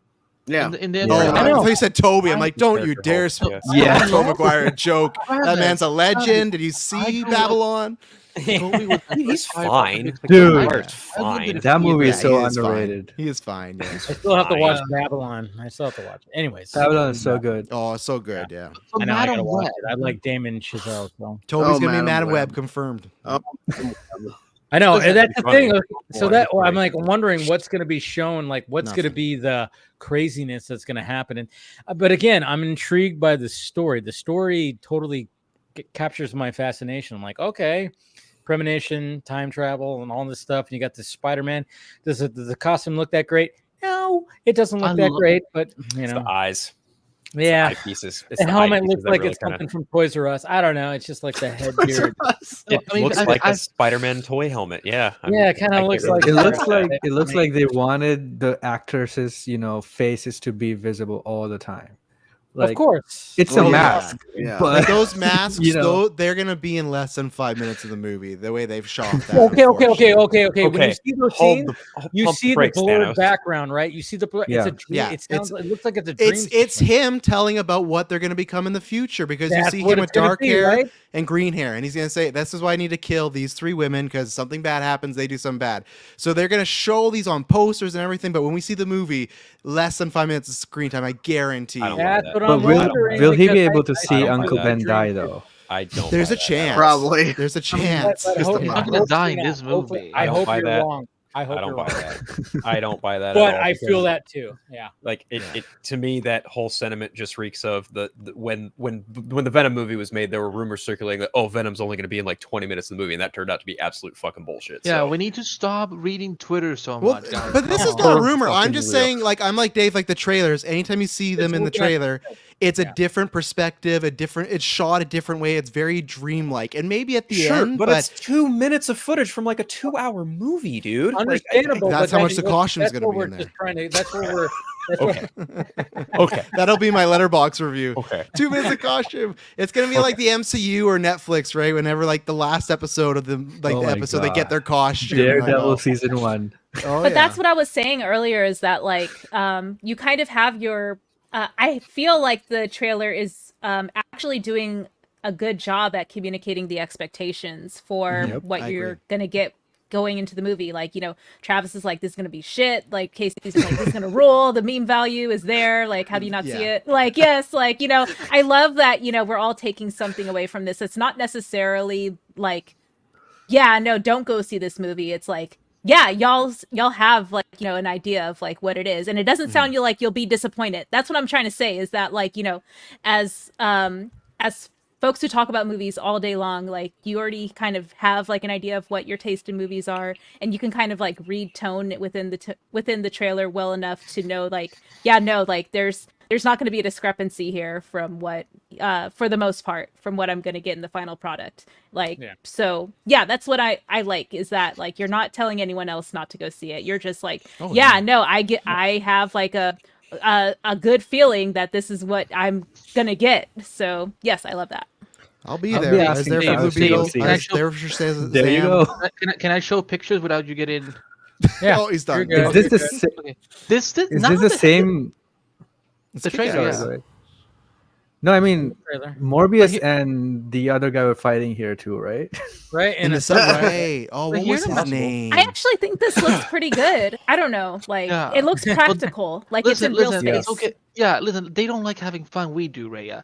Yeah. In the Oh, I I know. thought you said Toby. I'm like, don't you dare Yes. Yeah. Tobey Maguire a joke. That Brother, man's a legend. Did you see I grew up- Babylon? Toby was the He's first Spider-Man fine. to Dude. make Maguire's fine. That movie is Yeah, so he is fine. underrated. He is fine. Yeah. I still have to Fine. watch Babylon. I still have to watch it. Anyways, Babylon is so good. Oh, so good. Yeah. So I know I gotta Madam watch Web. it. I like Damon Chazelle. So. Toby's gonna be Madam Madam Web Web. confirmed. I know, Doesn't and that's the have to be thing. funny. So Or that I'm decoration. like wondering what's going to be shown, like what's going to Nothing. be the craziness that's going to happen. And but again, I'm intrigued by the story. The story totally captures my fascination. I'm like, okay, premonition, time travel, and all this stuff. And you got this Spider-Man. Does the costume look that great? No, it doesn't look I that love- great. But you It's know, the eyes. It's yeah. the eye pieces. It's The the helmet eye looks pieces that like really it's kinda- something from Toys R Us. I don't know. It's just like the headgear. It I mean, looks I- like I- a Spider-Man toy helmet. Yeah. Yeah, it kinda I looks get like It that. looks like they wanted the actresses, faces to be visible all the time. Like, of course, it's Oh, a yeah. mask, Yeah. but Like those masks, You know. though, they're gonna be in less than 5 minutes of the movie. The way they've shot that. Okay. When Okay, you see those hold scenes, the- you pump see the brakes, blurred Thanos. background, right? You see the blur. Yeah. It's a dream. Yeah, It sounds. it's- It looks like it's a dream. It's him telling about what they're gonna become in the future because That's you see what him it's with gonna dark be, hair right? and green hair, and he's gonna say, "This is why I need to kill these 3 women because something bad happens. They do something bad." So they're gonna show these on posters and everything. But when we see the movie, less than 5 minutes of screen time, I guarantee. I don't you. buy That's that. what but I'm wondering. will he be because able to I see don't Uncle buy Ben that die dream. though? I don't. There's buy a that. chance. Probably. There's a But chance. I Just hope a not. I'm gonna mild. die in Hopefully this not. Hopefully- movie. I I don't hope buy you're that. wrong. I hope I don't you're buy wrong. that. I don't buy that But at all. I feel because, that too. Yeah. like it to me that whole sentiment just reeks of the when the Venom movie was made, there were rumors circulating that Venom's only going to be in like 20 minutes of the movie, and that turned out to be absolute fucking bullshit. Yeah, so. we need to stop reading Twitter so Well, much, guys. but this Come is on. not a rumor. I'm Fucking just real. saying, like, I'm like Dave, like the trailers. Anytime you see them in the looking at- trailer, it's a Yeah. different perspective, it's shot a different way. It's very dreamlike. And maybe at the Sure, end, but it's 2 minutes of footage from like a 2-hour movie, dude. Like, Understandable. that's but how much the that's costume's that's gonna what be we're in there. just trying to. That's what we're. That's what- okay, okay, that'll be my letterbox review. okay. 2 minutes of costume. It's gonna be like the MCU or Netflix, right? Whenever like the last episode of the Oh the my episode, they get God. their costume. Daredevil Like, season 1. oh, But yeah. that's what I was saying earlier is that like you kind of have your I feel like the trailer is actually doing a good job at communicating the expectations for Yep, what I you're agree. going to get going into the movie. Like, Travis is like, this is going to be shit. Like, Casey's like, this is going to rule. The meme value is there. Like, how do you not see Yeah. it? Like, yes, like, I love that, we're all taking something away from this. It's not necessarily like, yeah, no, don't go see this movie. It's like, yeah, y'all have like, an idea of like what it is. And it doesn't sound you like you'll be disappointed. That's what I'm trying to say is that like, as folks who talk about movies all day long, like you already kind of have like an idea of what your taste in movies are, and you can kind of like read tone within the trailer well enough to know like, yeah, no, like there's not going to be a discrepancy here from what for the most part from what I'm going to get in the final product. Like, Yeah. so yeah, that's what I like is that like you're not telling anyone else not to go see it. You're just like, Oh, yeah, no, I have like a good feeling that this is what I'm gonna get. So yes, I love that. I'll be I'll there. be I was asking there for Travis Blue to go Beetle. see I it. was there for Shazam. There you go. Can I show pictures without you getting? Yeah. Oh, he's done. You're good. Is this the Okay. This is none this of the same? The Kick-Ass. trailer, Sorry, yeah. go No, I mean Trailer. Morbius and the other guy were fighting here too, right? Right In the subway. Oh, But what here's was his possible. name? I actually think this looks pretty good. I don't know, like Yeah. it looks practical, like it's in real space. It's okay. Yeah, listen, they don't like having fun. We do, Raya.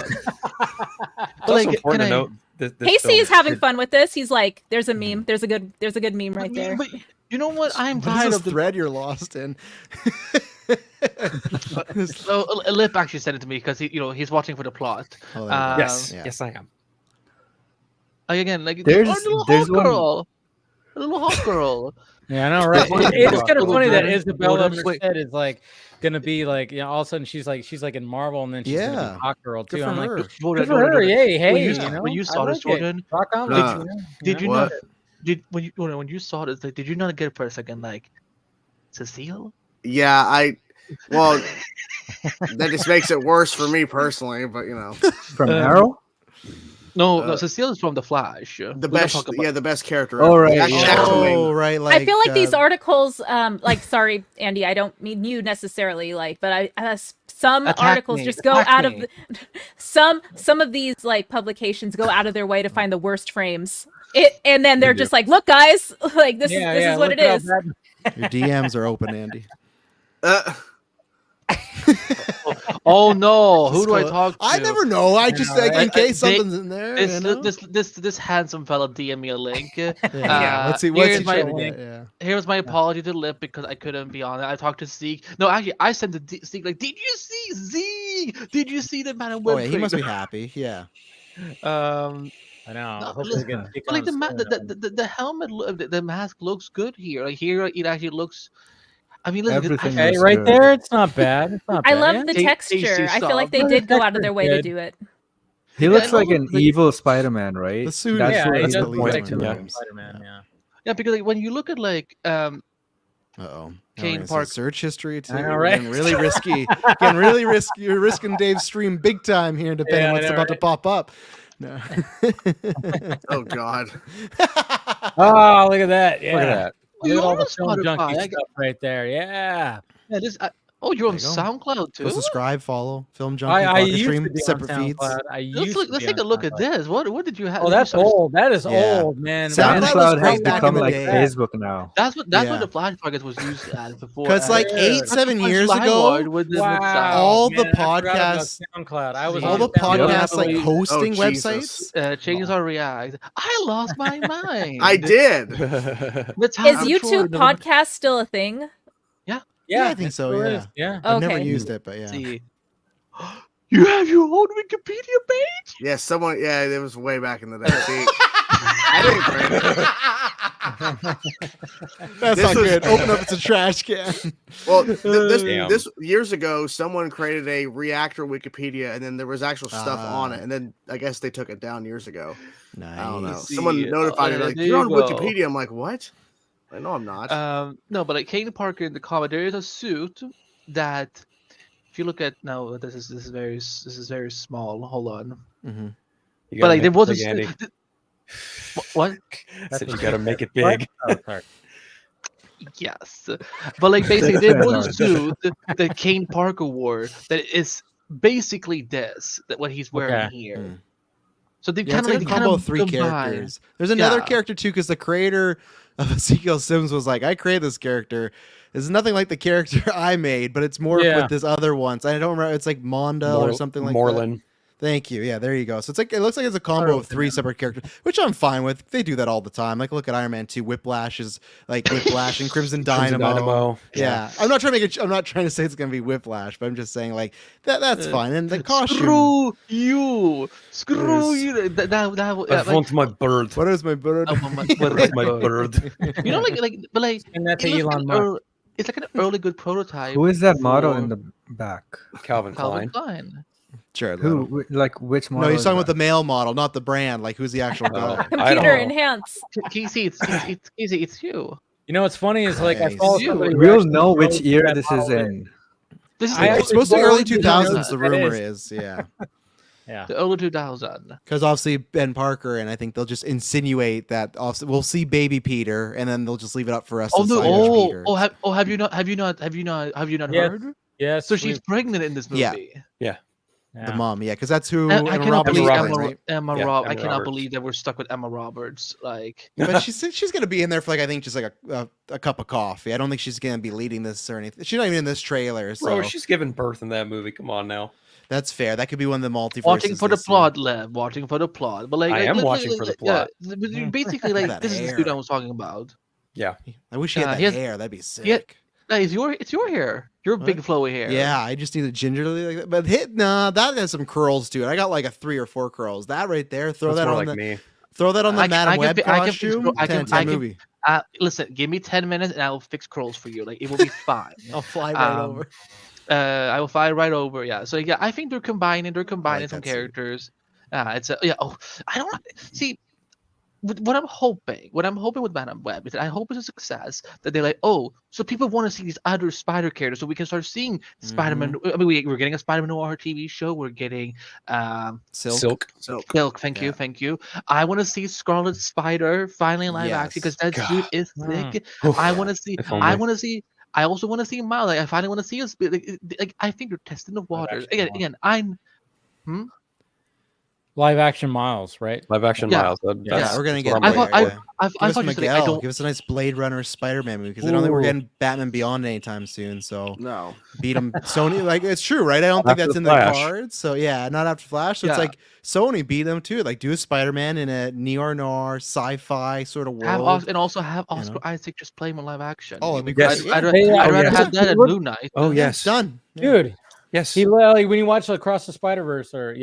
It's also important to note that this Casey film is having should- fun with this. He's like, "There's a meme. There's a good meme right there." But you know what? I'm What is tired this of the thread you're lost in? So Lip actually sent it to me because he's watching for the plot. Oh, there you go. Yes, Yeah. yes, I am. Again, like There's- a little there's hot one- girl, a little hot girl. Yeah, I know, right? Yeah, It's kind of Jordan, funny that Jordan, Isabella Jordan, wait. Merced is like gonna be like, all of a sudden she's like in Marvel, and then she's gonna Yeah. be hot girl Good too. for I'm her. like, Jordan, good for her. Jordan. Yay, hey, When you- you know, when you I saw this, like it. Jordan, Rock on, Nah. with you, did you What? not? When you saw this, like, did you not get for a second like Cecile? Yeah, well, that just makes it worse for me personally, but you know, From Arrow? No, Cecile is from The Flash. the best, the best character. Oh, ever. right, Actually, yeah. Oh, right. Like, I feel like these articles, like, sorry, Andy, I don't mean you necessarily, like, but some Attack articles me, just go attack out me. of some of these like publications go out of their way to find the worst frames. And then they're just like, look, guys, like this is what it is. Your DMs are open, Andy. Oh no, who do I talk to? I never know. I just like, in case they- something's in there. you know? This handsome fella DM me a link. Yeah, let's see. What's here's he my showing it? Yeah. Here's my apology to Lip because I couldn't be on it. I talked to Zeke. No, actually, I sent to Zeke like, did you see Zeke? Did you see the Man and Oh, Web? yeah, he must be happy. Yeah. I know. No, Hopefully listen, get but like the helmet, the mask looks good here. Like here, it actually looks. I mean, listen, Everything Hey, looks right good. there, it's not bad. It's not I bad. love yeah. the Tasty texture. I feel like they stuff. did go out of their way to Good. do it. He looks like and an also, like, evil Spider-Man, right? The suit That's Yeah, what he he does the looks look lead like like to to me. me. Spider-Man. Yeah. yeah, because like when you look at like Uh-oh. Kane Now Park- search history too. I know, We're right? getting really risky. Getting really risky. You're risking Dave's stream big time here, depending Yeah, I on what's know, about to right? pop up. No. Oh God. Oh, look at that! Yeah, Look at that. Look You at all are the on film Spotify. junkie I- stuff right there. Yeah. yeah, this. You're on There you go. SoundCloud too. Go subscribe, follow, Film Junkie, I Podcast used Stream, to be separate on feeds. SoundCloud. Let's take a look at this. What did you have? Oh, Did you that's start- old. That is Yeah. old, man. SoundCloud was SoundCloud great has back in become the like day. Facebook now. That's what Yeah. the Flash Targets was used as before. Because like Yeah. 8-7 years Slide ago, Lord with the- with Wow, all the man, I forgot about podcasts- SoundCloud. I was all on the SoundCloud. podcasts like Oh, hosting Jesus. websites. Chainsaw React. I lost my mind. I did. That's how Is I'm YouTube sure podcast still a thing? Yeah, I think it so, still yeah. is, yeah. I've never Okay. used it, but yeah. See. You have your own Wikipedia page? Yeah, someone. Yeah, it was way back in the day. See, I didn't create it. That's This not was- good. Open up, it's a trash can. Well, Damn. this years ago, someone created a reactor Wikipedia, and then there was actual stuff on it, and then I guess they took it down years ago. Nice. I don't know. See, Someone notified me like, there "You're on you go. Wikipedia." I'm like, "What?" Like, no, I'm not. No, but like Kane Parker in the comic, there is a suit that, if you look at now, this is very small. Hold on, Mhm. You but gotta like there make was it a big, Andy. what? I said you gotta make it big. Oh, sorry. Yes, but like basically there was a suit that Kane Parker wore that is basically this that what he's wearing Okay. here. Mm. So they Yeah, kind it's of like like a combo of three combine. characters. There's another Yeah. character too, because the creator of Ezekiel Sims was like, I created this character. It's nothing like the character I made, but it's more Yeah. with this other one. So I don't remember. It's like Mondo or something like that. Morlin. Thank you. Yeah, there you go. So it's like it looks like it's a combo of three separate characters, which I'm fine with. They do that all the time. Like look at Iron Man 2. Whiplash is like Whiplash and Crimson Dynamo. Yeah. I'm not trying to make it. I'm not trying to say it's gonna be Whiplash, but I'm just saying like that's fine. And the costume. Screw you! Screw Yes. you! I want my bird. What is my bird? Where's my bird? You know, but like And that's it looks Elon like Musk. it's like an early good prototype. Who is that model for in the back? Calvin Calvin Klein. Klein? Sure. Who? Like which model? No, he's is talking about that? the male model, not the brand. Like who's the actual guy? I don't Computer know. enhance. Casey, it's easy. It's you. You know what's funny is like I Nice. saw You. somebody who We'll actually know which wrote year that this is model in. This is I It's actually supposed to be well, early didn't know 2000s. The that. rumor That is, yeah, Yeah. the early 2000. because obviously Ben Parker, and I think they'll just insinuate that we'll see Baby Peter, and then they'll just leave it up for us. Oh to no! decide which Peter. Have you not Yes. heard? Yes. So she's pregnant in this movie. Yeah. The mom, yeah, because that's who I cannot believe Emma I cannot Roberts. believe that we're stuck with Emma Roberts. Like, but she's gonna be in there for like I think just like a cup of coffee. I don't think she's gonna be leading this or anything. She's not even in this trailer. So Bro, she's giving birth in that movie. Come on now. that's fair. That could be one of the multiverses. watching for the plot, Lev. Watching for the plot. But like, I am watching for the plot. Yeah, basically, like this is the dude I was talking about. Yeah. I wish he had that hair. That'd be sick. Yeah. It's your hair. Your big flowy hair. Yeah, I just need it gingerly like that. But that has some curls to it. I got like a 3 or 4 curls. That right there, throw That's that more on like the me. throw that on the Madam Web costume. I can movie. Listen, give me 10 minutes and I will fix curls for you. Like it will be fine. I'll fly right over. I will fly right over. Yeah. So yeah, I think they're combining some characters. It's a, yeah. Oh, I don't see. What I'm hoping with Madam Web is that I hope it's a success. That they're like, oh, so people want to see these other Spider characters, so we can start seeing Spider-Man. I mean, we're getting a Spider-Man Noir TV show. We're getting Silk. Thank you. I want to see Scarlet Spider finally in live action because that dude is sick. I want to see. I also want to see Miles. Like, I finally want to see us. Like I think they're testing the waters again. Live action Miles, right? Live action Miles. We're gonna get. Give us a nice Blade Runner Spider-Man movie because I don't think we're getting Batman Beyond anytime soon. So no, beat them. Sony, like it's true, right? I don't think that's in the cards. So yeah, not after Flash. So it's like Sony beat them too. Like do a Spider-Man in a neo-noir sci-fi sort of world, and also have Oscar Isaac just play him in live action. Oh, it'd be great. I'd rather have that at Blue Knight. Oh yes, done, dude. Yes, he like when you watch Across the Spider-Verse or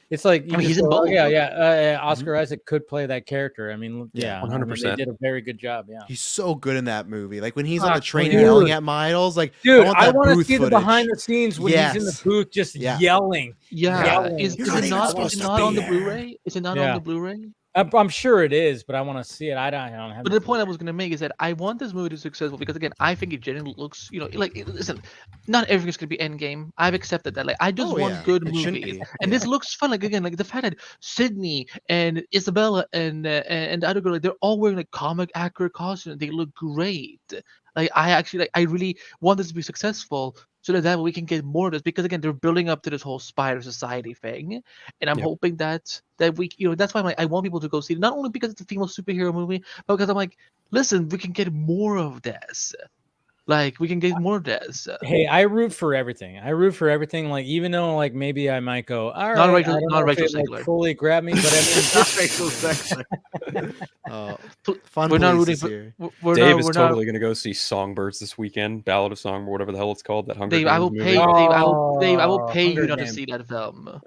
it's like he's in both. Oscar Isaac could play that character. I mean, 100%. They did a very good job. Yeah, he's so good in that movie. Like when he's on the train yelling at Miles, like dude, I want to see the behind the scenes when he's in the booth just yelling. Yeah, is it not on the Blu-ray? Is it not on the Blu-ray? I'm sure it is, but I want to see it. I don't have. But the point I was going to make is that I want this movie to be successful because again, I think it genuinely looks, listen, not everything's going to be Endgame. I've accepted that. Like, I just want good movies, and this looks fun. Like again, like the fact that Sydney and Isabella and the other girl, like, they're all wearing like comic accurate costumes. They look great. Like I really want this to be successful so that we can get more of this because again they're building up to this whole Spider Society thing, and I'm hoping that we that's why I'm like I want people to go see it not only because it's a female superhero movie but because I'm like listen we can get more of this. Like we can get more of this. Hey, I root for everything. Like even though like maybe I might go, all right, not Rachel Zegler. Fully grab me, but I mean, not Rachel Zegler. Fun. We're not rooting for. Dave is totally going to go see Songbirds this weekend. Ballad of Song, or whatever the hell it's called. That Hunger Dave, Games I will movie. pay. Dave, I will pay Hunger you not to Games. see that film.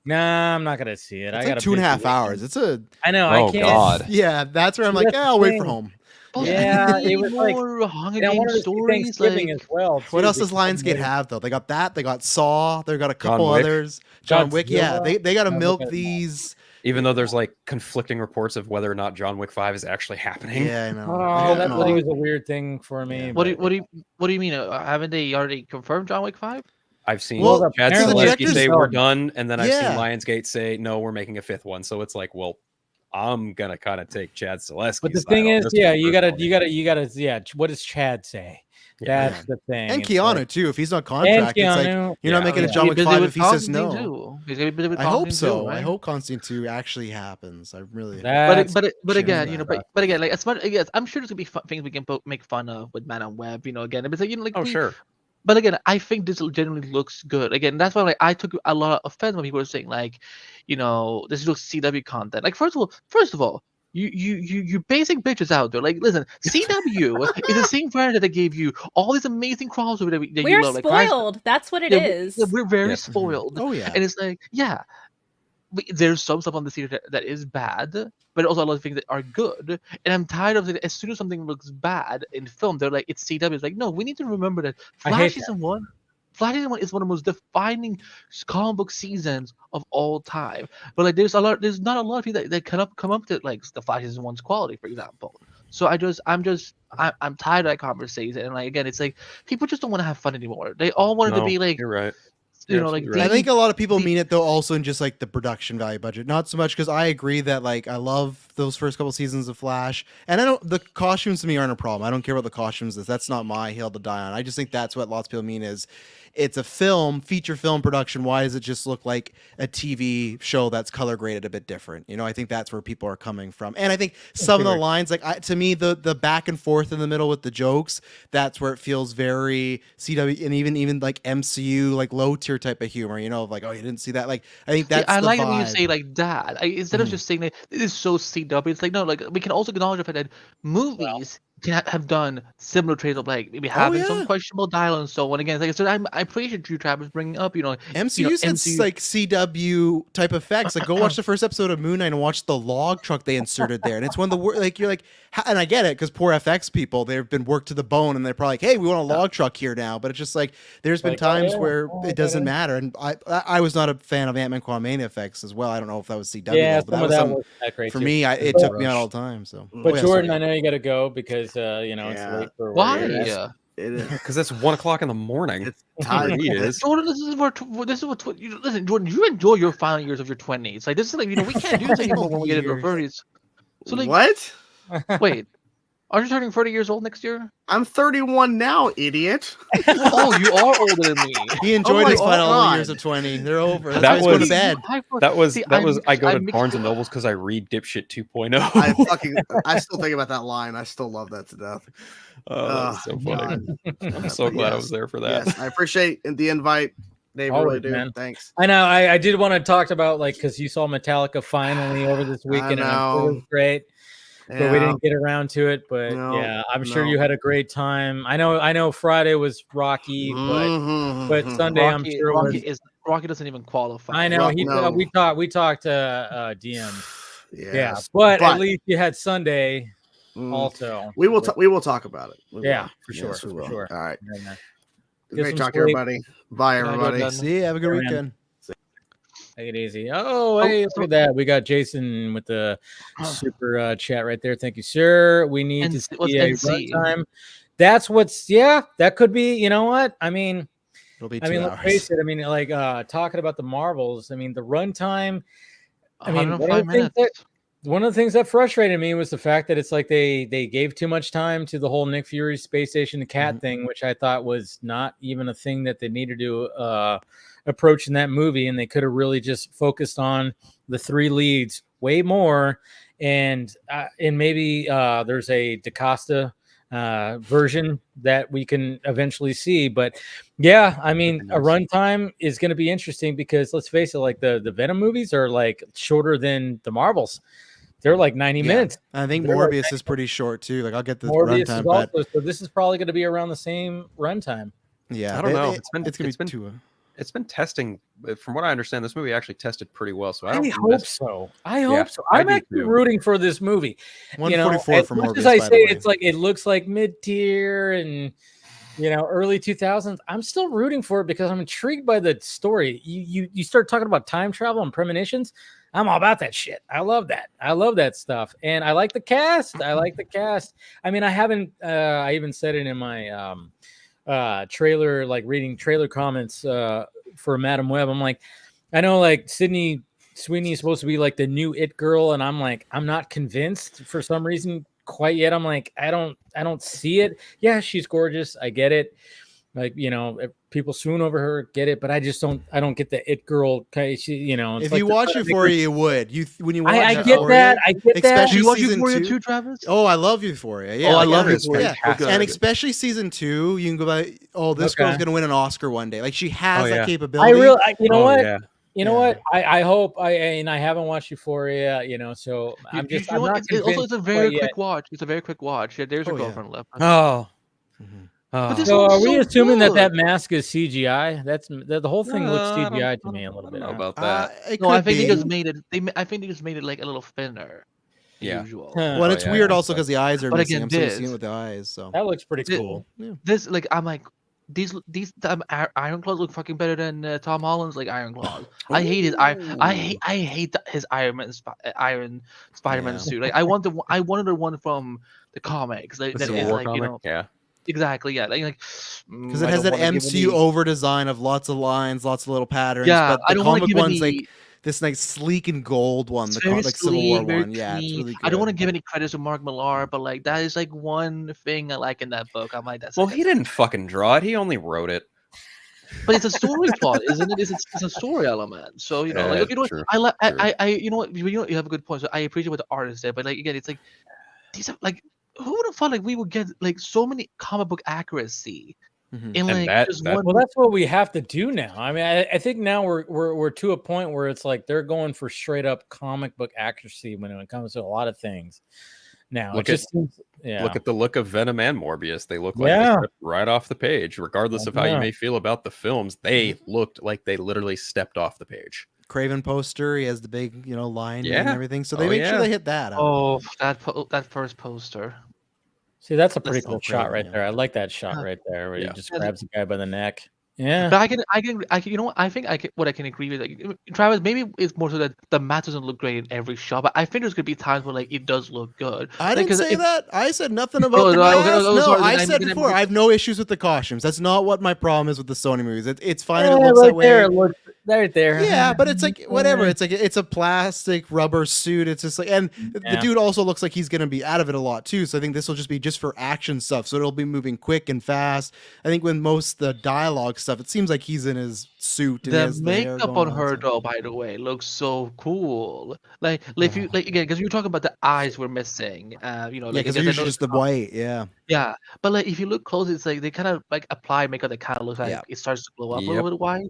Nah, I'm not gonna see it. It's I like got 2.5 hours. It's a. I know. Oh I can't. God. Yeah, that's where I'm like, I'll wait for home. Yeah, it was like Hunger I Games wanted to see stories. Thanksgiving Like, as well. What too, else does because Lionsgate have though? They got that. They got Saw. They got a couple others. John Wick. Yeah, they got to milk these. Even though there's like conflicting reports of whether or not John Wick 5 is actually happening. Yeah, I know. Oh, that was a weird thing for me. What do you mean? Haven't they already confirmed John Wick 5? I've seen Well, Chad apparently Stahelski directors say don't. we're done, and then I've seen Yeah. Lionsgate say no, we're making a 5th one. So it's like, well, I'm gonna kind of take Chad Stahelski. But the thing is, you gotta. What does Chad say? That's the thing. And It's Keanu like- too. If he's not contracted, it's like Keanu. you're not making a John Wick 5 if he says no. He's gonna be busy with I hope Constantine so. too, I right? hope Constantine 2 actually happens. I really. But again, that. but again, like as much, yes, I'm sure there's gonna be things we can make fun of with Madam Web. Again, it's like like sure. But again, I think this generally looks good. Again, that's why like I took a lot of offense when people were saying like, this looks CW content. Like first of all, you basic bitches out there. Like listen, CW is the same brand that gave you all these amazing crossover that We're you love. spoiled. That's what it is. We're very spoiled. Oh yeah. And it's like there's some stuff on the series that is bad, but also a lot of things that are good. And I'm tired of it. As soon as something looks bad in film, they're like, it's CW. It's like, no, we need to remember that Flash Season 1 is one of the most defining comic book seasons of all time. But like, there's not a lot of people that come up to like the Flash Season 1's quality, for example. So I'm tired of that conversation. And like again, it's like people just don't want to have fun anymore. They all wanted to be like, you're right. I think a lot of people mean it though also in just like the production value budget, not so much because I agree that like I love those first couple seasons of Flash. And I don't, the costumes to me aren't a problem. I don't care about the costumes. That's not my hill to die on. I just think that's what lots of people mean is it's a feature film production. Why does it just look like a TV show that's color graded a bit different? I think that's where people are coming from. And I think some of the lines, to me, the back and forth in the middle with the jokes, that's where it feels very CW and even like MCU, like low tier type of humor, like, oh, you didn't see that. Like, I think that's I the like it vibe. when you say like that. Instead of just saying that this is so CW, it's like, no, like we can also acknowledge the fact that movies can have done similar trades of like maybe having some questionable dialogue and so on. Again, like I said, I appreciate you, Travis, bringing up, MCU says like CW type effects. Like, go watch the first episode of Moon Knight and watch the log truck they inserted there, and it's one of the like you're like, and I get it because poor FX people, they've been worked to the bone, and they're probably like, hey, we want a log truck here now. But it's just like there's been times where it doesn't matter, and I was not a fan of Ant-Man Quantumania effects as well. I don't know if that was CW, but that was for me. It took me out all the time. So, but Jordan, I know you got to go because it's late for why? Because it's 1 o'clock in the morning. It's tired. Jordan, this is what listen, Jordan, you enjoy your final years of your 20s. Like this is like we can't do this anymore when we get into our 30s. So like what? Wait, are you turning 30 years old next year? I'm 31 now, idiot. Oh, you are older than me. He enjoyed his final years of 20. They're over. That's why he's going to bed. That was I go to Barnes and Nobles because I read Dipshit 2.0. I still think about that line. I still love that to death. That's so funny. I'm so glad I was there for that. Yes, I appreciate the invite. Dave, really do. Man. Thanks. I know. I did want to talk about because you saw Metallica finally over this weekend. And it was great. Yeah. But we didn't get around to it. But I'm sure you had a great time. I know Friday was rocky, but Sunday I'm sure Rocky doesn't even qualify. I know. We talked to DM. Yeah, but at least you had Sunday. Also, we will talk about it. For sure. All right. Great talk, everybody. Bye, everybody. See you. Have a good weekend. Take it easy. Hey, look at that. We got Jason with the super chat right there. Thank you, sir. We need to see a runtime. That's that could be. You know what? I mean, it'll be 2 hours. Let's face it. I mean, like talking about the Marvels. I mean, the runtime. I mean, one of the things that frustrated me was the fact that it's like they gave too much time to the whole Nick Fury space station the cat thing, which I thought was not even a thing that they needed to approach in that movie, and they could have really just focused on the 3 leads way more, and maybe there's a DaCosta version that we can eventually see. But I mean, a runtime is going to be interesting because let's face it, like the Venom movies are like shorter than the Marvels. They're like 90 minutes. I think Morbius is pretty short too. Like I'll get the Morbius runtime, is also, so this is probably going to be around the same runtime. Yeah, I don't know. It's been testing. From what I understand, this movie actually tested pretty well. So I hope so. I'm actually rooting for this movie. 144 for Morbius. As I say, it's like it looks like mid tier and early 2000s. I'm still rooting for it because I'm intrigued by the story. You start talking about time travel and premonitions. I'm all about that shit. I love that. I love that stuff. And I like the cast. I mean, I haven't, I even said it in my trailer, like reading trailer comments for Madam Web. I'm like, I know like Sydney Sweeney is supposed to be like the new it girl. And I'm like, I'm not convinced for some reason quite yet. I'm like, I don't see it. Yeah, she's gorgeous. I get it. Like, people swoon over her, get it, but I don't get the it girl. If you watch Euphoria, you would. When you watch I get that. Especially you watch season Euphoria 2, Travis? Oh, I love Euphoria. Yeah, I love Euphoria. Yeah. And especially season 2, you can go by. Oh, this girl's gonna win an Oscar one day. Like she has that capability. You know what? I hope and I haven't watched Euphoria. So I'm just. I'm not convinced. It's a very quick watch. It's a very quick watch. Yeah, there's your girlfriend left. Oh. So are we assuming that mask is CGI? That's the whole thing looks CGI to me a little bit. I don't know about that. No, I think they just made it. I think they just made it like a little thinner. Usual. Well, it's weird also because the eyes are missing. I'm so seeing it with the eyes. So that looks pretty cool. This I'm like these Iron Claws look fucking better than Tom Holland's like Iron Claws. I hate his I hate his Iron Spider-Man suit. Like I wanted the one from the comics. Like, that is like comic? Exactly, yeah. Like because it has that MCU over design of lots of lines, lots of little patterns. Yeah, but the comic ones like this nice sleek and gold one, It's the very like Civil War sleek, very one. Yeah, it's clean. really good. I don't want to give any credit to Mark Millar, but like that is like one thing I like in that book. I'm like, that's Well, he didn't fucking draw it. He only wrote it. but it's a story plot, isn't it? It's a story element. So you know, Yeah, like you know, true, I like true. I you know what you have a good point. So I appreciate what the artist did, but like again, it's like these are like who would have thought like we would get like so many comic book accuracy in like just one. Well, that's what we have to do now. I mean, I think now we're to a point where it's like they're going for straight up comic book accuracy when it comes to a lot of things. Now Look it just seems, Look at the look of Venom and Morbius. They look like they stepped right off the page. Regardless of how you may feel about the films, they looked like they literally stepped off the page. Craven poster, he has the big, you know, line Yeah. and everything. So they make sure they hit that up. Oh, that first poster. See, that's a pretty That's cool so shot great, right yeah. there. I like that shot right there where he Yeah. just grabs the guy by the neck. Yeah. But I can, you know what? I think what I can agree with, like, Travis, maybe it's more so that the matte doesn't look great in every shot, but I think there's gonna be times where like it does look good. I Like, didn't 'cause say if- that. I said nothing about Oh, the no, mask. okay, No, sorry, I then said I'm before, gonna- I have no issues with the costumes. That's not what my problem is with the Sony movies. It's fine if it Yeah, looks right that way. there, it looks right there. Yeah, but it's like whatever. It's like it's a plastic rubber suit. It's just like, and the dude also looks like he's gonna be out of it a lot too. So I think this will just be just for action stuff. So it'll be moving quick and fast. I think when most the dialogue stuff, it seems like he's in his suit. And he The has the hair makeup going on her so- though, by the way, looks so cool. Like if you like again, because you were talking about the eyes were missing. You know, Yeah, like because if they're they usually just the white. Yeah. yeah, but like if you look close, it's like they kind of like apply makeup that kind of looks like Yeah. it starts to glow up a Yep. little bit white.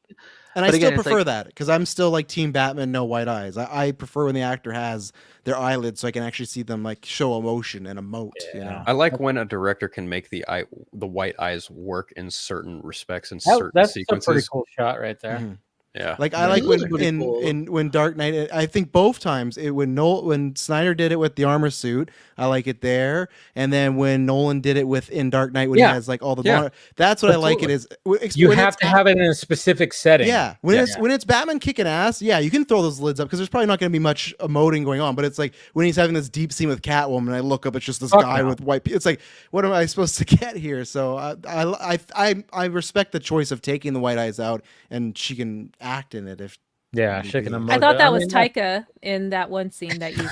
And I But still again, it's prefer like- that because I'm still like Team Batman, no white eyes. I prefer when the actor has their eyelids so I can actually see them like show emotion and emote. You know, I like when a director can make the white eyes work in certain respects and certain That's sequences. a pretty cool shot right there. Mhm. Yeah, like I Yeah, like it looks when pretty cool. when Dark Knight. I think both times when Snyder did it with the armor suit, I like it there, and then when Nolan did it with in Dark Knight when he has like all the that's what I like. It is You when have it's to have it in a specific setting. Yeah, when it's Batman kicking ass, yeah, you can throw those lids up because there's probably not going to be much emoting going on. But it's like when he's having this deep scene with Catwoman, I look up, it's just this guy with white. It's like, what am I supposed to get here? So I respect the choice of taking the white eyes out, and she can act in it if. Yeah, shaking them. I thought that was Taika in that one scene that you.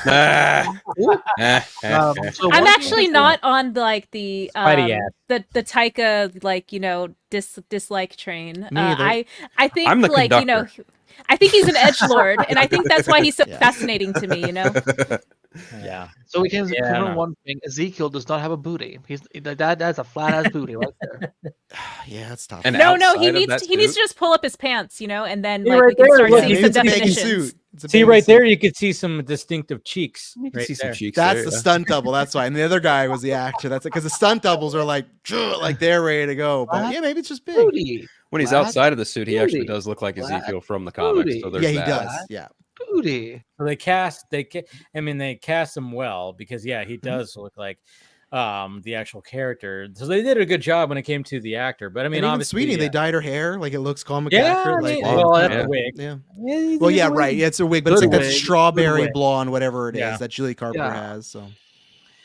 I'm actually not on like the Taika like dislike train. I think I'm the like conductor. I think he's an edgelord, and I think that's why he's so fascinating to me. Yeah. So we can confirm one thing: Ezekiel does not have a booty. That's a flat ass booty right there. Yeah, that's tough. And No, outside he of needs that to just suit- pull up his pants, and then See like right we can there, start look, seeing maybe some it's a bathing definitions. See right there, you could see some distinctive cheeks. You can right see some there. cheeks. That's there, the yeah. stunt double. That's why. And the other guy was the actor. That's because the stunt doubles are like they're ready to go. But yeah, maybe it's just big. Booty. When he's Flat outside of the suit, he actually booty. does look like Flat Ezekiel from the comics. booty. So there's Yeah, he that. does. Yeah. Booty. So they cast him well because he does look like the actual character. So they did a good job when it came to the actor. But I mean, And even obviously, Sweeney, they dyed her hair like it looks comic Yeah, accurate. I Like, mean, wow. well, that's Yeah. a wig. yeah. Yeah, Well, yeah, it's a right. wig. Yeah, it's a wig, but it's like Good that wig. strawberry Good wig. blonde, whatever it is Yeah. that Julie Carpenter Yeah. has. So,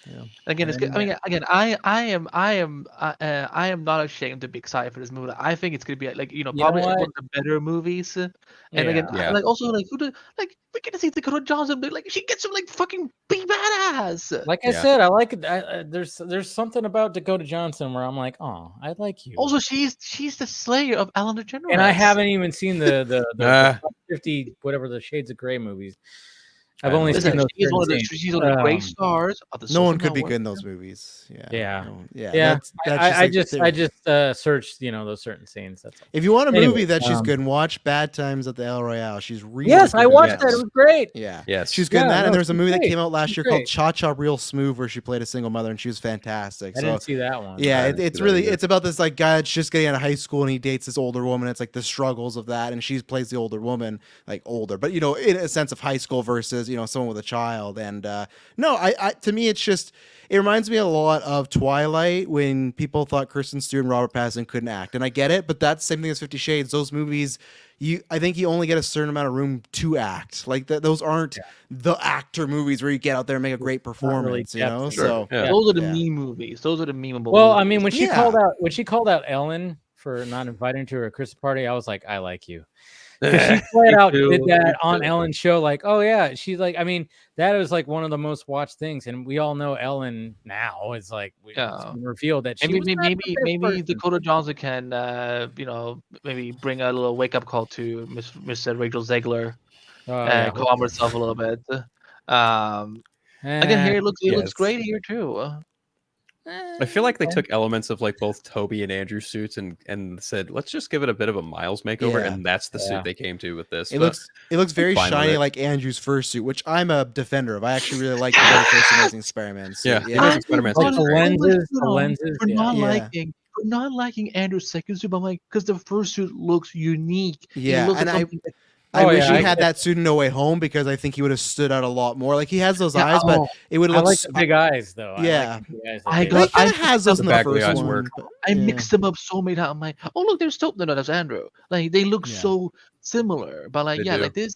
yeah. Again, it's good. I mean, again, I am not ashamed to be excited for this movie. I think it's gonna be like probably what? one of the better movies. And again, Yeah. like also like we're gonna see Dakota Johnson, but like she gets some like fucking big badass. Like I Yeah. said, I like it. There's something about Dakota Johnson where I'm like, oh, I like you. Also, she's the slayer of Ellen DeGeneres. and I haven't even seen the Ah. 50 whatever the Shades of Grey movies. I've I only listen, seen those. She's one of the certain scenes. she's one of the great Um, stars of the No one social could be network. good in those movies. Yeah. Yeah. No, yeah. Yeah, That's I like just the I theory. just searched those certain scenes. That's all. If you want a Anyway, movie that she's good, in, watch Bad Times at the El Royale. She's really Yes, good I in watched that. that. It was great. Yeah. Yes. She's good in Yeah, that. no, And there was a she's movie that great. came out last She's year called great. Cha Cha Real Smooth where she played a single mother and she was fantastic. I So didn't see that one. yeah, I didn't it's see that really either. it's about this like guy that's just getting out of high school and he dates this older woman. It's like the struggles of that, and she plays the older woman, like older, but in a sense of high school versus someone with a child. And no, I to me it's just it reminds me a lot of Twilight when people thought Kristen Stewart and Robert Pattinson couldn't act, and I get it, but that's the same thing as 50 Shades. Those movies, I think you only get a certain amount of room to act. Like those aren't the actor movies where you get out there and make a great performance. depth. Sure. So Yeah. Those are the Yeah. meme movies. Those are the memeable. Well, movies. I mean, when she Yeah. called out Ellen for not inviting her to her Christmas party, I was like, I like you. Because she flat out did too, that me on too. Ellen's show. Like, oh yeah, she's like, I mean, that was like one of the most watched things, and we all know Ellen now. It's like it's Yeah. been revealed that she Maybe was not the best maybe person. Dakota Johnson can maybe bring a little wake up call to Miss Rachel Zegler and calm herself a little bit. Again, here it looks yes. great here too. I feel like they took elements of like both Toby and Andrew's suits and said, let's just give it a bit of a Miles makeover, Yeah. and that's the suit they came to with this. It But looks very fine with shiny it. like Andrew's first suit, which I'm a defender of. I actually really like the very first Amazing Spider-Man suit. Yeah, Yeah. Amazing Spider-Man Like suit's the great. lenses, For yeah. not liking Andrew's second suit, but I'm like, because the first suit looks unique. Yeah, It looks and like something I Oh, wish yeah, he I had get- that suit in No Way Home because I think he would have stood out a lot more. Like he has those Yeah, eyes, but oh, it would I look. like the big eyes though. Yeah. I like the big eyes I that got- He they- kind of I has those in the the back of the first eyes one. work. but- I yeah. mixed them up so many times. I'm like, oh look, there's Toby. No, that's Andrew. Like they look Yeah. so similar, but like They yeah, do. like this.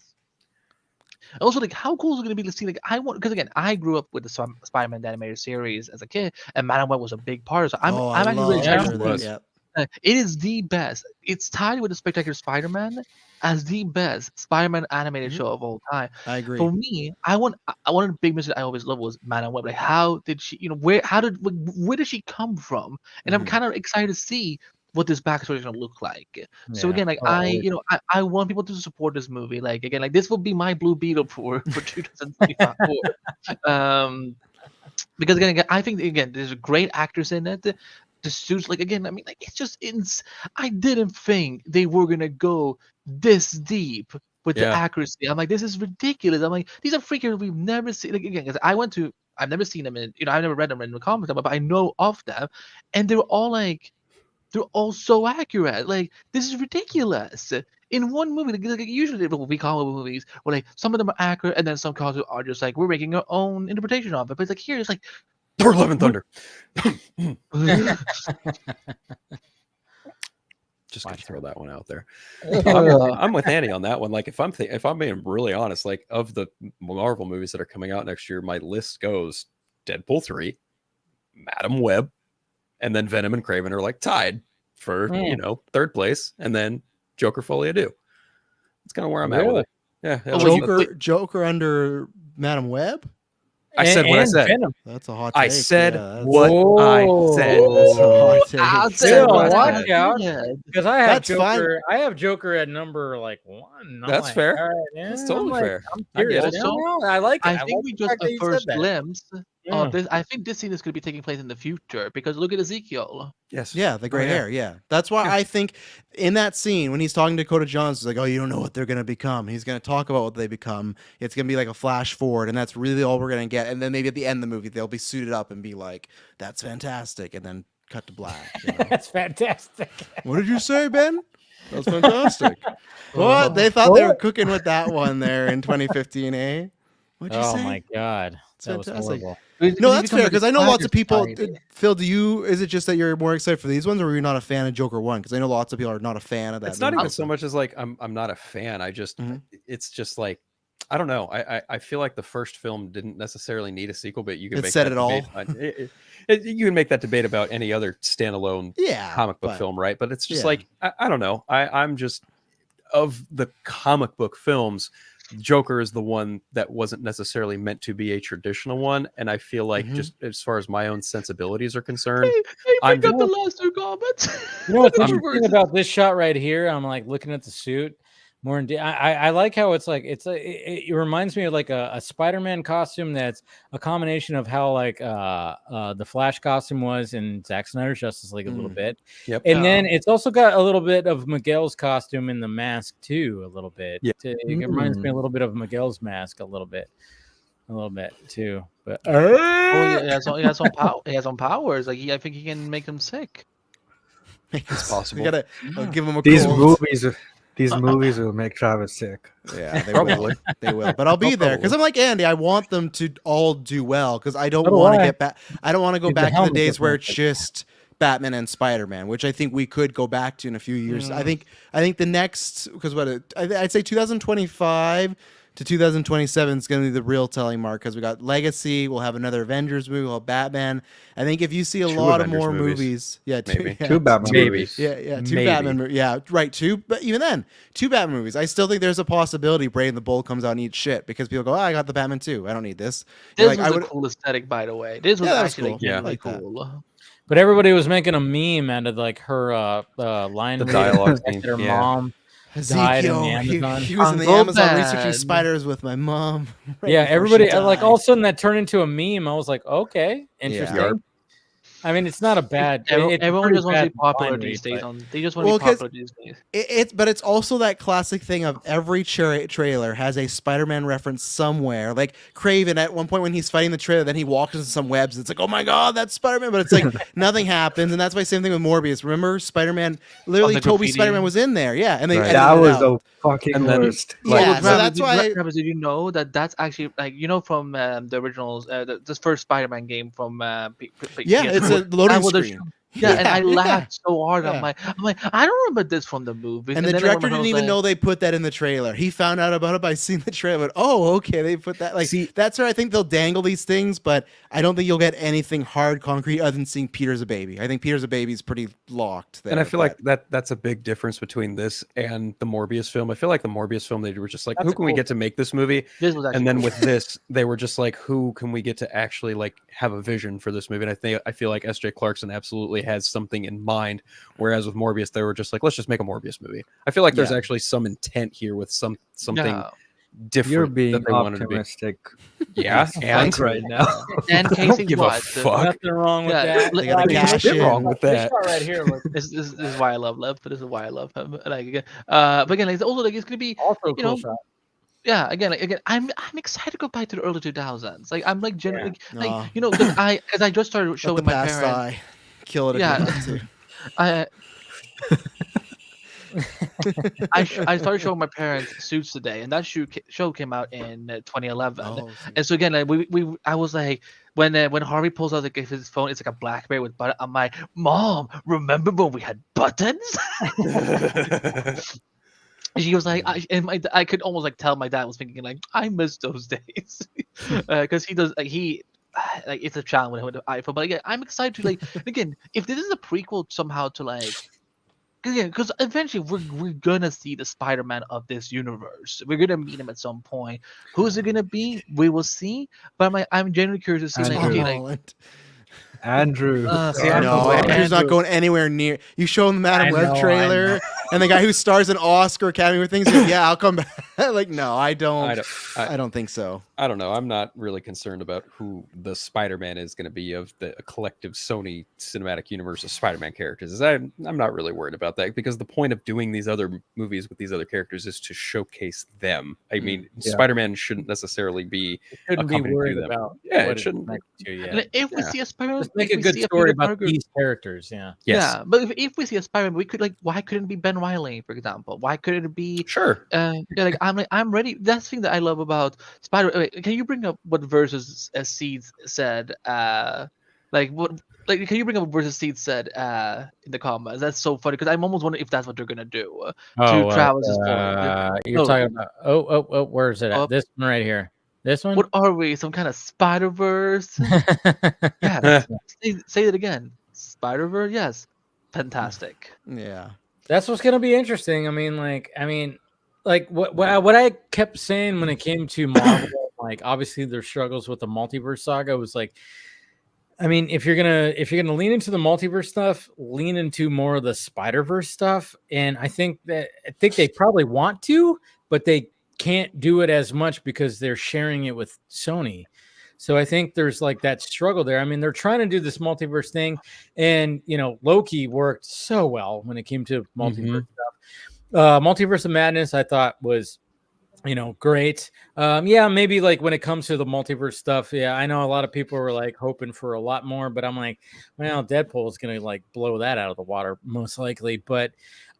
Also, like how cool is it gonna be to see? Like I want because again, I grew up with the Spider-Man animated series as a kid, and Madam Web was a big part. So I'm I actually love really excited. Andrew to there, see yeah. It is the best. It's tied with the Spectacular Spider-Man as the best Spider-Man animated show of all time. I agree. For me, one of the big misses I always loved was Madam Web. Like, how did she? Where did she come from? And I'm kind of excited to see what this backstory is gonna look like. So Yeah. again, like I want people to support this movie. Like again, like this will be my Blue Beetle for 2024. Because again, I think there's great actors in it. The suits, like again, I mean, like it's just I didn't think they were gonna go this deep with the Yeah. accuracy. I'm like, this is ridiculous. I'm like, these are freakers we've never seen. Like again, because I've never seen them in, I've never read them in the comics, but I know of them, and they're all so accurate. Like this is ridiculous. In one movie, like usually we comic book movies where like some of them are accurate, and then some comics are just like we're making our own interpretation of it. But it's like here, it's like Thor: Love and Thunder. Just gonna throw that one out there. I'm with Annie on that one. Like if I'm being really honest, like of the Marvel movies that are coming out next year, my list goes Deadpool 3, Madam Web, and then Venom and Kraven are like tied for third place, and then Joker Folie à Deux. That's kind of where I'm at with it. Yeah, Joker under Madam Web. I said what I said. Venom. That's a hot take. I said yeah, what I said. That's a hot take. I'll Still, what I watch out. Because I have That's Joker. fine. I have Joker at number like 1. I'm That's like, fair. all right, yeah, That's totally I'm like, fair. I'm I get curious. it. No, I like it. I like think we the just fact that the you said first that. glimpse Yeah. of this. I think this scene is going to be taking place in the future because look at Ezekiel. Yes. Yeah, the gray Oh, yeah. hair. Yeah, that's why I think in that scene when he's talking to Dakota Johnson, he's like, "Oh, you don't know what they're gonna become." He's gonna talk about what they become. It's gonna be like a flash forward, and that's really all we're gonna get. And then maybe at the end of the movie, they'll be suited up and be like, "That's fantastic," and then cut to black. You know? That's fantastic. What did you say, Ben? That's fantastic. What? They thought they were What? cooking with that one there in 2015, eh? What'd you Oh say? my god, It's that was fantastic. horrible. No, that's fair because I know lots of people. Society. Phil, is it just that you're more excited for these ones, or are you not a fan of Joker 1? Because I know lots of people are not a fan of that. It's not movie. even so much as like I'm not a fan. I just it's just like I don't know. I feel like the first film didn't necessarily need a sequel, but you can It make said that it all. debate you can make that debate about any other standalone comic book film, right? But it's just like I don't know. I'm just of the comic book films, Joker is the one that wasn't necessarily meant to be a traditional one, and I feel like just as far as my own sensibilities are concerned, I picked up the last two comments. You know what's interesting about this shot right here? I'm like looking at the suit more in I like how it's like it reminds me of like a Spider-Man costume that's a combination of how like the Flash costume was in Zack Snyder's Justice League a little bit. Yep. And then it's also got a little bit of Miguel's costume in the mask too, a little bit. Yeah. It reminds me a little bit of Miguel's mask a little bit too. But He has some powers. Like I think he can make them sick. it's possible. We gotta give him a These cold. movies will make Travis sick. Yeah, they Probably. will. They will. But I'll be there because I'm like Andy. I want them to all do well because I don't So do want to I. get back. I don't want to go Dude, the back to the helmet days where difference. it's just Batman and Spider-Man, which I think we could go back to in a few years. I think the next because I'd say 2025. to 2027 is going to be the real telling mark because we got Legacy, we'll have another Avengers movie, we'll have Batman. I think if you see a lot of more movies, two Batman movies, two Batman, right, two, but even then, two Batman movies. I still think there's a possibility Brave the Bold comes out and eats shit because people go, I got the Batman too, I don't need this. This was a cool aesthetic, by the way. This was actually really cool. But everybody was making a meme out of like her line, the dialogue scene. That her mom died in the Amazon. He was in the Amazon researching spiders with my mom. Yeah, everybody like all of a sudden that turned into a meme. I was like, okay, interesting. Yeah. I mean, it's not a bad. Everyone just wants to be popular these days. They just want to be popular these days. But it's also that classic thing of every trailer has a Spider-Man reference somewhere. Like Kraven at one point when he's fighting the trailer, then he walks into some webs. It's like, oh my god, that's Spider-Man. But it's like nothing happens, and that's why same thing with Morbius. Remember, Spider-Man, literally Toby's Spider-Man was in there. Yeah, and they that was the fucking worst. Yeah, so that's why. Did you know that's actually like from the originals, this first Spider-Man game from it's a loading screen. And I laughed so hard. I'm like, I don't remember this from the movie. And the director didn't even know they put that in the trailer. He found out about it by seeing the trailer. But, okay, they put that. Like, that's where I think they'll dangle these things, but I don't think you'll get anything hard, concrete, other than seeing Peter's a baby. I think Peter's a baby is pretty locked there. And I feel like that's a big difference between this and the Morbius film. I feel like the Morbius film, they were just like, who can we get to make this movie? And then with this, they were just like, who can we get to actually like have a vision for this movie? And I feel like S.J. Clarkson absolutely has something in mind, whereas with Morbius they were just like, let's just make a Morbius movie. I feel like there's actually some intent here with something different. You're being that they optimistic. Yeah, and right now. And Casey, give a fuck. Nothing wrong with that. They got a cash in. wrong with that. Right here. Look. This is why I love Lev, but this is why I love him. Like, but again, like, also like it's gonna be Also a cool shot. Yeah, again, I'm excited to go back to the early 2000s. Like, I'm like generally because I just started showing my parents. Kill it. I started showing my parents Suits today, and that show came out in 2011. And so again, like, I was like, when Harvey pulls out his phone, it's like a BlackBerry with button. I'm like, Mom, remember when we had buttons? She was like, I could almost like tell my dad was thinking like, I miss those days, because he does like it's a challenge when I went to iPhone. But again, I'm excited to like again, if this is a prequel somehow to like, because eventually we're gonna see the Spider-Man of this universe. We're gonna meet him at some point. Who's it gonna be? We will see. But I'm genuinely curious to see Andrew. Andrew's not going anywhere near. You show him the Madam Web trailer, and the guy who stars in Oscar Academy with things. Like, I'll come back. Like, no, I don't think so. I don't know. I'm not really concerned about who the Spider-Man is going to be of the collective Sony cinematic universe of Spider-Man characters. I'm not really worried about that, because the point of doing these other movies with these other characters is to showcase them. I mean, Spider-Man shouldn't necessarily be worried about. Yeah, it shouldn't. If we see a Spider-Man, make a good story about these characters. Yes. Yeah, but if we see a Spider-Man, we could like, why couldn't it be Ben Reilly, for example? Why couldn't it be? Sure. I'm ready. That's the thing that I love about Spider. Can you bring up what Versus Seeds said? Can you bring up what Versus Seeds said in the comments? That's so funny, because I'm almost wondering if that's what they're gonna do to Travis's point. You're talking about where is it at? This one right here. This one? What are we? Some kind of Spider-Verse? Yeah. Say it again. Spider-Verse? Yes. Fantastic. Yeah. That's what's gonna be interesting. I mean, what I kept saying when it came to Marvel, like obviously their struggles with the multiverse saga was like, I mean, if you're gonna lean into the multiverse stuff, lean into more of the Spider-Verse stuff. And I think they probably want to, but they can't do it as much because they're sharing it with Sony. So I think there's like that struggle there. I mean, they're trying to do this multiverse thing, and Loki worked so well when it came to multiverse stuff. Multiverse of Madness, I thought was, great. Maybe like when it comes to the multiverse stuff, I know a lot of people were like hoping for a lot more, but I'm like, well, Deadpool is gonna like blow that out of the water most likely. But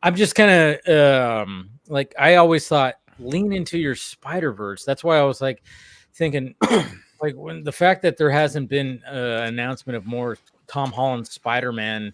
I'm just kind of like, I always thought, lean into your Spider-Verse. That's why I was like thinking, like, when the fact that there hasn't been an announcement of more Tom Holland Spider-Man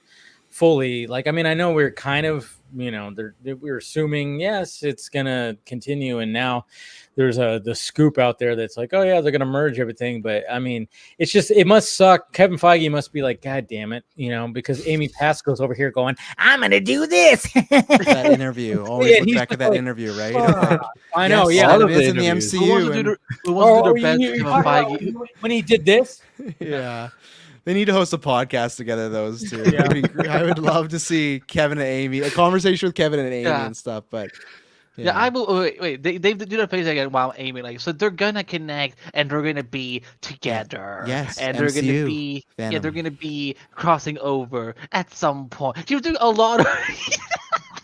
fully. Like, I mean, I know we're kind of, you know, we're assuming yes, it's gonna continue, and now there's the scoop out there that's like, oh yeah, they're gonna merge everything. But I mean, it's just, it must suck. Kevin Feige must be like, God damn it, you know, because Amy Pascal's over here going, I'm gonna do this. That interview, always look back at that interview, right? Like, I know, yes, yeah, all of it the is in the interviews. MCU. Who wants to do Oh, their best you Kevin talking about Feige? when he did this? Yeah. They need to host a podcast together, those two. Yeah. I would love to see Kevin and Amy, a conversation with Kevin and Amy Yeah. and stuff. But Yeah, I will. Wait. They do the face again while Amy, like, so they're gonna connect and they're gonna be together. Yes, and they're gonna MCU, be Venom. they're gonna be crossing over at some point. She was doing a lot of.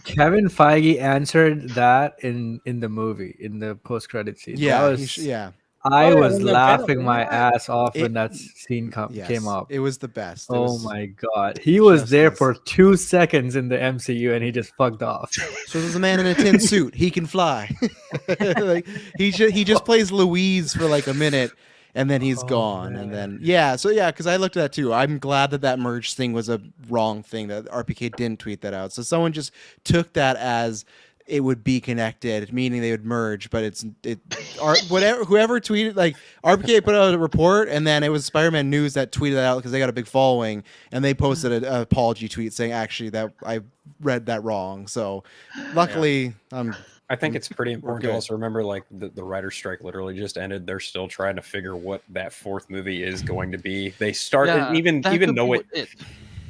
Kevin Feige answered that in the movie, in the post-credit scene. yeah, That was, yeah. I Oh, yeah, was when the laughing Venom- my ass off when It- that scene Yes, came up. It was the best. It Oh was- my god, he was there justice. for 2 seconds in the MCU and he just fucked off. So there's a man in a tin suit. He can fly. Like, he just plays Louise for like a minute, and then he's gone. And then because I looked at that too. I'm glad that merge thing was a wrong thing. That RPK didn't tweet that out. So someone just took that as it would be connected, meaning they would merge. But whoever tweeted, like, RPK put out a report, and then it was Spider-Man News that tweeted that out because they got a big following, and they posted an apology tweet saying actually that I read that wrong. So luckily, I think it's pretty important to good. also remember, like, the writer's strike literally just ended. They're still trying to figure what that fourth movie is going to be. They started even No Way,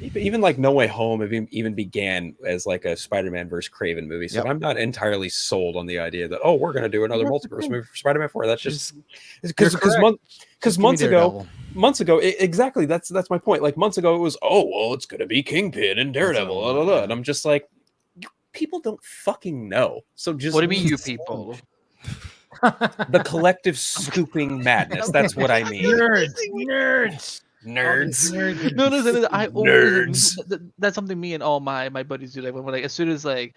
even like No Way Home even began as like a Spider-Man versus Craven movie. So Yep. I'm not entirely sold on the idea that we're going to do another multiverse movie for Spider-Man 4. That's just You're because correct. months Daredevil. ago, exactly. That's my point. Like months ago, it was it's going to be Kingpin and Daredevil, blah, blah, blah. And I'm just like, people don't fucking know. So just What do you mean, you people? the collective scooping madness. That's what I mean. Nerds. No, I always, that's something me and all my buddies do. Like when like, as soon as like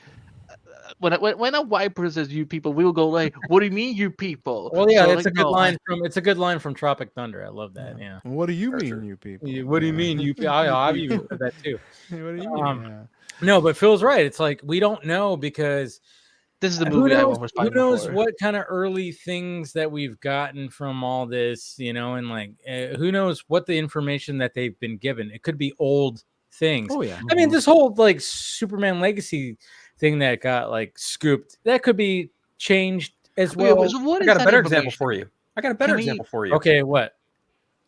when a white person says "you people," we will go like, "What do you mean, you people?" Well, yeah, So, it's like, a good no, line from Tropic Thunder. I love that. Yeah. What do you mean, you people? What do you mean, you? I've even said that too. What do you mean? No, but Phil's right. It's like we don't know because This is the who movie I knows, want for who Spider-Man knows 4. what kind of early things that we've gotten from all this, you know, and like who knows what the information that they've been given. It could be old things. Oh yeah. I mean, this whole like Superman Legacy thing that got like scooped, that could be changed as Okay, well. so what I is got a that better example information? for you. I got a better Can we- example for you. Okay, what?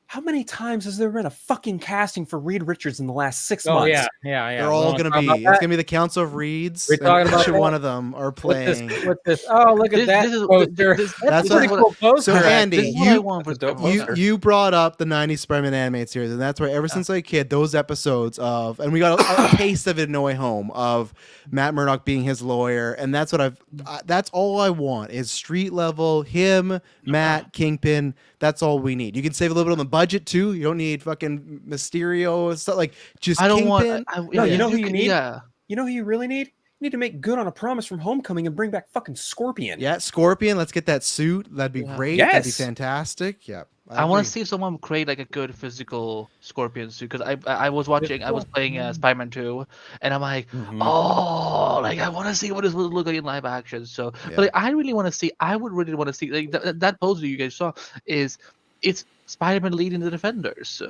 How many times has there been a fucking casting for Reed Richards in the last 6 Oh months? yeah. They're all gonna be. It's gonna be the Council of Reeds. We're and talking about each that? one of them are playing. With this. Oh, look at that poster. That's a pretty what- cool poster. So, Andy, This is what I you want for Dope Spider-Man. poster. you brought up the 90s Spider-Man animated series, and that's why ever since I was a kid, those episodes of, and we got a taste of it in No Way Home, of Matt Murdock being his lawyer, and that's what that's all I want is street level, him, Matt, Kingpin. That's all we need. You can save a little bit on the budget too. You don't need fucking Mysterio and stuff, like just I don't Kingpin. want. No, you know who you could- need? Yeah. You know who you really need? You need to make good on a promise from Homecoming and bring back fucking Scorpion. Yeah, Scorpion. Let's get that suit. That'd be Yeah. great. That'd be Yes. fantastic. Yeah. I want agree. to see someone create like a good physical Scorpion suit because I was playing Spider-Man 2, and I'm like, like I want to see what this would look like in live action. So, Yeah. but like, I really want to see. I would really want to see like that poster you guys saw it's Spider-Man leading the Defenders.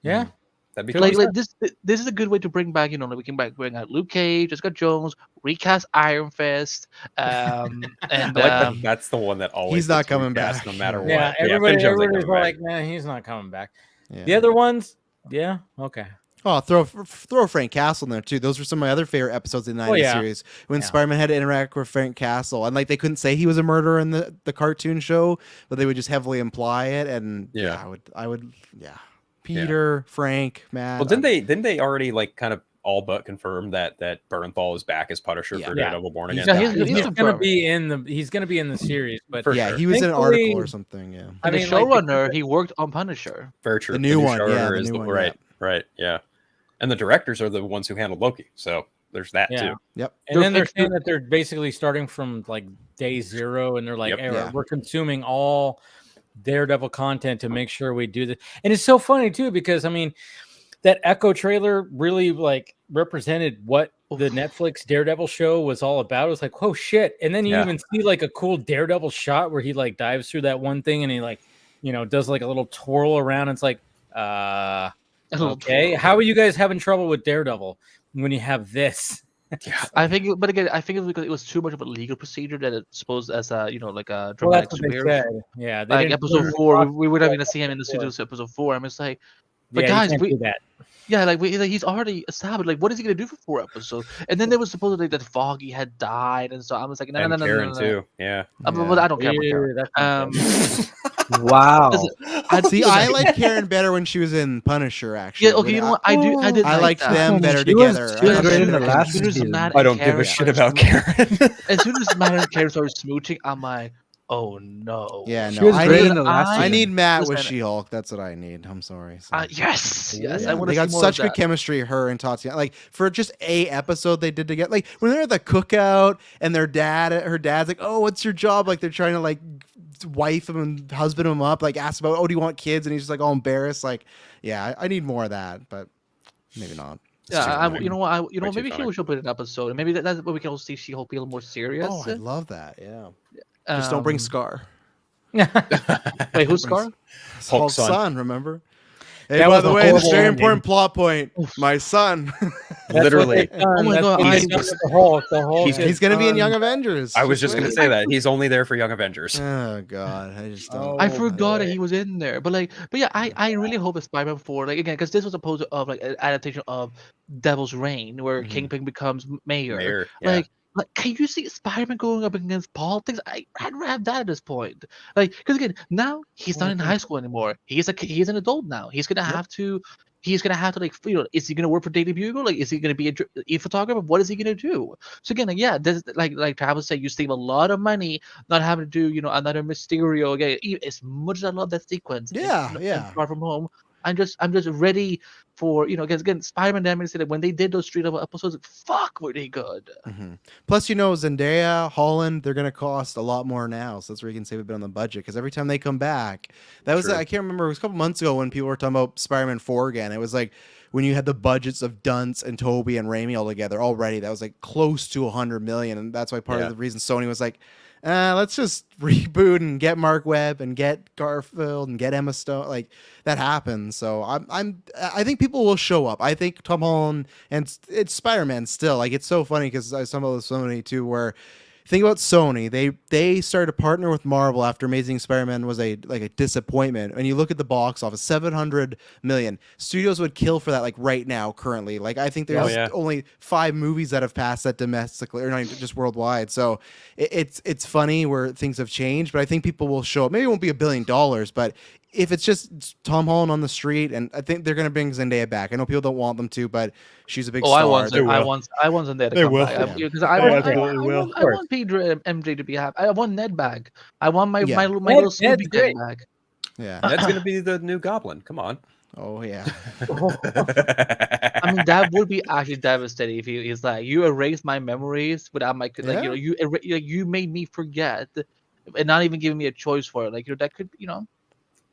Yeah. That'd be Like, cool. like this is a good way to bring back, like we can bring out Luke Cage, Jessica Jones, recast Iron Fist, and I like that. That's the one that always He's not gets coming recast back. no matter what. Yeah, Finn everybody's Jones ain't coming like, back. man, he's not coming back. Yeah. The other ones, yeah, okay. Oh, throw Frank Castle in there too. Those were some of my other favorite episodes in the 90s yeah. series when Yeah. Spider-Man had to interact with Frank Castle, and like they couldn't say he was a murderer in the cartoon show, but they would just heavily imply it. And Yeah. I would, Peter, Frank, Matt. Well, didn't they already like kind of all but confirm that Bernthal is back as Punisher Yeah. for Yeah. Daredevil Born He's Again? back. he's He's gonna confirmed. be in the series, but For yeah, sure. he was in an Thankfully- article or something. Yeah, I the mean, like, showrunner, he worked on Punisher. Very true. The new one, showrunner yeah, the is new one, right, yeah. And the directors are the ones who handled Loki, so there's that Yeah. too. yep. and then they're It's- saying that they're basically starting from like day 0, and they're like, Yep. hey, Yeah. we're consuming all Daredevil content to make sure we do this. And it's so funny too because I mean, that Echo trailer really like represented what the Netflix Daredevil show was all about. It was like, oh shit. And then you even see like a cool Daredevil shot where he like dives through that one thing and he like, does like a little twirl around. And it's like, okay, how are you guys having trouble with Daredevil when you have this? Yeah, I think it was because it was too much of a legal procedure that it's supposed as a like a dramatic superhero. Yeah, like episode 4, we were having to see him in the studios. Episode 4, I'm just like, but guys, do that. Yeah, like he's already established. Like, what is he gonna do for 4 episodes? And then there was supposedly that Foggy had died, and so I was like, no. Too. Yeah. But I don't care about Karen. Wow. I like Karen better when she was in Punisher. Actually, yeah. Okay, you know what? I liked them better together. I don't give a shit about Karen. As soon as Matt and Karen started smooching, I'm like, oh no. Yeah, no. I need Matt with She-Hulk. That's what I need. I'm sorry. Yes. They got such good chemistry, her and Tatiana. Like for just a episode they did together. Like when they're at the cookout and her dad's like, "Oh, what's your job?" Like they're trying to like wife him and husband him up. Like ask about, "Oh, do you want kids?" And he's just like all embarrassed. Like, yeah, I need more of that, but maybe not. Yeah, you know what? Maybe she will show up in an episode, and maybe that's what we can also see She-Hulk be a little more serious. Oh, I love that. Yeah. Just don't bring Scar. Wait, who's Scar? Hulk's son, remember? Hey, by the way, this is a very important plot point. My son. Literally. Oh my god. He's going to be in Young Avengers. I was just going to say that. He's only there for Young Avengers. Oh, God. I just don't. I forgot that he was in there. But yeah, I really hope that Spider-Man 4, like, again, because this was supposed to like an adaptation of Devil's Reign, where Kingpin becomes mayor. Like, can you see Spider-Man going up against politics? I'd rather have that at this point. Like, because again, now he's not in high school anymore. He's an adult now. He's gonna have to. He's gonna have to is he gonna work for Daily Bugle? Like, is he gonna be a photographer? What is he gonna do? So again, this like Travis said, you save a lot of money not having to do another Mysterio again. As much as I love that sequence, Far From Home. I'm just ready for again Spider-Man Dynasty said that when they did those street level episodes, fuck were they good. Plus Zendaya, Holland, they're gonna cost a lot more now, so that's where you can save a bit on the budget, because every time they come back, that was I can't remember, it was a couple months ago when people were talking about Spider-Man 4 again. It was like when you had the budgets of Dunst and Toby and Raimi all together already, that was like close to 100 million, and that's why part of the reason Sony was like, let's just reboot and get Mark Webb and get Garfield and get Emma Stone. Like that happens. So I think people will show up. I think Tom Holland and it's Spider-Man still. Like it's so funny because I saw about Sony too, where think about Sony. They started to partner with Marvel after Amazing Spider-Man was a disappointment. And you look at the box office, 700 million. Studios would kill for that right now currently. Like I think there's only 5 movies that have passed that domestically or not even just worldwide. So it's funny where things have changed, but I think people will show up. Maybe it won't be $1 billion, but if it's just Tom Holland on the street, and I think they're going to bring Zendaya back. I know people don't want them to, but she's a big star. I want Zendaya to come back. Because I want Pedro MJ to be happy. I want Ned back. I want my little Snoopy back. Yeah, Ned's going to be the new Goblin. Come on. Oh yeah. I mean, that would be actually devastating if he's like, you erased my memories without my you made me forget, and not even giving me a choice for it. That could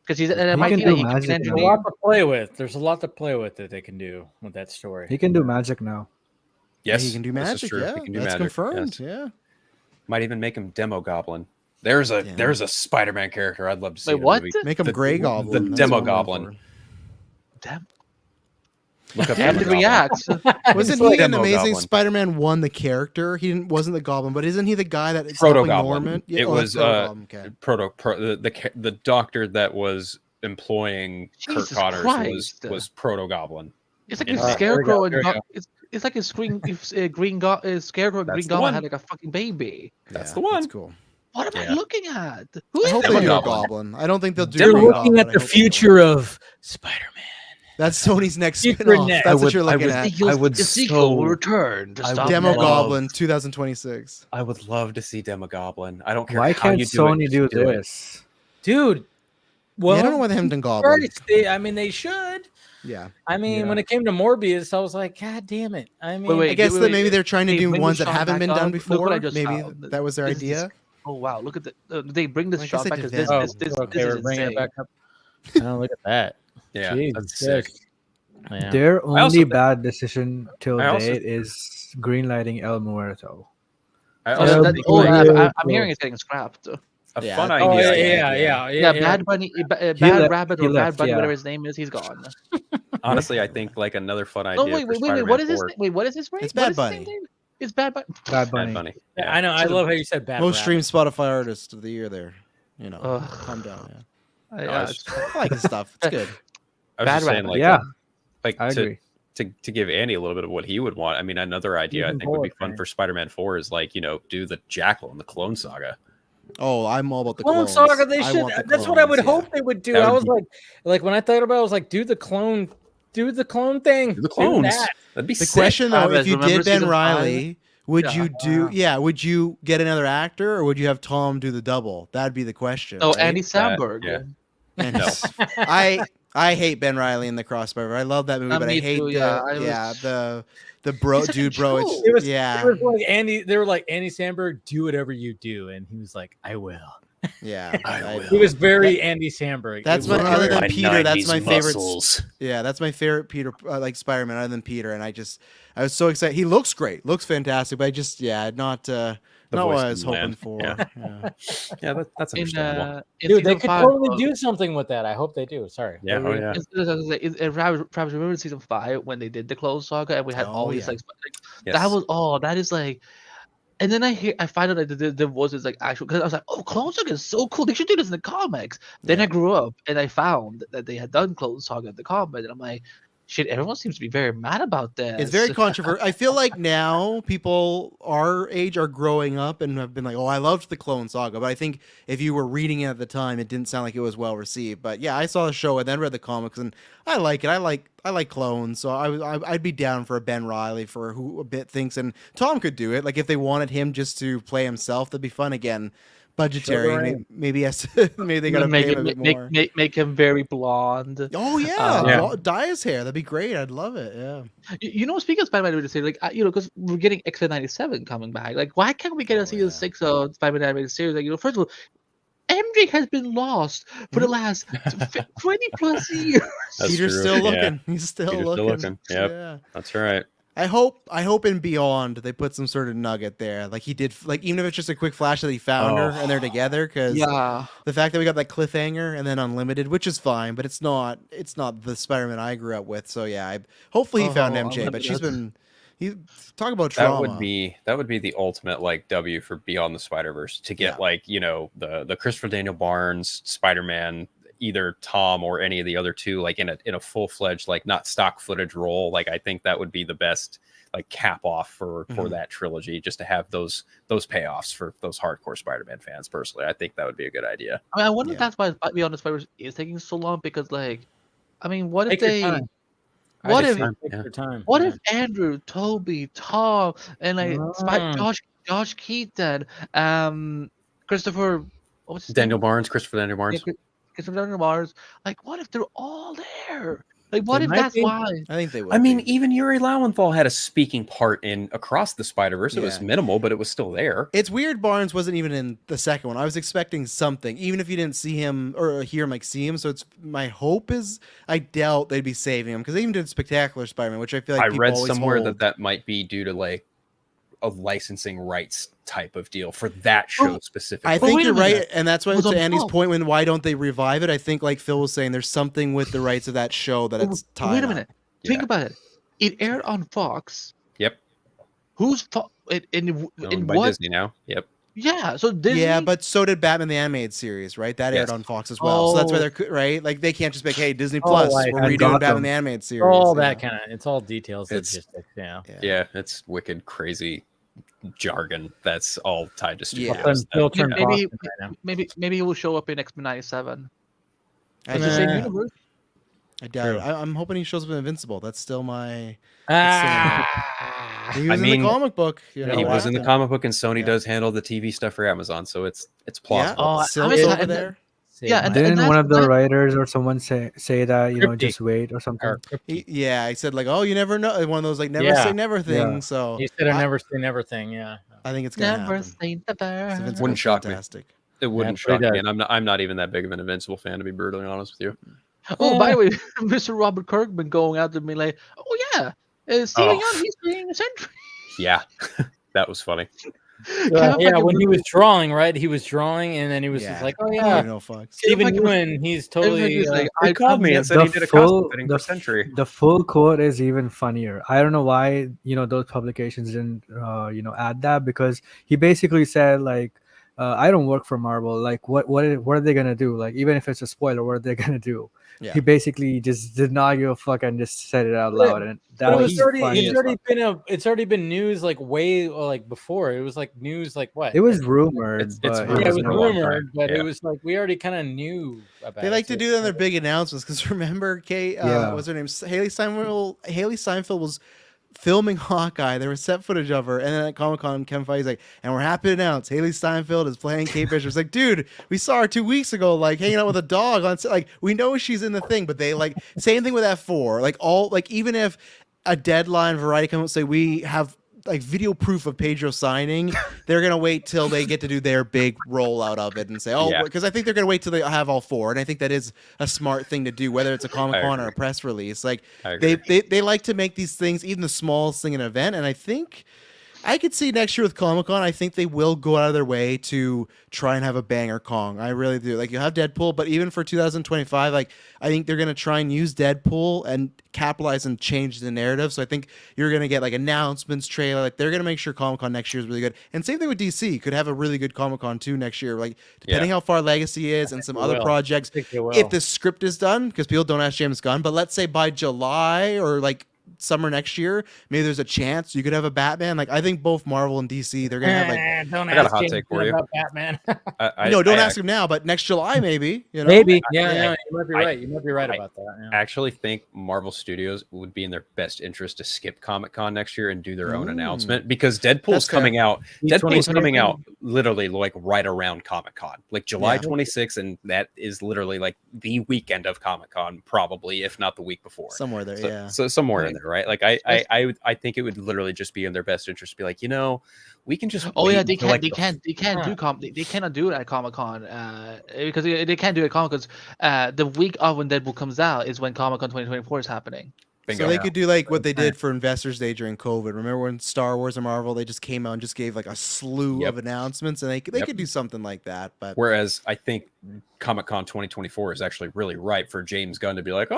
because he's an MIT. There's a lot to play with. There's a lot to play with that they can do with that story. He can do magic now. Yes, he can do magic. Yeah, he can do that's magic. Confirmed. Yes. Yeah, might even make him Demo Goblin. There's a Spider-Man character I'd love to see. Wait, what? Make him Gray Goblin. The Demo Goblin. Look up and reacts. Wasn't he an Amazing Spider-Man 1 the character? He wasn't the Goblin, but isn't he the guy that Proto Goblin? Yeah, it was the doctor that was employing Kurt Connors was Proto Goblin. It's like a Scarecrow and it's like a Green Scarecrow and Green Goblin had like a fucking baby. That's the one. That's cool. What am I looking at? I hope they do Goblin. I don't think they'll do. They're looking at the future of Spider-Man. That's Sony's next spin-off. That's what you're looking at. The sequel will return to stop Demo Goblin 2026. I would love to see Demo Goblin. I don't care. Why can't Sony do this, dude? Well, I don't know why they haven't done Goblin. I mean, they should. Yeah. I mean, when it came to Morbius, I was like, God damn it. I mean, I guess that maybe they're trying to do ones that haven't been done before. Maybe that was their idea. Oh wow! Look at they bring this shot back because this we're bringing it back up. Oh, look at that. Yeah, jeez, that's sick. Yeah. Their also only think- bad decision till I also- date is greenlighting El Muerto. I Oh, also that- think oh, like, yeah. I'm hearing it's getting scrapped. a Yeah, fun I think Oh idea. yeah. Bad Bunny, Bad left- Rabbit, he or Bad left, Bunny, yeah. whatever his name is, he's gone. Honestly, I think like another fun No, idea. wait, for what Spider-Man is his 4. name? Wait, what is his name? It's What Bad is his name, Bunny. Dave? It's Bad Bunny. Bad Bad Bunny. Bunny. Yeah, I know. I love how you said bad. Most Rabbit. streamed Spotify artist of the year there. You know, Ugh. calm down. Yeah. Yeah, I like his stuff. It's good. I was Bad just saying, Rabbit. like, Yeah, like I agree. to give Andy a little bit of what he would want. I mean, another idea I Even think would be more, fun man. for Spider-Man 4 is like, do the Jackal and the Clone Saga. Oh, I'm all about the Clone clones. Saga, they I should. want the That's what I would clones, hope they would do. That I would was like when I thought about it, I was like, do the clone thing. Do the clones. that. That'd be The sick. question though, if you Remember did Ben season Reilly, would Yeah. you do? Yeah, would you get another actor or would you have Tom do the double? That'd be the question. Oh, right? Andy Samberg. yeah. And No. I hate Ben Reilly in the Crossfire. I love that movie, but I Me hate too, the bro He's such a dude bro. troll. It's It was, yeah, it was like Andy. They were like, Andy Samberg, do whatever you do, and he was like, I will. yeah. I will. He was very Andy Samberg. That's It my was other very- than My Peter. That's 90s my favorite. muscles. Yeah, that's my favorite Peter, like Spider-Man, other than Peter. And I was so excited. He looks great, looks fantastic, but I just, not what voice I was didn't hoping land. for. Yeah. Yeah. Yeah, that's In, understandable. in Dude, they season could 5, totally do something with that. I hope they do. Sorry. Yeah, What were oh you- yeah. Perhaps remember in season 5 when they did the Clone Saga and we had all these yeah. Yes. that is like. And then I find out that the voice is like actual, because I was like, oh, Clone Saga is so cool. They should do this in the comics. Then I grew up and I found that they had done Clone Saga in the comics, and I'm like, shit, everyone seems to be very mad about this. It's very controversial. I feel like now people our age are growing up and have been like, "Oh, I loved the Clone Saga," but I think if you were reading it at the time, it didn't sound like it was well received. But yeah, I saw the show and then read the comics, and I like it. I like clones, so I'd be down for a Ben Reilly for who a bit thinks, and Tom could do it. Like if they wanted him just to play himself, that'd be fun again. Budgetary, Sure. maybe yes, maybe they gotta make pay him a bit more. make him very blonde. Oh yeah, Yeah. dye his hair. That'd be great. I'd love it. Yeah. Speaking of Spider-Man, I would say like because we're getting X-Men '97 coming back. Like, why can't we get a season 6 of Spider-Man animated series? Like, first of all, MJ has been lost for the last 20 plus years. That's Peter's true. still Yeah. looking. He's still Peter's still looking. looking. Yep. Yeah. That's right. I hope in Beyond they put some sort of nugget there, like he did, like even if it's just a quick flash that he found her and they're together. Because Yeah. the fact that we got that cliffhanger and then Unlimited, which is fine, but it's not the Spider-Man I grew up with. So yeah, hopefully he found MJ, but she's been talk about trauma. That would be the ultimate like W for Beyond the Spider-Verse to get the Christopher Daniel Barnes Spider-Man, either Tom or any of the other two, like in a full-fledged, like not stock footage role. Like I think that would be the best like cap off for that trilogy, just to have those payoffs for those hardcore Spider-Man fans. Personally, I think that would be a good idea. I mean, I wonder if that's why Beyond the Spider-Verse is taking so long, because what if Take your they time. what if Take your time. what Yeah. if Andrew, Toby, Tom, and Josh Keaton, Christopher, what's his Daniel name? Barnes, Christopher Daniel Barnes. Yeah, Christopher Daniel Barnes. Like, what if they're all there? Like, what They if might that's be. why? I think they would. I mean, be. even Yuri Lowenthal had a speaking part in Across the Spider-Verse. It was Yeah. minimal, but it was still there. It's weird Barnes wasn't even in the second one. I was expecting something, even if you didn't see him or hear him, like see him. So it's my hope is I doubt they'd be saving him, because they even did Spectacular Spider-Man, which I feel like I people read always somewhere hold. that might be due to like a licensing rights type of deal for that show specifically. I think wait a you're right, minute. and that's why It was to on Andy's Fox. point, when why don't they revive it? I think, like Phil was saying, there's something with the rights of that show that it's tied. Wait a minute. Think Yeah. about it. It aired on Fox. Yep. Who's in Owned by what? Disney now. Yep. Yeah. So Disney. Yeah, but so did Batman the Animated Series, right? That aired Yes. on Fox as well. So that's why Oh. they're right. Like they can't just be like, "Hey, Disney Oh, Plus, like we're and redoing Gotham. Batman the Animated Series." All yeah. that kind of. It's all details. It's- Logistics. Yeah. Yeah, it's wicked, crazy jargon that's all tied to Yeah. studios. They'll turn Maybe- Boston right now. maybe he will show up in X-Men '97. I, It's the same Nah. universe. I doubt it. True. I'm hoping he shows up in Invincible. That's still my. Ah, He was in mean, the comic book. You know, He was in the yeah. comic book, and Sony Yeah. does handle the TV stuff for Amazon, so it's Yeah. plausible. Oh, I'm Silk's excited. over there. Yeah, and Didn't one that's- of the that- writers or someone say that Cryptic. just wait or something? or- Yeah, he said like, "Oh, you never know." One of those like never Yeah. say never thing. Yeah. So He said a I- never say never thing. Yeah. I think it's gonna Never happen. say never. Invincible's Wouldn't shock me. fantastic. It wouldn't that's what he shock me, does. and I'm not even that big of an Invincible fan, to be brutally honest with you. Oh, by the way, Mr. Robert Kirkman going out to me like, oh yeah, Steven Yeun, he's playing a Sentry. Yeah, that was funny. When he was drawing, right? He was drawing, and then he was just like, "Oh yeah, no fuck." Steven Yeun, he's totally." Like, he called me and said he did a costume fitting for Sentry. The full quote is even funnier. I don't know why those publications didn't add that, because he basically said like, "I don't work for Marvel. Like, what are they gonna do? Like, even if it's a spoiler, what are they gonna do?" Yeah. He basically just did not give a fuck and just said it out loud, and that was it's already been news like way like before. It was like news like what? It was rumored. It's it was rumored, but it was like we already kind of knew about. They like to do that in their big announcements, because remember, Kate, what's her name? Haley Steinfeld was filming Hawkeye. There was set footage of her, and then at Comic-Con, Kevin Feige's like, and we're happy to announce Haley Steinfeld is playing Kate Bishop. It's like, dude, we saw her 2 weeks ago, like hanging out with a dog on set. Like, we know she's in the thing, but they like same thing with F4. Like even if a deadline Variety comes out and say we have like video proof of Pedro signing, they're gonna wait till they get to do their big rollout of it and say, because I think they're gonna wait till they have all 4, and I think that is a smart thing to do, whether it's a Comic-Con or a press release. Like they like to make these things, even the smallest thing, an event, and I think I could see next year with Comic-Con, I think they will go out of their way to try and have a banger Kong. I really do. Like, you have Deadpool, but even for 2025, like, I think they're going to try and use Deadpool and capitalize and change the narrative. So I think you're going to get, like, announcements, trailer. Like, they're going to make sure Comic-Con next year is really good. And same thing with DC. Could have a really good Comic-Con, too, next year. Like, depending how far Legacy is and some other projects. If the script is done, because people don't ask James Gunn, but let's say by July or, like, summer next year, maybe there's a chance you could have a Batman. Like, I think both Marvel and DC, they're gonna have like. Don't I got a hot take for you about Batman. Don't ask him now, but next July maybe. Maybe. You might be right. You might be right about that. I actually think Marvel Studios would be in their best interest to skip Comic-Con next year and do their own announcement, because Deadpool's coming out. Deadpool's coming out literally like right around Comic-Con, like July 26th, and that is literally like the weekend of Comic-Con, probably, if not the week before. Somewhere there, So somewhere in there, right? Like I think it would literally just be in their best interest to be like, we can just. They cannot do it at Comic-Con because they can't do it at Comic-Con because the week of when Deadpool comes out is when Comic-Con 2024 is happening. Bingo. So they could do like what they did for Investors Day during COVID. Remember when Star Wars and Marvel, they just came out and just gave like a slew of announcements, and they could do something like that. But whereas I think Comic-Con 2024 is actually really ripe for James Gunn to be like,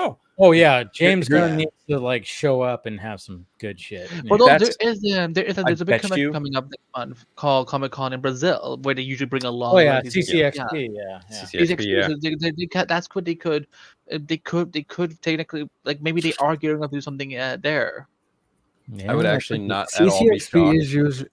James Gunn needs to like show up and have some good shit. Well, there's a big convention coming up next month called Comic-Con in Brazil, where they usually bring along. CCXP, That's what they could. They could technically, like, maybe they are gearing up to do something there. I would actually not at all be shocked. CCXP is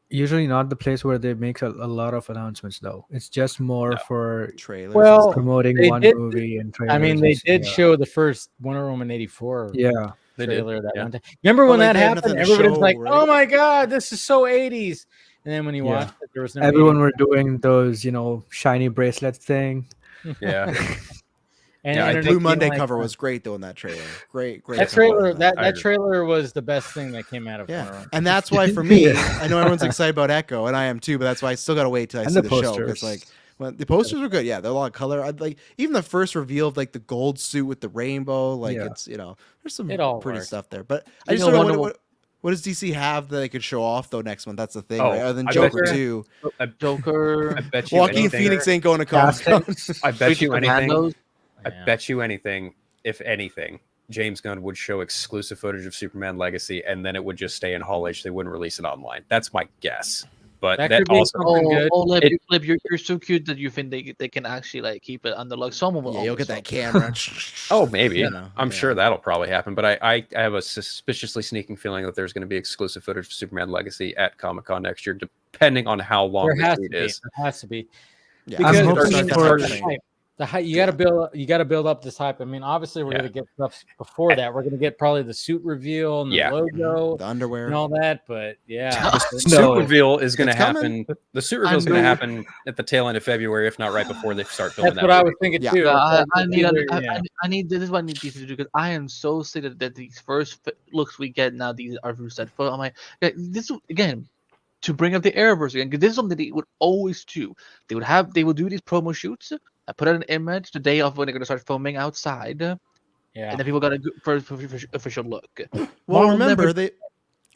usually not the place where they make a lot of announcements, though. It's just more for trailers. Well, promoting one movie and trailers. I mean, they did show the first Wonder Woman 84. Yeah. Trailer that one time. Remember when that happened? Everybody's like, right? "Oh my god, this is so 80s." And then when you watched it, there was no. Everyone were doing those, shiny bracelets thing. Yeah. And Blue Monday cover was great though in that trailer. Great. That trailer, that trailer was the best thing that came out of it. And that's why for me, I know everyone's excited about Echo, and I am too, but that's why I still gotta wait till I see the show. Because like the posters were good. Yeah, they're a lot of color. I'd like even the first reveal of like the gold suit with the rainbow. Like it's there's some pretty stuff there. But I just don't know what does DC have that they could show off though next month? That's the thing, right? Other than Joker 2. Joker. I bet you Joaquin Phoenix ain't going to Comic-Con. I bet you anything. I bet you anything, if anything, James Gunn would show exclusive footage of Superman Legacy, and then it would just stay in Hall H. They wouldn't release it online. That's my guess. But that also Lib, you're so cute that you think they can actually like keep it under lock. Someone will. You'll get that camera. Maybe. I'm sure that'll probably happen. But I have a suspiciously sneaking feeling that there's going to be exclusive footage of Superman Legacy at Comic-Con next year, depending on how long it is. There has to be. Yeah. Because the hype, you got to build up this hype. I mean, obviously, we're going to get stuff before that. We're going to get probably the suit reveal and the logo, the underwear, and all that. But the suit reveal is going to happen. The suit reveal is going to happen at the tail end of February, if not right before they start filming. That's what I was thinking too. I need this is what I need DC to do, because I am so sick that these first looks we get now, these are set for. I'm like, this again. To bring up the Arrowverse again, because this is something they would always do. They would do these promo shoots, I put out an image the day of when they're gonna start filming outside. And then people got a for official look. Well, remember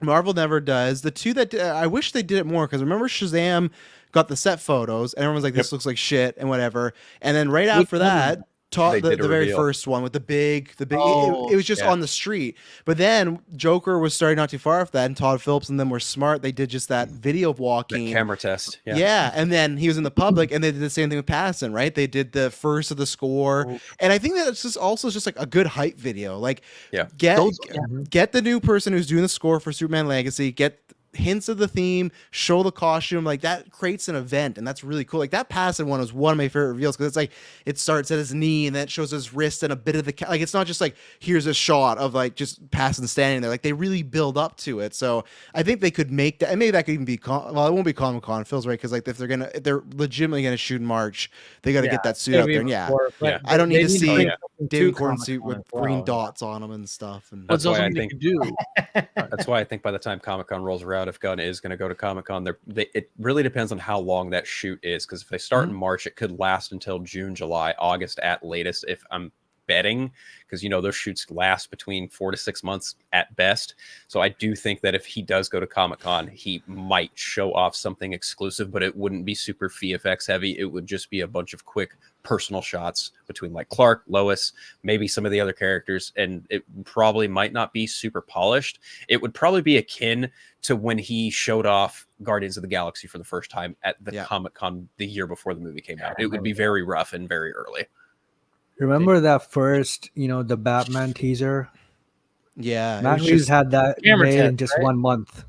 Marvel never does. The two that I wish they did it more, because remember Shazam got the set photos and everyone's like, this looks like shit and whatever. And then right after that, the very first one with the big it was just on the street. But then Joker was starting not too far off that, and Todd Phillips and them were smart. They did just that video of walking, the camera test. Yeah, and then he was in the public, and they did the same thing with Pattinson, right? They did the first of the score, and I think that it's just also just like a good hype video. Like, get the new person who's doing the score for Superman Legacy, get hints of the theme, show the costume, like that creates an event, and that's really cool. Like that Pattinson one was one of my favorite reveals, because it's like it starts at his knee and then it shows his wrist and a bit of the like it's not just like here's a shot of like just Pattinson standing there. Like they really build up to it. So I think they could make that, and maybe that could even be well, it won't be Comic-Con. Phil's right, because like if they're legitimately gonna shoot in March, they got to get that suit out there. And I don't need to see David Corn suit with green dots on them and stuff. And that's why I think that's why I think by the time Comic-Con rolls around, if Gunn is going to go to Comic-Con, it really depends on how long that shoot is, because if they start in March, it could last until June, July, August at latest, if I'm betting, because those shoots last between 4 to 6 months at best. So I do think that if he does go to Comic-Con, he might show off something exclusive, but it wouldn't be super VFX heavy. It would just be a bunch of quick personal shots between like Clark, Lois, maybe some of the other characters, and it probably might not be super polished. It would probably be akin to when he showed off Guardians of the Galaxy for the first time at the Comic-Con the year before the movie came out. It would be very rough and very early. Remember that first, the Batman teaser? Yeah. Matt Reeves had that made in just 1 month.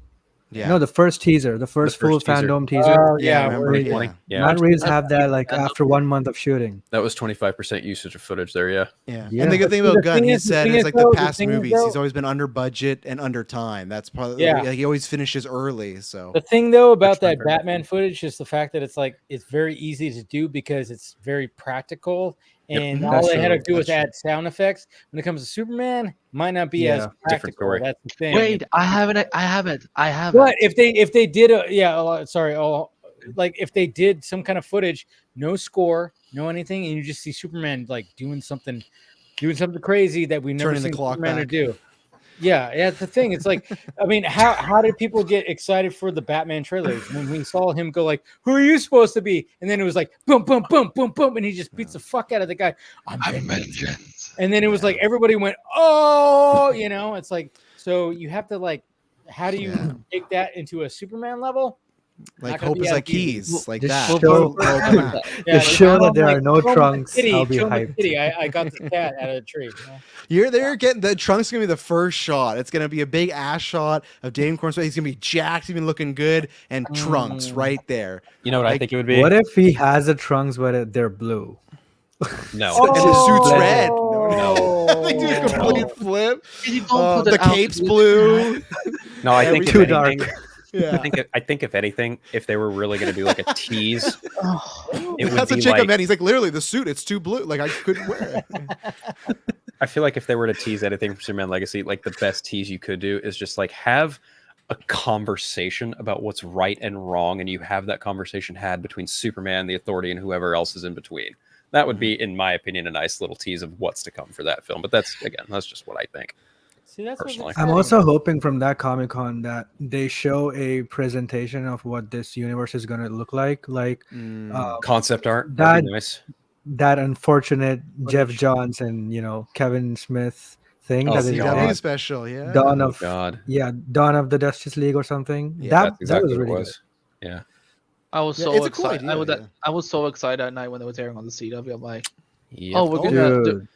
Yeah. No, the first teaser, the first full fandom teaser. Oh, yeah, I remember. Matt Reeves had that like after 1 month of shooting. That was 25% usage of footage there, yeah. And the good thing about Gunn, he said, is like the past movies, he's always been under budget and under time. That's probably like, he always finishes early. So the thing though about that Batman footage is the fact that it's very easy to do because it's very practical. And all they had to do was add sound effects. When it comes to Superman, might not be as practical. That's the thing. Wait, I have it. But if they did like if they did some kind of footage, no score, no anything, and you just see Superman like doing something crazy that we've never seen Superman do. Yeah, that's the thing. It's like, I mean, how did people get excited for the Batman trailers when we saw him go like, "Who are you supposed to be?" And then it was like, boom, boom, boom, boom, boom, and he just beats the fuck out of the guy. I'm vengeance. And then it was like everybody went, "Oh," It's like, so you have to like, how do you take that into a Superman level? Like hope is like keys, like that. Show that there are no trunks. I'll be hyped. I got the cat out of the tree. You're there getting the trunk's gonna be the first shot. It's gonna be a big ass shot of Dame Corn's face. He's gonna be jacked, even looking good, and trunks right there. You know what I think it would be? What if he has the trunks but they're blue? No. And his suit's red. No. Like, dude, complete flip. The cape's blue. No, I think too dark. Yeah. I think if anything, if they were really going to do like a tease, it would that's be a chick like, man. He's like, literally, the suit, it's too blue. Like I couldn't wear it. I feel like if they were to tease anything from Superman Legacy, like the best tease you could do is just like have a conversation about what's right and wrong, and you have that conversation had between Superman, the Authority, and whoever else is in between. That would be, in my opinion, a nice little tease of what's to come for that film. But that's just what I think. See, that's personally. I'm also hoping from that Comic-Con that they show a presentation of what this universe is going to look like concept art. That nice. That unfortunate Jeff Johns and Kevin Smith thing that is CW special, yeah. Dawn of the Justice League or something. Yeah, that exactly was really what it was. good. Yeah. I was so excited. I was so excited at night when it was airing on the CW. I'm like, we're gonna do.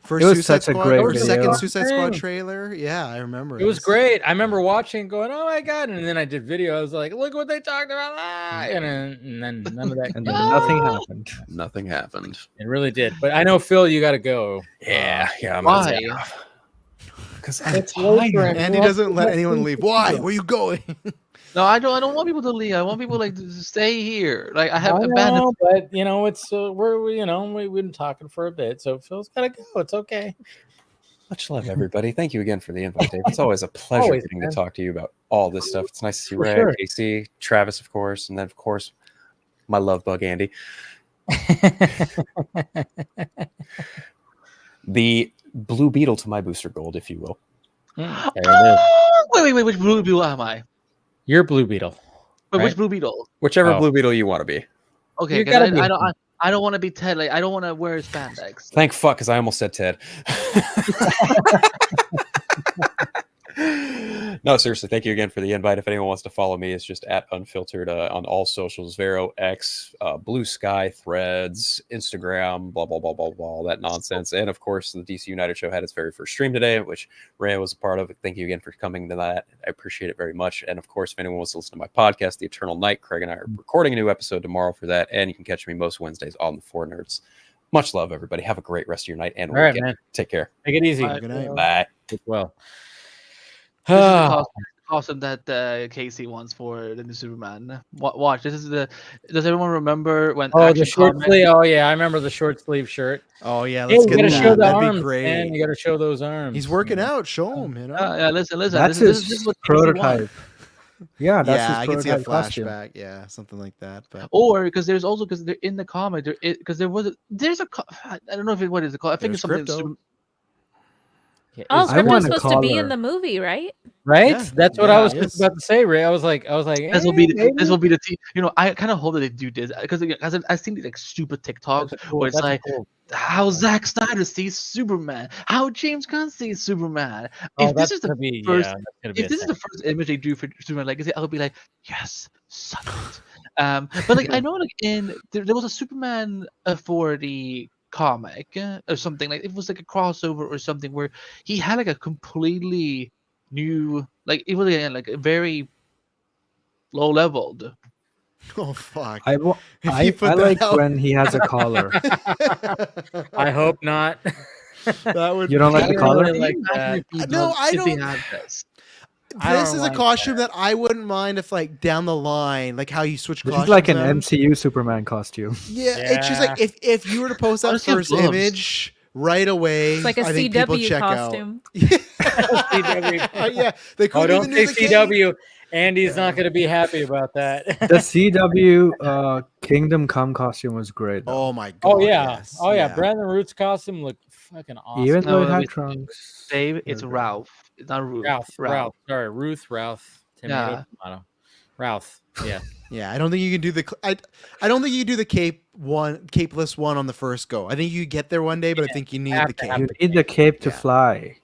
First it was Suicide such a Squad, great or video. second Suicide Squad trailer. Yeah, I remember. It was great. I remember watching, going, "Oh my god!" And then I did video. I was like, "Look what they talked about!" And then none of that. And then nothing happened. Nothing happened. It really did. But I know, Phil, you got to go. Yeah. Why? Because Andy doesn't let anyone leave. Why? Where are you going? No, I don't want people to leave. I want people to stay here. Like I have abandoned. But it's we've been talking for a bit, so Phil's gotta go. It's okay. Much love, everybody. Thank you again for the invite, Dave. It's always a pleasure getting to talk to you about all this stuff. It's nice to see Ray, Casey, Travis, of course, and then of course my love bug Andy. The Blue Beetle to my Booster Gold, if you will. There it is. Wait. Which Blue Beetle am I? You're Blue Beetle. Wait, right? which Blue Beetle? Whichever Oh. Blue Beetle you want to be. Okay, You 'cause gotta be- I don't want to be Ted. Like, I don't want to wear spandex. Thank fuck, because I almost said Ted. No, seriously, thank you again for the invite. If anyone wants to follow me, it's just at Unfiltered on all socials, Vero, X, Blue Sky, Threads, Instagram, blah, blah, blah, blah, blah, all that nonsense. And of course, the DC United show had its very first stream today, which Rhea was a part of. Thank you again for coming to that. I appreciate it very much. And of course, if anyone wants to listen to my podcast, The Eternal Night, Craig and I are recording a new episode tomorrow for that. And you can catch me most Wednesdays on the Four Nerds. Much love, everybody. Have a great rest of your night and All right, weekend. man. Take care. Make it easy. Good night. Bye. Keep well. This is the costume that Casey wants for the new Superman. Watch. This is the. Does everyone remember when? Oh, Action the short Comics- sleeve. Oh, yeah. I remember the short sleeve shirt. Oh yeah, Hey, let's you get gotta that. show the That'd arms, be great. man. You gotta show those arms. He's working out. Show him. You know. Yeah, listen. That's this his is what Casey wants. prototype. Yeah, that's Yeah, I his can see a prototype costume. flashback. Yeah, something like that. But Or because there's also because they're in the comic because there's a I don't know if it what is it called. I think There's it's something. Crypto. Oh, I want Crypto's a supposed to be in collar. the movie, right? Right? Yeah, That's what I yeah, was yes. just about to say, Ray. I was like, This will be hey, this will be the I kind of hope that they do this because I've seen these like stupid TikToks that's cool. where it's That's like cool. how Zack Snyder sees Superman, how James Gunn sees Superman. Oh, If that's this is the gonna be first, that's gonna be if a this is thing. the first image they do for Superman Legacy, I'll be like, yes, suck it. But like I know like there was a Superman for the comic or something like it was like a crossover or something where he had like a completely new like it was again like a very low leveled. oh fuck. I If you put that like out- when he has a collar. I hope not. that would. You don't like I the don't collar? really like that. No, I if he don't- had this. I This don't is like a costume that I wouldn't mind if, like, down the line, like how you switch This costumes. is like an out. MCU Superman costume. Yeah, it's just like if you were to post that Honestly, first gloves. image right away, It's like a I think people CW check costume. out. Yeah, they Oh, couldn't don't even say do the cape. CW. Andy's not going to be happy about that. The CW Kingdom Come costume was great. though. Oh my god. Oh yeah, yes, oh yeah. Brandon Root's costume looked fucking awesome. Even though it No, had it's- trunks. Dave, it's Yeah. Ralph. It's not Ruth. Ralph. Sorry, Ralph. Tomato, Yeah. tomato. Ralph. Yeah. Yeah, I don't think you can do the. I don't think you can do the capeless one on the first go. I think you get there one day, but I think you need have the to cape. have You need the cape to Yeah. fly.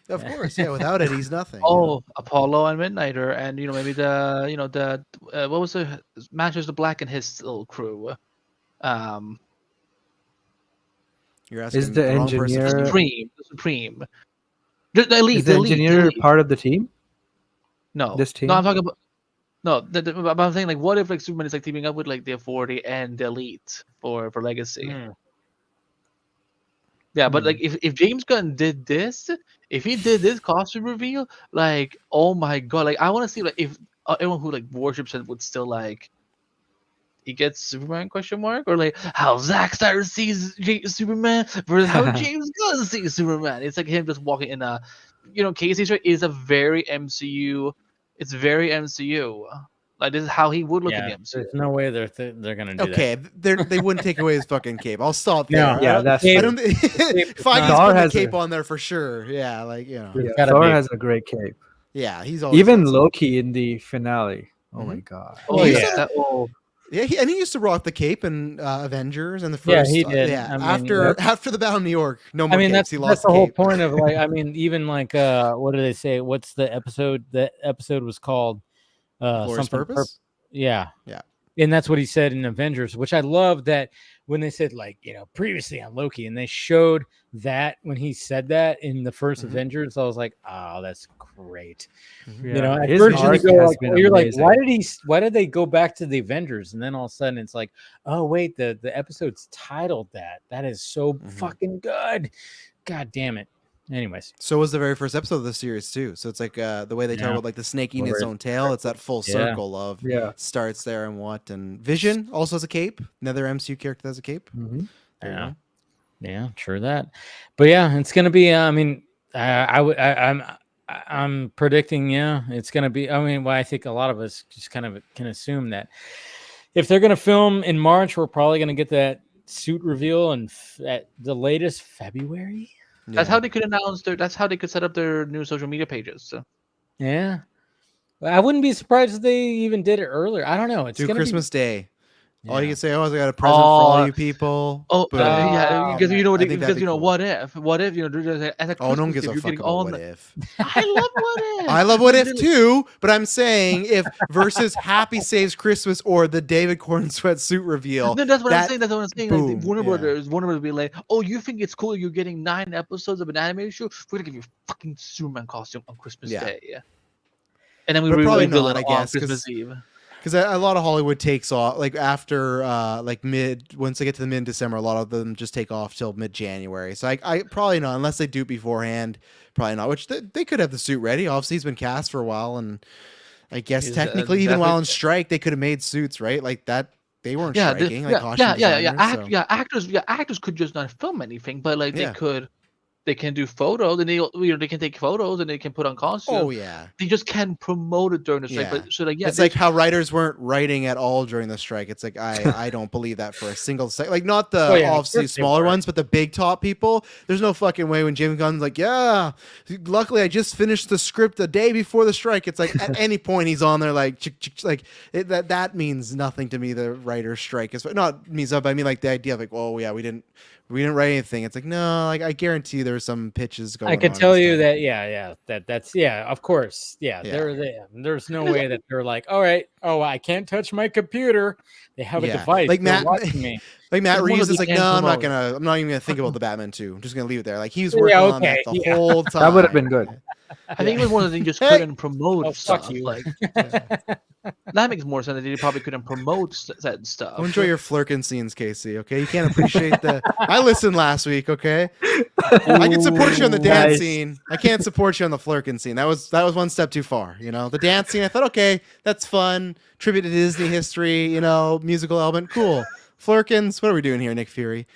Of course, yeah. Without it, he's nothing. you know? Oh, Apollo and Midnighter, and maybe the what was the Manchester Black and his little crew. You're asking Is the wrong person. engineer- The Supreme. The elite. Is the elite, engineer elite. part of the team? No, this team? No, I'm talking about. No, but I'm saying like, what if like Superman is like teaming up with like the 40 and the Elite for Legacy? Hmm. Yeah, but like if James Gunn did this, if he did this costume reveal, like oh my god, like I want to see like if everyone who like worships him would still like he gets Superman ? Or like how Zack Snyder sees Superman versus how James Gunn sees Superman. It's like him just walking in a, Casey's right is a very MCU. It's very MCU. Like this is how he would look in Yeah, the MCU. there's no way they're gonna do Okay, they wouldn't take away his fucking cape. I'll stop No, there. Yeah, that's I true. don't think Feige's Thor put the has cape a- on there for sure. Yeah, like There's Yeah, gotta Thor be- has a great cape. yeah, he's always Even got Loki in the finale. Oh my god. Oh He yeah. used to- Oh, Yeah, he used to rock the cape in Avengers and the Yeah, first. he did. Yeah, I mean, after the Battle of New York, no more I mean, capes. that's He lost that's the whole cape. point of like, I mean, even like, what do they say? What's the episode? The episode was called Glorious something Purpose? Yeah. Yeah. And that's what he said in Avengers, which I love that when they said like, previously on Loki, and they showed that when he said that in the 1st Mhm. Avengers, I was like, oh, that's great. Yeah, At his first arc you go has like, been you're like, amazing. why did they go back to the Avengers? And then all of a sudden it's like, oh wait, the episode's titled that. That is so Mhm. fucking good. God damn it. Anyways. So was the very first episode of the series too. So it's like the way they talk Yeah. about like the snake eating its Where- own tail. It's that full Yeah. circle of Yeah. starts there and what and Vision also has a cape. Another MCU character that has a cape. Mhm. There you Yeah. go. Yeah, true that. But yeah, it's gonna be. I mean, I'm predicting. Yeah, it's gonna be. I mean, well, I think a lot of us just kind of can assume that if they're gonna film in March, we're probably gonna get that suit reveal and at the latest February. That's how they could announce that's how they could set up their new social media pages. So. Yeah. I wouldn't be surprised if they even did it earlier. I don't know. It's do Christmas Day. Yeah. All you can say, I got a present for all you people. Yeah, because you know what? Because cool. what if you know? As a no one Christmas gives a gift, fuck you're about getting what if. I love what if. I love what if too, but I'm saying if versus Happy Saves Christmas or the David Cornsweat suit reveal. No, that's what I'm saying. That's what I'm saying. Boom, Like, Warner Brothers would be like, oh, you think it's cool? You're getting 9 episodes of an animated show. We're gonna give you a fucking Superman costume on Christmas Day. Yeah. And then we probably reveal not, it I on guess, Christmas Eve. Because a lot of Hollywood takes off like after once they get to the mid-December, a lot of them just take off till mid-January. So I probably not, unless they do it beforehand, probably not. Which they could have the suit ready. Obviously, he's been cast for a while, and I guess technically, even while on strike, they could have made suits, right? Like that. They weren't striking. Actors could just not film anything, but like they could. They can do photos, and they can take photos, and they can put on costumes. Oh yeah, they just can't promote it during the strike. But so it's like how writers weren't writing at all during the strike. It's like I don't believe that for a single second. Like not the obviously smaller ones, but the big top people. There's no fucking way when James Gunn's like, yeah, luckily I just finished the script a day before the strike. It's like at any point he's on there like that means nothing to me. The writer's strike is not means up. I mean like the idea of like, oh yeah, we didn't write anything. It's like, no, like I guarantee you there's some pitches going on. I could tell you that, that's of course. There's no way that they're like, all right, I can't touch my computer. They have a device. Like Matt Reeves is like, no, I'm not even gonna think about the Batman 2. I'm just gonna leave it there. Like he was working on that the whole time. That would have been good. I think it was one of the things just couldn't promote stuff. Fuck you. Like that makes more sense. That they probably couldn't promote that stuff. Don't enjoy your flirking scenes, Casey. Okay, you can't appreciate the. I listened last week. Okay, I can support you on the dance scene. I can't support you on the flirking scene. That was one step too far. You know, the dance scene. I thought, okay, that's fun. Tribute to Disney history. You know, musical element. Cool. Flirkins. What are we doing here, Nick Fury?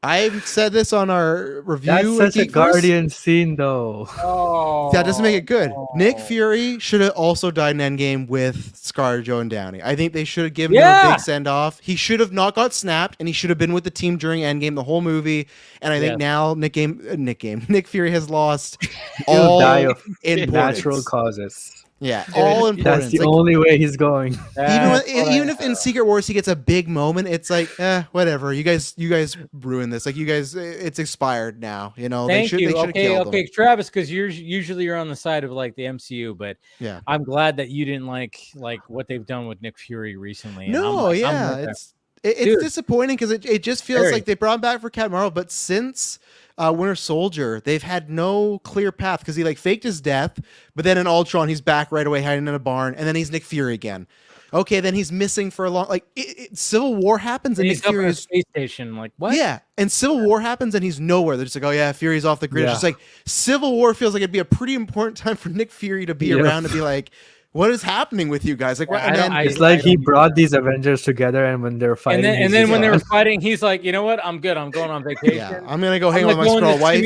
I've said this on our review. That's such a Guardian scene, though. Oh, that doesn't make it good. Nick Fury should have also died in Endgame with Scarlett Johansson and Downey. I think they should have given him a big send off. He should have not got snapped, and he should have been with the team during Endgame the whole movie. And I think now Nick Fury has lost all natural causes. Yeah, all important. That's the only way he's going. Even if in Secret Wars he gets a big moment, it's like, whatever. You guys ruined this. Like it's expired now. You know, Thank you. Okay, Travis, because you're on the side of like the MCU, but I'm glad that you didn't like what they've done with Nick Fury recently. No, it's disappointing because it just feels like they brought him back for Captain Marvel, but since Winter Soldier, they've had no clear path because he like faked his death, but then in Ultron he's back right away hiding in a barn, and then he's Nick Fury again. Okay, then he's missing for a long Civil War happens and Nick Fury is space station. Like what? Yeah, and Civil War happens and he's nowhere. They're just like, oh yeah, Fury's off the grid. It's just like Civil War feels like it'd be a pretty important time for Nick Fury to be around to be like, what is happening with you guys? Like, it's like he brought these Avengers together, and when they're fighting, and then when they were fighting, he's like, you know what? I'm good. I'm going on vacation. Yeah, I'm gonna go hang with my Skrull wife.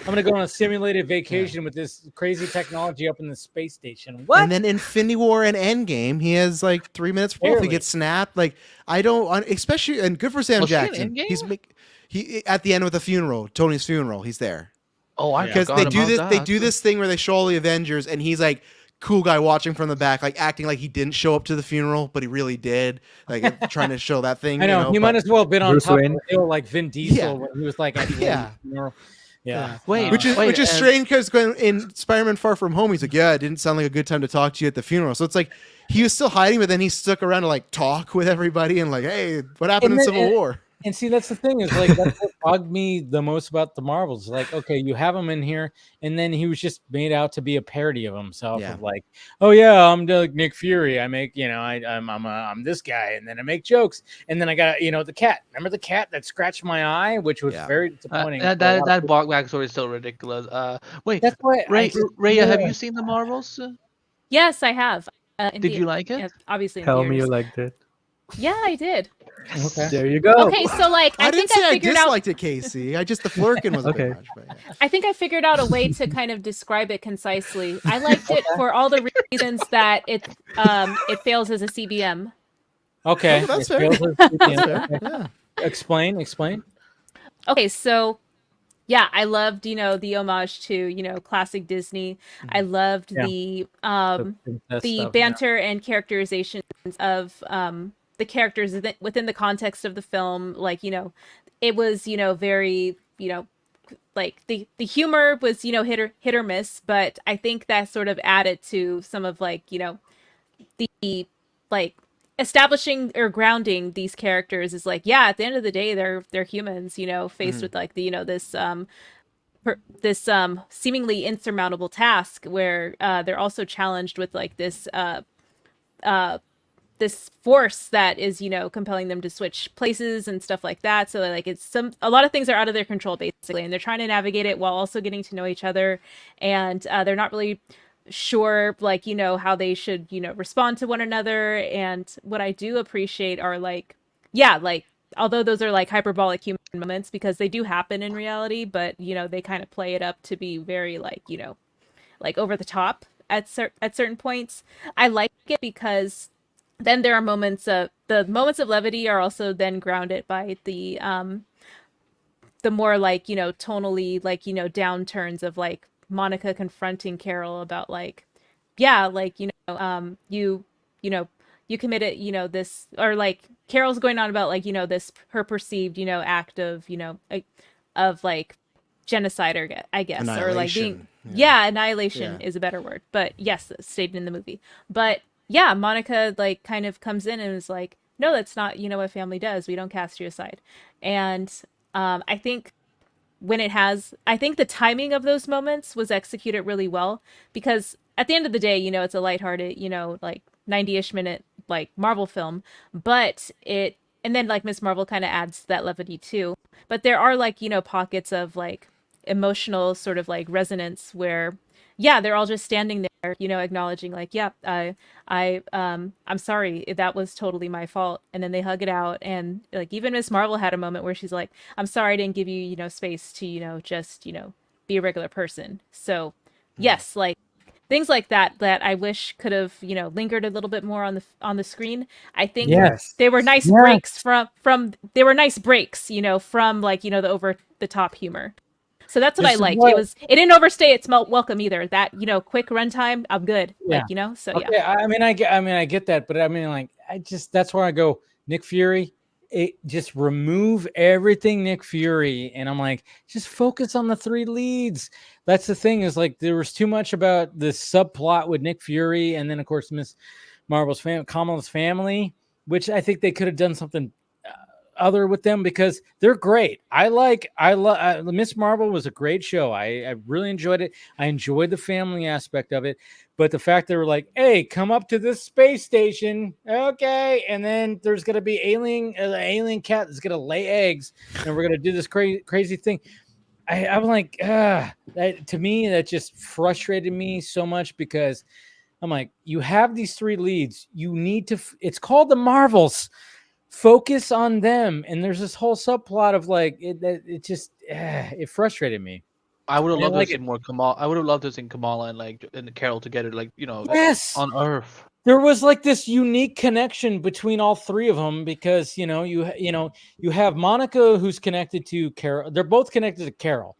I'm gonna go on a simulated vacation with this crazy technology up in the space station. What? And then Infinity War and Endgame, he has like 3 minutes before he gets snapped. Like I don't, especially and good for Sam Jackson. He at the end with the funeral, Tony's funeral. He's there. Oh, I because they do this. They do this thing where they show all the Avengers, and he's like. Cool guy watching from the back, like acting like he didn't show up to the funeral, but he really did. Like trying to show that thing. I know, he might as well have been on Bruce top Wayne. of the hill like Vin Diesel when he was like at the funeral. Yeah. Which is strange because in Spider-Man Far From Home, he's like, yeah, it didn't sound like a good time to talk to you at the funeral. So it's like he was still hiding, but then he stuck around to like talk with everybody and like, hey, what happened in Civil War? And see, that's the thing is like that's what bugged me the most about the Marvels. Like, okay, you have him in here, and then he was just made out to be a parody of himself. Of like, oh yeah, I'm like Nick Fury. I make I'm this guy, and then I make jokes, and then I got the cat. Remember the cat that scratched my eye, which was very disappointing. That backstory is still ridiculous. Wait, that's why Raya, have you seen the Marvels? Yes, I have. Did you like it? Yes, obviously. Tell me you liked it. Yeah, I did. Okay. There you go. Okay, so like I think I disliked it, Casey. I just the flirkin was a bit much. But I think I figured out a way to kind of describe it concisely. I liked it for all the reasons that it fails as a CBM. Okay, that's fair. That's fair. Yeah. Explain. Okay, so yeah, I loved, the homage to, classic Disney. I loved the stuff, banter and characterizations of the characters within the context of the film. Like, it was, very, like the humor was, hit or miss, but I think that sort of added to some of like, the like establishing or grounding these characters is like, yeah, at the end of the day, they're humans, faced with like the, this seemingly insurmountable task where they're also challenged with like this this force that is, compelling them to switch places and stuff like that. So like a lot of things are out of their control basically, and they're trying to navigate it while also getting to know each other, and they're not really sure like, how they should, respond to one another. And what I do appreciate are like, yeah, like although those are like hyperbolic human moments because they do happen in reality, but they kind of play it up to be very like, like over the top at certain points. I like it because then there are the moments of levity are also then grounded by the more like, tonally like, downturns of like Monica confronting Carol about like, yeah, like, you committed, this, or like Carol's going on about like, this, her perceived, act of, of like genocide, or I guess, or like being, annihilation is a better word, but yes, stated in the movie. But yeah, Monica like kind of comes in and is like, no, that's not, what family does. We don't cast you aside. And I think I think the timing of those moments was executed really well, because at the end of the day, it's a lighthearted, like 90-ish minute like Marvel film, but and then like Miss Marvel kind of adds that levity too. But there are like, pockets of like emotional sort of like resonance where, yeah, they're all just standing there, acknowledging like, yeah, I'm sorry, that was totally my fault. And then they hug it out. And like, even Miss Marvel had a moment where she's like, I'm sorry I didn't give you, space to, just, be a regular person. So yes, like things like that I wish could have, lingered a little bit more on the screen. I think they were nice breaks from they were nice breaks, from like, the over the top humor. So that's what I liked. It didn't overstay its welcome either. That, quick runtime, I'm good. Yeah. Like, so okay, yeah. I get that, but I mean, like, that's where I go, Nick Fury, just remove everything Nick Fury, and I'm like, just focus on the three leads. That's the thing, is like there was too much about this subplot with Nick Fury, and then of course Miss Marvel's Kamala's family, which I think they could have done something other with them, because they're great. I love Miss Marvel was a great show. I really enjoyed it. I enjoyed the family aspect of it, but the fact they were like, hey, come up to this space station, okay, and then there's gonna be alien cat that's gonna lay eggs, and we're gonna do this crazy thing. I'm like, that, to me, that just frustrated me so much, because I'm like, you have these three leads, you need to it's called the Marvels, focus on them. And there's this whole subplot of like it frustrated me. I would have loved to see more Kamala. I would have loved to see Kamala and Carol together, like, yes, on Earth. There was like this unique connection between all three of them, because you have Monica, who's connected to Carol. They're both connected to Carol.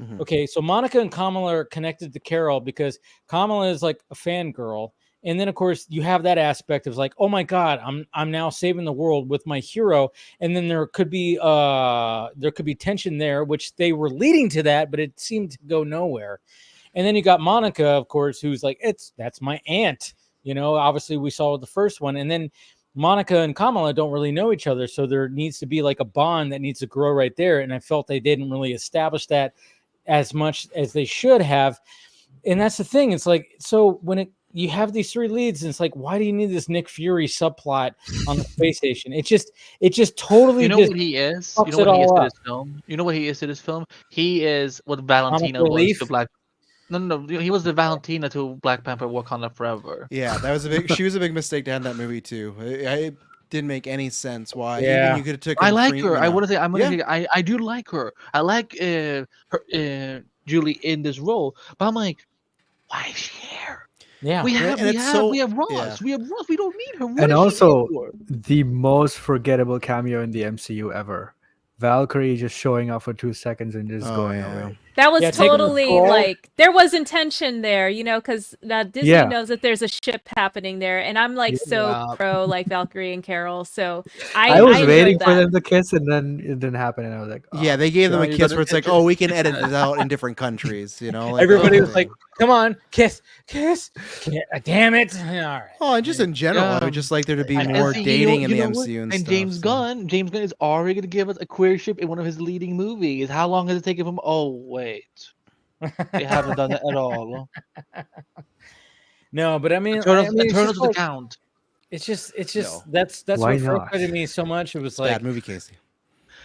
Mm-hmm. Okay, so Monica and Kamala are connected to Carol because Kamala is like a fangirl. And then, of course, you have that aspect of like, oh my God, I'm now saving the world with my hero. And then there could be tension there, which they were leading to that, but it seemed to go nowhere. And then you got Monica, of course, who's like, that's my aunt. Obviously we saw the first one, and then Monica and Kamala don't really know each other, so there needs to be like a bond that needs to grow right there. And I felt they didn't really establish that as much as they should have. And that's the thing. It's like, so when you have these three leads, and it's like, why do you need this Nick Fury subplot on the space station? It just totally. What he is? You know what he is to this film? You know what he is to this film? He is what Valentina was to Black. No. He was the Valentina to Black Panther: Wakanda Forever. Yeah, that was she was a big mistake to have that movie too. I didn't make any sense why. Yeah, you could have took. I like her. I want to say I do like her. I like her, Julie in this role, but I'm like, why is she here? Yeah. We have Ross. Yeah. We have Ross. We don't need her. What And is she also there for? the most forgettable cameo in the MCU ever. Valkyrie just showing up for 2 seconds and just going away. That was taking totally control. like there was intention there, you know, because Disney Yeah. knows that there's a ship happening there, and I'm like so Yeah. pro like Valkyrie and Carol. So I was enjoyed waiting for that. them to kiss, and then it didn't happen, and I was like, Yeah, they gave them a you kiss gotta- where it's like, oh, we can edit this out in different countries, you know? Like, Everybody oh, was like, "Come on, kiss." Damn it! All right. oh, and just in general, I would just like there to be And more see, dating in the you know what? MCU and stuff. James so. Gunn is already going to give us a queer ship in one of his leading movies. How long has it taken him? Oh wait, they haven't done that at all. No, but I mean, Eternals, it's Eternals just of the like- Count. It's just No. that's Why what not? frustrated me so much. It was like Bad movie, Casey.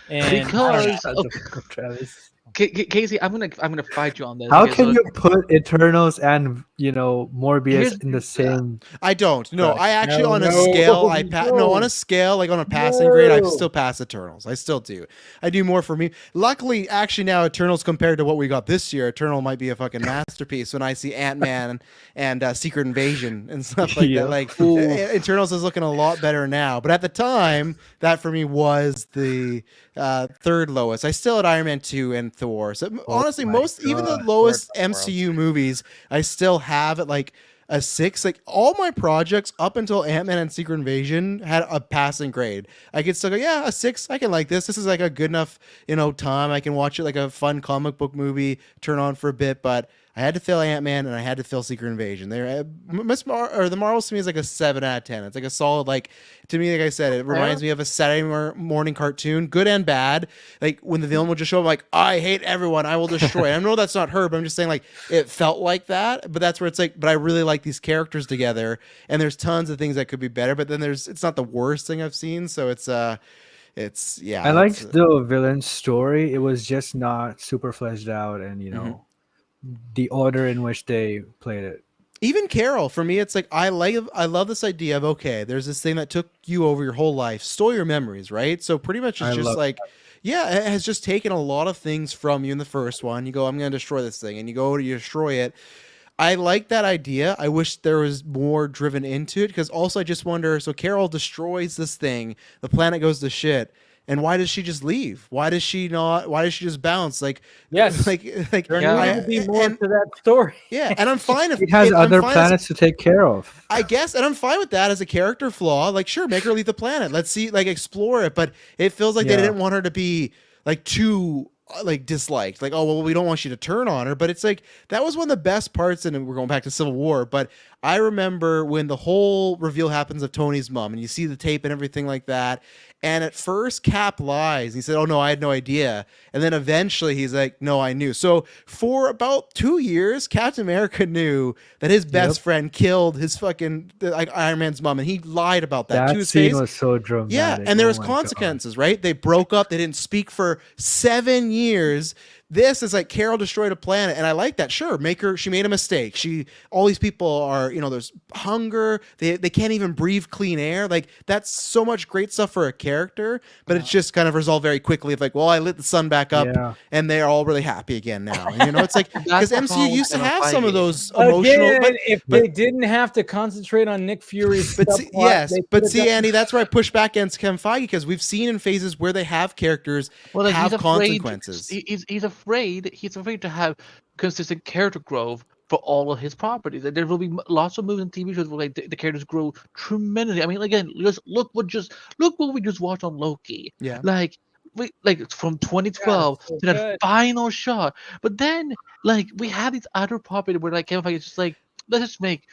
and I don't know. Because Travis. Casey, I'm gonna fight you on this. How Okay, can so- you put Eternals and Morbius Here's- in the same? I don't. No, Right. I actually No, on a no, scale, no. on a scale, like on a passing grade, I No. still pass Eternals. I still do. I do more for me. Luckily, actually now Eternals compared to what we got this year, Eternal might be a fucking masterpiece when I see Ant-Man and Secret Invasion and stuff like Yeah. that. Like Eternals is looking a lot better now. But at the time, that for me was the third lowest. I still had Iron Man 2 and Thor. So honestly, my even the God. lowest World. MCU movies, I still have at like a 6. Like all my projects up until Ant-Man and Secret Invasion had a passing grade. I could still go, yeah, a 6. I can like this. This is like a good enough, time. I can watch it like a fun comic book movie, turn on for a bit, but I had to fill Ant-Man and I had to fill Secret Invasion. The Marvels to me is like a 7 out of 10. It's like a solid, like, to me, like I said, it reminds me of a Saturday morning cartoon, good and bad. Like when the villain will just show up, like, I hate everyone, I will destroy. I know that's not her, but I'm just saying, like, it felt like that. But that's where it's like, but I really like these characters together, and there's tons of things that could be better. But then it's not the worst thing I've seen, so it's I it's liked the villain's story. It was just not super fleshed out, and the order in which they played it. even Carol, for me, it's like I love this idea of, okay, there's this thing that took you over your whole life, store your memories, right? So pretty much it's I just love like, yeah, it has just taken a lot of things from you in the first one. You go, I'm going to destroy this thing, and you destroy it. I like that idea. I wish there was more driven into it, because also I just wonder, so Carol destroys this thing, the planet goes to shit, and why does she just leave? Why does she just bounce? Like, Yes. like There I- needs to be more and- to that story. yeah, and I'm fine if It has I'm other fine as- planets to take care of. I guess, and I'm fine with that as a character flaw. Like, sure, make her leave the planet. Let's see, like, explore it. But it feels like they Yeah. didn't want her to be like too like disliked. Like, oh well, we don't want you to turn on her. But it's like that was one of the best parts. And we're going back to Civil War. But I remember when the whole reveal happens of Tony's mom, and you see the tape and everything like that. And at first, Cap lies. He said, "Oh no, I had no idea." And then eventually, he's like, "No, I knew." So for about 2 years, Captain America knew that his best friend killed his fucking Iron Man's mom, and he lied about that to That his scene face. was so dramatic. Yeah, and there Oh was my God. consequences, right? They broke up. They didn't speak for 7 years. This is like Carol destroyed a planet, and I like that. Sure, she made a mistake. All these people are, there's hunger. They can't even breathe clean air. Like, that's so much great stuff for a character, but it's just kind of resolved very quickly. Of like, well, I lit the sun back up, Yeah. and they're all really happy again now. And, it's like because That's the MCU problem used to with have some of Feige. those emotional, Again, but if they didn't have to concentrate on Nick Fury's But subplot, yes, they but could've see, done- Andy, that's where I push back against Kevin Feige, because we've seen in phases where they have characters Well, like, have he's afraid. consequences. He's afraid. He's afraid to have consistent character growth for all of his properties. Like, there will be lots of movies and TV shows where like the characters grow tremendously. I mean, again, just look what we just watched on Loki. Yeah. Like from 2012 so to that good. final shot. But then like we have these other properties where like Kevin Feige is just like, let's just make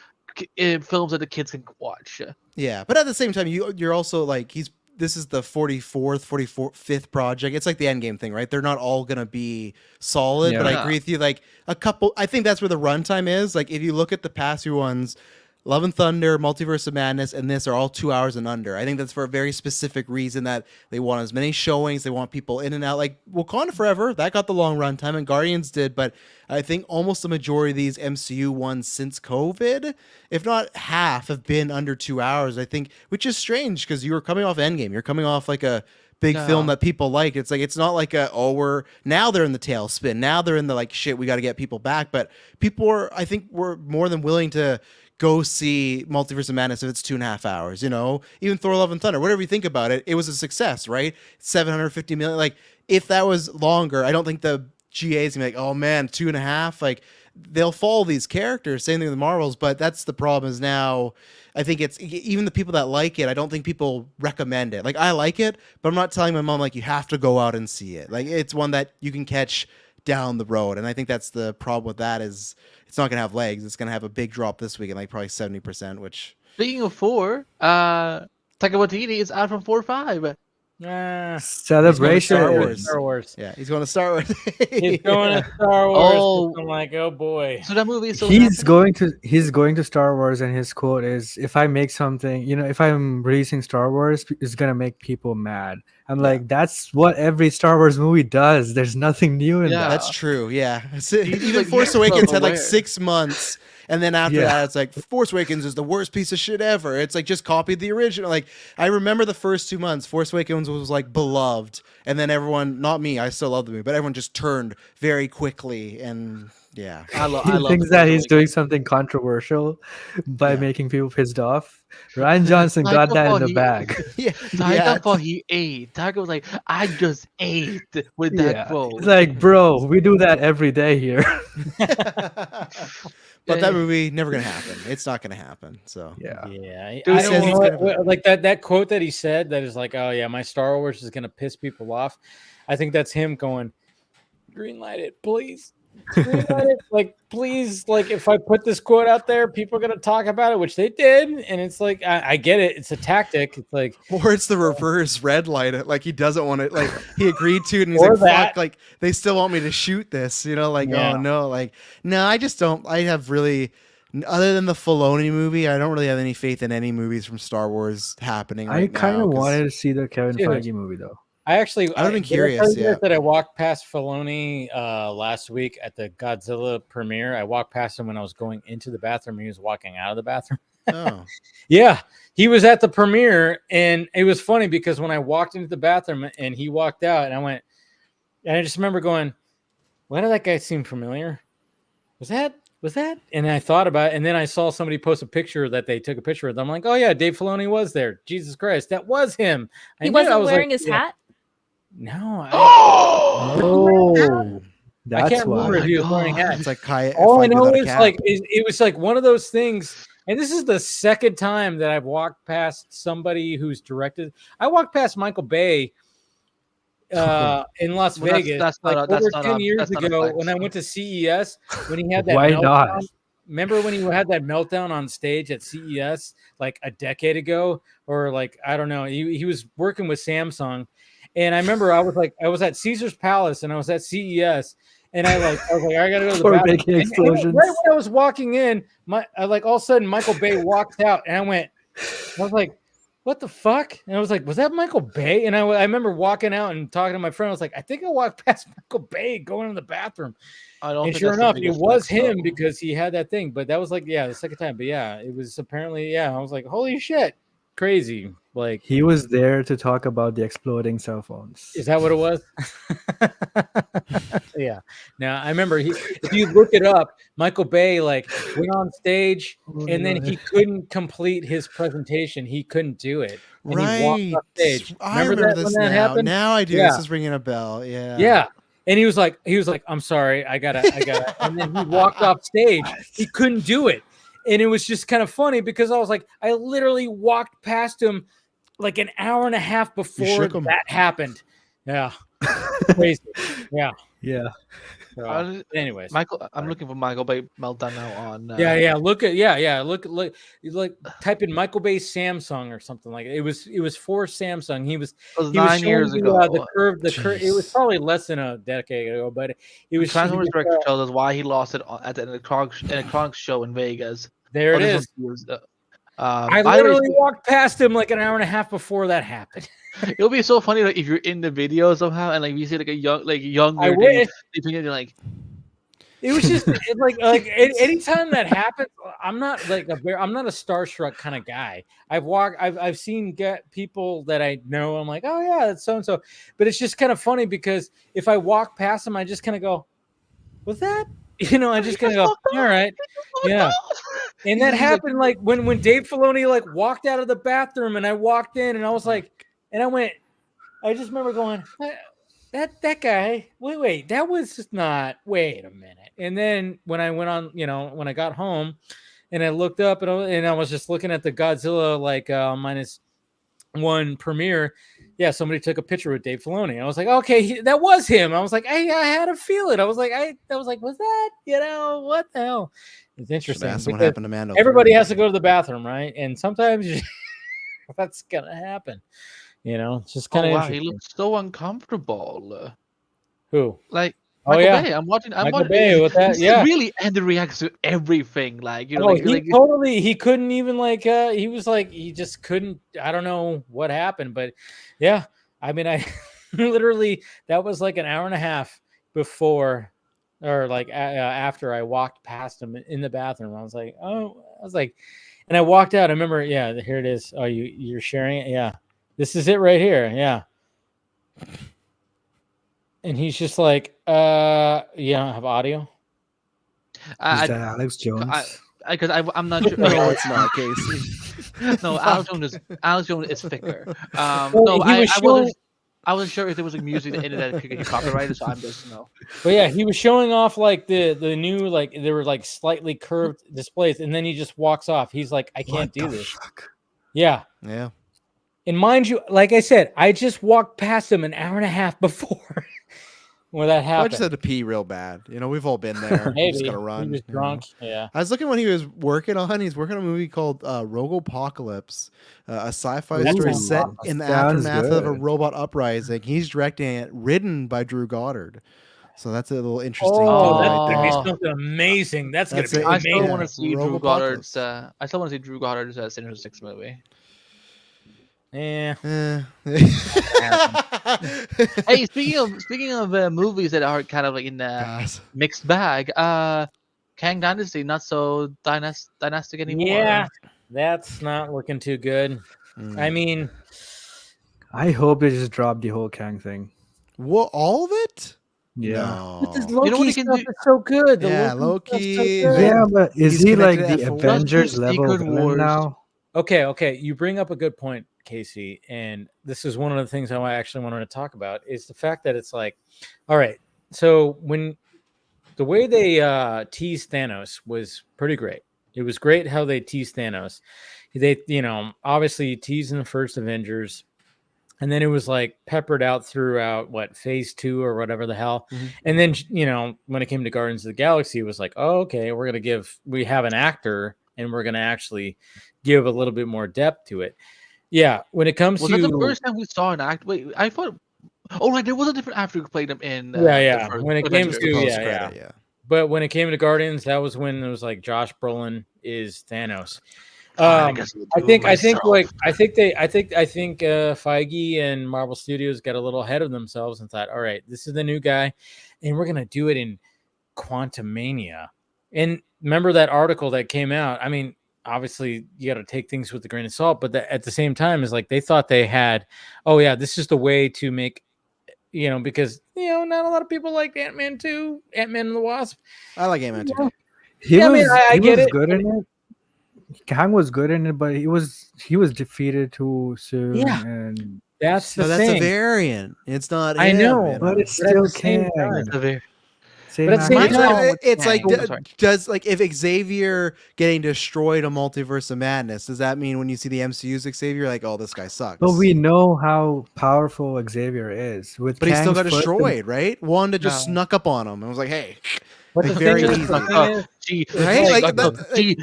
films that the kids can watch. Yeah, but at the same time, you're also like this is the 45th project. It's like the Endgame thing, right? They're not all gonna be solid, but I Yeah. agree with you. Like a couple, I think that's where the runtime is. Like if you look at the past few ones, Love and Thunder, Multiverse of Madness, and this are all 2 hours and under. I think that's for a very specific reason, that they want as many showings. They want people in and out. Like Wakanda Forever, that got the long runtime, and Guardians did. But I think almost the majority of these MCU ones since COVID, if not half, have been under 2 hours. I think, which is strange because you were coming off Endgame. You're coming off like a big film that people like. It's like, it's not like now they're in the tailspin. Now they're in the like, shit, we got to get people back. But people I think were more than willing to go see Multiverse of Madness if it's 2.5 hours. You know, even Thor: Love and Thunder, whatever you think about it, it was a success, right? 750 million. Like if that was longer, I don't think the GA is gonna be like, oh man, 2.5. Like they'll follow these characters. Same thing with the Marvels, but that's the problem. Is now I think it's even the people that like it. I don't think people recommend it. Like I like it, but I'm not telling my mom like you have to go out and see it. Like it's one that you can catch down the road, and I think that's the problem with that is it's not gonna have legs. It's gonna have a big drop this week, and like probably 70%. Which speaking of 4, Taika Waititi is out from 4-5. Celebration. Star Wars. Yeah, he's going to Star Wars. He's going to Star Wars. I'm like, oh boy. So that movie is so He's going to Star Wars, and his quote is, "If I make something, if I'm releasing Star Wars, it's gonna make people mad." I'm like, that's what every Star Wars movie does. There's nothing new in that. That's true. Yeah, even Force Awakens had like 6 months. And then after that, it's like Force Awakens is the worst piece of shit ever. It's like just copied the original. Like I remember the first 2 months, Force Awakens was like beloved, and then everyone, not me, I still love the movie, but everyone just turned very quickly. And yeah, I love thinks that he's doing something controversial by making people pissed off. Ryan Johnson got that in the bag. Taika thought he ate. Taika was like, I just ate with that quote. It's like, bro, we do that every day here. But that movie never gonna happen. It's not gonna happen. So yeah. Like that quote that he said that is like, oh yeah, my Star Wars is gonna piss people off. I think that's him going, greenlight it, please. Greenlight it, like please. Like if I put this quote out there, people are gonna talk about it, which they did, and it's like I get it. It's a tactic. It's like, or it's the reverse red light it. Like he doesn't want it. Like he agreed to it, and he's like, fuck. Like they still want me to shoot this. Like oh no. Like no, I just don't. I have really. Other than the Filoni movie, I don't really have any faith in any movies from Star Wars happening right now. I kind of wanted to see the Kevin Feige movie though. I've been curious. That I walked past Filoni last week at the Godzilla premiere. I walked past him when I was going into the bathroom. He was walking out of the bathroom. Oh, yeah, he was at the premiere, and it was funny because when I walked into the bathroom and he walked out, and I just remember going, "Why did that guy seem familiar? Was that?" And I thought about it, and then I saw somebody post a picture that they took a picture of them. I'm like, oh yeah, Dave Filoni was there. Jesus Christ, that was him. He wasn't wearing his hat. No. That's I can't why. remember if he was wearing a hat. It's like all I know is like it was like one of those things. And this is the second time that I've walked past somebody who's directed. I walked past Michael Bay in Las Vegas that's over 10 years ago when I went to CES when he had that meltdown. Remember when he had that meltdown on stage at CES like a decade ago, or like I don't know. He was working with Samsung, and I remember I was at Caesar's Palace and I was at CES, and I was like I gotta go to the bathroom. And right when I was walking in, all of a sudden Michael Bay walked out, and I was like, what the fuck? And I was like, was that Michael Bay? And I remember walking out and talking to my friend. I was like, I think I walked past Michael Bay going to the bathroom. And sure enough, it was him because he had that thing. But that was like, the second time. But yeah, it was apparently, I was like, holy shit, crazy. Like he was there to talk about the exploding cell phones. Is that what it was? Yeah. Now I remember if you look it up, Michael Bay like went on stage and then he couldn't complete his presentation. He couldn't do it. And he walked off stage. I remember this now. Happened? Now I do. Yeah. This is ringing a bell. Yeah. Yeah. And he was like, I'm sorry, I gotta. And then he walked off stage. He couldn't do it. And it was just kind of funny because I was like, I literally walked past him like an hour and a half before that happened. Yeah. Crazy. Yeah. Yeah. Anyways, Michael, I'm looking for Michael Bay meltdown now on. Look, like type in Michael Bay Samsung or something like it. It was for Samsung. He was 9 years ago. The curve. It was probably less than a decade ago, but it was. Transformers director tells us why he lost it at the electronics show in Vegas. There it is. I literally walked past him like an hour and a half before that happened. It'll be so funny like if you're in the video somehow and like you see like a younger I wish. You're like it was just anytime that happens, I'm not I'm not a starstruck kind of guy. I've seen people that I know. I'm like, oh yeah, that's so and so. But it's just kind of funny because if I walk past them, I just kind of go, "Was that?" I just kind of go, "All right, yeah." And that happened like when Dave Filoni like walked out of the bathroom and I walked in and I was like, and I just remember going, that guy, wait, that was just not, wait a minute. And then when I went on, when I got home and I looked up and I was just looking at the Godzilla like -1 premiere. Yeah, somebody took a picture with Dave Filoni. I was like, okay, that was him. I was like, I had to feel it. I was like, was that, what the hell? It's interesting. That's what happened to Mando. Everybody has to go to the bathroom, right? And sometimes that's gonna happen. It's just kind of. Wow, he looks so uncomfortable. Who? Like Michael Bay. I'm watching. Bay with that. Yeah, really, and reacts to everything. Like he couldn't even he was like he just couldn't. I don't know what happened, but yeah, I mean, I literally that was like an hour and a half before. Or like after I walked past him in the bathroom, I was like, and I walked out. I remember, yeah, here it is. Oh, you're sharing it, yeah. This is it right here, yeah. And he's just like, you don't have audio. Is that Alex Jones? Because I'm not sure. No, it's not, Casey. No, Alex Jones is thicker. I wasn't sure if there was like music in it that could get copyrighted, so I'm just But yeah, he was showing off like the new like they were like slightly curved displays, and then he just walks off. He's like, I can't do this. Fuck? Yeah. Yeah. And mind you, like I said, I just walked past him an hour and a half before when that happened. I just had to pee real bad. We've all been there. Maybe. Just gotta run. He was drunk. Yeah. I was looking when he was working on. He's working on a movie called Rogopocalypse, a sci-fi story set in the aftermath of a robot uprising. He's directing it, written by Drew Goddard. So that's a little interesting. That's gonna be something amazing. That's gonna be amazing. I still want to see Drew Goddard's. I still want to see Drew Goddard's Sinister Six movie. Yeah. Hey, speaking of movies that are kind of like in the mixed bag, Kang Dynasty not so dynastic anymore. Yeah, that's not looking too good. I mean, I hope they just drop the whole Kang thing. What, all of it? Yeah. No. But this Loki stuff is so good. The Loki. So yeah, but is he like the Avengers level villain now? Okay. You bring up a good point, Casey, and this is one of the things I actually wanted to talk about is the fact that it's like, all right, so when the way they teased Thanos was pretty great. It was great how they teased Thanos. They, obviously teased in the first Avengers, and then it was like peppered out throughout phase 2 or whatever the hell. Mm-hmm. And then, when it came to Guardians of the Galaxy, it was like, oh, okay, we have an actor and we're going to actually give a little bit more depth to it. Yeah, when it comes was that the first time we saw an actor? Wait, I thought. Oh, right, there was a different actor who played him in. When it came to but when it came to Guardians, that was when it was like Josh Brolin is Thanos. I think Feige and Marvel Studios got a little ahead of themselves and thought, all right, this is the new guy, and we're gonna do it in Quantumania. And remember that article that came out? I mean, obviously you got to take things with a grain of salt, but at the same time, is like they thought they had, this is the way to make, because not a lot of people like Ant-Man 2, Ant-Man and the Wasp. I like Ant-Man 2. He was good in it. Kang was good in it, but he was defeated too soon. Yeah, and that's a variant. It's not. I know, but it's still Kang. But at the same time, it's like, does like if Xavier getting destroyed a Multiverse of Madness, does that mean when you see the MCU's Xavier, like, oh, this guy sucks? But we know how powerful Xavier is. But he still got destroyed, right? Wanda just snuck up on him and was like, hey. But like, the very easy.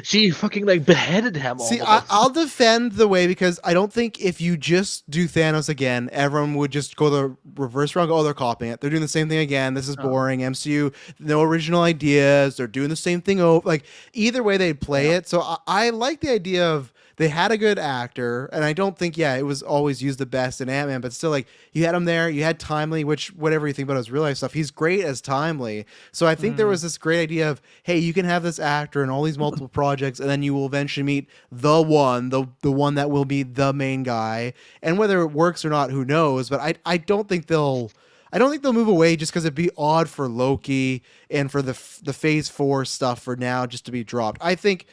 She fucking like beheaded him. See, I'll defend the way, because I don't think if you just do Thanos again, everyone would just go the reverse route. Oh, they're copying it. They're doing the same thing again. This is boring. MCU, no original ideas. They're doing the same thing. Like either way, they'd play it. So I like the idea of. They had a good actor, and I don't think, it was always used the best in Ant-Man, but still, like, you had him there, you had Timely, which, whatever you think about his real life stuff, he's great as Timely. So I think there was this great idea of, hey, you can have this actor in all these multiple projects, and then you will eventually meet the one that will be the main guy. And whether it works or not, who knows? But I don't think they'll move away just because it'd be odd for Loki and for the Phase 4 stuff for now just to be dropped. I think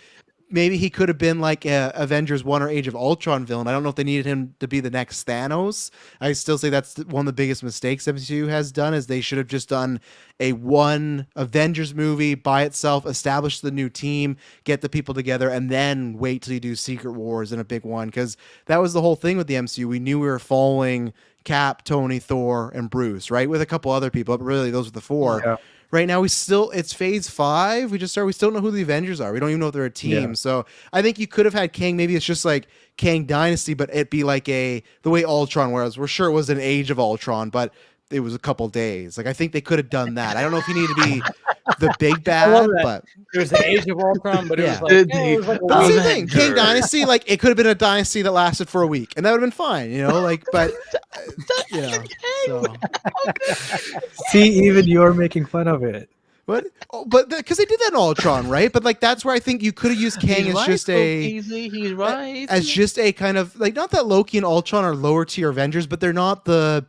maybe he could have been like a Avengers 1 or Age of Ultron villain. I don't know if they needed him to be the next Thanos. I still say that's one of the biggest mistakes MCU has done, is they should have just done a one Avengers movie by itself, establish the new team, get the people together, and then wait till you do Secret Wars in a big one. Because that was the whole thing with the MCU. We knew we were following Cap, Tony, Thor, and Bruce, right? With a couple other people, but really those are the four. Yeah. Right now, it's phase 5. We still don't know who the Avengers are. We don't even know if they're a team. Yeah. So I think you could have had Kang. Maybe it's just like Kang Dynasty, but it'd be like the way Ultron was. We're sure it was an Age of Ultron, but it was a couple days. Like, I think they could have done that. I don't know if you need to be the big bad, but it was the Age of Ultron, but yeah. it was like that's the thing. Kang Dynasty, like, it could have been a dynasty that lasted for a week, and that would have been fine, you know. Like, but you know, so see, even you're making fun of it. But because they did that in Ultron, right? But like that's where I think you could have used Kang as just he's right. As just a kind of like, not that Loki and Ultron are lower tier Avengers, but they're not the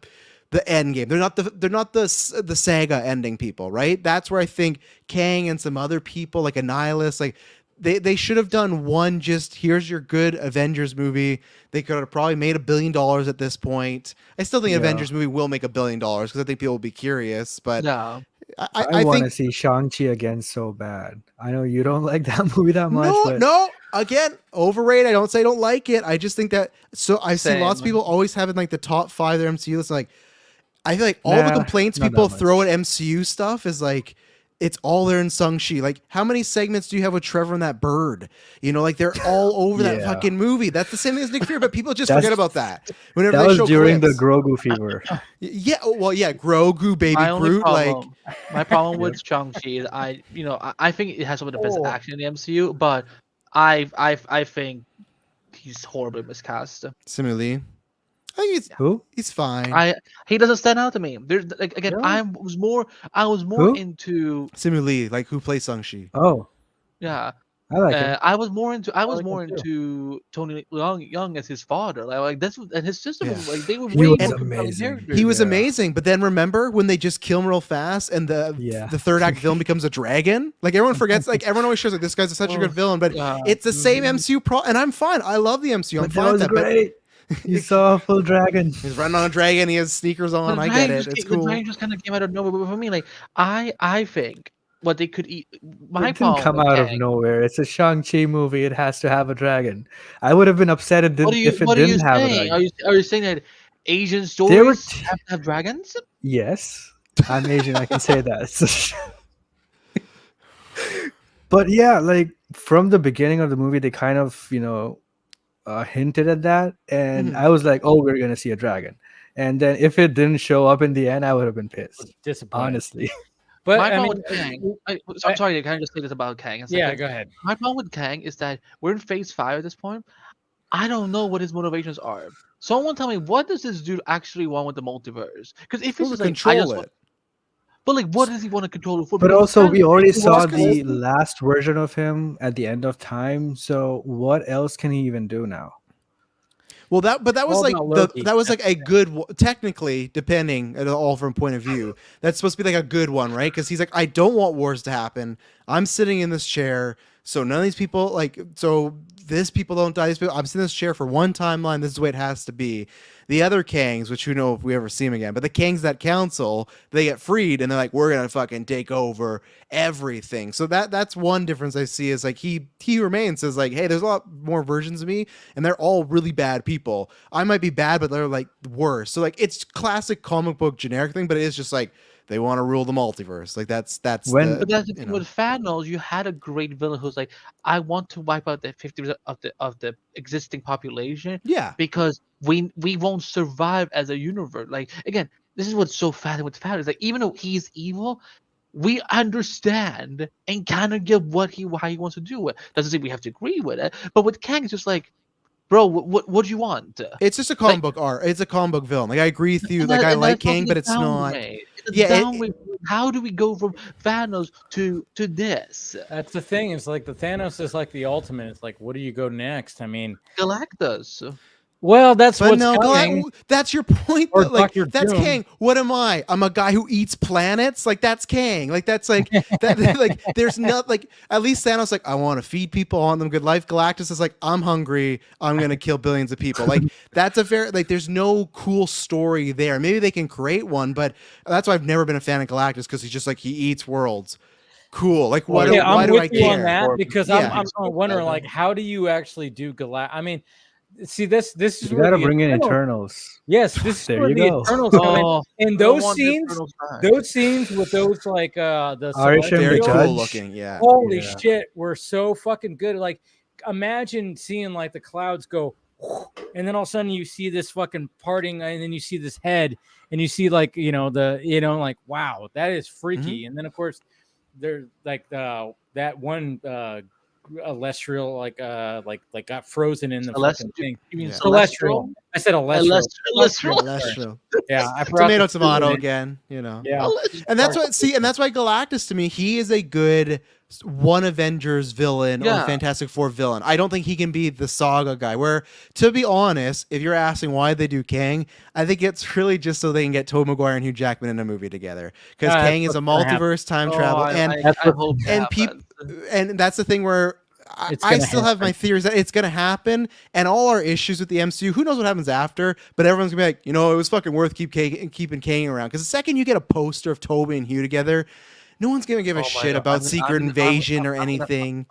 end game. They're not the saga ending people, right? That's where I think Kang and some other people like Annihilus, like they should have done one, just here's your good Avengers movie. They could have probably made $1 billion at this point. I still think Avengers movie will make $1 billion because I think people will be curious, but no. I want to see Shang-Chi again so bad. I know you don't like that movie that much. No, again, overrated. I don't say I don't like it. I just think that, so I see lots of people always having like the top 5 of their MCU list. Like, I feel like all the complaints people throw at MCU stuff is like, it's all there in Shang-Chi. Like, how many segments do you have with Trevor and that bird? You know, like they're all over that fucking movie. That's the same thing as Nick Fury, but people just forget about that. Whenever that they was show during clips. the Grogu fever. Yeah, well, yeah, Grogu, Baby Groot. My problem with Shang-Chi is I think it has some of the best action in the MCU, but I think he's horribly miscast. Similarly. I think he's fine. He doesn't stand out to me. There's like, again, really? I was more into Simu Lee, like who plays Shang-Chi. Oh, yeah, I like him. I was more into Tony Young as his father. Like that's, and his sister was like, they were way more amazing. He was amazing, but then remember when they just kill him real fast and the third act villain becomes a dragon? Like everyone forgets. Like everyone always shows like this guy's such a good villain, but it's the same MCU and I'm fine. I love the MCU. I'm fine with that. Great. You saw a full dragon. He's running on a dragon. He has sneakers on. I get it. It's cool. The dragon just kind of came out of nowhere. But for me, like I think what they could eat. It didn't come out of nowhere. It's a Shang-Chi movie. It has to have a dragon. I would have been upset if it didn't have a dragon. Are you saying that Asian stories have to have dragons? Yes, I'm Asian. I can say that. But yeah, like from the beginning of the movie, they kind of hinted at that, and I was like, "Oh, we're gonna see a dragon." And then if it didn't show up in the end, I would have been pissed. Disappointed, honestly. But my problem with Kang, I'm sorry, can I just say this about Kang? Yeah, go ahead. My problem with Kang is that we're in phase 5 at this point. I don't know what his motivations are. Someone tell me, what does this dude actually want with the multiverse? Because if he's like, control it. But like, what does he want to control it for? But also, we already saw the last version of him at the end of time. So what else can he even do now? Well, that was like a good, technically, depending at all from point of view, that's supposed to be like a good one, right? Because he's like, I don't want wars to happen. I'm sitting in this chair, so none of these people this people don't die. I'm sitting in this chair for one timeline. This is the way it has to be. The other Kangs, which who know if we ever see them again, but the Kangs that council, they get freed and they're like, we're gonna fucking take over everything. So that's one difference I see is like he remains as like, hey, there's a lot more versions of me, and they're all really bad people. I might be bad, but they're like worse. So like it's classic comic book generic thing, but it is just like they want to rule the multiverse. Like that's but that's the thing with Thanos. You had a great villain who's like, I want to wipe out the 50% of the existing population. Yeah, because we won't survive as a universe. Like again, this is what's so fascinating with Thanos. Like even though he's evil, we understand and kind of get how he wants to do it. Doesn't say we have to agree with it, but with Kang, it's just like, bro, what do you want? It's just a comic book art. It's a comic book villain. Like I agree with you. Like I like Kang, but it's not. How do we go from Thanos to this? That's the thing. It's like the Thanos is like the ultimate. It's like, what do you go next? I mean, Galactus. Well, that's But what's no, coming. that's your point. Or Though. Like Dr. that's Doom. Kang. What am I? I'm a guy who eats planets. Like that's Kang. Like that's like that. Like there's not like at least Thanos like I want to feed people, I want them good life. Galactus is like I'm hungry. I'm gonna kill billions of people. Like that's a very like there's no cool story there. Maybe they can create one, but that's why I've never been a fan of Galactus because he's just like he eats worlds. Cool. Like why do I care? On that because I'm wondering like how do you actually do Galactus? I mean. See this is you gotta bring in Eternals. Yes, this there is you where go. the Eternals come in. And those scenes with those like the very cool looking, yeah. Holy shit, we're so fucking good. Like imagine seeing like the clouds go and then all of a sudden you see this fucking parting and then you see this head and you see like like wow, that is freaky. And then of course there's like that one celestial like got frozen in the fucking thing. You mean celestial? I said celestial. Yeah, I tomato again. Yeah, and that's why Galactus to me he is a good one Avengers villain or Fantastic Four villain. I don't think he can be the Saga guy. Where to be honest, if you're asking why they do Kang, I think it's really just so they can get Tobey Maguire and Hugh Jackman in a movie together because Kang is a multiverse time travel and that's the thing where I still have my theories that it's going to happen, and all our issues with the MCU, who knows what happens after, but everyone's going to be like, it was fucking worth keeping Kang around. Because the second you get a poster of Tobey and Hugh together, no one's going to give a shit about Secret Invasion or anything.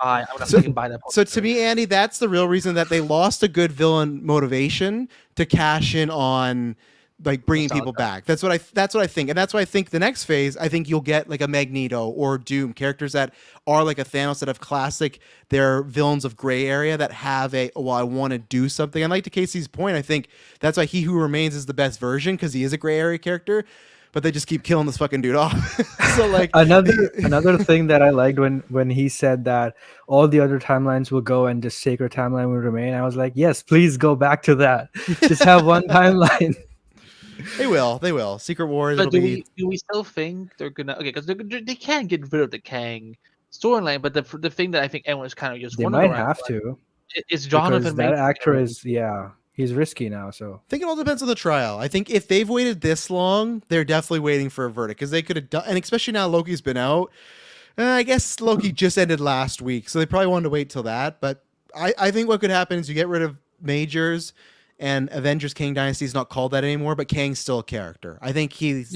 So to me, Andy, that's the real reason that they lost a good villain motivation to cash in on like bringing people back. That's what I think. And that's why I think the next phase, I think you'll get like a Magneto or Doom, characters that are like a Thanos that have classic, they're villains of gray area that have I want to do something. And like to Casey's point, I think that's why He Who Remains is the best version because he is a gray area character, but they just keep killing this fucking dude off. So like another thing that I liked when he said that all the other timelines will go and the sacred timeline will remain. I was like, yes, please go back to that. Just have one timeline. They will. Secret Wars. But do we still think they're gonna? Okay, because they can't get rid of the Kang storyline. But the thing that I think everyone's kind of just they might have to. It's Jonathan. That actor is he's risky now. So I think it all depends on the trial. I think if they've waited this long, they're definitely waiting for a verdict because they could have done. And especially now Loki's been out. I guess Loki just ended last week, so they probably wanted to wait till that. But I think what could happen is you get rid of Majors. And Avengers Kang Dynasty is not called that anymore, but Kang's still a character. I think he's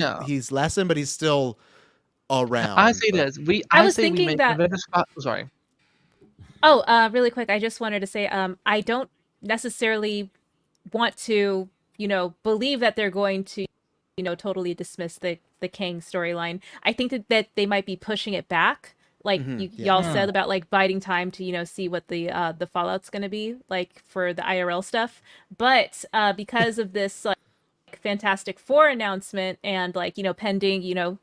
lessened, but he's still around. I say this. I was thinking that. Sorry. Oh, really quick. I just wanted to say, I don't necessarily want to, believe that they're going to, totally dismiss the Kang storyline. I think that they might be pushing it back. Like y'all said about like biding time to see what the fallout's going to be like for the IRL stuff, but because of this like Fantastic Four announcement and like pending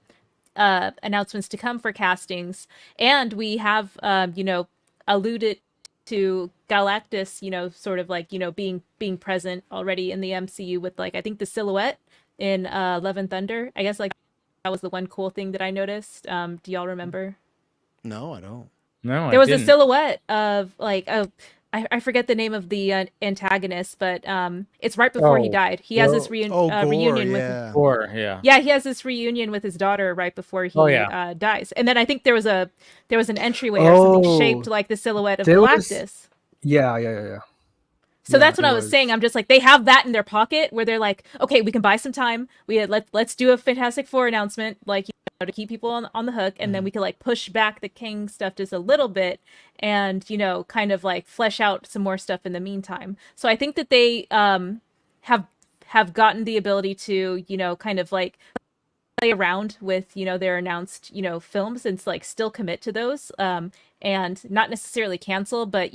announcements to come for castings, and we have alluded to Galactus sort of like being present already in the MCU with like I think the silhouette in Love and Thunder. I guess like that was the one cool thing that I noticed. Do y'all remember? No, I don't. No, there was a silhouette of like I forget the name of the antagonist, but it's right before he died. He has this reunion with Gore, he has this reunion with his daughter right before he dies. And then I think there was an entryway or something shaped like the silhouette of Galactus. Yeah. So that's what I was saying. I'm just like, they have that in their pocket where they're like, okay, we can buy some time. Let's do a Fantastic Four announcement, like to keep people on the hook, and then we can like push back the Kang stuff just a little bit, and kind of like flesh out some more stuff in the meantime. So I think that they have gotten the ability to kind of like play around with their announced films and like still commit to those, and not necessarily cancel, but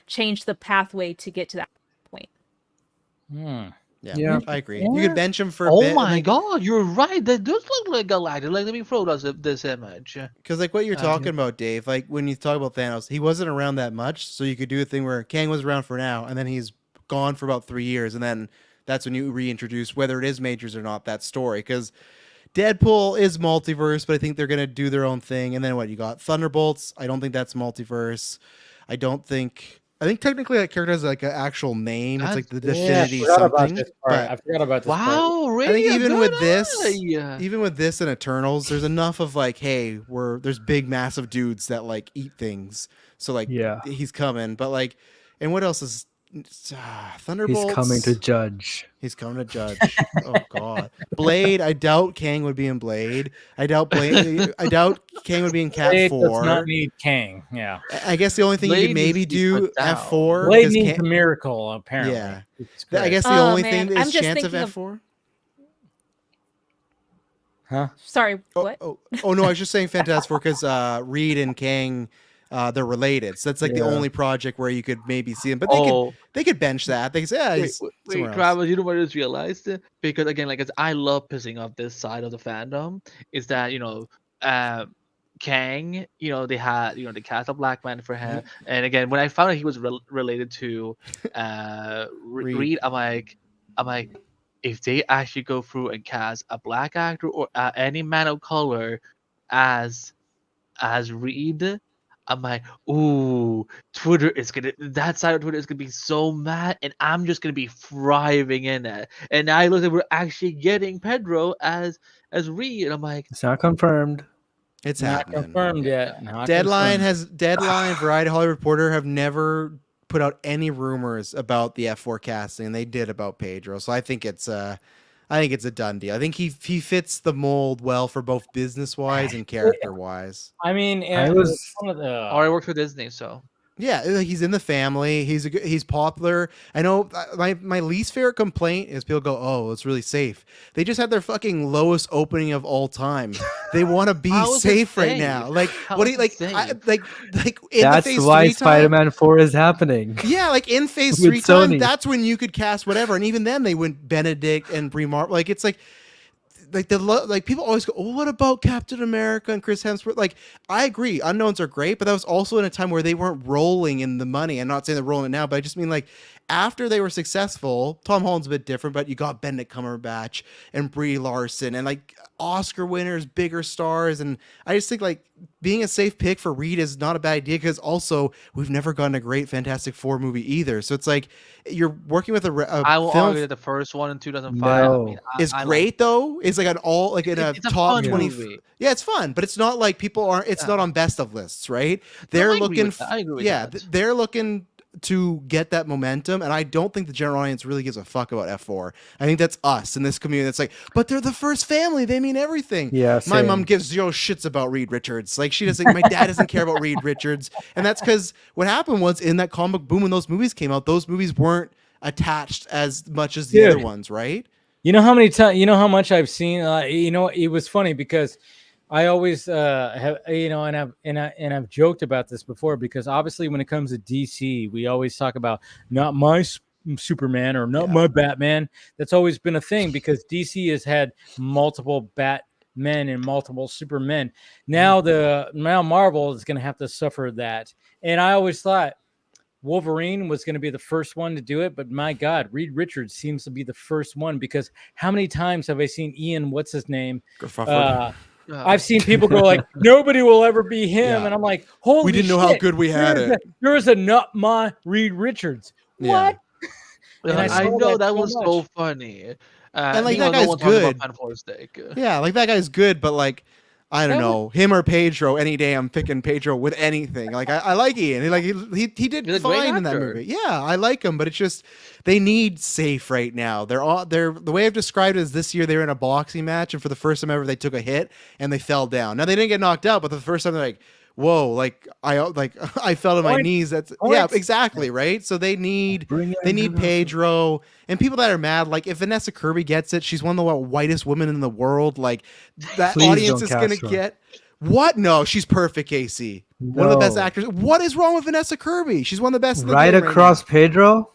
change the pathway to get to that point. Yeah, I agree. You could bench him for a bit. Oh my god, you're right. That does look like Galactus. Like, let me throw this image. Because like what you're talking about, Dave, like when you talk about Thanos, he wasn't around that much, so you could do a thing where Kang was around for now, and then he's gone for about 3 years, and then that's when you reintroduce, whether it is Majors or not, that story. Because Deadpool is multiverse, but I think they're going to do their own thing. And then what? You got Thunderbolts. I don't think that's multiverse. I don't think I think technically that character has like an actual name. It's like the Yeah, Definity I forgot about something. this part. But I forgot about this part. Wow, I really? think even with good this, eye. even with this and Eternals, there's enough of like, hey, there's big massive dudes that like eat things. So like, Yeah. he's coming. But like, and what else is Thunderbolts? He's coming to judge. He's coming to judge. Oh God, Blade. I doubt Kang would be in Blade. I doubt Kang would be in Cat Blade 4. does not need Kang. Yeah, I guess the only thing you Blade could maybe needs to be do put down. F4. Blade because needs a miracle. Apparently, Yeah. Jesus I Christ. guess the Oh, only man. thing I'm is just chance of thinking of- F4. Huh? Sorry, what? Oh no, I was just saying Fantastic Four because Reed and Kang, they're related. So that's like the only project where you could maybe see them. But they could bench that. They could say, yeah, he's somewhere else. Travis, you know what I just realized? Because again, like I love pissing off this side of the fandom, is that Kang, they had they cast a black man for him, and again when I found out he was related to Reed, I'm like, if they actually go through and cast a black actor or any man of color as Reed, I'm like, ooh, that side of Twitter is gonna be so mad, and I'm just gonna be thriving in it. And I look at we're actually getting Pedro as Reed, and I'm like, It's not confirmed. It's Not happening. confirmed yet. Not Deadline confirmed. Variety, Hollywood Reporter have never put out any rumors about the F4 casting, and they did about Pedro. So I think it's a done deal. I think he fits the mold well for both business wise and character wise. I mean, I was- one of the. already worked for Disney, so Yeah, he's in the family. He's popular. I know my least favorite complaint is people go, "Oh, it's really safe." They just had their fucking lowest opening of all time. They want to be How is it safe right safe? now. Like How what do is you like? it safe? Like in That's the phase why 3 time, Spider-Man 4 is happening. yeah, like in phase With 3 time, Sony. that's when you could cast whatever, and even then they went Benedict and Brie Marvel. Like it's like people always go, oh, what about Captain America and Chris Hemsworth? Like I agree, unknowns are great, but that was also in a time where they weren't rolling in the money. I'm not saying they're rolling it now, but I just mean like after they were successful, Tom Holland's a bit different, but you got Benedict Cumberbatch and Brie Larson and like Oscar winners, bigger stars, and I just think like being a safe pick for Reed is not a bad idea because also we've never gotten a great Fantastic Four movie either. So it's like you're working with I will film argue that the first one in 2005 No. is great though. It's like an all like in It's a a top fun 20. movie. Yeah, it's fun, but it's not like people aren't. It's not on best of lists, right? They're I agree looking. with that. I agree with Yeah, that. they're looking to get that momentum, and I don't think the general audience really gives a fuck about F4. I think that's us in this community. That's like, but they're the first family. They mean everything. Yeah, My same. mom gives 0 shits about Reed Richards. Like she doesn't. My dad doesn't care about Reed Richards, and that's because what happened was in that comic boom when those movies came out, those movies weren't attached as much as the Dude. other ones, right? You know how many times? You know how much I've seen? It was funny because I always have, and I've joked about this before because obviously when it comes to DC, we always talk about not my Superman or not my Batman. That's always been a thing because DC has had multiple Batmen and multiple Supermen. Now Marvel is going to have to suffer that, and I always thought Wolverine was going to be the first one to do it, but my God, Reed Richards seems to be the first one because how many times have I seen Ian, what's his name? I've seen people go like, nobody will ever be him. Yeah. And I'm like, holy We didn't know shit, how good we had it. There's a nut ma Reed Richards. Yeah. What? And I saw know that so was so much. funny. And, like, meanwhile, that guy's no one's talking about good. Pan Force Steak. Yeah, like that guy's good, but like I don't That know him or Pedro any day. I'm picking Pedro with anything. Like I like Ian. He did He's a great fine in that actor. movie. Yeah, I like him, but it's just they need safe right now. They're the way I've described it is this year they're in a boxing match and for the first time ever they took a hit and they fell down. Now they didn't get knocked out, but the first time they're like, whoa, I fell to my Points. knees. That's Points. yeah, exactly right. So they need Pedro and people that are mad. Like if Vanessa Kirby gets it, she's one of the whitest women in the world. Like that Please audience don't is gonna cast her. get what? No, she's perfect, Casey. One of the best No. actors. What is wrong with Vanessa Kirby? She's one of the best. in the Right game across Pedro,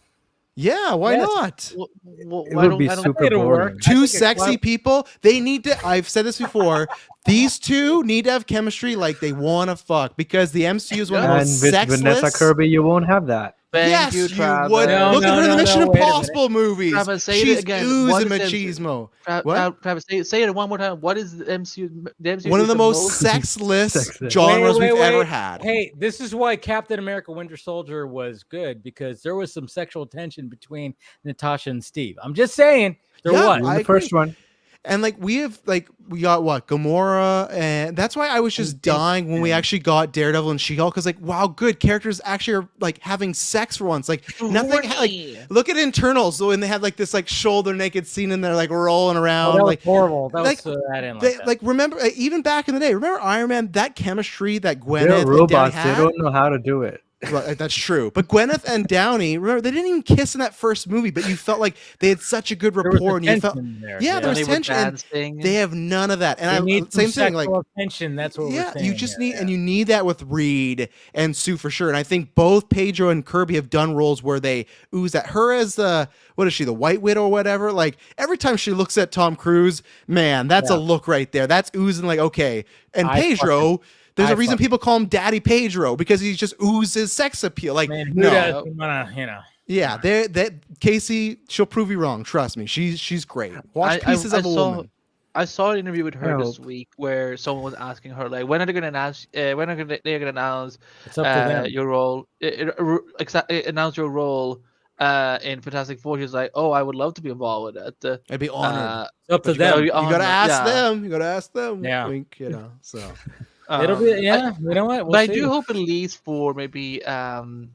Yeah, why Yes. not? it would be super it'll work. boring. I Two think sexy people. They need to. I've said this before. These two need to have chemistry like they want to fuck because the MCU is one of the And most with sexless. Vanessa Kirby, you won't have that. Thank you, Travis. would. No, Look at her in the Mission wait a Impossible movies. Travis, say She's it again. oozing machismo. What? Travis, say it one more time. What is the MCU? One of the most sexless genres we've ever had. Hey, this is why Captain America Winter Soldier was good, because there was some sexual tension between Natasha and Steve. I'm just saying there was. The first one. And like we got what, Gamora, and that's why I was just dying when we actually got Daredevil and She-Hulk, because like, wow, good characters actually are like having sex for once. Like nothing. Like look at Internals when they had like this like shoulder naked scene and they're like rolling around. That was like horrible. That like, was I didn't like that. Like remember even back in the day, remember Iron Man? That chemistry that Gwyneth They're and robots. Downey had? They don't know how to do it. Well, that's true. But Gwyneth and Downey, remember, they didn't even kiss in that first movie, but you felt like they had such a good rapport, and you felt there was tension. And they have none of that. And same thing, like tension. That's what we're saying. You just need, and you need that with Reed and Sue for sure. And I think both Pedro and Kirby have done roles where they ooze that. Her as the what is she, the White Widow or whatever? Like every time she looks at Tom Cruise, man, that's a look right there. That's oozing like okay. And Pedro. There's a reason people call him Daddy Pedro, because he just oozes sex appeal. Like, man, yeah, that Casey, she'll prove you wrong. Trust me, she's great. Watch Pieces of a Woman. I saw an interview with her this week where someone was asking her like, when are they going to announce? When are they going to announce your role? Announce your role in Fantastic Four. She was like, "Oh, I would love to be involved with it. I'd be honored." It's up to them. You gotta ask them. You gotta ask them. Yeah, wink, you know. So. It'll be you know what? But I do hope at least for maybe the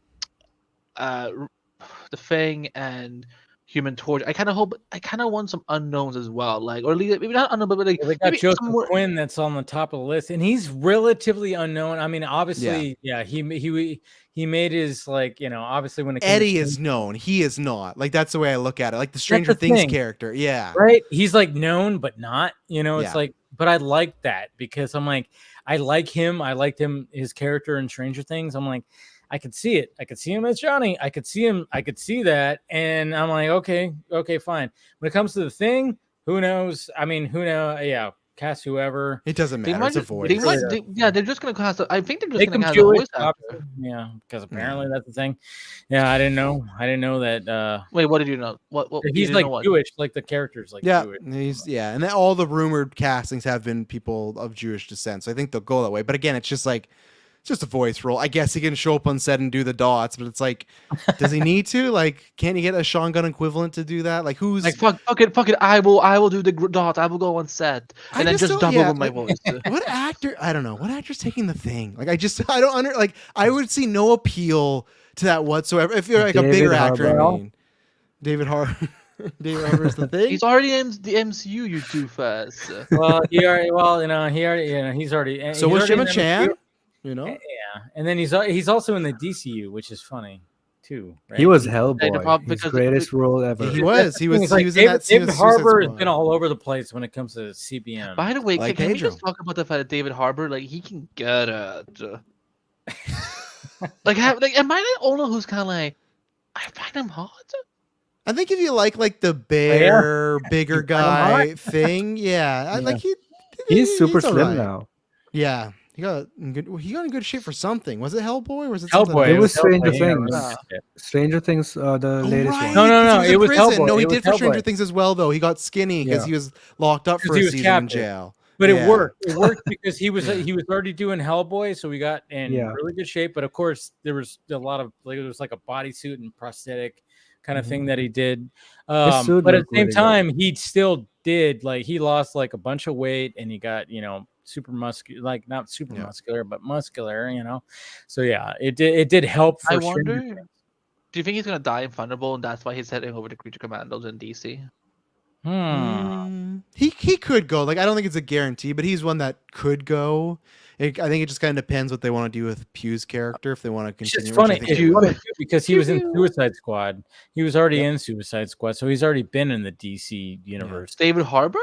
Thing and Human Torch. I kind of want some unknowns as well, like, or at least maybe not unknown, but like they got Joseph Quinn that's on the top of the list, and he's relatively unknown. I mean, obviously, he made his like obviously when Eddie is known, he is not. Like that's the way I look at it. Like the Stranger Things character, right. He's like known but not. It's like, but I like that because I'm like. I like him. I liked him, his character in Stranger Things. I'm like, I could see it. I could see him as Johnny. I could see him. I could see that. And I'm like, okay, fine. When it comes to the Thing, who knows? I mean, who knows? Yeah, cast whoever. It doesn't matter. It's a voice. They're just going to cast. I think they're just going to cast a voice actor. Yeah, because apparently that's the thing. Yeah, I didn't know. that. Wait, what did you know? What he's like Jewish, like the characters, like Jewish. And then all the rumored castings have been people of Jewish descent. So I think they'll go that way. But again, it's just like. Just a voice role. I guess he can show up on set and do the dots, but it's like, does he need to? Like, can't you get a Sean Gunn equivalent to do that? Like, who's like, fuck it. I will do the dots. I will go on set and then just double with my voice. What actor? I don't know. What actor's taking the Thing? Like, I don't like. I would see no appeal to that whatsoever. If you're like a bigger actor, I mean, David Harbour. David Harbour's the Thing. He's already in the MCU. You doofus. Well, he's already. So was Jim Chan. Yeah, and then he's also in the DCU, which is funny too. Right? He was Hellboy, his greatest role ever. He was in that. David Harbour has been all over the place when it comes to CBM. By the way, can we just talk about the fact that David Harbour, like, he can get it. like, am I the only who's kind of like, I find him hot? I think if you like the bigger guy thing, like he's super slim now. Yeah. He got in good shape for something. Was it Hellboy or was it Hellboy? Something? It was Stranger Things. Stranger Things, the latest one. No. It was Hellboy. No, he did for Stranger Things as well, though. He got skinny because he was locked up for a season in jail. But it worked. It worked because he was already doing Hellboy, so we got in really good shape. But of course, there was a lot of it was like a bodysuit and prosthetic kind of thing that he did. But at the same time, he still did he lost like a bunch of weight and he got super muscular, like not super muscular, but muscular, So yeah, it did help. For I wonder, do you think he's gonna die in Thunderbolt, and that's why he's heading over to Creature Commandos in DC? He could go. Like, I don't think it's a guarantee, but he's one that could go. I think it just kind of depends what they want to do with Pugh's character, if they want to continue. It's funny because he was in Suicide Squad. He was already in Suicide Squad, so he's already been in the DC universe. David Harbour?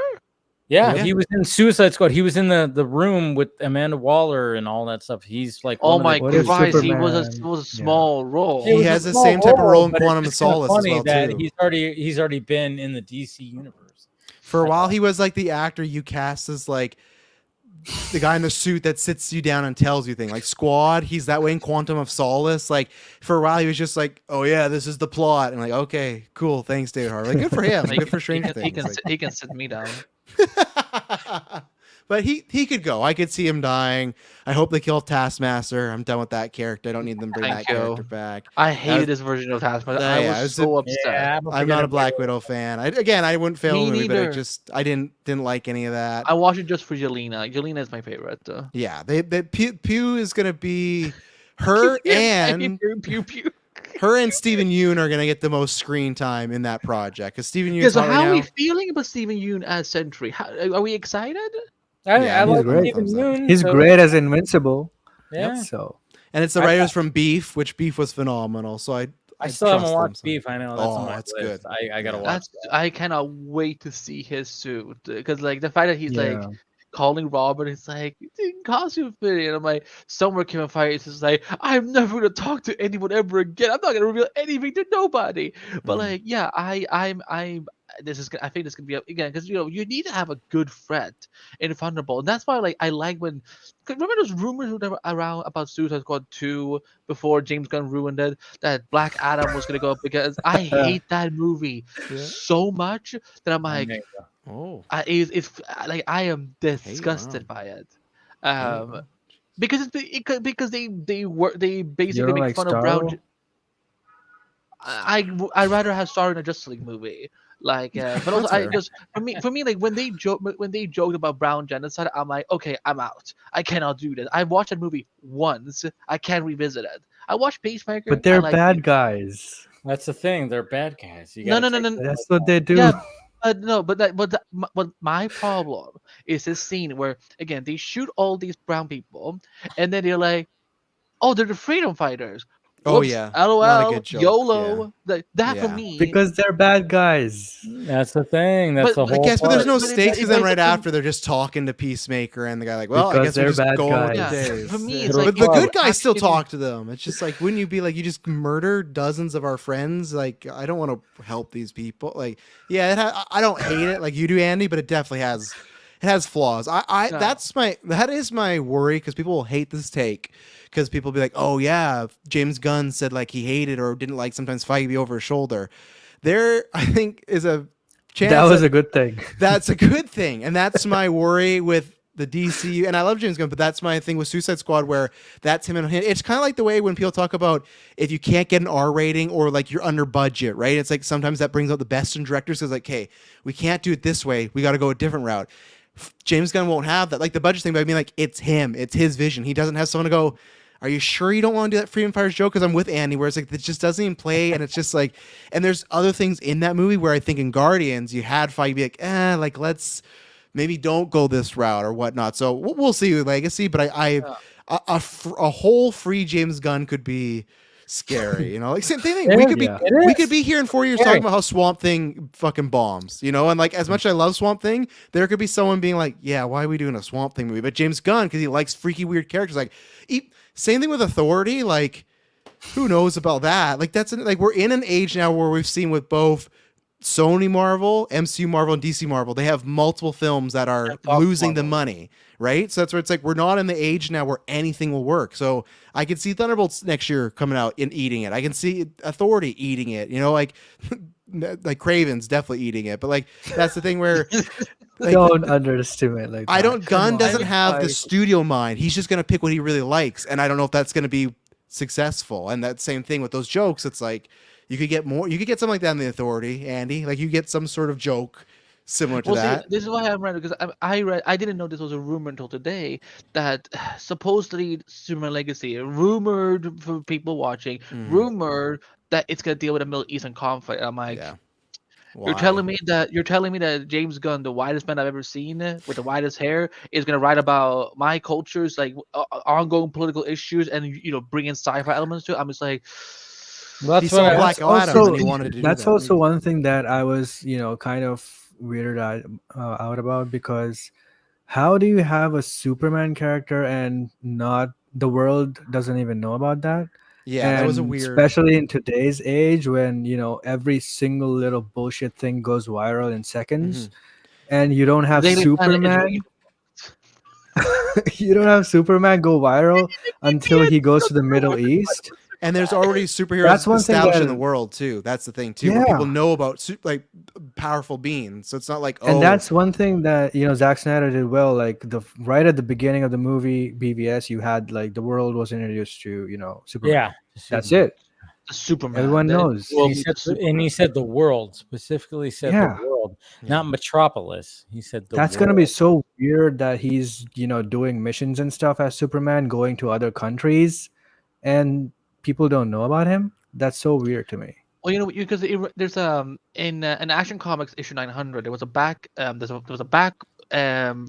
Yeah, he was in Suicide Squad. He was in the room with Amanda Waller and all that stuff. He's like, oh my Christ, he was a small role. He has the same type of role in Quantum of Solace as well, too. He's already been in the DC universe. For a while, he was like the actor you cast as like the guy in the suit that sits you down and tells you things. Like Squad, he's that way in Quantum of Solace. Like for a while, he was just like, "Oh yeah, this is the plot," and like, "Okay, cool, thanks, David Harbour." Like, good for him. Good for Stranger Things. He can sit me down. But he could go. I could see him dying. I hope they kill Taskmaster. I'm done with that character. I don't need them to bring that character back. I hated this version of Taskmaster. I was so upset. Yeah, I'm not a Black Widow fan. I wouldn't fail the movie, but I didn't like any of that. I watched it just for Yelena. Yelena is my favorite. Yeah, Pew is gonna be her and Pew. Her and Steven Yeun are gonna get the most screen time in that project because Steven Yeun. Yeah, so how are we feeling about Steven Yeun as Sentry? Are we excited? I like great. Steven Yeun, He's so- great as Invincible. Yeah. So, and it's the writers from Beef, which Beef was phenomenal. So I still haven't trust watched them, Beef. I know that's on my it's list. good. I gotta watch. I cannot wait to see his suit because like the fact that he's like calling Robert, it's like in costume fitting, and I'm like, somewhere Kevin Feige is like, I'm never gonna talk to anyone ever again. I'm not gonna reveal anything to nobody. But like, yeah, I'm this is I think this could be again because you need to have a good threat in Thunderbolt, and that's why like I like when remember those rumors were around about Suicide Squad 2 before James Gunn ruined it that Black Adam was gonna go up because I hate that movie so much that I'm like, it's like I am disgusted by it, because they basically make like fun Star of Brown. Wars? I'd rather have Star in a Justice League movie. Like, but also I just for me, like when they joked about Brown genocide, I'm like, okay, I'm out. I cannot do this. I watched that movie once. I can't revisit it. I watched Peacemaker. but they're bad guys. That's the thing. They're bad guys. No. That's what they do. Yeah, but my problem is this scene where again they shoot all these brown people, and then they're like, oh, they're the freedom fighters. Oh Whoops, yeah, LOL, not a good joke. YOLO. Yeah. That for me Because they're bad guys. That's the thing. That's the But whole. I guess, but there's no But stakes because then right it's- after they're just talking to Peacemaker and the guy like, well, Because I guess we're they're just bad going with guys. the Yeah. days. For me, Yeah. it's But like the good well, guys still actually- talk to them. It's just like, wouldn't you be like, you just murdered dozens of our friends? Like, I don't want to help these people. Like, yeah, I don't hate it like you do, Andy, but it definitely has flaws. No. That is my worry because people will hate this take because people be like, oh yeah, James Gunn said like he hated or didn't like sometimes Feige over his shoulder. There, I think, is a chance That was a good thing. that's a good thing, and that's my worry with the DCU. And I love James Gunn, but that's my thing with Suicide Squad, where that's him and him. It's kind of like the way when people talk about if you can't get an R rating or like you're under budget, right? It's like sometimes that brings out the best in directors because like, hey, we can't do it this way. We got to go a different route. James Gunn won't have that, like the budget thing. But I mean, like it's him, it's his vision. He doesn't have someone to go, are you sure you don't want to do that Freedom Fighters joke? Because I'm with Andy, where it's like it just doesn't even play, and it's just like, and there's other things in that movie where I think in Guardians you had Feige be like, like let's maybe don't go this route or whatnot. So we'll see with Legacy, but a whole free James Gunn could be scary, you know. Like same thing. We could be here in 4 years talking about how Swamp Thing fucking bombs, you know. And like as much as I love Swamp Thing, there could be someone being like, yeah, why are we doing a Swamp Thing movie? But James Gunn, because he likes freaky weird characters, like same thing with Authority. Like who knows about that? Like that's like we're in an age now where we've seen with both Sony Marvel, MCU Marvel, and DC Marvel, they have multiple films that are losing the money, right? So that's where it's like we're not in the age now where anything will work. So I can see Thunderbolts next year coming out and eating it. I can see Authority eating it, you know, like Craven's definitely eating it. But like that's the thing where like, don't underestimate like I that. don't. Gunn doesn't have the studio mind. He's just gonna pick what he really likes, and I don't know if that's gonna be successful. And that same thing with those jokes. It's like you could get more. You could get something like that in the Authority, Andy. Like you get some sort of joke similar to that. See, this is why I'm read because I didn't know this was a rumor until today that supposedly Superman Legacy rumored for people watching rumored that it's gonna deal with a Middle Eastern conflict. I'm like. Yeah. You're telling me that James Gunn, the whitest man I've ever seen with the whitest hair, is gonna write about my culture's like ongoing political issues and bring in sci-fi elements to it? I'm just like, well, he saw Black Adam and he wanted to do that's that. also one thing that I was kind of weirded out about, because how do you have a Superman character and not the world doesn't even know about that? Yeah, that was a And weird. especially in today's age when every single little bullshit thing goes viral in seconds, and you don't have Daily Planet is Superman. You don't have Superman go viral until he goes to the Middle East. And there's already superheroes That's one thing established in that- the world too. That's the thing too. Where Yeah. people know about like powerful beings. So it's not like And that's one thing that Zack Snyder did well. Like right at the beginning of the movie BVS, you had like the world was introduced to Superman. Yeah, That's it. Superman. Everyone knows. He said the world, specifically said Yeah. the world, not Metropolis. He said the That's world. gonna be so weird that he's doing missions and stuff as Superman, going to other countries, and people don't know about him. That's so weird to me. Well, because there's in Action Comics issue 900, there was a back there was a back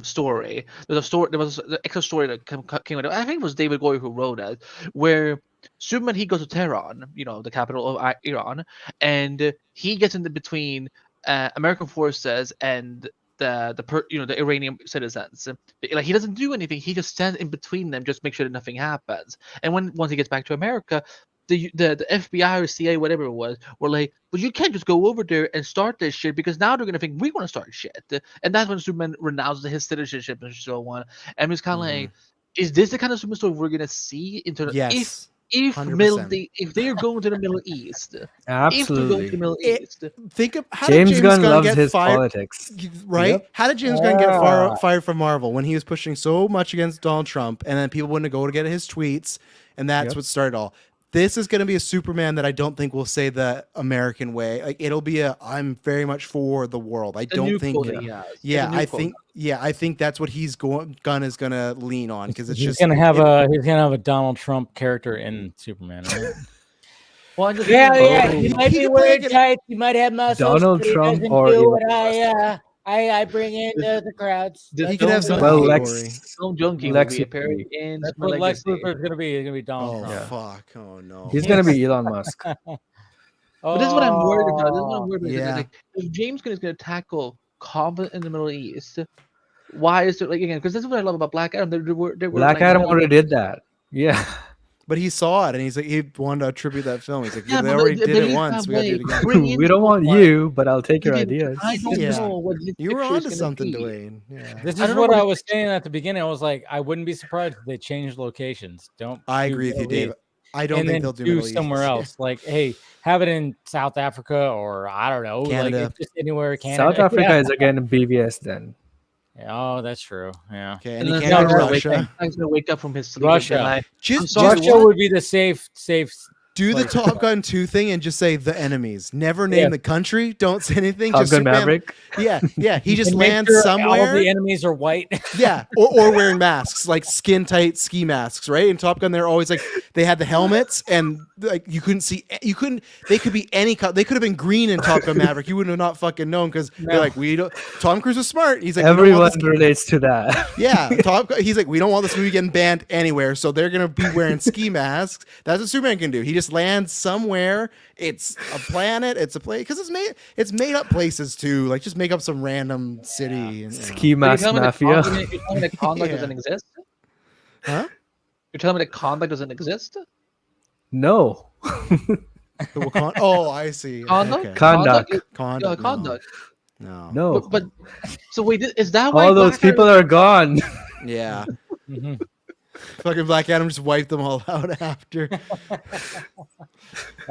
story. There was the extra story that came out. I think it was David Goyer who wrote it, where Superman, he goes to Tehran, the capital of Iran, and he gets in between American forces and the Iranian citizens. Like, he doesn't do anything. He just stands in between them, just make sure that nothing happens. And once he gets back to America, the FBI or CIA, whatever it was, were like, but you can't just go over there and start this shit, because now they're gonna think we want to start shit. And that's when Superman renounces his citizenship and so on. And it's kind of like, is this the kind of Superman story we're gonna see into yes. if 100%. if they are going to the Middle East, Absolutely. if they're going to the Middle East, Think of how James did Gunn Gunn loves get his fired, politics. right? Yep. How did James Gunn get fired from Marvel when he was pushing so much against Donald Trump, and then people wouldn't go to get his tweets, and that's what started all. This is going to be a Superman that I don't think will say the American way. Like, it'll be I'm very much for the world. I don't think. I think that's what Gunn is going to lean on, because it's he's gonna have a Donald Trump character in Superman, right? Well, He might be wearing tights. He might have muscles. Donald but he Trump doesn't or do Elon what I bring in the crowds. He could have some Well, story. Some junkie will Lex be appearing in That's Superman what Lex Legacy. Luthor is gonna be. He's gonna be Donald Oh Trump. fuck! Oh no! He's gonna be Elon Musk. But this is what I'm worried about. This is what I'm worried about. Yeah. Like, if James Gunn is going to tackle conflict in the Middle East, why is there, like, again, because this is what I love about Black Adam. They were Black like, Adam already did that. Yeah. But he saw it, and he's like, he wanted to attribute that film. He's like, Yeah, they but already the- did but it he's once. not We got to do it like- again. Bring in We don't want someone- you, but I'll take your Again, ideas. I don't Yeah. know what his You were picture is onto gonna something, be. Dwayne. Yeah. This I is don't know what what I it- was saying at the beginning. I was like, I wouldn't be surprised if they changed locations. Don't. I do agree with you, Middle Dave. East, I don't and think then they'll do do Middle East. somewhere else. Like, hey, have it in South Africa, or I don't know, Canada. like just anywhere. Canada. South Africa Yeah. is again BVS then. Oh, that's true. Yeah. Okay, and And you then can't Gunn go to gonna Russia. He's going to wake up from his sleep. Russia. And be like, Just Russia would be the safe. do the place. Top Gun 2 thing and just say the enemies. Never name Yeah. the country. Don't say anything. Top just Gun Superman- Maverick. Yeah. He just And make lands sure All somewhere. the enemies are white. Yeah, or wearing masks, like skin tight ski masks, right? In Top Gun, they're always like they had the helmets, and like they could be any color. They could have been green in Top Gun Maverick. You wouldn't have not fucking known, because they're like, we don't. Tom Cruise is smart. He's like, we don't Everyone want this- relates to that. yeah, he's like, we don't want this movie getting banned anywhere, so they're gonna be wearing ski masks. That's what Superman can do. He just lands somewhere. It's a planet. It's a place, because it's made up places too. Like, just make up some random city. And, you know. Ski You're mask telling me that mafia. conflict- You're telling me that conflict Yeah. doesn't exist? Huh? You're telling me that conflict doesn't exist? No. The Wakanda- oh, I see. Conduct? Okay. Conduct. Conduct. Conduct. No. No. But so wait, is that why All those Black Adam- people are gone. Yeah. Mhm. Fucking Black Adam just wiped them all out after.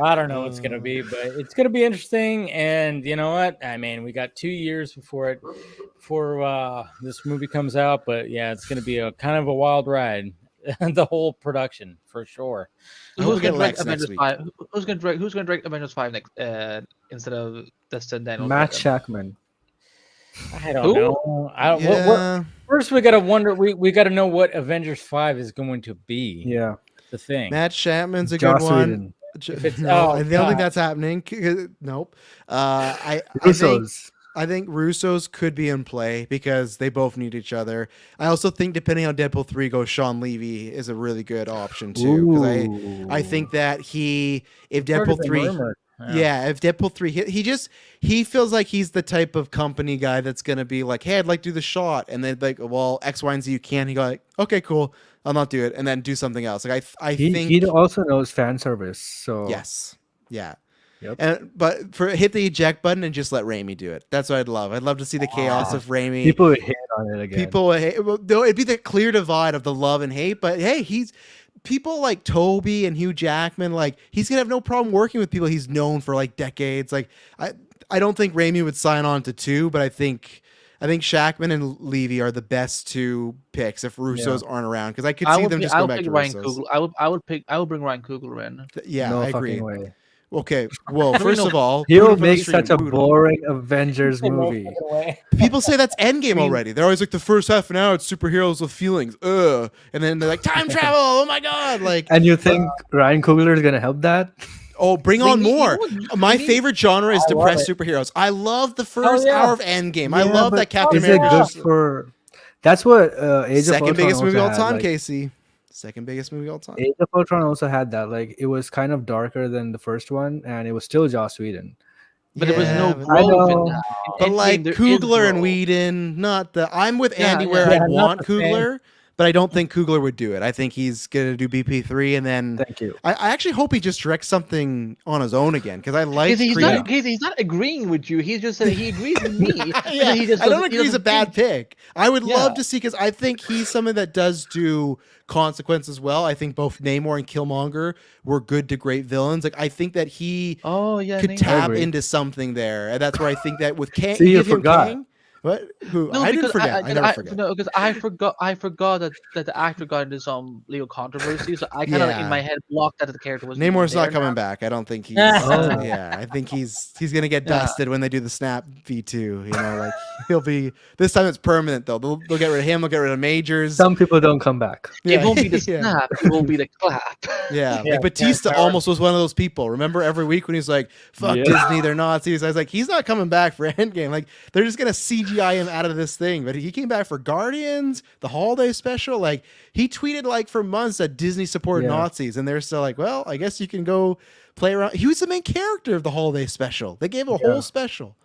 I don't know what's gonna be, but it's gonna be interesting. And you know what? I mean, we got 2 years before this movie comes out. But yeah, it's gonna be a kind of a wild ride. The whole production, for sure. We'll Who's get going to direct Lex next Avengers week. 5? Who's going to direct Avengers 5 next instead of Dustin Daniels? Matt Shackman. I don't Who? know. Yeah. First, we gotta wonder. We gotta know what Avengers 5 is going to be. Yeah. The thing. Matt Chapman's a Joss good one. Whedon. If it's- No, oh, I don't God. think that's happening. Nope. I think Russo's. I think Russo's could be in play because they both need each other. I also think depending on Deadpool 3 goes, Sean Levy is a really good option too. Because I think that if Deadpool 3 yeah, if Deadpool 3 he feels like he's the type of company guy that's gonna be like, hey, I'd like to do the shot, and then like, well, X, Y, and Z you can. He go like, okay, cool, I'll not do it, and then do something else. Like I think He also knows fan service. So yes. Yeah. Yep. But hit the eject button and just let Raimi do it. That's what I'd love. I'd love to see the chaos of Raimi. People would hate on it again. People would hate. Well, no, it'd be the clear divide of the love and hate. But hey, people like Toby and Hugh Jackman. Like he's gonna have no problem working with people he's known for like decades. Like I don't think Raimi would sign on to 2, but I think Shackman and Levy are the best 2 picks if Russos aren't around, because I could see them just go back to Russos. I would bring Ryan Coogler in. Yeah, no I agree. fucking way. Okay, well, first of all, he'll make such a boring Avengers movie. People say that's Endgame already. They're always like, the first half an hour, it's superheroes with feelings. And then they're like, time travel. Oh my god! Like, and you think Ryan Coogler is gonna help that? Oh, bring on more. My favorite genre is depressed superheroes. I love the first hour of Endgame. I love that Captain America. Good for... That's what Age of Ultron second biggest movie all time, like... Casey. Second biggest movie all time. Age of Ultron also had that. Like, it was kind of darker than the first one, and it was still Joss Whedon. But there was no growth in that. But like Coogler and Whedon, not the... I'm with Andy where I want Coogler. But I don't think Coogler would do it. I think he's going to do BP3, and then thank you. I actually hope he just directs something on his own again, because I like he's not agreeing with you. He's just saying he agrees with me. I don't agree he's a bad pick. I would love to see, because I think he's someone that does do consequence as well. I think both Namor and Killmonger were good to great villains. Like I think that he could tap into something there, and that's where I think that with Kang, see, you forgot. Kang, what? Who? No, I didn't forget. I never forget. No, because I forgot that the actor got into some legal controversy. So I kind of in my head blocked that the character was. Namor's not coming back. I don't think he's. I think he's gonna get dusted when they do the Snap V2. You know, like he'll be. This time it's permanent though. They'll get rid of him. They'll get rid of Majors. Some people don't come back. It won't be the snap. It won't be the clap. Yeah, like Batista almost was one of those people. Remember every week when he's like, "Fuck Disney, they're Nazis." I was like, he's not coming back for Endgame. Like they're just gonna CGI him out of this thing. But he came back for Guardians, the holiday special. Like he tweeted like for months that Disney supported Nazis, and they're still like, well, I guess you can go play around. He was the main character of the holiday special. They gave a whole special.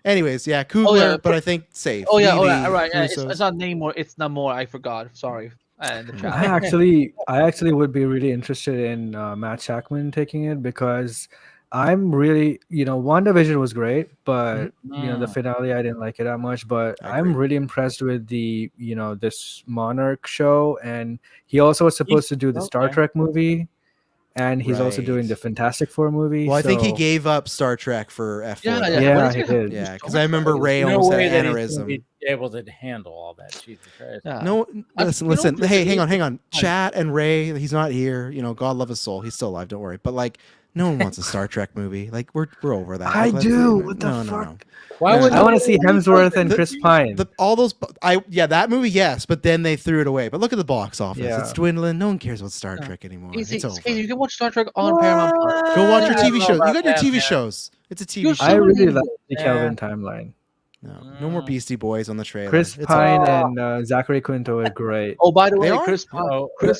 Anyways, Coogler, but I think safe. Right. Yeah, it's not Namor. It's Namor. I forgot. Sorry. I actually would be really interested in Matt Shackman taking it, because I'm really, WandaVision was great, but the finale I didn't like it that much. But I'm really impressed with the this Monarch show, and he also was supposed to do the Star Trek movie, and he's also doing the Fantastic Four movie. Well, I think he gave up Star Trek for F4. Yeah, he did. Yeah, because I remember Ray almost had an aneurysm. Be able to handle all that. Jesus Christ. No, listen. Hey, hang on. Chat and Ray, he's not here. God love his soul. He's still alive. Don't worry. But like, no one wants a Star Trek movie. Like we're over that. I do. What the fuck? No. Why would I want to see Hemsworth and Chris Pine? All those, that movie, yes, but then they threw it away. But look at the box office; it's dwindling. No one cares about Star Trek anymore. It's over. You can watch Star Trek on Paramount+. Go watch your TV shows. You got your TV shows. It's a TV show. I really like the Kelvin timeline. No more Beastie Boys on the trailer. Chris Pine and Zachary Quinto are great. Oh, by the way, Chris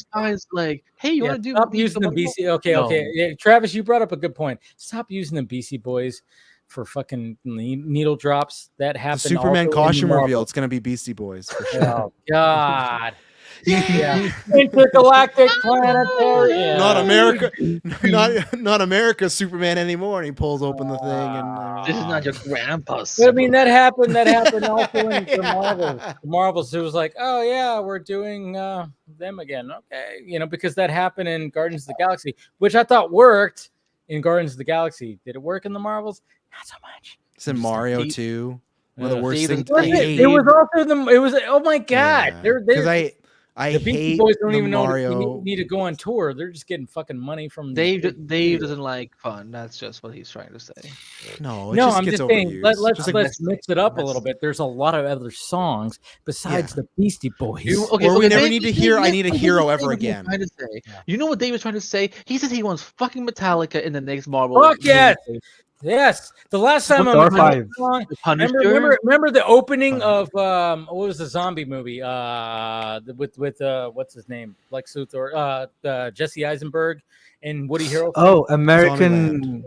Pine's like, hey, you want to do? Stop using the BC. Okay. Yeah, Travis, you brought up a good point. Stop using the Beastie Boys for fucking needle drops. That happened. The Superman costume reveal. It's gonna be Beastie Boys for sure. Oh God. Yeah. Intergalactic planetary. Not America. Not America. Superman anymore. And he pulls open the thing and. This is not your grandpa's. I mean, that happened also in the Marvels. The Marvels. It was like, oh yeah, we're doing them again. Okay, because that happened in Guardians of the Galaxy, which I thought worked in Guardians of the Galaxy. Did it work in the Marvels? Not so much. It's in Mario too. One of the worst things. It was also it was. Oh my God! Because I the Beastie hate Boys don't even Mario. know they need to go on tour. They're just getting fucking money from Dave doesn't like fun. That's just what he's trying to say. No, I'm just saying. Let's mix it up a little bit. There's a lot of other songs besides the Beastie Boys. We never need to hear "I Need a Hero" ever again. You know what Dave was trying to say? He says he wants fucking Metallica in the next Marvel. Fuck yes. Yes, the last time I remember the opening of what was the zombie movie? With what's his name? Lex Luthor, Jesse Eisenberg, and Woody Harrelson. Oh, American.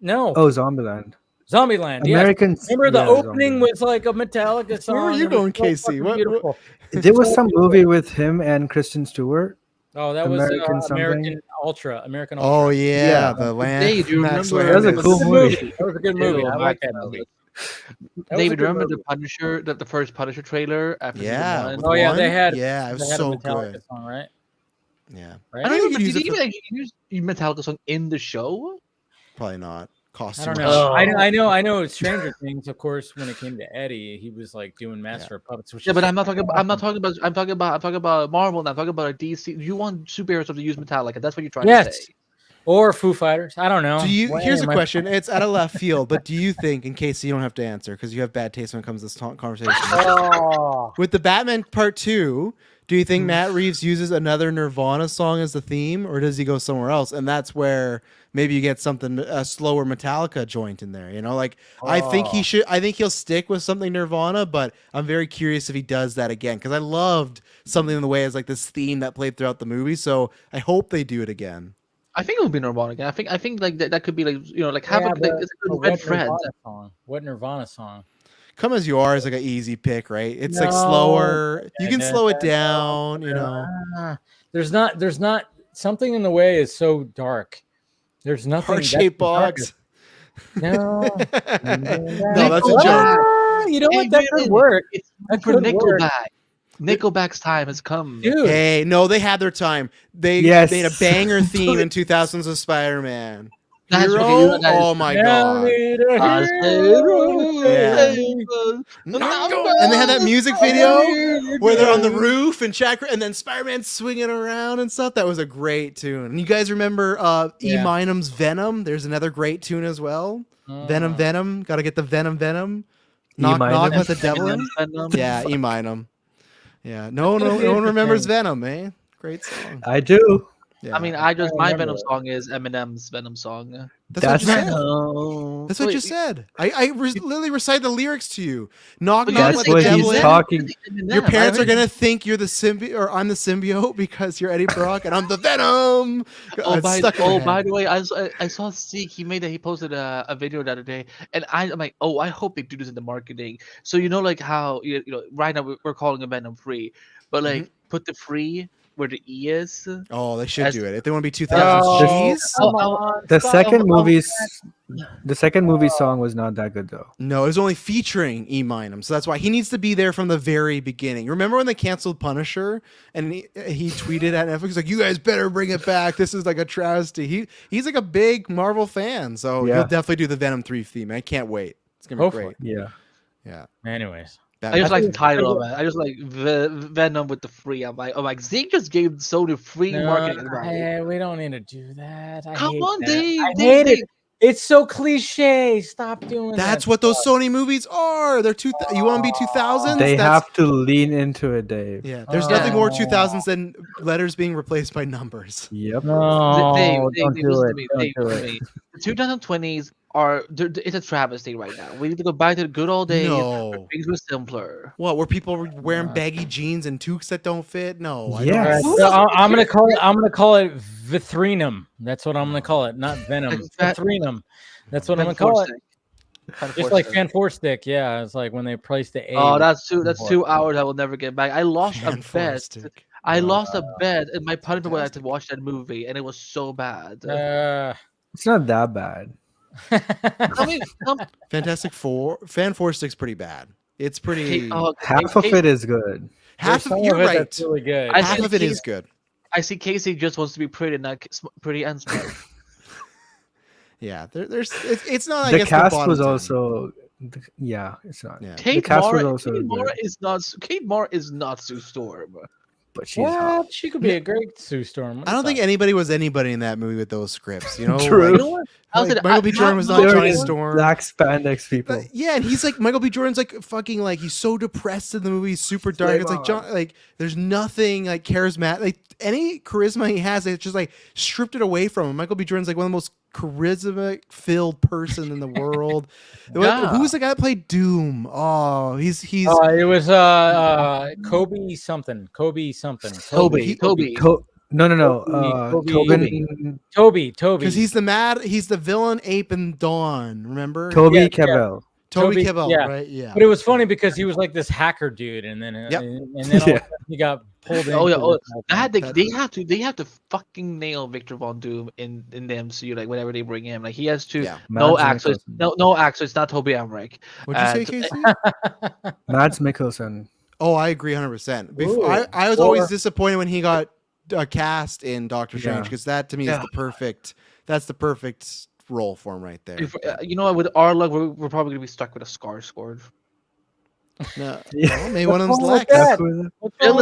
No. Oh, Zombieland. Zombieland. American. Yes. Remember the opening was like a Metallica song. Where were you going, Casey? Beautiful. There was some movie with him and Kristen Stewart. Oh, that was American Ultra, American Ultra. Oh yeah, the land. Dave, do you Max remember? Landis. That was a cool movie. That was a good movie. I like that movie. That was a David, good remember movie. the Punisher, the first Punisher trailer after Yeah. season with one? Oh, yeah, one? they had- Yeah, it was They had a so Metallica good. song, right? Yeah, Right? I don't you know, could but use did it he for- even use Metallica song in the show? probably not. I Costume. don't know. I know. Stranger Things, of course. When it came to Eddie, he was like doing Master of Puppets. Which Yeah, is but I'm talking about Marvel. Now I'm talking about DC. You want superheroes to use Metallica? That's what you're trying to yes, say. or Foo Fighters. I don't know. Do you? What Here's a am I- question. It's out of left field, but do you think, in case you don't have to answer, because you have bad taste when it comes to this conversation, Oh, with the Batman Part 2, do you think Hmm. Matt Reeves uses another Nirvana song as the theme, or does he go somewhere else? And that's where maybe you get something a slower Metallica joint in there. You know, like I think he should. I think he'll stick with something Nirvana, but I'm very curious if he does that again because I loved something in the way as like this theme that played throughout the movie. So I hope they do it again. I think it will be Nirvana again. I think like that could be like like have yeah, like it's a good but red thread. What Nirvana song? Come As You Are is like an easy pick, right? It's like No. slower. You can slow it down, you know. There's not something in the way is so dark. There's nothing. Heart-shaped that's box. No. No, that's a joke. Ah, you know what? That could work. It's That for could work. Nickelback. Nickelback's time has come. Dude. Hey, no, they had their time. They Yes. made a banger theme in 2000s of Spider-Man. That's Hero? okay, that is- Oh my god. Yeah. And they had that music video where they're on the roof and and then Spider-Man swinging around and stuff. That was a great tune. And you guys remember E. Yeah. Minem's Venom? There's another great tune as well. Venom. Got to get the Venom. Knock, knock, Minem? let the devil in. Yeah, E. Minem. Yeah, no one remembers Venom, eh? Great song. I do. Yeah. I mean, my remember Venom that. song is Eminem's Venom song. That's what you said. Oh, That's what you said. I literally recite the lyrics to you. Knock, But knock, That's let the what devil he's in. talking. Your parents are gonna think you're the symbiote, or I'm the symbiote because you're Eddie Brock and I'm the Venom. Oh, It's stuck in my by head. the way, I saw Zeke. He posted a video the other day, and I'm like, oh, I hope they do this in the marketing. So like how right now we're calling it Venom free, but like put the free where the E is. Oh, they should As- do it if they want to be 2000s Oh, cheese. come on, The stop. second movie song was not that good though. No, it was only featuring E. Minem, so that's why he needs to be there from the very beginning. Remember when they canceled Punisher and he tweeted at Netflix like, "You guys better bring it back. This is like a travesty." He's like a big Marvel fan, so Yeah. he'll definitely do the Venom 3 theme. I can't wait. It's gonna be Hopefully. great. Yeah. Yeah. Anyways, I just like the think- title of it. I just like Venom with the free. I'm like, Zeke just gave Sony free marketing. advice. we don't need to do that. I Come hate on, that. Dave. I Dave, hate it. It's so cliche. Stop doing That's that what those stuff. Sony movies are. They're you want to be 2000s? They That's- have to lean into it, Dave. Yeah, there's nothing more Oh. 2000s than letters being replaced by numbers. Yep. No, Dave, don't do listen it. to me. Don't Dave, do listen it. to me. The 2020s it's a travesty right now. We need to go back to the good old days. Where No. things were simpler. What? Were people wearing baggy jeans and toques that don't fit? No. I Yeah. All right, don't. so I'm gonna call it. I'm gonna call it Vithrenum. That's what I'm gonna call it, not Venom. Vithrenum. That's what I'm gonna call it. Just like Fan Four Stick. Yeah, it's like when they placed the A. Oh, that's 2 hours I will never get back. I lost a Fan bet. Stick. I lost a bet, and my punishment was I had to watch that movie, and it was so bad. It's not that bad. I mean, Fantastic Four. Fan Four Stick's pretty bad. It's pretty. Half of it is good. half of Some you're it right. that's really good. Half of it is good. I see Casey just wants to be pretty, not pretty and smart. Yeah. It's not. I The guess cast bottom was 10. also. Yeah, it's not. Yeah. The Kate cast Moore, was also Kate Moore good, is not. Kate Moore is not Sue Storm. but she's hot. What? She could be a great Sue Storm. I don't think anybody was anybody in that movie with those scripts. You know. True. Like, You know what? Michael B. Jordan was not There Johnny is Storm. black spandex people. Yeah, and he's like Michael B. Jordan's like fucking like he's so depressed in the movie, he's super dark. Flame It's like on. John, like there's nothing like charismatic. Like any charisma he has, it's just like stripped it away from him. Michael B. Jordan's like one of the most charismatic filled person in the world. Yeah. Who's the guy that played Doom? Oh, he's It was Kobe something. Kobe something. Toby. No. Toby. Toby Toby. because he's the villain ape in Dawn. Remember? Toby Yeah, Kebbell. Toby Toby, Kebbell, yeah. right? Yeah. But it was funny because he was like this hacker dude, and then Yep. and then all of a Yeah. sudden he got pulled in. Oh yeah, they have to fucking nail Victor Von Doom in the MCU. Like whenever they bring him, like he has to no access, no access. It's not Toby Emmerich. What'd you say, Casey? Mads Mikkelsen. Oh, I agree 100%. Before I was always disappointed when he got cast in Doctor Strange because that to me is the perfect role for him right there. You know, with our luck, we're probably gonna be stuck with a Skarsgård. No, well, maybe one of them's Lex. Bill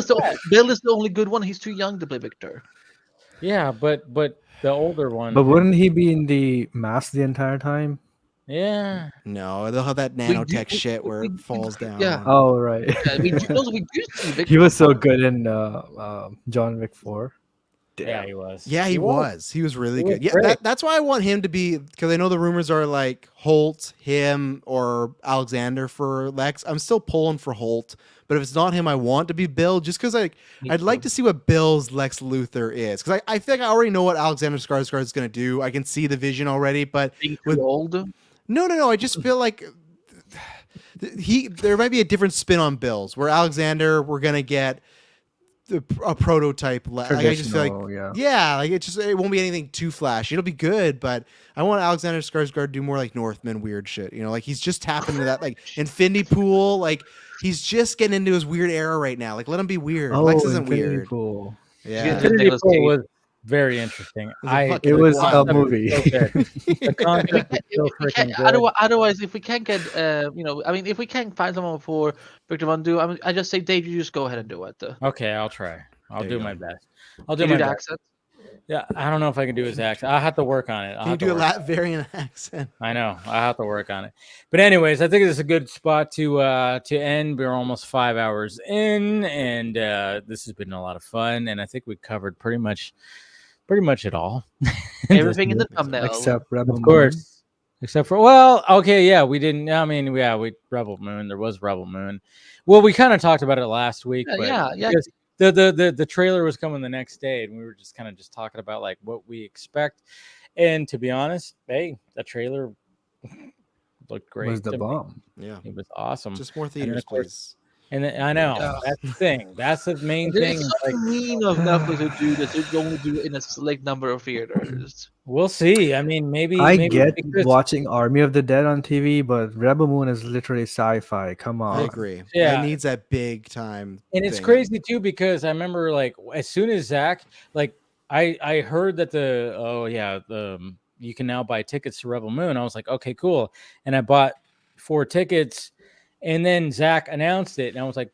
is the only good one. He's too young to play Victor. Yeah, but the older one. But wouldn't he be in the mask the entire time? Yeah. No, they'll have that nanotech shit where it falls down. Yeah. Oh right. Yeah, we do see Victor. He was so good in John Wick 4. Damn. Yeah, he was. Yeah, he was. He was really good. Yeah, that's why I want him to be, because I know the rumors are like Holt, him, or Alexander for Lex. I'm still pulling for Holt, but if it's not him, I want to be Bill, just because I'd like to see what Bill's Lex Luthor is, because I think I already know what Alexander Skarsgård is going to do. I can see the vision already, but with old. No. I just feel like there might be a different spin on Bill's, where Alexander, we're gonna get a prototype. Like, I just feel like like it won't be anything too flashy. It'll be good, but I want Alexander Skarsgård to do more like Northman weird shit. You know, like he's just tapping into that like Infinity Pool. Like he's just getting into his weird era right now. Like let him be weird. Lex isn't Infinity weird. Pool. Yeah, Infinity Pool was very interesting. It was a movie. The concept is so freaking good. Otherwise, if we can't get, if we can't find someone for Victor Von Doom, I just say, Dave, you just go ahead and do it. Okay, I'll try. I'll do my best. I'll do my the best. accent. Yeah, I don't know if I can do his accent. I'll have to work on it. Can you do a Latvian accent? I know. I'll have to work on it. But anyways, I think this is a good spot to end. We're almost 5 hours in, and this has been a lot of fun. And I think we covered pretty much it all. Everything in the thumbnail. Except Rebel Moon. Of course. Except for, well, okay, yeah, we didn't. I mean, Rebel Moon. There was Rebel Moon. Well, we kind of talked about it last week. Yeah. The trailer was coming the next day, and we were just talking about like what we expect. And to be honest, hey, the trailer looked great. It was the bomb. Yeah, it was awesome. Just more theaters, please. And I know that's the thing. That's the main thing. It's so mean of Netflix to do this. They're going to do it in a select number of theaters. We'll see. I mean, maybe get watching Army of the Dead on TV, but Rebel Moon is literally sci-fi. Come on. I agree. Yeah, it needs that big time. And it's crazy too, because I remember like as soon as Zach, like I heard that you can now buy tickets to Rebel Moon. I was like, okay, cool. And I bought 4 tickets. And then Zach announced it, and I was like,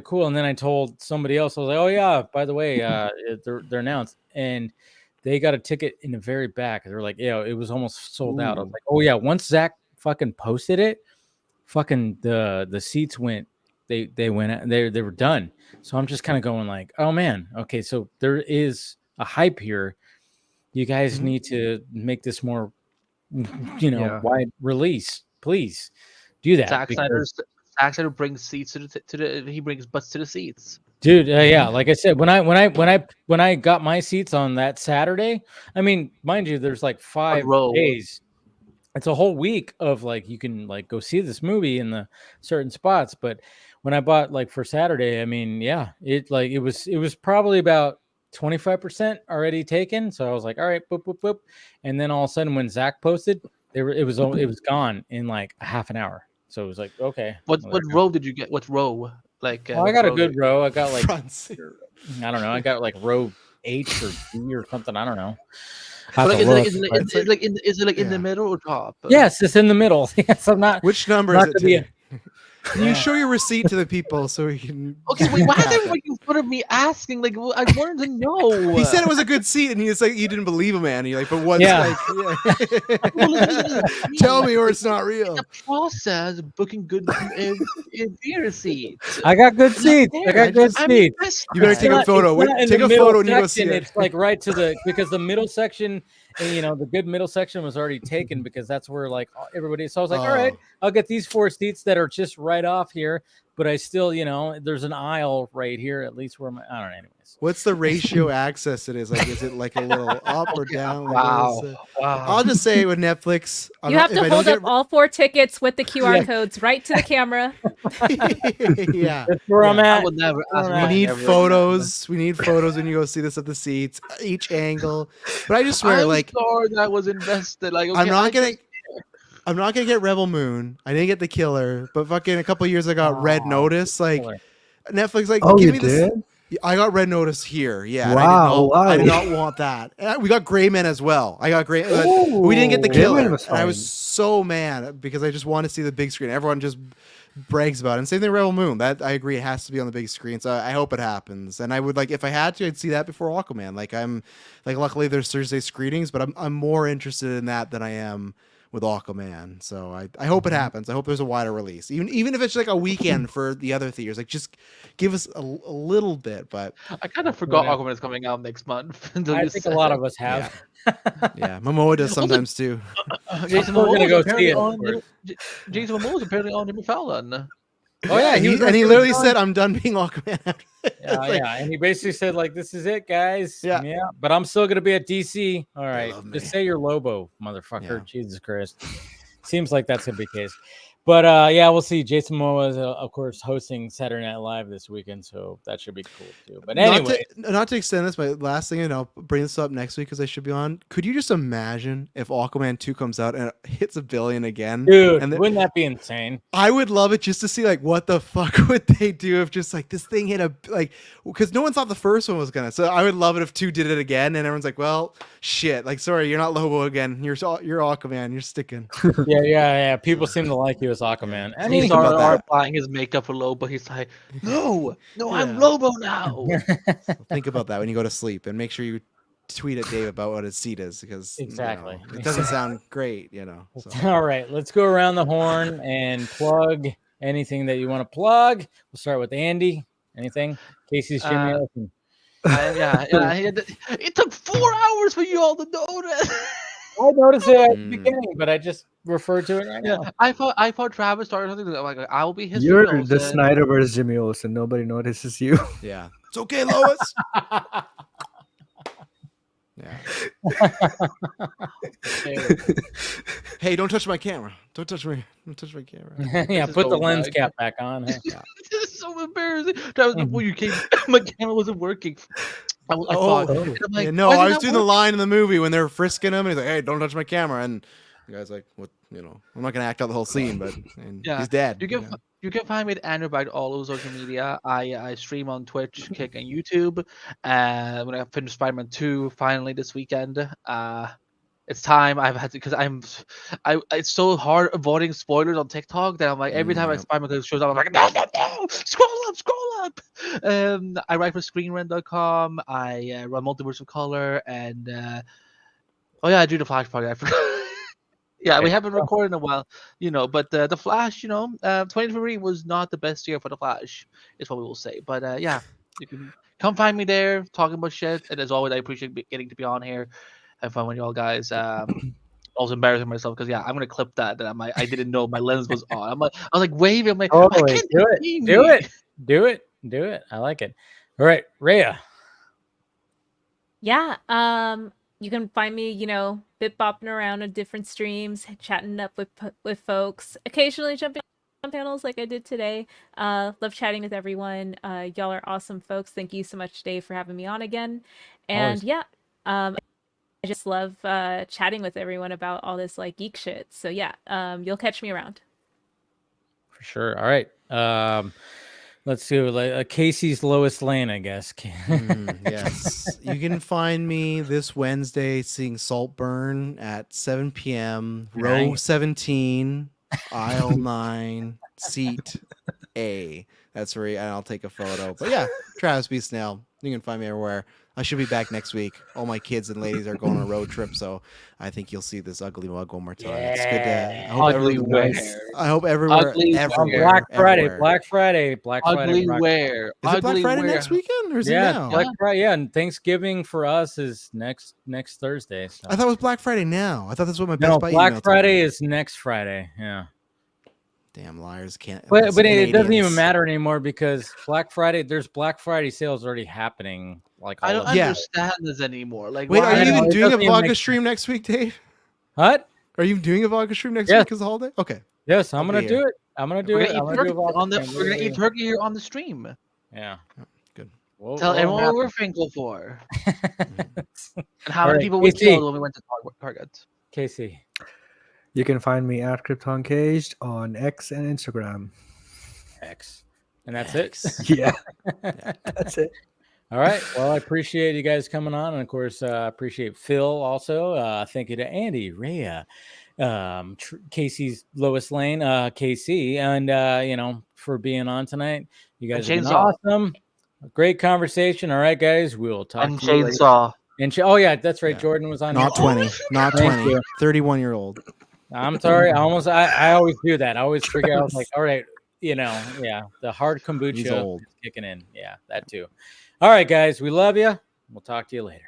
cool. And then I told somebody else, I was like, oh yeah, by the way, they're announced, and they got a ticket in the very back. They were like, yeah, it was almost sold out. I was like, oh yeah. Once Zach fucking posted it, fucking the seats went, they went, they were done. So I'm just kind of going like, oh man, okay, so there is a hype here. You guys need to make this more, wide release, please. Do that. Zack Snyder brings seats he brings butts to the seats. Dude, yeah, like I said, when I got my seats on that Saturday, I mean, mind you, there's like 5 days. It's a whole week of like you can like go see this movie in the certain spots. But when I bought like for Saturday, I mean, yeah, it was probably about 25% already taken. So I was like, all right, boop, boop, boop. And then all of a sudden when Zach posted, it was gone in like a half an hour. So it was like, okay. What row did you get? What row? Like I got a good row. I got like I don't know. I got like row H or D or something. I don't know. Is it like in the middle or top? Yes, it's in the middle. Yes, I'm not. Which number is it? Can you show your receipt to the people so we can? Okay, wait. Why is everybody in front of me asking? Like, I wanted to know. He said it was a good seat, and he's like, you didn't believe him, man. And you're like, but what's tell me, or it's not real. The process of booking good theater seats. I got good seats. You better take a photo. Take a photo, and you go see it. It's like right to because the middle section. And, the good middle section was already taken because that's where like everybody. So I was like, all right, I'll get these 4 seats that are just right off here. but I still, there's an aisle right here, at least where I don't know. Anyways, What's the ratio access it is? Like, is it like a little up or down? Like, Wow. I'll just say with Netflix, You have to hold up all 4 tickets with the QR codes right to the camera. Yeah, that's where I'm at. I would never. we need photos. We need photos when you go see this of the seats, each angle. But I just swear, I'm like, sorry that was invested. Like, okay, I'm not gonna get Rebel Moon. I didn't get The Killer, but fucking a couple years I got Red Notice. Like, Netflix, like, oh, give you me did? this. I got Red Notice here. Yeah. Wow. I did not want that. And we got Gray Man as well. I got Gray. We didn't get The Killer. And I was so mad because I just want to see the big screen. Everyone just brags about it. And same thing, Rebel Moon. That I agree, it has to be on the big screen. So I hope it happens. And I would like, if I had to, I'd see that before Aquaman. Luckily there's Thursday screenings, but I'm more interested in that than I am with Aquaman. So I hope it happens. I hope there's a wider release. Even if it's like a weekend for the other theaters, like just give us a little bit. But I kind of forgot Aquaman is coming out next month. I think a lot of us have. Yeah, Momoa does sometimes too. Jason We're gonna go apparently see it. Jason Momoa is apparently on Jimmy Fallon. Oh yeah, he literally said, "I'm done being Aquaman." Yeah, and he basically said, like, this is it, guys. Yeah, but I'm still gonna be at DC. All right, just say you're Lobo, motherfucker. Yeah. Jesus Christ, seems like that's gonna be the case. But yeah, we'll see. Jason Momoa is, of course, hosting Saturday Night Live this weekend, so that should be cool too. But anyway, not to extend this, but last thing, and I'll bring this up next week because I should be on. Could you just imagine if Aquaman 2 comes out and it hits $1 billion again? Dude, wouldn't that be insane? I would love it just to see like what the fuck would they do if just like this thing hit because no one thought the first one was gonna. So I would love it if 2 did it again, and everyone's like, well, shit, like sorry, you're not Lobo again. You're Aquaman. You're sticking. Yeah. People seem to like you as Aquaman. And he's buying his makeup for Lobo. He's like, no, I'm Lobo now. So think about that when you go to sleep, and make sure you tweet at Dave about what his seat is, because exactly it doesn't sound great, So. All right, let's go around the horn and plug anything that you want to plug. We'll start with Andy. Anything? Casey's Jimmy. It took 4 hours for you all to notice. I noticed it at the beginning, but I just referred to it right now. I thought Travis started something like I will be his. You're the Snyder versus Jimmy Olsen. Nobody notices you. Yeah, it's okay, Lois. Yeah. Hey, don't touch my camera. Don't touch my camera. Yeah, put the lens cap back on. Huh? This is so embarrassing. Travis, before you came, my camera wasn't working. I thought, like, no, I was doing the line in the movie when they're frisking him, and he's like, "Hey, don't touch my camera," and the guy's like, "What? I'm not gonna act out the whole scene, but he's dead." You can find me at Andrew by all over social media. I stream on Twitch, Kick, and YouTube. When I finished Spider-Man 2 finally this weekend, it's time. I've had to, because it's so hard avoiding spoilers on TikTok that I'm like, every time Spider-Man shows up, I'm like, no, scroll up. I write for ScreenRant.com. I run Multiverse of Color, and I do the Flash Party. I forgot. Yeah, we haven't recorded in a while, but the Flash, 2023 was not the best year for the Flash, is what we will say. But you can come find me there talking about shit. And as always, I appreciate getting to be on here. Have fun with y'all guys. Also embarrassing myself because I'm gonna clip that I didn't know my lens was on. I was like waving. I'm like, totally. Do it. I like it. All right, Rhea. Yeah. You can find me, bit bopping around on different streams, chatting up with folks, occasionally jumping on panels like I did today. Love chatting with everyone. Y'all are awesome folks. Thank you so much, Dave, for having me on again. And I just love chatting with everyone about all this like geek shit. So you'll catch me around. For sure. All right. Let's do Casey's Lois Lane, I guess. Yes. You can find me this Wednesday seeing Saltburn at 7 p.m. Row 17, aisle 9, seat A. That's where I'll take a photo. But Travis B. Snell. You can find me everywhere. I should be back next week. All my kids and ladies are going on a road trip, so I think you'll see this ugly mug one more time. Yeah. It's good to. I hope everywhere. Black Friday. Ugly wear. Is it Black Friday next weekend, or is it now? Black Friday. Yeah, and Thanksgiving for us is next Thursday. So. I thought it was Black Friday now. I thought that's what my Best Buy Black Friday is next Friday. Yeah. Damn liars can't. But it doesn't even matter anymore because there's Black Friday sales already happening. Like I don't all over. understand this anymore. Like, wait, why? are you even doing a doesn't even vodka make stream next week, Dave? What? Are you doing a vodka stream next Yes. week as a holiday? Okay. Yes, I'm I'll gonna be do here. it. I'm gonna do We're it. gonna I'm eat gonna do turkey a vodka on the. stream. We're gonna eat turkey here on the stream. Yeah. Good. Tell everyone what we're thankful for, and how many Alright, people we KC. killed when we went to Target. Casey. You can find me at Krypton Caged on X and Instagram. X. And that's it. Yeah, that's it. All right. Well, I appreciate you guys coming on, and of course, appreciate Phil also. Thank you to Andy, Rhea, Casey's Lois Lane, KC, and for being on tonight. You guys have been awesome. Great conversation. All right, guys. We'll talk And to you later. Chainsaw. Oh yeah, that's right. Yeah. Jordan was on. Not here. 20. Not Thank 20. you. 31-year-old. I'm sorry. I always do that. I always figure out like, all right, the hard He's kombucha old. is kicking in. Yeah, that too. All right, guys. We love you. We'll talk to you later.